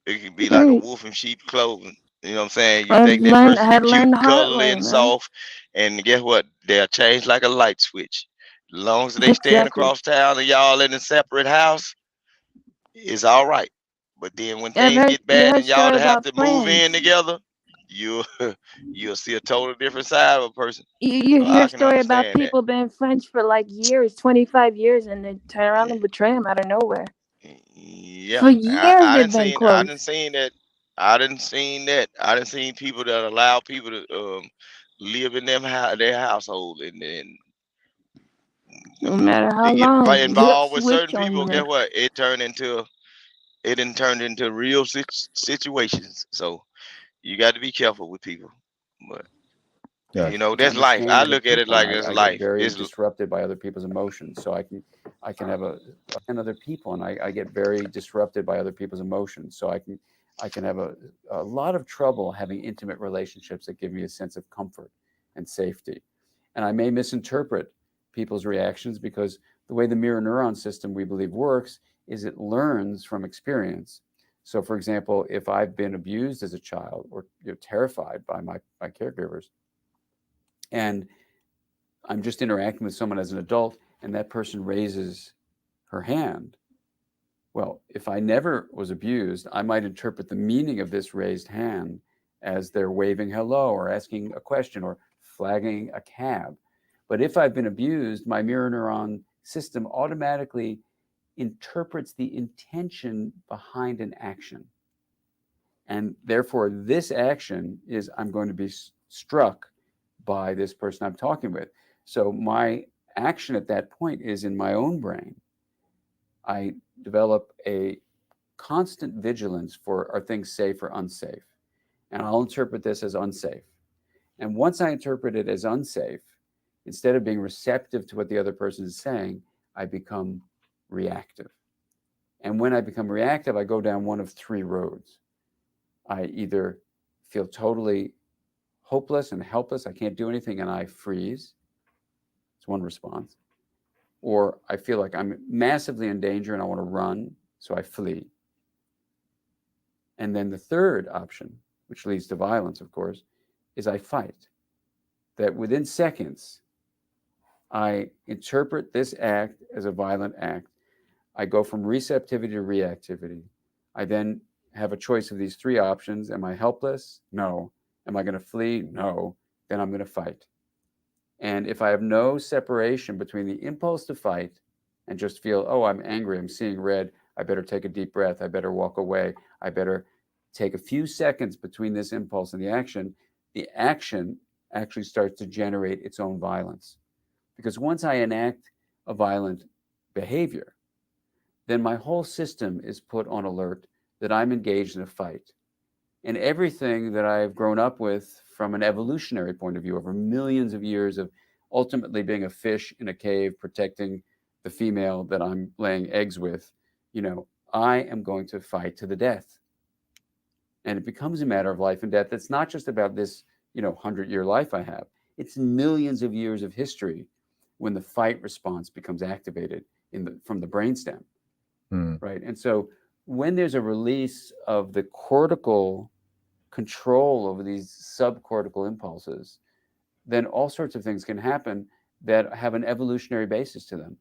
it can be like a Right. wolf in sheep clothing. You know what I'm saying? You I think that person had is to cute, learn the hard cuddly, way, and man. soft, and guess what? They'll change like a light switch. As long as they stand Exactly. across town and y'all in a separate house, it's all right. But then when I've things heard get you bad heard and y'all story to have about to move in friends. together, you'll you'll see a total different side of a person. You So hear I a can story about understand that. people being friends for like years, 25 years, and they turn around and betray them out of nowhere. Yeah, For years they've been I close. didn't seen that. I didn't seen that. I didn't seen people that allow people to live in their household and No matter how they get long, they'll involved with certain switch on people. you, Guess man. what? It didn't turn into real situations. So you got to be careful with people. But Yes. It's that's life. understanding I other look at it people, and like it's I get life. very It's disrupted by other people's emotions. So I can have and other people, and I get very disrupted by other people's emotions. So I can have a lot of trouble having intimate relationships that give me a sense of comfort and safety. And I may misinterpret people's reactions because the way the mirror neuron system we believe works is it learns from experience. So, for example, if I've been abused as a child or terrified by my caregivers, and I'm just interacting with someone as an adult, and that person raises her hand. Well, if I never was abused, I might interpret the meaning of this raised hand as they're waving hello or asking a question or flagging a cab. But if I've been abused, my mirror neuron system automatically interprets the intention behind an action. And therefore, this action is I'm going to be struck by this person I'm talking with. So my action at that point is in my own brain. I develop a constant vigilance for are things safe or unsafe. And I'll interpret this as unsafe. And once I interpret it as unsafe, instead of being receptive to what the other person is saying, I become reactive. And when I become reactive, I go down one of three roads. I either feel totally hopeless and helpless, I can't do anything, and I freeze. It's one response. Or I feel like I'm massively in danger and I want to run, so I flee. And then the third option, which leads to violence, of course, is I fight. That within seconds, I interpret this act as a violent act. I go from receptivity to reactivity. I then have a choice of these three options. Am I helpless? No. Am I going to flee? No. Then I'm going to fight. And if I have no separation between the impulse to fight and just feel, oh, I'm angry, I'm seeing red, I better take a deep breath, I better walk away, I better take a few seconds between this impulse and the action actually starts to generate its own violence. Because once I enact a violent behavior, then my whole system is put on alert that I'm engaged in a fight. And everything that I've grown up with from an evolutionary point of view over millions of years of ultimately being a fish in a cave protecting the female that I'm laying eggs with, I am going to fight to the death. And it becomes a matter of life and death. It's not just about this, 100-year life I have. It's millions of years of history when the fight response becomes activated from the brainstem, right? And so when there's a release of the cortical control over these subcortical impulses, then all sorts of things can happen that have an evolutionary basis to them,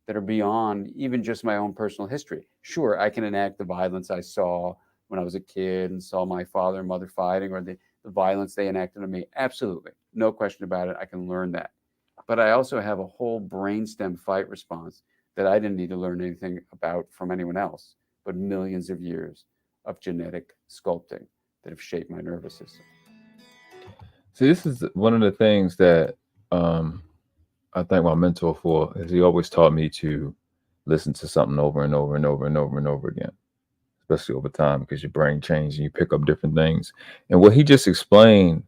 that are beyond even just my own personal history. Sure, I can enact the violence I saw when I was a kid and saw my father and mother fighting, or the violence they enacted on me. Absolutely. No question about it. I can learn that. But I also have a whole brainstem fight response that I didn't need to learn anything about from anyone else, but millions of years of genetic sculpting that have shaped my nervous system. See, this is one of the things that I thank my mentor for, is he always taught me to listen to something over and over and over and over and over again, especially over time, because your brain changes and you pick up different things. And what he just explained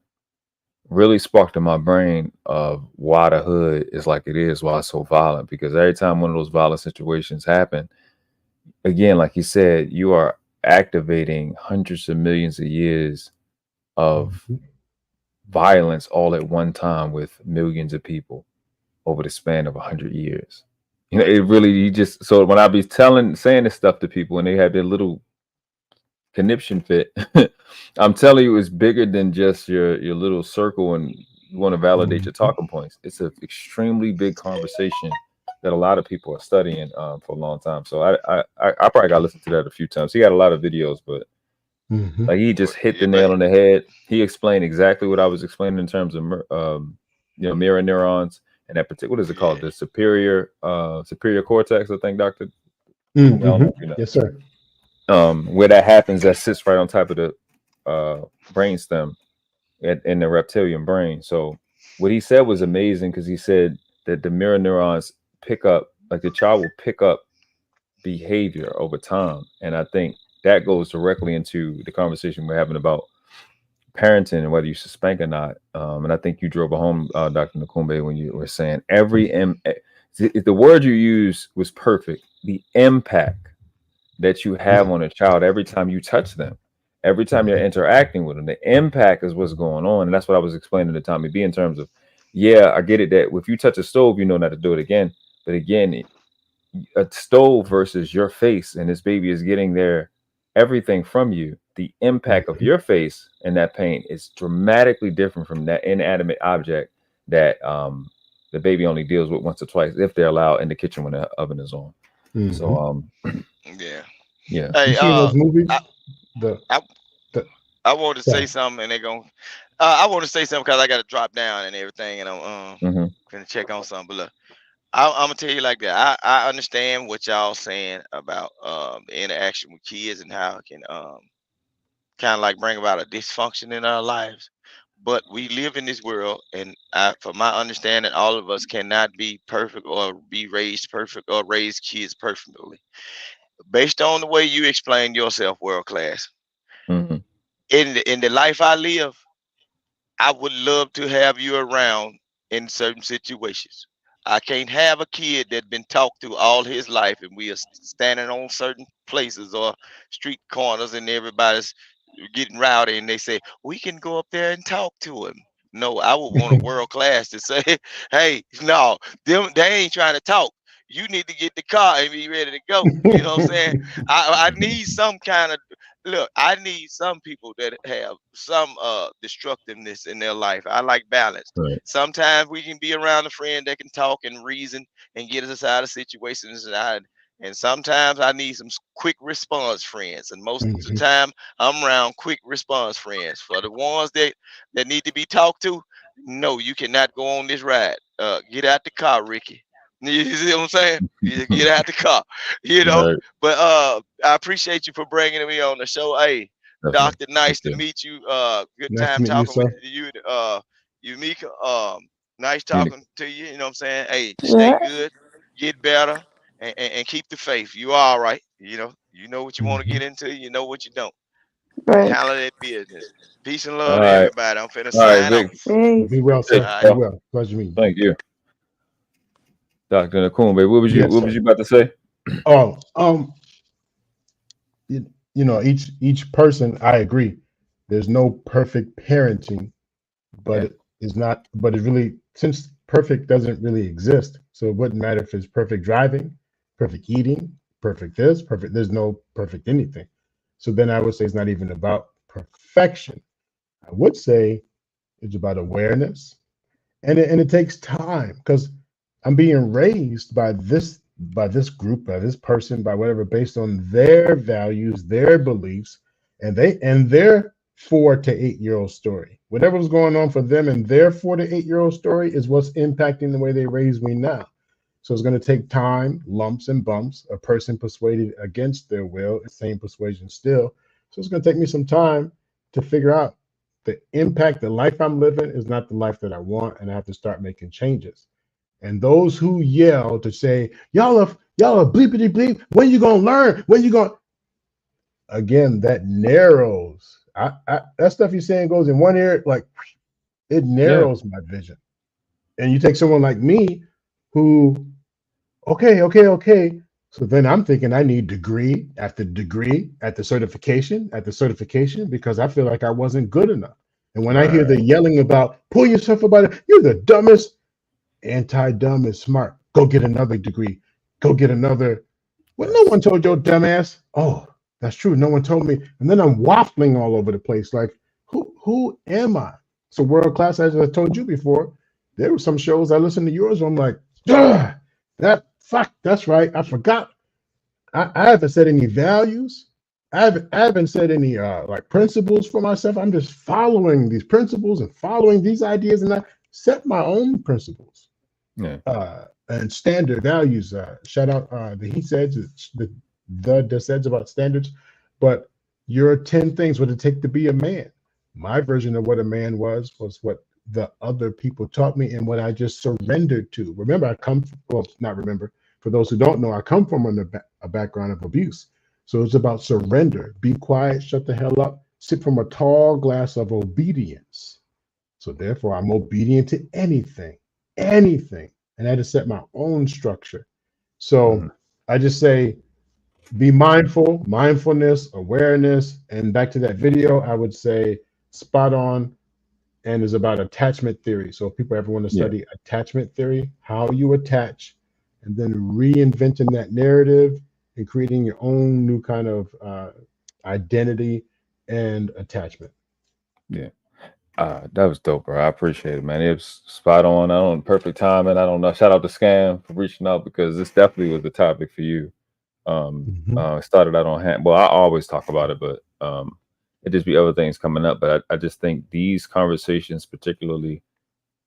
really sparked in my brain of why the hood is like it is, why it's so violent. Because every time one of those violent situations happen, again, like he said, you are activating hundreds of millions of years of violence all at one time with millions of people over the span of 100 years. You know, it really, you just, so when I be saying this stuff to people and they have their little conniption fit, I'm telling you, it's bigger than just your little circle and you want to validate your talking points. It's an extremely big conversation that a lot of people are studying for a long time. So I probably got to listen to that a few times. He got a lot of videos, but like he just hit the nail on the head. He explained exactly what I was explaining in terms of mirror neurons and that particular, what is it called? The superior cortex, I think, Dr. Yes, sir. Where that happens, that sits right on top of the brainstem in the reptilian brain. So what he said was amazing, because he said that the mirror neurons pick up, like the child will pick up behavior over time. And I think that goes directly into the conversation we're having about parenting and whether you should spank or not. And I think you drove it home, Dr. Nakumbe, when you were saying the word you used was perfect. The impact that you have on a child every time you touch them, every time you're interacting with them, the impact is what's going on. And that's what I was explaining to Tommy B in terms of, yeah, I get it that if you touch a stove, you know not to do it again. But again, a stove versus your face, and this baby is getting everything from you. The impact of your face and that pain is dramatically different from that inanimate object that the baby only deals with once or twice if they're allowed in the kitchen when the oven is on. So yeah. Hey, You seen those movies? I want to say something, and they're going. I want to say something because I got to drop down and everything, and I'm gonna check on something. But look, I'm gonna tell you like that. I understand what y'all saying about the interaction with kids and how it can kind of like bring about a dysfunction in our lives. But we live in this world, and from my understanding, all of us cannot be perfect or be raised perfect or raise kids perfectly. Based on the way you explain yourself, world class, in the life I live, I would love to have you around in certain situations. I can't have a kid that's been talked to all his life, and we are standing on certain places or street corners, and everybody's getting rowdy, and they say we can go up there and talk to him. No, I would want a world class to say, "Hey, no, they ain't trying to talk. You need to get the car and be ready to go." You know what I'm saying? I need some kind of look. I need some people that have some destructiveness in their life. I like balance. Right. Sometimes we can be around a friend that can talk and reason and get us out of situations. And sometimes I need some quick response friends. And most of the time, I'm around quick response friends. For the ones that need to be talked to, no, you cannot go on this ride. Get out the car, Ricky. You see what I'm saying? You get out the car, you know. Right. But I appreciate you for bringing me on the show. Hey, Definitely. Doctor, nice to meet you. Good Nice to time meet you, talking with sir. you, Mika. Nice talking to you. You know what I'm saying? Hey, stay Yeah. good, get better, and keep the faith. You all right. You know what you want to get into. You know what you don't. Right. Handle that business. Peace and All love to right. everybody. I'm finna All right, sign Vic. off. Peace. Be well, Hey, sir. All Be right. well. Pleasure meeting you. Thank you, Dr. Nakumbe. What was Yes, sir. you about to say? Oh, you know, each person, I agree. There's no perfect parenting, but it is not. But it really, since perfect doesn't really exist, so it wouldn't matter if it's perfect driving, perfect eating, perfect this, perfect. There's no perfect anything. So then I would say it's not even about perfection. I would say it's about awareness, and it takes time because I'm being raised by this group, by this person, by whatever, based on their values, their beliefs, and their 4 to 8 year old story. Whatever was going on for them in their 4 to 8 year old story is what's impacting the way they raise me now. So it's going to take time, lumps and bumps, a person persuaded against their will, same persuasion still. So it's going to take me some time to figure out the impact, the life I'm living is not the life that I want, and I have to start making changes. And those who yell to say, y'all are bleepity bleep, when you gonna learn? When you gonna, again, that narrows. That stuff you're saying goes in one ear, like it narrows my vision. And you take someone like me who, okay. So then I'm thinking I need degree after degree at the certification because I feel like I wasn't good enough. And when I hear the yelling about pull yourself up by the, you're the dumbest, anti-dumb is smart. Go get another degree. Go get another. Well, no one told your dumb ass. Oh, that's true. No one told me. And then I'm waffling all over the place. Like, who am I? So world class, as I told you before, there were some shows I listened to yours where I'm like, that's right. I forgot. I haven't set any values. I haven't set any like principles for myself. I'm just following these principles and following these ideas, and I set my own principles. And standard values. Shout out the he said the says about standards, but your 10 things what it take to be a man. My version of what a man was what the other people taught me and what I just surrendered to. Remember, not remember. For those who don't know, I come from a background of abuse. So it's about surrender. Be quiet, shut the hell up, sip from a tall glass of obedience. So therefore, I'm obedient to anything. And I had to set my own structure. So I just say, be mindful, mindfulness, awareness. And back to that video, I would say spot on. And it's about attachment theory. So if people ever want to study attachment theory, how you attach, and then reinventing that narrative and creating your own new kind of identity and attachment. That was dope, bro. I appreciate it, man. It was spot on. I don't perfect timing. I don't know. Shout out to Scam for reaching out because this definitely was the topic for you. Started out on hand. Well, I always talk about it, but it just be other things coming up. But I just think these conversations, particularly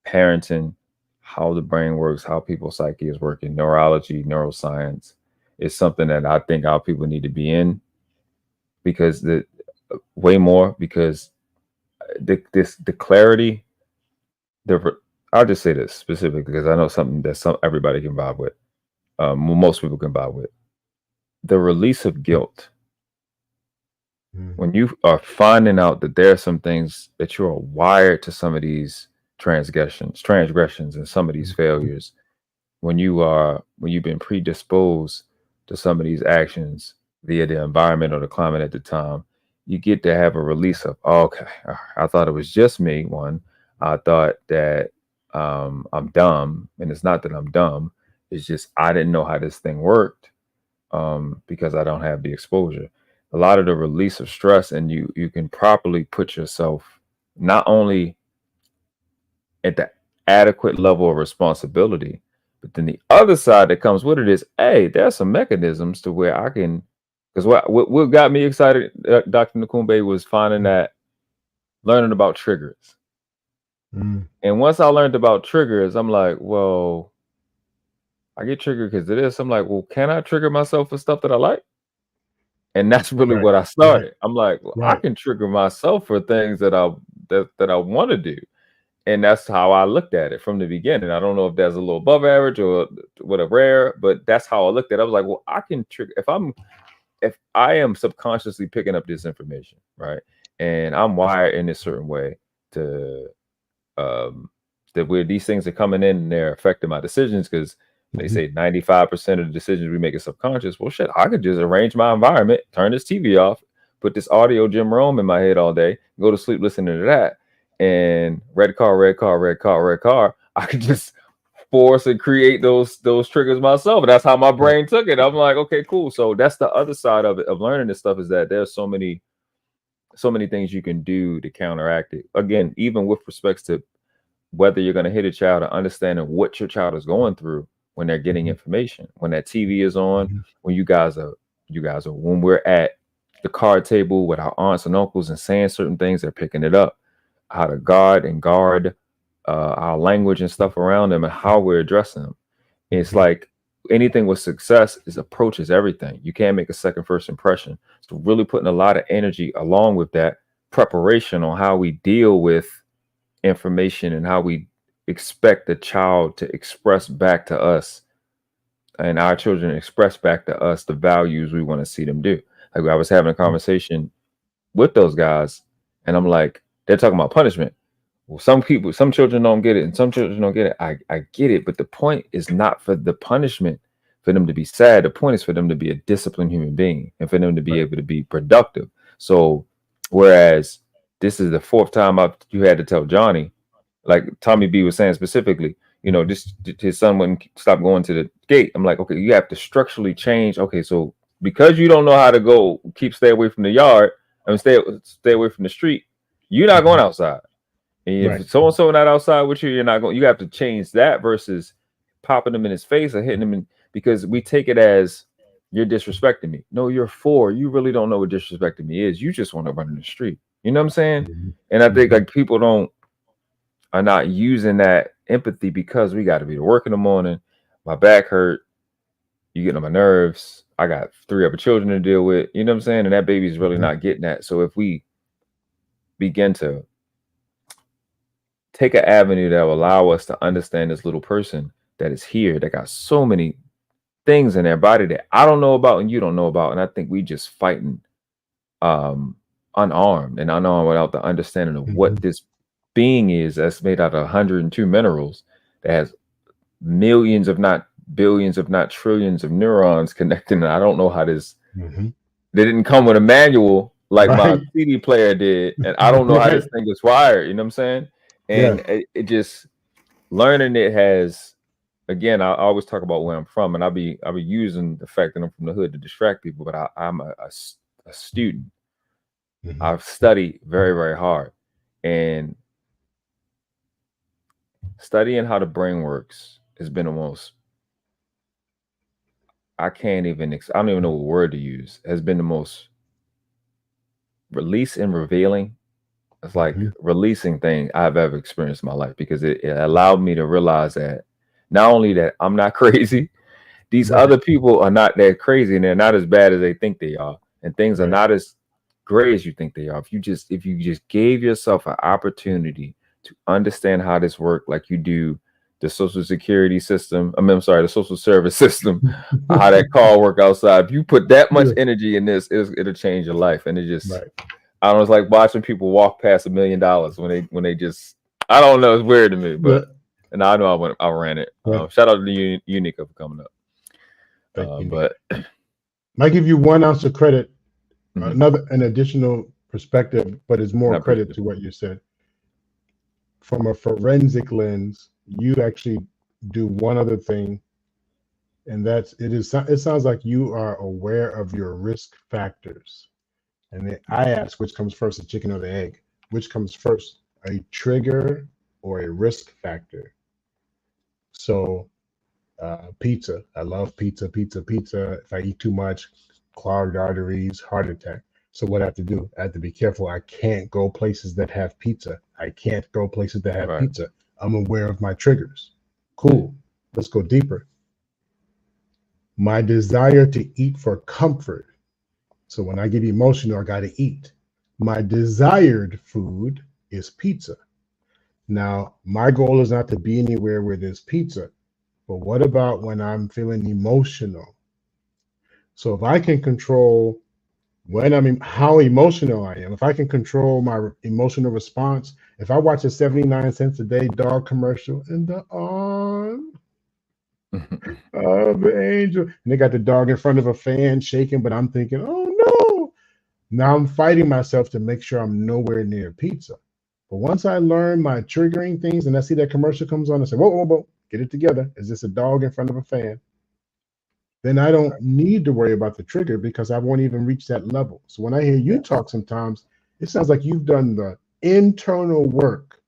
parenting, how the brain works, how people's psyche is working, neurology, neuroscience, is something that I think our people need to be in because the clarity, I'll just say this specifically because I know something that everybody can vibe with. Most people can vibe with. The release of guilt. When you are finding out that there are some things that you are wired to some of these transgressions and some of these failures, when you've been predisposed to some of these actions via the environment or the climate at the time, you get to have a release of, okay, I thought it was just me. One, I thought that I'm dumb, and it's not that I'm dumb. It's just I didn't know how this thing worked because I don't have the exposure. A lot of the release of stress, and you can properly put yourself not only at the adequate level of responsibility, but then the other side that comes with it is, hey, there's some mechanisms to where I can. Because what got me excited, Dr. Nakumbe, was learning about triggers. And once I learned about triggers, I'm like, well, I get triggered because of this. I'm like, well, can I trigger myself for stuff that I like? And that's really what I started. I'm like, well, I can trigger myself for things that I want to do. And that's how I looked at it from the beginning. I don't know if that's a little above average or what a rare, but that's how I looked at it. I was like, well, I can trigger if I am subconsciously picking up this information, right? And I'm wired in a certain way to that where these things are coming in and they're affecting my decisions because they say 95% of the decisions we make is subconscious. Well, shit, I could just arrange my environment, turn this TV off, put this audio Jim Rome in my head all day, go to sleep listening to that, and red car. I could just force and create those triggers myself. And that's how my brain took it. I'm like, okay, cool. So that's the other side of it, of learning this stuff, is that there's so many so many things you can do to counteract it. Again, even with respects to whether you're going to hit a child or understanding what your child is going through when they're getting information, when that TV is on, when you guys are, when we're at the card table with our aunts and uncles and saying certain things, they're picking it up, how to guard our language and stuff around them and how we're addressing them. It's like anything with success is approaches everything. You can't make a second first impression. So really putting a lot of energy along with that preparation on how we deal with information and how we expect the child to express back to us and our children express back to us the values we want to see them do. Like I was having a conversation with those guys and I'm like, they're talking about punishment. Well, some children don't get it and some children don't get it. I get it, but the point is not for the punishment for them to be sad. The point is for them to be a disciplined human being and for them to be able to be productive. So whereas this is the fourth time you had to tell Johnny, like Tommy B was saying specifically, you know, his son wouldn't stop going to the gate. I'm like, okay, you have to structurally change. Okay, so because you don't know how to stay away from the yard and stay away from the street, you're not going outside. And if so-and-so not outside with you, you're not going. You have to change that versus popping them in his face or hitting him because we take it as you're disrespecting me. No, you're 4. You really don't know what disrespecting me is. You just want to run in the street. You know what I'm saying? And I think like people are not using that empathy because we got to be to work in the morning. My back hurt. You get on my nerves. I got 3 other children to deal with. You know what I'm saying? And that baby's really not getting that. So if we begin to take an avenue that will allow us to understand this little person that is here, that got so many things in their body that I don't know about and you don't know about. And I think we just fighting unarmed without the understanding of what this being is that's made out of 102 minerals that has millions, if not billions, if not trillions of neurons connecting. And I don't know how this, they didn't come with a manual like my CD player did. And I don't know how this thing is wired. You know what I'm saying? And it just learning it has, again, I always talk about where I'm from, and I'll be using the fact that I'm from the hood to distract people, but I'm a student. I've studied very, very hard, and studying how the brain works has been the most, I don't even know what word to use, has been the most release and revealing. It's like releasing thing I've ever experienced in my life, because it allowed me to realize that not only that I'm not crazy, these other people are not that crazy, and they're not as bad as they think they are, and things are not as gray as you think they are. If you just gave yourself an opportunity to understand how this works, like you do the social security system, the social service system, how that call work outside. If you put that much energy in this, it'll change your life. And it just I don't know, it's like watching people walk past $1 million when they just, I don't know, it's weird to me, but and I know I ran it. Shout out to the Unica for coming up. But I give you 1 ounce of credit, an additional perspective, but it's more credit to what you said. From a forensic lens, you actually do one other thing, and it sounds like you are aware of your risk factors. And then I ask, which comes first, the chicken or the egg? Which comes first, a trigger or a risk factor? So pizza, I love pizza. If I eat too much, clogged arteries, heart attack. So what I have to do, I have to be careful. I can't go places that have pizza. Pizza. I'm aware of my triggers. Cool. Let's go deeper. My desire to eat for comfort. So when I get emotional, I got to eat. My desired food is pizza. Now, my goal is not to be anywhere where there's pizza, but what about when I'm feeling emotional? So if I can control how emotional I am, if I can control my emotional response, if I watch a 79 cents a day dog commercial in the arm of the angel, and they got the dog in front of a fan shaking, but I'm thinking, oh no. Now I'm fighting myself to make sure I'm nowhere near pizza. But once I learn my triggering things and I see that commercial comes on, I say, whoa, get it together. Is this a dog in front of a fan? Then I don't need to worry about the trigger because I won't even reach that level. So when I hear you talk sometimes, It sounds like you've done the internal work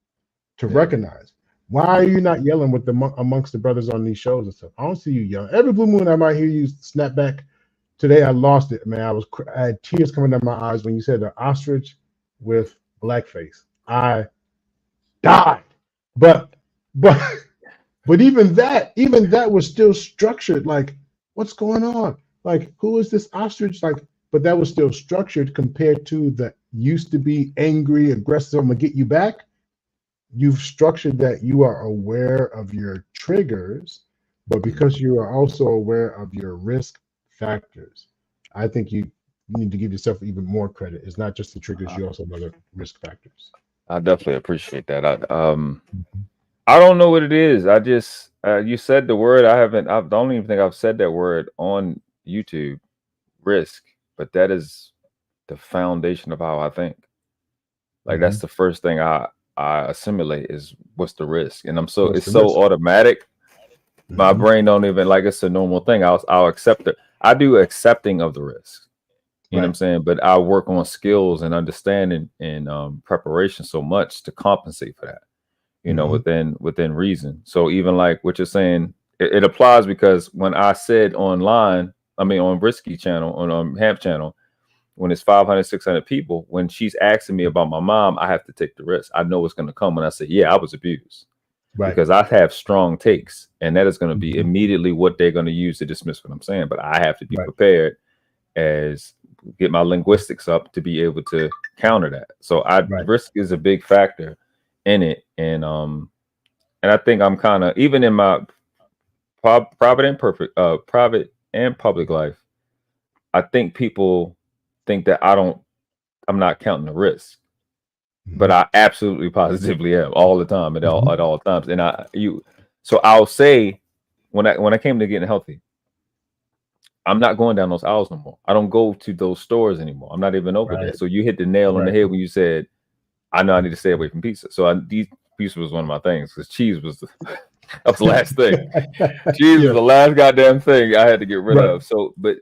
to recognize. Why are you not yelling with amongst the brothers on these shows and stuff? I don't see you yelling. Every blue moon I might hear you snap back. Today I lost it, man. I had tears coming down my eyes when you said the ostrich with blackface. I died. But even that was still structured. Like, what's going on? Like, who is this ostrich? Like, but that was still structured compared to the used to be angry, aggressive, I'm gonna get you back. You've structured that you are aware of your triggers, but because you are also aware of your risk factors, I think you need to give yourself even more credit. It's not just the triggers, you also know the risk factors. I definitely appreciate that. I don't know what it is. I just you said the word. I don't even think I've said that word on YouTube, risk, but that is the foundation of how I think. Like that's the first thing I assimilate is what's the risk, and it's so automatic. My brain don't even like it's a normal thing. I'll accept it. I do accepting of the risk. You know what I'm saying? But I work on skills and understanding and preparation so much to compensate for that. You know, within reason. So even like what you're saying, it applies because when I said online, I mean on Risky channel, on Hamp channel, when it's 500, 600 people, when she's asking me about my mom, I have to take the risk. I know what's going to come when I say, yeah, I was abused. Because I have strong takes, and that is going to be immediately what they're going to use to dismiss what I'm saying. But I have to be prepared as get my linguistics up to be able to counter that. So risk is a big factor in it. And I think I'm kind of, even in my private and public life, I think people think that I'm not counting the risk, but I absolutely positively am all the time at all times. And so I'll say when I came to getting healthy, I'm not going down those aisles no more. I don't go to those stores anymore. I'm not even over there. So you hit the nail on the head when you said, I know I need to stay away from pizza. So pizza was one of my things because cheese was that was the last thing. Cheese was the last goddamn thing I had to get rid of. So, but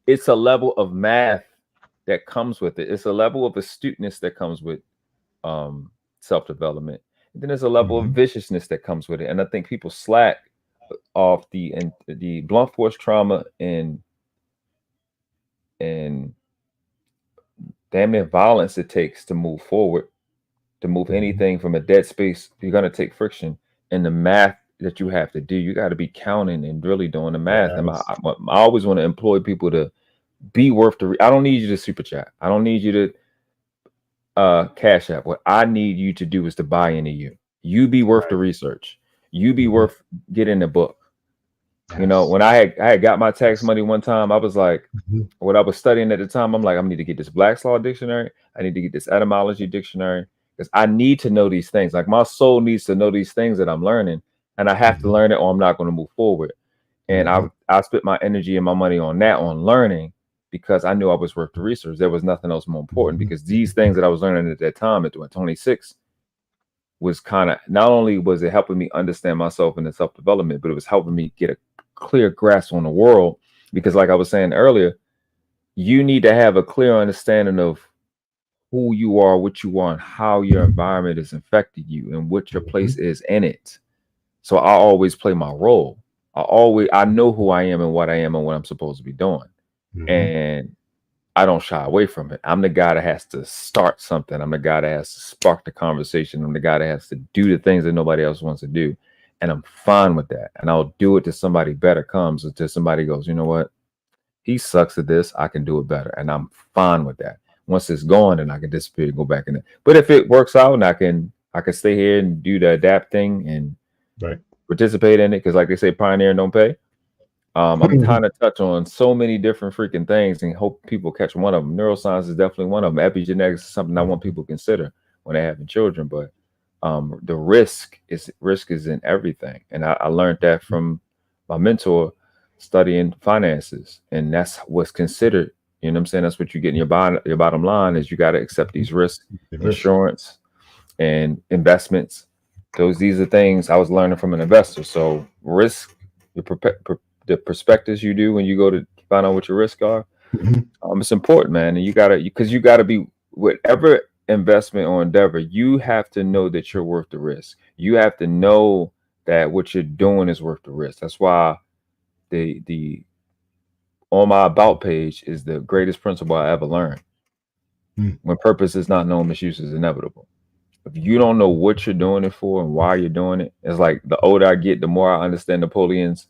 it's a level of math that comes with it. It's a level of astuteness that comes with self-development. And then there's a level of viciousness that comes with it. And I think people slack off the blunt force trauma and damn near violence it takes to move forward, to move anything from a dead space. You're going to take friction, and the math that you have to do, you got to be counting and really doing the math. And I always want to employ people to be worth the I don't need you to super chat. I don't need you to cash app. What I need you to do is to buy into you. You be worth the research. You be worth getting the book. You know, when I had got my tax money one time, I was like, what I was studying at the time, I'm like, I need to get this Black's Law dictionary. I need to get this etymology dictionary because I need to know these things. Like my soul needs to know these things that I'm learning, and I have to learn it or I'm not going to move forward. And I spent my energy and my money on learning because I knew I was worth the research. There was nothing else more important because these things that I was learning at that time at 26 was kind of, not only was it helping me understand myself and the self-development, but it was helping me get a clear grasp on the world. Because like I was saying earlier, you need to have a clear understanding of who you are, what you are, and how your environment is affecting you and what your place is in it. So I always play my role. I know who I am and what I'm supposed to be doing. And I don't shy away from it. I'm the guy that has to start something. I'm the guy that has to spark the conversation. I'm the guy that has to do the things that nobody else wants to do. And I'm fine with that. And I'll do it till somebody better comes, until somebody goes, you know what? He sucks at this. I can do it better. And I'm fine with that. Once it's gone, then I can disappear and go back in it. But if it works out and I can stay here and do the adapt thing and participate in it, because like they say, pioneer and don't pay. I'm trying to touch on so many different freaking things and hope people catch one of them. Neuroscience is definitely one of them. Epigenetics is something I want people to consider when they're having children. But the risk is in everything. And I learned that from my mentor studying finances. And that's what's considered. You know what I'm saying? That's what you get in your bottom line is you got to accept these risks, insurance and investments. These are things I was learning from an investor. So risk, the perspectives you do when you go to find out what your risks are, it's important, man. And you gotta be whatever investment or endeavor, you have to know that you're worth the risk. You have to know that what you're doing is worth the risk. That's why the on my about page is the greatest principle I ever learned. When purpose is not known, misuse is inevitable. If you don't know what you're doing it for and why you're doing it, it's like the older I get, the more I understand Napoleon's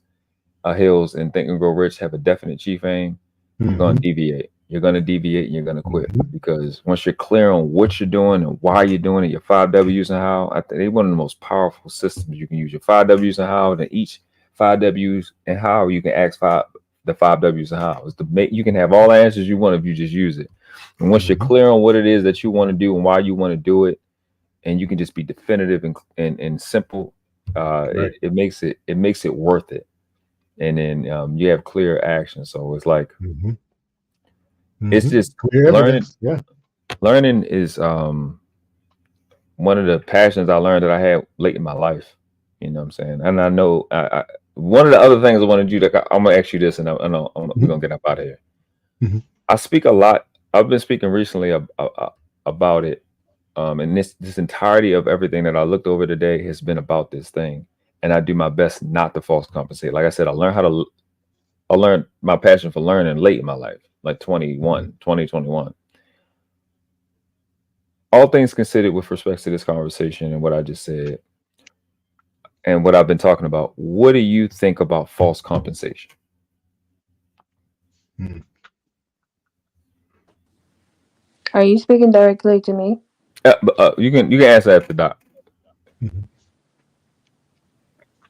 Hills and Think and Grow Rich have a definite chief aim. You're going to deviate. You're going to deviate and you're going to quit. Because once you're clear on what you're doing and why you're doing it, your 5 W's and how, I think they're one of the most powerful systems you can use. Your 5 W's and how, and each 5 W's and how you can ask the 5 W's and how. You can have all the answers you want if you just use it. And once you're clear on what it is that you want to do and why you want to do it, and you can just be definitive and simple, right. it makes it worth it. And then you have clear action. So it's like it's just clear learning. Evidence. Yeah, learning is one of the passions I learned that I had late in my life. You know what I'm saying? And I know one of the other things I want to do, like I'm gonna ask you this, and I know we're gonna get up out of here. I speak a lot. I've been speaking recently about it. And this entirety of everything that I looked over today has been about this thing, and I do my best not to false compensate. Like I said, I learned my passion for learning late in my life, like 2021. All things considered, with respect to this conversation and what I just said, and what I've been talking about, what do you think about false compensation? Are you speaking directly to me? You can answer after that.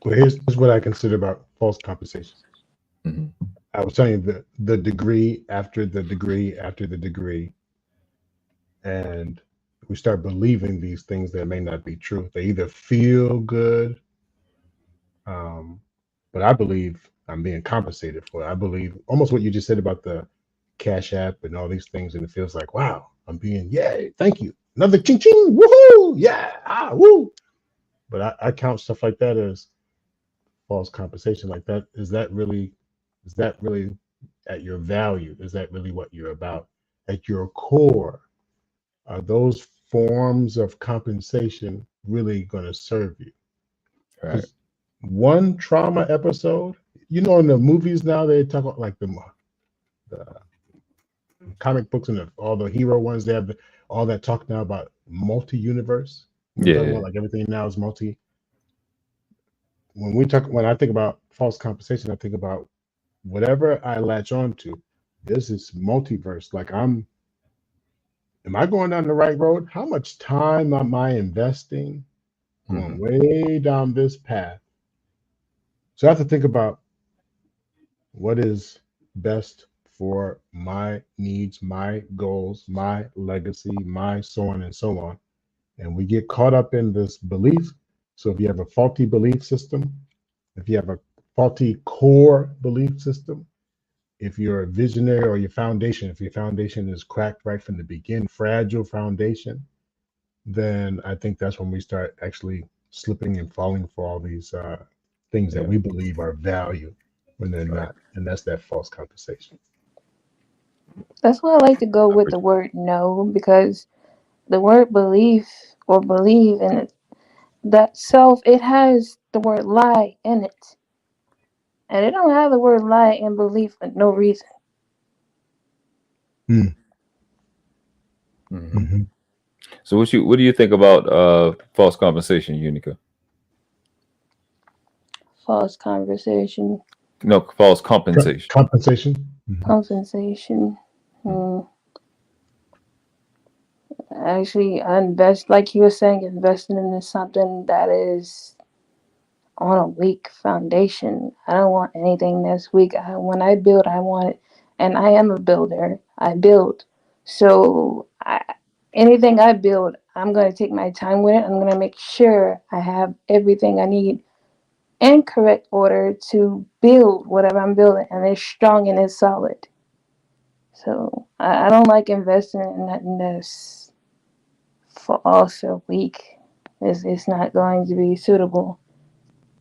Well, here's what I consider about false compensation. I was telling you the degree after the degree after the degree, and we start believing these things that may not be true. They either feel good, but I believe I'm being compensated for it. I believe almost what you just said about the Cash App and all these things, and it feels like, wow, I'm being, yay, thank you. Another ching ching, woohoo, yeah, woo. But I count stuff like that as false compensation. Like that, is that really at your value? Is that really what you're about? At your core, are those forms of compensation really going to serve you? Right. One trauma episode, in the movies now, they talk about like the comic books and all the hero ones. They have all that talk now about multi-universe. Like everything now is multi. When I think about false compensation, I think about whatever I latch on to. This is multiverse. Like am I going down the right road? How much time am I investing going way down this path? So I have to think about what is best for my needs, my goals, my legacy, my so on and so on. And we get caught up in this belief. So if you have a faulty belief system, if you have a faulty core belief system, if you're a visionary or if your foundation is cracked right from the beginning, fragile foundation, then I think that's when we start actually slipping and falling for all these things that we believe are value when they're not. And that's that false compensation. That's why I like to go with the word no, because the word belief or believe in it, that self, it has the word lie in it. And it don't have the word lie and belief for no reason. So what do you think about false compensation, Unica? False conversation. No, false compensation. Compensation. Compensation. Actually, I invest, like you were saying, investing into something that is on a weak foundation. I don't want anything that's weak. When I build, I want it. And I am a builder. I build. So anything I build, I'm going to take my time with it. I'm going to make sure I have everything I need in correct order to build whatever I'm building. And it's strong and it's solid. So I don't like investing in nothing that's false or weak. It's not going to be suitable.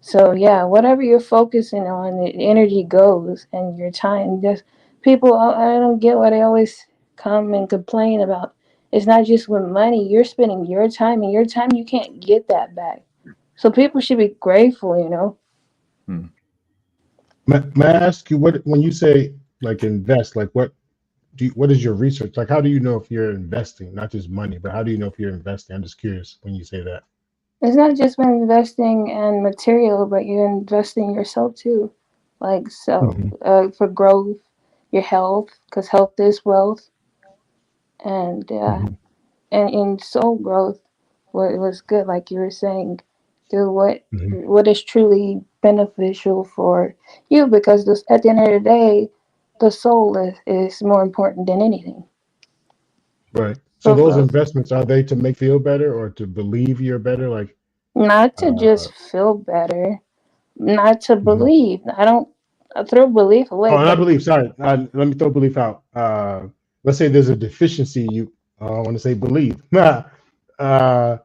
So yeah, whatever you're focusing on, the energy goes, and your time. Just people, I don't get why they always come and complain about It's not just with money. You're spending your time, and your time you can't get that back. So people should be grateful, you know. May I ask you what when you say like invest, like what is your research? Like how do you know if you're investing, not just money, but how do you know if you're investing? I'm just curious when you say that. It's not just when investing in material, but you're investing in yourself too, like self Mm-hmm. for growth, your health, because health is wealth, and Mm-hmm. and in soul growth, what was good, like you were saying, do Mm-hmm. what is truly beneficial for you, because this, at the end of the day, the soul is more important than anything. Right. So For those growth, investments, are they to make feel better or to believe you're better? Like not to uh just feel better, not to mhm. believe. I don't I throw belief away, Oh, and I but believe, sorry. Let me throw belief out. Let's say there's a deficiency, I want to say believe. uh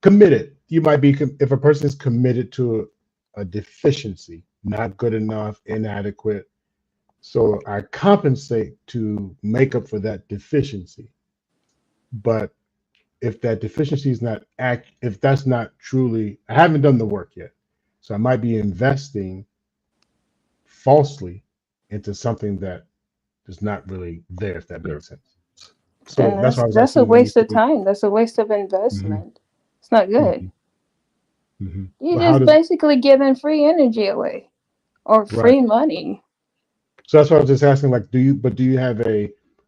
committed. You might be if a person is committed to a deficiency, not good enough, inadequate. So I compensate to make up for that deficiency. But if that deficiency is not if that's not truly, I haven't done the work yet. So I might be investing falsely into something that is not really there, if that makes sense. then So that's why I was that's a asking when you waste of say, time. That's a waste of hmm investment. It's not good. You're but how just does, basically giving free energy away or right. free money. So that's why I was just asking, like, do you have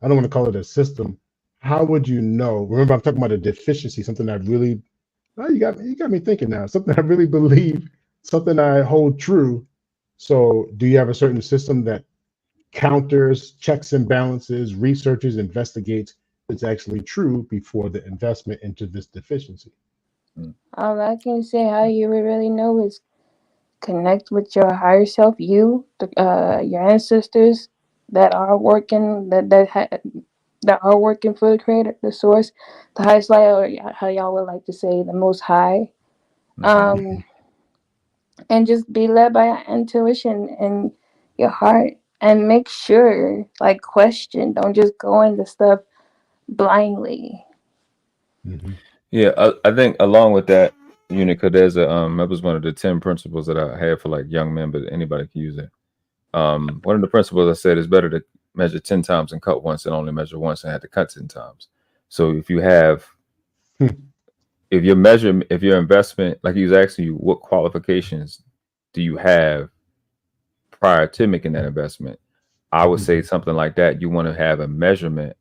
I don't want to call it a system. How would you know? Remember, I'm talking about a deficiency, something that really, oh, you got me thinking now, something I really believe, something I hold true. So do you have a certain system that counters, checks and balances, researches, investigates it's actually true before the investment into this deficiency? All I can say, how you really know, is connect with your higher self, your ancestors that are working, that are working for the creator, the source, the highest light, or how y'all would like to say, the most high. Um, and just be led by your intuition and your heart, and make sure, like, question, don't just go into stuff blindly. Yeah, I think along with that, Unica, there's that was one of the 10 principles that I had for like young men, but anybody can use it. One of the principles I said is better to measure 10 times and cut once than only measure once and have to cut 10 times. So if you have, if your investment, like he was asking you, what qualifications do you have prior to making that investment? I would say something like that. You want to have a measurement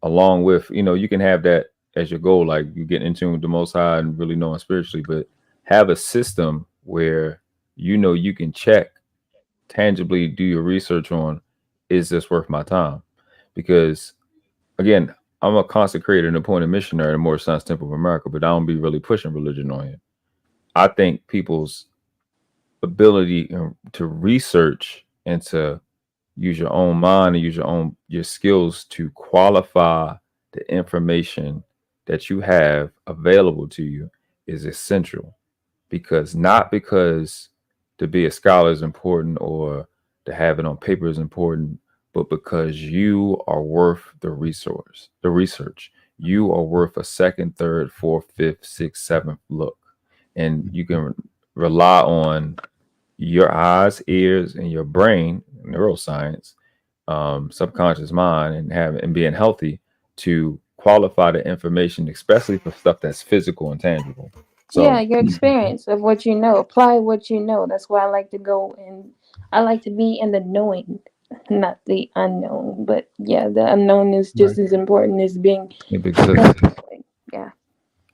along with, you can have that as your goal, like you get in tune with the Most High and really knowing spiritually, but have a system where you can check tangibly, do your research on, is this worth my time? Because again, I'm a consecrated and appointed missionary in the Moorish Science Temple of America, but I don't be really pushing religion on you. I think people's ability to research and to use your own mind and use your skills to qualify the information that you have available to you is essential. Not because to be a scholar is important or to have it on paper is important, but because you are worth the research. You are worth a second, third, fourth, fifth, sixth, seventh look. And you can rely on your eyes, ears, and your brain, neuroscience, subconscious mind, and being healthy to qualify the information, especially for stuff that's physical and tangible. Yeah, So your experience of what you know. Apply what you know. That's why I like to go, and I like to be in the knowing, not the unknown. But yeah, the unknown is just as important as being. Yeah.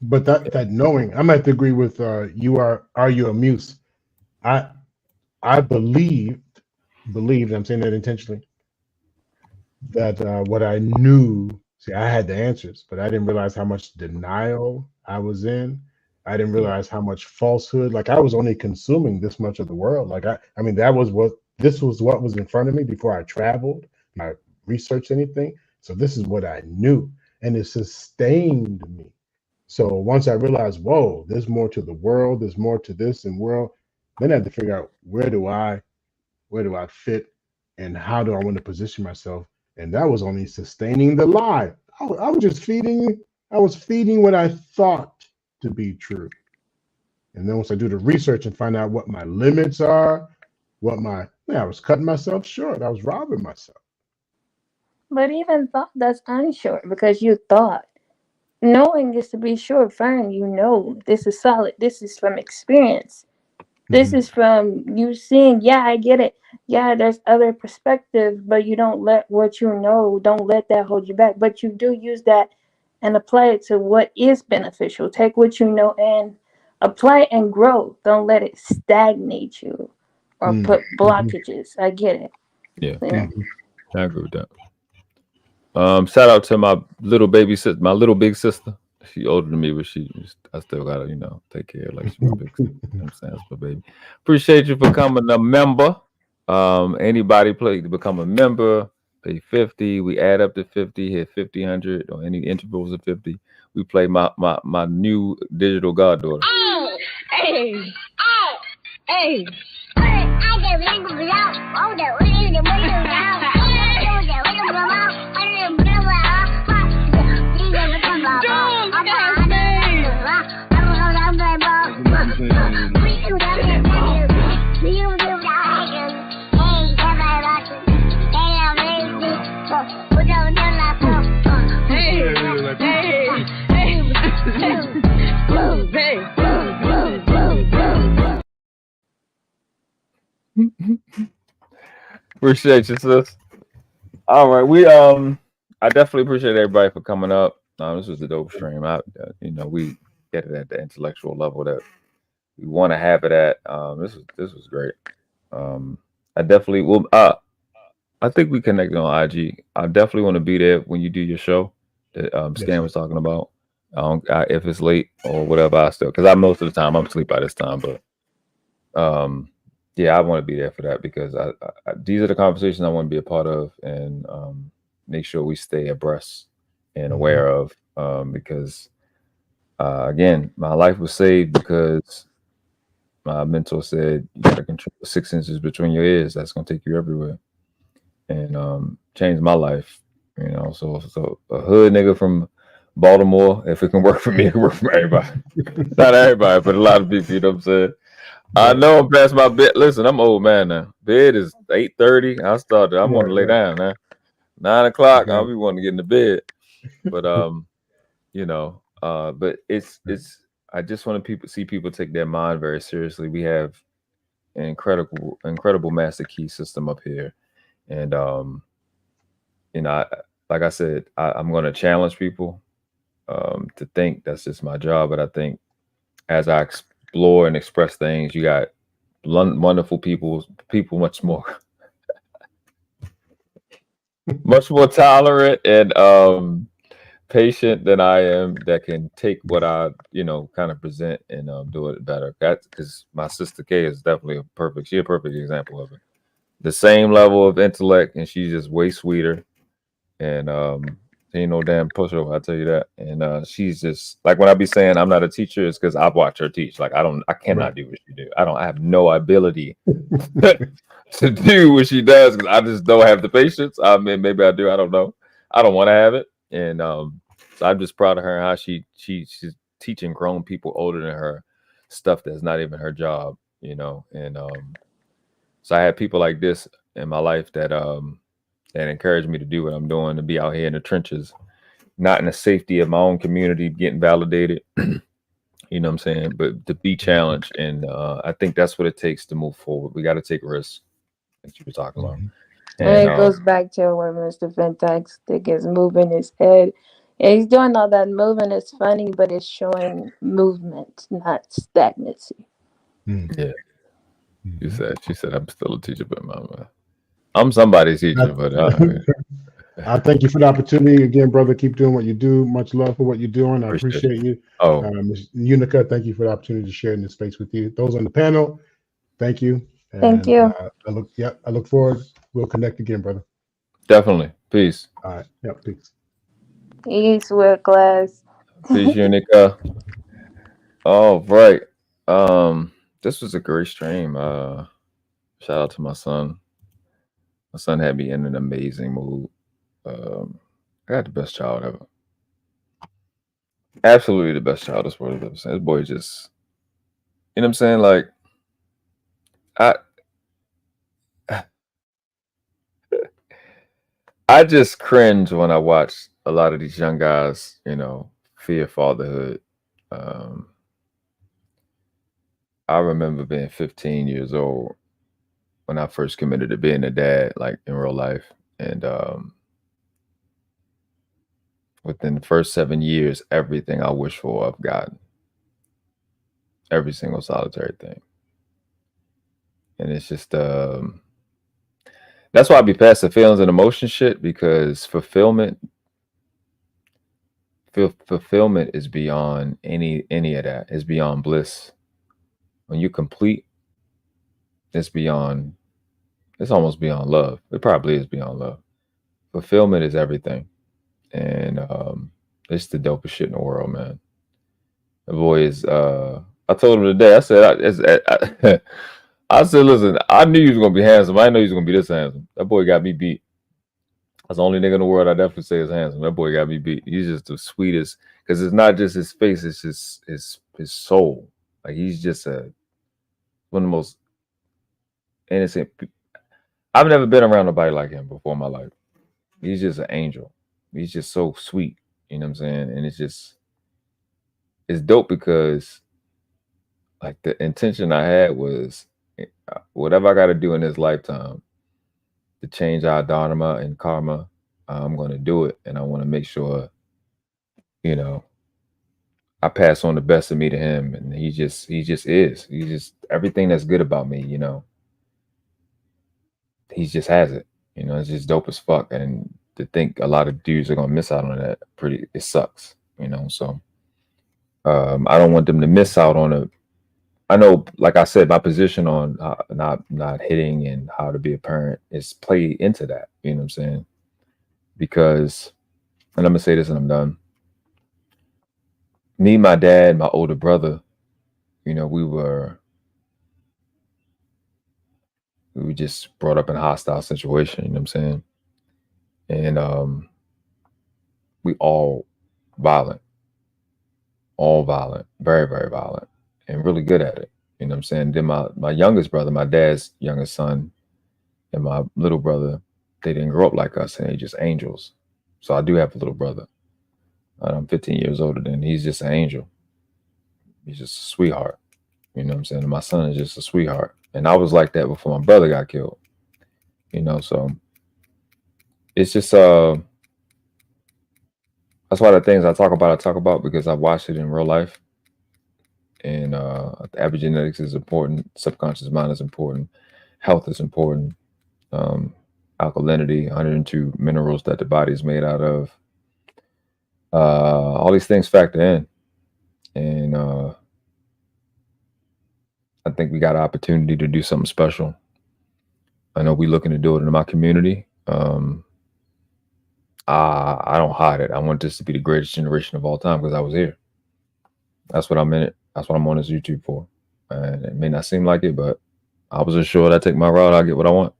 But that knowing, I'm at to agree with are you a muse? I believed, I'm saying that intentionally, that what I knew, see, I had the answers, but I didn't realize how much denial I was in. I didn't realize how much falsehood. Like I was only consuming this much of the world. Like I mean, this was what was in front of me before I traveled, I researched anything. So this is what I knew, and it sustained me. So once I realized, whoa, there's more to the world, there's more to this and world, then I had to figure out where do I fit and how do I want to position myself? And that was only sustaining the lie. I was just feeding. I was feeding what I thought to be true. And then once I do the research and find out what my limits are, I was cutting myself short. I was robbing myself. But even thought, that's unsure because you thought. Knowing is to be sure, firm. You know, this is solid. This is from experience. This is from you seeing, yeah, I get it. Yeah, there's other perspectives, but you don't let what you know, don't let that hold you back. But you do use that and apply it to what is beneficial. Take what you know and apply it and grow. Don't let it stagnate you or put blockages. I get it. Yeah. I agree with that. Shout out to my little baby sister, my little big sister. She older than me, but I still gotta, take care of like she's my big sister. You know what I'm saying? That's my baby. Appreciate you for becoming a member. Anybody play to become a member, pay 50. We add up to 50, hit 50, 100, or any intervals of 50. We play my new digital goddaughter. Oh, hey, oh, hey. I get ring out. Oh, the ring out. Appreciate you, sis. All right, I definitely appreciate everybody for coming up. This was a dope stream. We get it at the intellectual level that we want to have it at. This was great. I definitely will. I think we connected on IG. I definitely want to be there when you do your show that Stan was talking about. If it's late or whatever, I still, because most of the time I'm asleep by this time, but yeah, I want to be there for that because I these are the conversations I want to be a part of and make sure we stay abreast and aware of because again, my life was saved because my mentor said you got to control 6 inches between your ears. That's gonna take you everywhere, and changed my life. So a hood nigga from Baltimore, if it can work for me, it can work for everybody. Not everybody, but a lot of people. You know what I'm saying? I know I'm past my bed. Listen, I'm old man now. Bed is 8:30. I want to lay down now. 9 o'clock. I'll be wanting to get into bed. But but it's. I just want to see people take their mind very seriously. We have an incredible master key system up here, and like I said, I'm going to challenge people to think. That's just my job. But I think as I explore and express things, you got wonderful people much more tolerant and patient than I am, that can take what I kind of present and do it better. That's because my sister Kay is definitely a perfect example of it. The same level of intellect, and she's just way sweeter, and she ain't no damn pushover, I tell you that. And she's just like, when I be saying I'm not a teacher, it's because I've watched her teach. Like I cannot do what she do. I have no ability to do what she does because I just don't have the patience. I mean, maybe I do. I don't know. I don't want to have it. And so I'm just proud of her and how she's teaching grown people older than her stuff that's not even her job, And so I have people like this in my life that encourage me to do what I'm doing, to be out here in the trenches, not in the safety of my own community, getting validated, you know what I'm saying, but to be challenged. And I think that's what it takes to move forward. We got to take risks, like you were talking about. And it goes back to where Mr. Fantastic is moving his head. Yeah, he's doing all that moving. It's funny, but it's showing movement, not stagnancy. Yeah. She said, I'm still a teacher, but I'm somebody's teacher, but I thank you for the opportunity again, brother. Keep doing what you do. Much love for what you're doing. I appreciate you. Ms. Unica, thank you for the opportunity to share in this space with you. Those on the panel, thank you. And, thank you. I look forward. We'll connect again, brother. Definitely. Peace. All right. Yep. Peace. Peace, world class. Peace, Unica. All right. This was a great stream. Shout out to my son. My son had me in an amazing mood. I got the best child ever. Absolutely the best child this world has ever seen. This boy just, you know what I'm saying? Like, I just cringe when I watch a lot of these young guys, you know, fear fatherhood. I remember being 15 years old when I first committed to being a dad, like in real life. And within the first 7 years, everything I wish for, I've gotten. Every single solitary thing. And it's just, that's why I be past the feelings and emotion shit, because fulfillment is beyond any of that. It's beyond bliss. When you complete, it's almost beyond love. It probably is beyond love. Fulfillment is everything. And it's the dopest shit in the world, man. The boy is, I told him today, I said, I said, listen, I knew you was going to be handsome. I didn't know you was going to be this handsome. That boy got me beat. That's the only nigga in the world I definitely say is handsome. That boy got me beat. He's just the sweetest, because it's not just his face, it's just his soul. Like, he's just one of the most innocent. I've never been around nobody like him before in my life. He's just an angel. He's just so sweet. You know what I'm saying? And it's dope because, like, the intention I had was, whatever I got to do in this lifetime to change our dharma and karma, I'm going to do it. And I want to make sure, you know, I pass on the best of me to him. And he just is. He's just everything that's good about me, you know. He just has it. You know, it's just dope as fuck. And to think a lot of dudes are going to miss out on that, it sucks, you know. So I don't want them to miss out on it. I know, like I said, my position on not hitting and how to be a parent is played into that. You know what I'm saying? Because, and I'm gonna say this and I'm done. Me, my dad, my older brother, you know, we were just brought up in a hostile situation. You know what I'm saying? And we all violent, very, very violent, and really good at it. You know what I'm saying? Then my youngest brother, my dad's youngest son, and my little brother, they didn't grow up like us, and they're just angels. So I do have a little brother. I'm 15 years older than him. He's just an angel. He's just a sweetheart. You know what I'm saying? And my son is just a sweetheart. And I was like that before my brother got killed. You know, so it's just that's why the things I talk about because I watched it in real life. And epigenetics is important, subconscious mind is important, health is important, alkalinity, 102 minerals that the body is made out of. All these things factor in. And I think we got an opportunity to do something special. I know we're looking to do it in my community. I don't hide it. I want this to be the greatest generation of all time because I was here. That's what I'm in it. That's what I'm on this YouTube for. And it may not seem like it, but I was assured I take my route, I'll get what I want.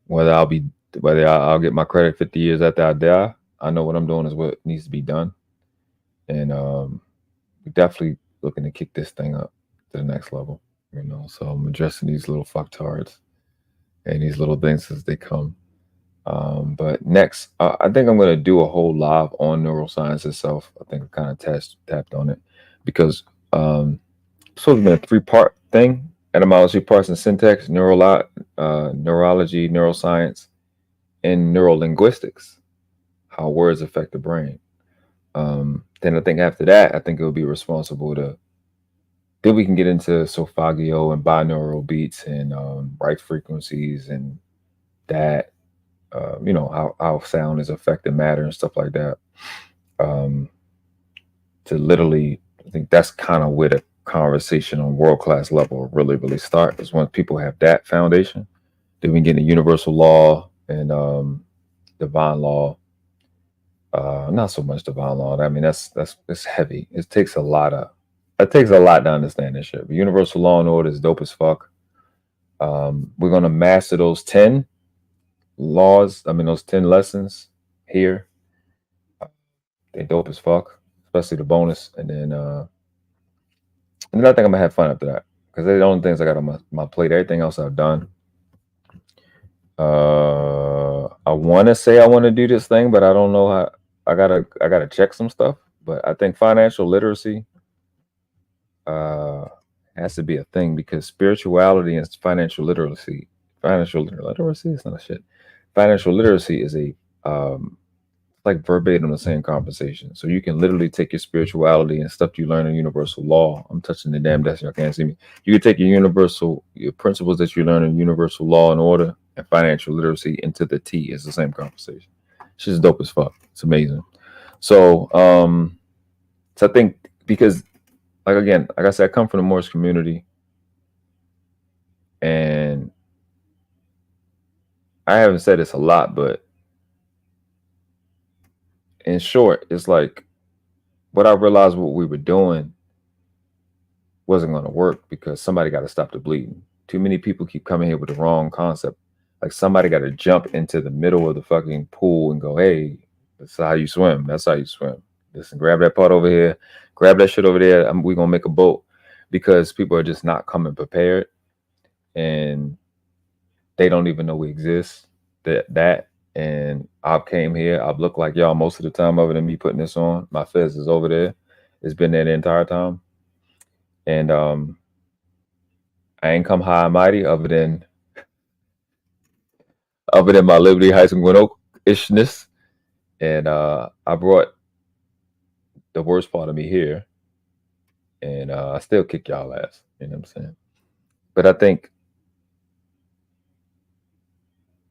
Whether I'll get my credit 50 years after I die, I know what I'm doing is what needs to be done. And we're definitely looking to kick this thing up to the next level. You know, so I'm addressing these little fucktards and these little things as they come. But next, I think I'm going to do a whole live on neuroscience itself. I think I kind of tapped on it because it's supposed to be a 3-part thing: etymology, parts and syntax, neurology, neuroscience, and neurolinguistics, how words affect the brain. Then I think after that, I think it will be responsible to, then we can get into sophagio and binaural beats and right frequencies and that, you know, how sound is affecting matter and stuff like that. To literally, I think that's kind of where the conversation on world-class level will really start, is when people have that foundation. Then we get into universal law and divine law. Not so much divine law. I mean, it's heavy. It takes a lot to understand this shit. But universal law and order is dope as fuck. We're gonna master those 10 laws. I mean, those 10 lessons here. They dope as fuck, especially the bonus. And then I think I'm gonna have fun after that because they're the only things I got on my plate. Everything else I've done. I want to say I want to do this thing, but I don't know how. I gotta check some stuff. But I think financial literacy has to be a thing because spirituality and financial literacy is not a shit. Financial literacy is a like verbatim the same conversation. So you can literally take your spirituality and stuff you learn in universal law. I'm touching the damn desk, y'all can't see me. You can take your principles that you learn in universal law and order and financial literacy into the T. It's the same conversation. It's just dope as fuck. It's amazing. So I think because like I said, I come from the Morse community and I haven't said this a lot, but in short, it's like what I realized what we were doing wasn't going to work because somebody got to stop the bleeding. Too many people keep coming here with the wrong concept. Like somebody got to jump into the middle of the fucking pool and go, hey, that's how you swim. That's how you swim. Listen, grab that part over here. Grab that shit over there. We're going to make a boat because people are just not coming prepared and they don't even know we exist. And I came here. I've looked like y'all most of the time other than me putting this on. My fez is over there. It's been there the entire time. And I ain't come high and mighty other than my Liberty Heights and Gwinnett-ishness. And I brought the worst part of me here. And I still kick y'all ass. You know what I'm saying? But I think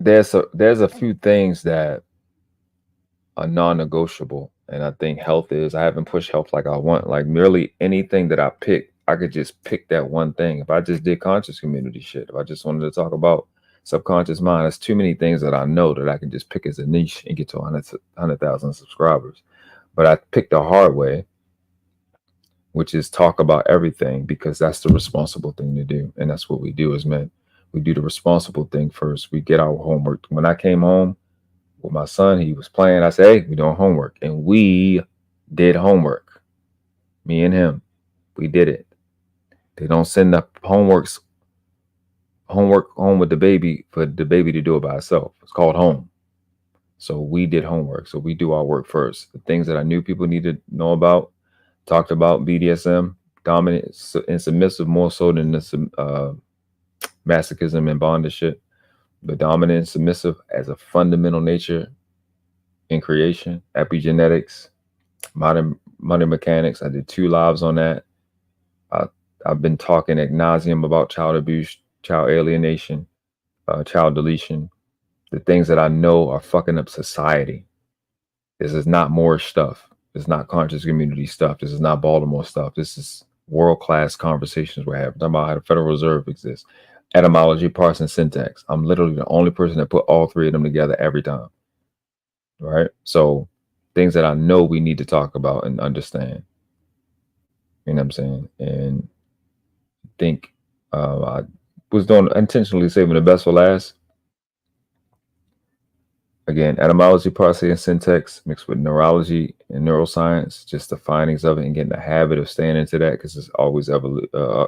there's a few things that are non-negotiable. And I think health is, I haven't pushed health like I want. Like merely anything that I pick, I could just pick that one thing. If I just did conscious community shit, if I just wanted to talk about subconscious mind, there's too many things that I know that I can just pick as a niche and get to 100,000 subscribers. But I picked the hard way, which is talk about everything because that's the responsible thing to do. And that's what we do as men. We do the responsible thing first. We get our homework. When I came home with my son, he was playing. I said, hey, we're doing homework. And we did homework. Me and him. We did it. They don't send the homework home with the baby for the baby to do it by itself. It's called home. So we did homework. So we do our work first. The things that I knew people need to know about, talked about BDSM, dominant and submissive more so than the masochism and bondage shit. But dominant and submissive as a fundamental nature in creation, epigenetics, modern mechanics. I did 2 lives on that. I've been talking ad nauseum about child abuse, child alienation, child deletion, the things that I know are fucking up society. This is not Moorish stuff. This is not conscious community stuff. This is not Baltimore stuff. This is world-class conversations we're having. Talking about how the Federal Reserve exists. Etymology, parts, and syntax. I'm literally the only person that put all 3 of them together every time. Right? So things that I know we need to talk about and understand. You know what I'm saying? And I think I was doing intentionally saving the best for last. Again, etymology, parts, and syntax mixed with neurology and neuroscience, just the findings of it and getting the habit of staying into that because it's always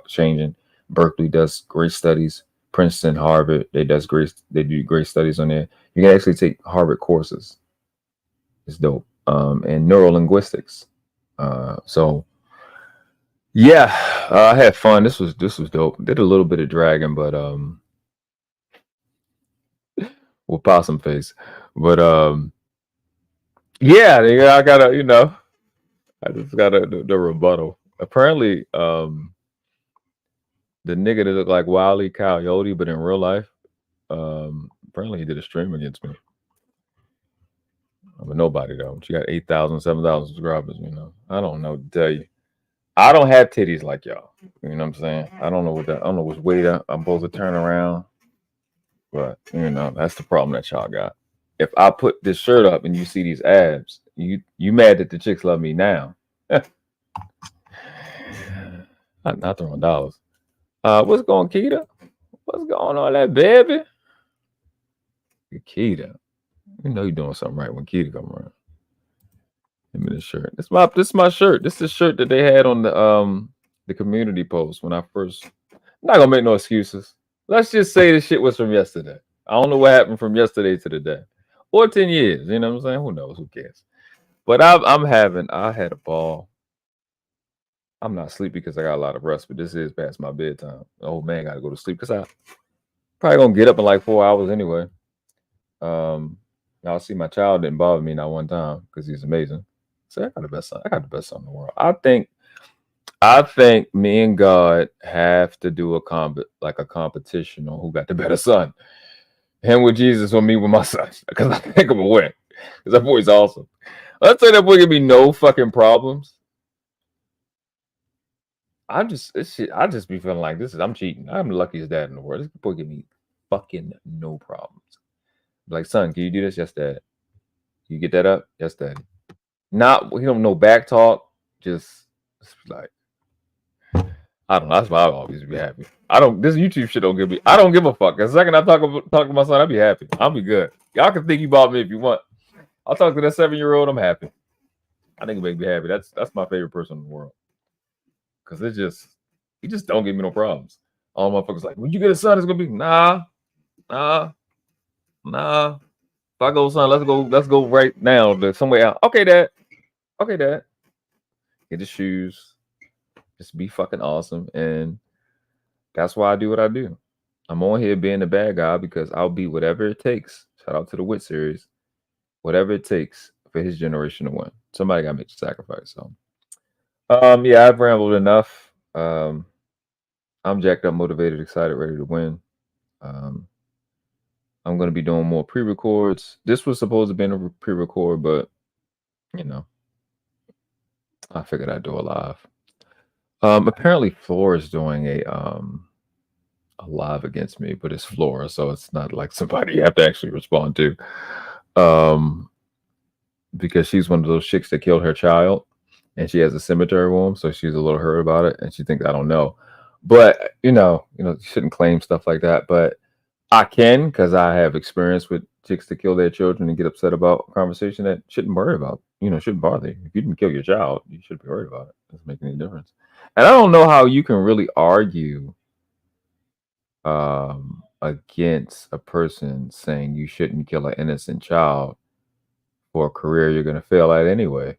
changing. Berkeley does great studies. Princeton, Harvard, they do great studies on there. You can actually take Harvard courses. It's dope. And neurolinguistics. So yeah, I had fun. This was dope. Did a little bit of dragging, but with possum face. But yeah, I gotta, I just got the rebuttal. Apparently, the nigga that looked like Wile E. Coyote, but in real life, apparently he did a stream against me. I'm a nobody though. She got 8,000, 7,000 subscribers. I don't know what to tell you. I don't have titties like y'all. You know what I'm saying? I don't know which way I'm supposed to turn around. But that's the problem that y'all got. If I put this shirt up and you see these abs, you mad that the chicks love me now. Not throwing dollars. What's going, Keita? What's going on, that baby? Keita. You know you're doing something right when Keita come around. Give me this shirt. This is my shirt. This is the shirt that they had on the community post when I first. I'm not gonna make no excuses. Let's just say this shit was from yesterday. I don't know what happened from yesterday to today, or 10 years. You know what I'm saying? Who knows? Who cares? But I had a ball. I'm not sleepy because I got a lot of rest, but this is past my bedtime. The old man got to go to sleep because I probably gonna get up in like 4 hours anyway. I'll see my child didn't bother me not one time because he's amazing. So I got the best son. I got the best son in the world. I think me and God have to do a competition on who got the better son. Him with Jesus or me with my son. Because I think I'm gonna win. Because that boy's awesome. I'll tell you that boy give me no fucking problems. I just be feeling like I'm cheating. I'm the luckiest dad in the world. This boy give me fucking no problems. Like, son, can you do this? Yes, dad. You get that up? Yes, daddy. Not, he don't know back talk. Just like, I don't know. That's why I always be happy. This YouTube shit don't give me. I don't give a fuck. The second I talk to my son, I'll be happy. I'll be good. Y'all can think you bought me if you want. I'll talk to that 7-year-old. I'm happy. I think it make me happy. That's my favorite person in the world. Cause he just don't give me no problems. All motherfuckers like, when you get a son, it's gonna be nah. If I go, son, let's go right now to somewhere else. Okay, dad. Get the shoes. Just be fucking awesome. And that's why I do what I do. I'm on here being the bad guy because I'll be whatever it takes. Shout out to the WIT series. Whatever it takes for his generation to win. Somebody gotta make the sacrifice. So yeah, I've rambled enough. I'm jacked up, motivated, excited, ready to win. I'm going to be doing more pre-records. This was supposed to be a pre-record, but you know, I figured I'd do a live. Apparently Flora is doing a live against me, but it's Flora, so it's not like somebody you have to actually respond to. Because she's one of those chicks that killed her child. And she has a cemetery room, so she's a little hurt about it, and she thinks I don't know. But you shouldn't claim stuff like that. But I can, because I have experience with chicks that kill their children and get upset about a conversation that shouldn't worry about. Shouldn't bother you. If you didn't kill your child, you shouldn't be worried about it. It doesn't make any difference. And I don't know how you can really argue against a person saying you shouldn't kill an innocent child for a career you're going to fail at anyway,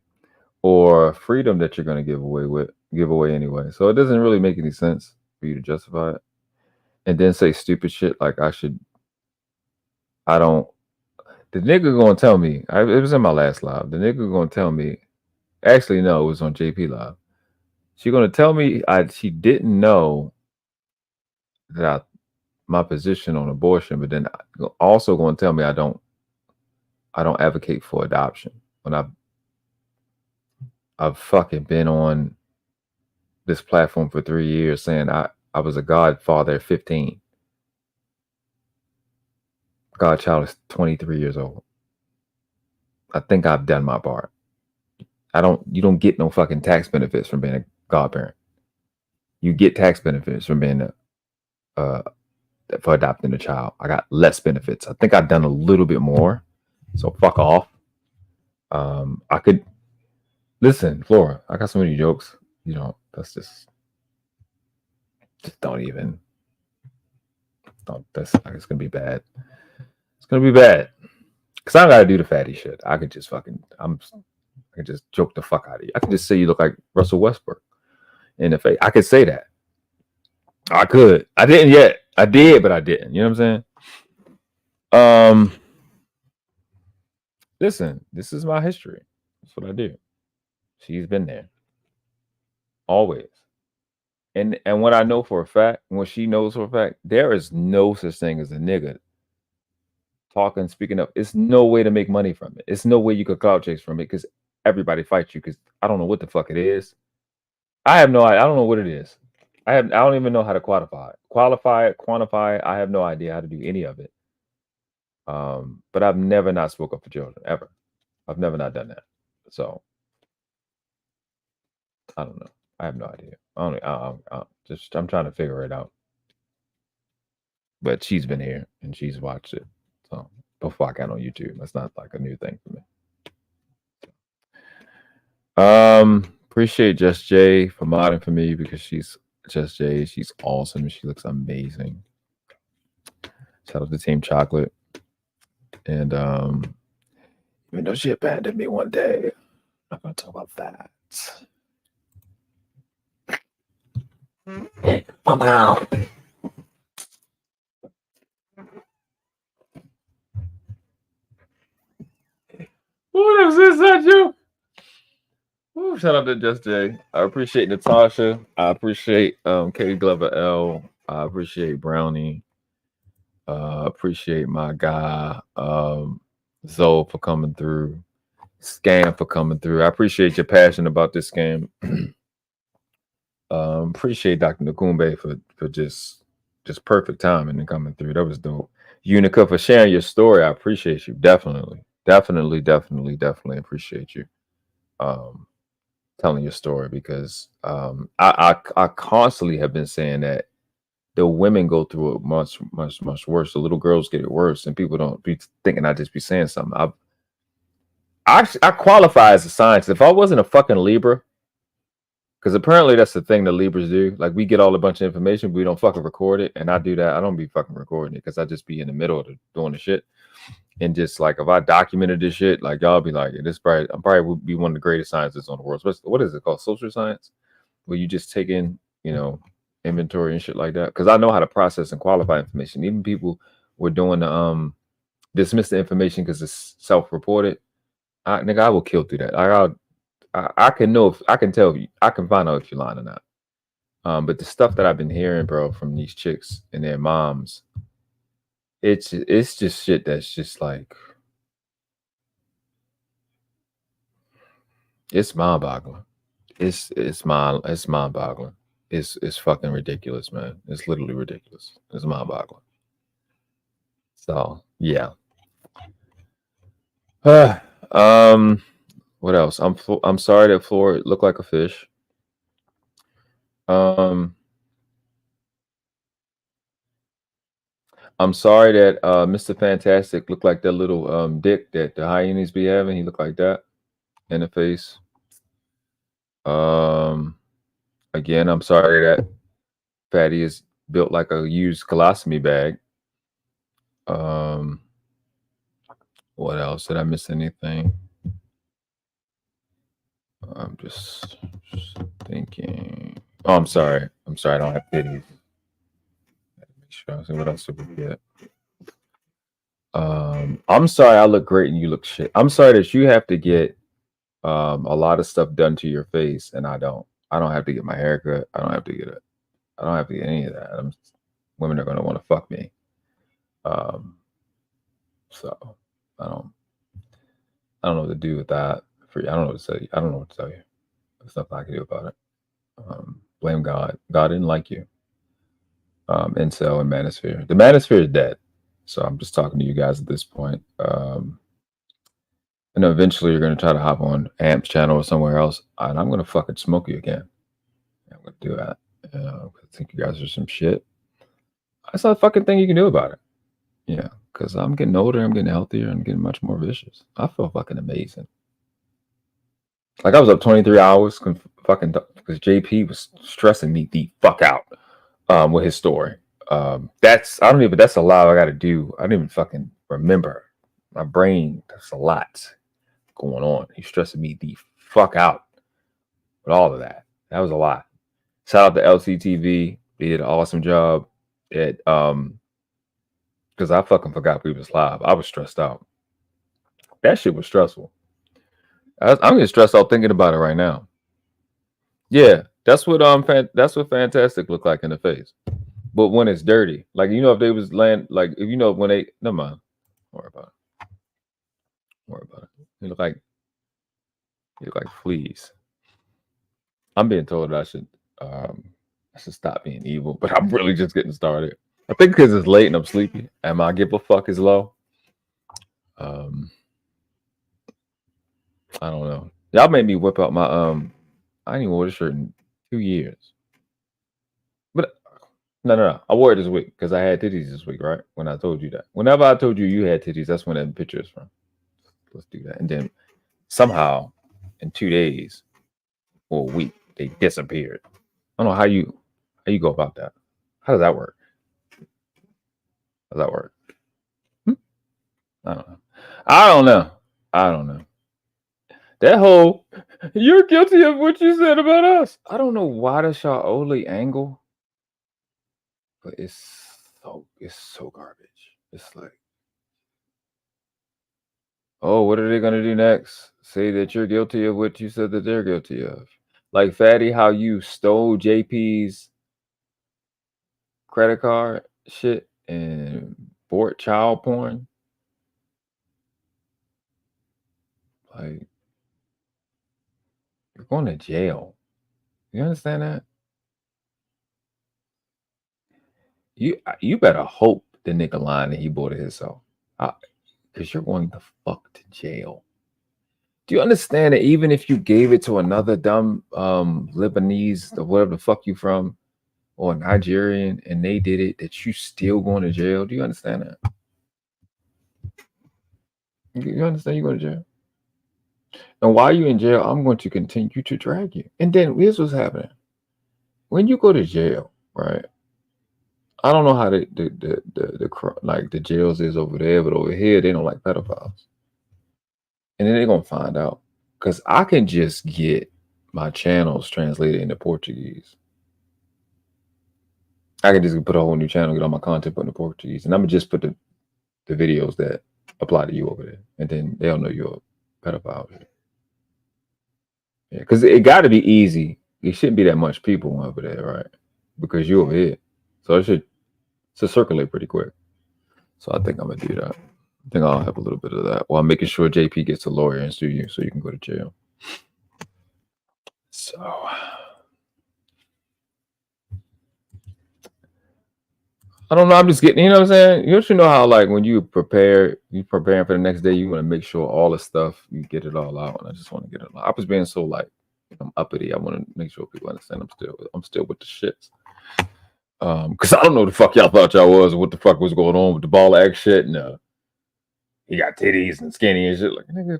or freedom that you're going to give away anyway. So it doesn't really make any sense for you to justify it and then say stupid shit like the nigga gonna tell me, it was in my last live, the nigga gonna tell me, actually no, it was on JP live, she gonna tell me she didn't know that my position on abortion, but then also gonna tell me I don't advocate for adoption when I've fucking been on this platform for 3 years saying I was a godfather at 15. Godchild is 23 years old. I think I've done my part. You don't get no fucking tax benefits from being a godparent. You get tax benefits from being for adopting a child. I got less benefits. I think I've done a little bit more. So fuck off. I could listen, Flora, I got so many jokes. That's just don't even. It's gonna be bad. It's gonna be bad. Cause I don't gotta do the fatty shit. I could just I can just joke the fuck out of you. I can just say you look like Russell Westbrook in the face. I could say that. I could. I didn't yet. I did, but I didn't. You know what I'm saying? Listen, this is my history. That's what I do. She's been there. Always. And what I know for a fact, what she knows for a fact, there is no such thing as a nigga talking, speaking up. It's no way to make money from it. It's no way you could clout chase from it because everybody fights you because I don't know what the fuck it is. I have no idea. I don't know what it is. I don't even know how to quantify it. I have no idea how to do any of it. But I've never not spoke up for children ever. I've never not done that. So I don't know. I have no idea. I'm trying to figure it out. But she's been here and she's watched it. So before I got on YouTube, that's not like a new thing for me. Appreciate Just Jay for modding for me because she's Just Jay. She's awesome. She looks amazing. Shout out to Team Chocolate. And even though she abandoned me one day, I'm not gonna talk about that. Wow. What is this, that you? Ooh, shout out to Just Jay. I appreciate Natasha. I appreciate Katie Glover L. I appreciate Brownie. Appreciate my guy Zoe for coming through. Scam for coming through. I appreciate your passion about this scam. Appreciate Dr. Nakumbe for just perfect timing and coming through. That was dope. Unica for sharing your story. I appreciate you. Definitely appreciate you telling your story because I constantly have been saying that the women go through it much worse. The little girls get it worse, and people don't be thinking I just be saying something. I qualify as a scientist. If I wasn't a fucking Libra, because apparently that's the thing that Libras do. Like we get all a bunch of information, but we don't fucking record it. And I do that. I don't be fucking recording it because I just be in the middle of doing the shit. And just like if I documented this shit, like y'all be like, I'm probably would be one of the greatest scientists on the world. What is it called? Social science, where you just take in, inventory and shit like that. Because I know how to process and qualify information. Even people were doing the dismiss the information because it's self-reported. I will kill through that. I can know if I can tell you, I can find out if you're lying or not. But the stuff that I've been hearing, bro, from these chicks and their moms, it's just shit that's just like it's mind-boggling. It's mind-boggling. It's fucking ridiculous, man. It's literally ridiculous. It's mind-boggling. So yeah. What else? I'm sorry that Floor looked like a fish. I'm sorry that Mr. Fantastic looked like that little dick that the hyenas be having. He looked like that in the face. Again, I'm sorry that Fatty is built like a used colostomy bag. What else? Did I miss anything? I'm just thinking. Oh, I'm sorry. I don't have titties. Make sure I see what else did we get. I'm sorry I look great and you look shit. I'm sorry that you have to get a lot of stuff done to your face and I don't. I don't have to get my hair cut. I don't have to get any of that. Women are gonna want to fuck me. So I don't know what to do with that. I don't know what to tell you. I don't know what to tell you. There's nothing I can do about it. Blame God. God didn't like you. Incel and Manosphere. The Manosphere is dead. So I'm just talking to you guys at this point. I know eventually you're going to try to hop on Amp's channel or somewhere else, and I'm going to fucking smoke you again. I'm going to do that. I think you guys are some shit. That's not a fucking thing you can do about it. Yeah, because I'm getting older, I'm getting healthier, and getting much more vicious. I feel fucking amazing. Like I was up 23 hours fucking because JP was stressing me the fuck out with his story. That's a lot I got to do. I didn't even fucking remember. My brain, that's a lot going on. He's stressing me the fuck out with all of that. That was a lot. Shout out to LCTV. They did an awesome job at because I fucking forgot we was live. I was stressed out. That shit was stressful. I'm getting stressed out thinking about it right now. Yeah, that's what Fantastic looked like in the face. But when it's dirty, like if they was when they never mind. Don't worry about it. You look like fleas. I'm being told that I should stop being evil, but I'm really just getting started. I think because it's late and I'm sleepy and my give a fuck is low. I don't know. Y'all made me whip out my I didn't even wear this shirt in 2 years. But no. I wore it this week because I had titties this week, right? When I told you that. Whenever I told you had titties, that's when that picture is from. Let's do that. And then somehow in 2 days, or a week, they disappeared. I don't know how you go about that. How does that work? How does that work? I don't know. I don't know. That whole, you're guilty of what you said about us. I don't know why the Shaoli angle, but it's so garbage. It's like, oh, what are they gonna do next? Say that you're guilty of what you said that they're guilty of. Like, Fatty, how you stole JP's credit card shit and bought child porn. Like, you're going to jail. You understand that? You better hope the nigga lying that he bought it himself. Because you're going the fuck to jail. Do you understand that even if you gave it to another dumb Lebanese or whatever the fuck you from, or Nigerian, and they did it, that you still going to jail? Do you understand that? You understand you're going to jail? And while you're in jail, I'm going to continue to drag you. And then here's what's happening. When you go to jail, right? I don't know how the jails is over there, but over here they don't like pedophiles. And then they're gonna find out. Because I can just get my channels translated into Portuguese. I can just put a whole new channel, get all my content put into Portuguese. And I'm gonna just put the videos that apply to you over there. And then they'll know you're a pedophile. Yeah, because it gotta be easy. It shouldn't be that much people over there, right? Because you're over here. So it should circulate pretty quick. So I think I'm gonna do that. I think I'll have a little bit of that while making sure JP gets a lawyer and sue you so you can go to jail. So I don't know. I'm just getting, you know what I'm saying? You should know how, like, when you preparing for the next day, you want to make sure all the stuff, you get it all out. And I just want to get it all out. I was being so, like, I'm uppity. I want to make sure people understand I'm still with the shits. Because I don't know the fuck y'all thought y'all was, or what the fuck was going on with the ball act shit. And he got titties and skinny and shit. Like, nigga,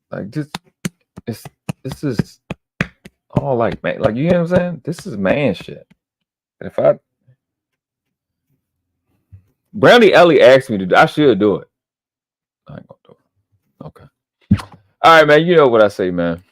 like, just this is all like, man, like, you know what I'm saying? This is man shit. And if Brandy Ellie asked me to do, I should do it. I ain't gonna do it. Okay. All right, man. You know what I say, man.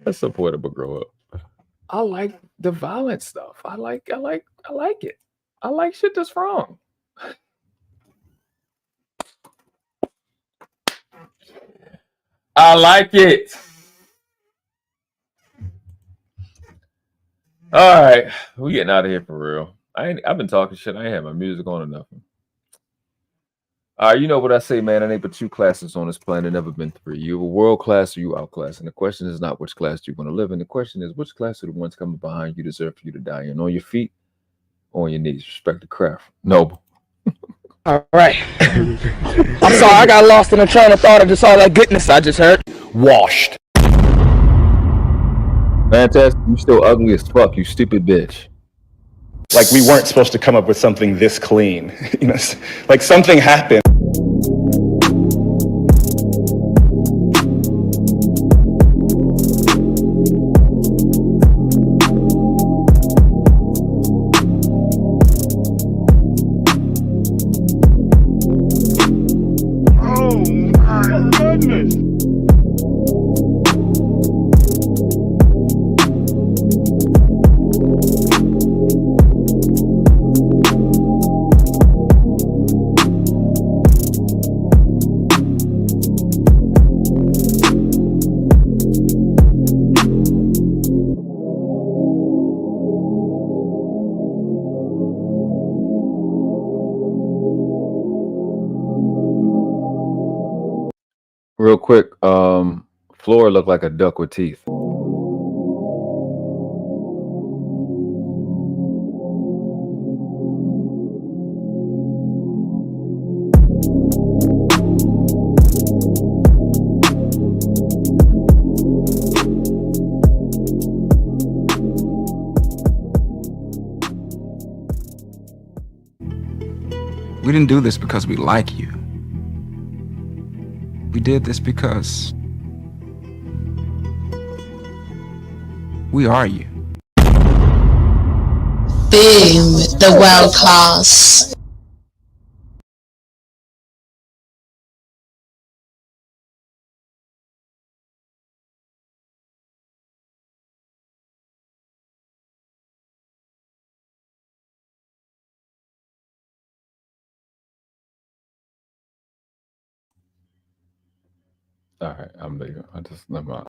Let's support it, but grow up. I like the violent stuff. I like it. I like shit that's wrong. I like it. All right, we getting out of here for real. I've been talking shit. I ain't had my music on or nothing. All right, you know what I say, man. There ain't but two classes on this planet, never been three. You a world class or you outclass. And the question is not which class do you want to live in. The question is which class are the ones coming behind you deserve for you to die in, on your feet or on your knees. Respect the craft. Noble. All right. I'm sorry, I got lost in a train of thought of just all that goodness I just heard. Washed. Fantastic. You still ugly as fuck, you stupid bitch. Like we weren't supposed to come up with something this clean. You know, like something happened. Real quick, Flora looked like a duck with teeth. We didn't do this because we like you. We did this because we are you. Boom, the world class. All right, I'm leaving. I just let my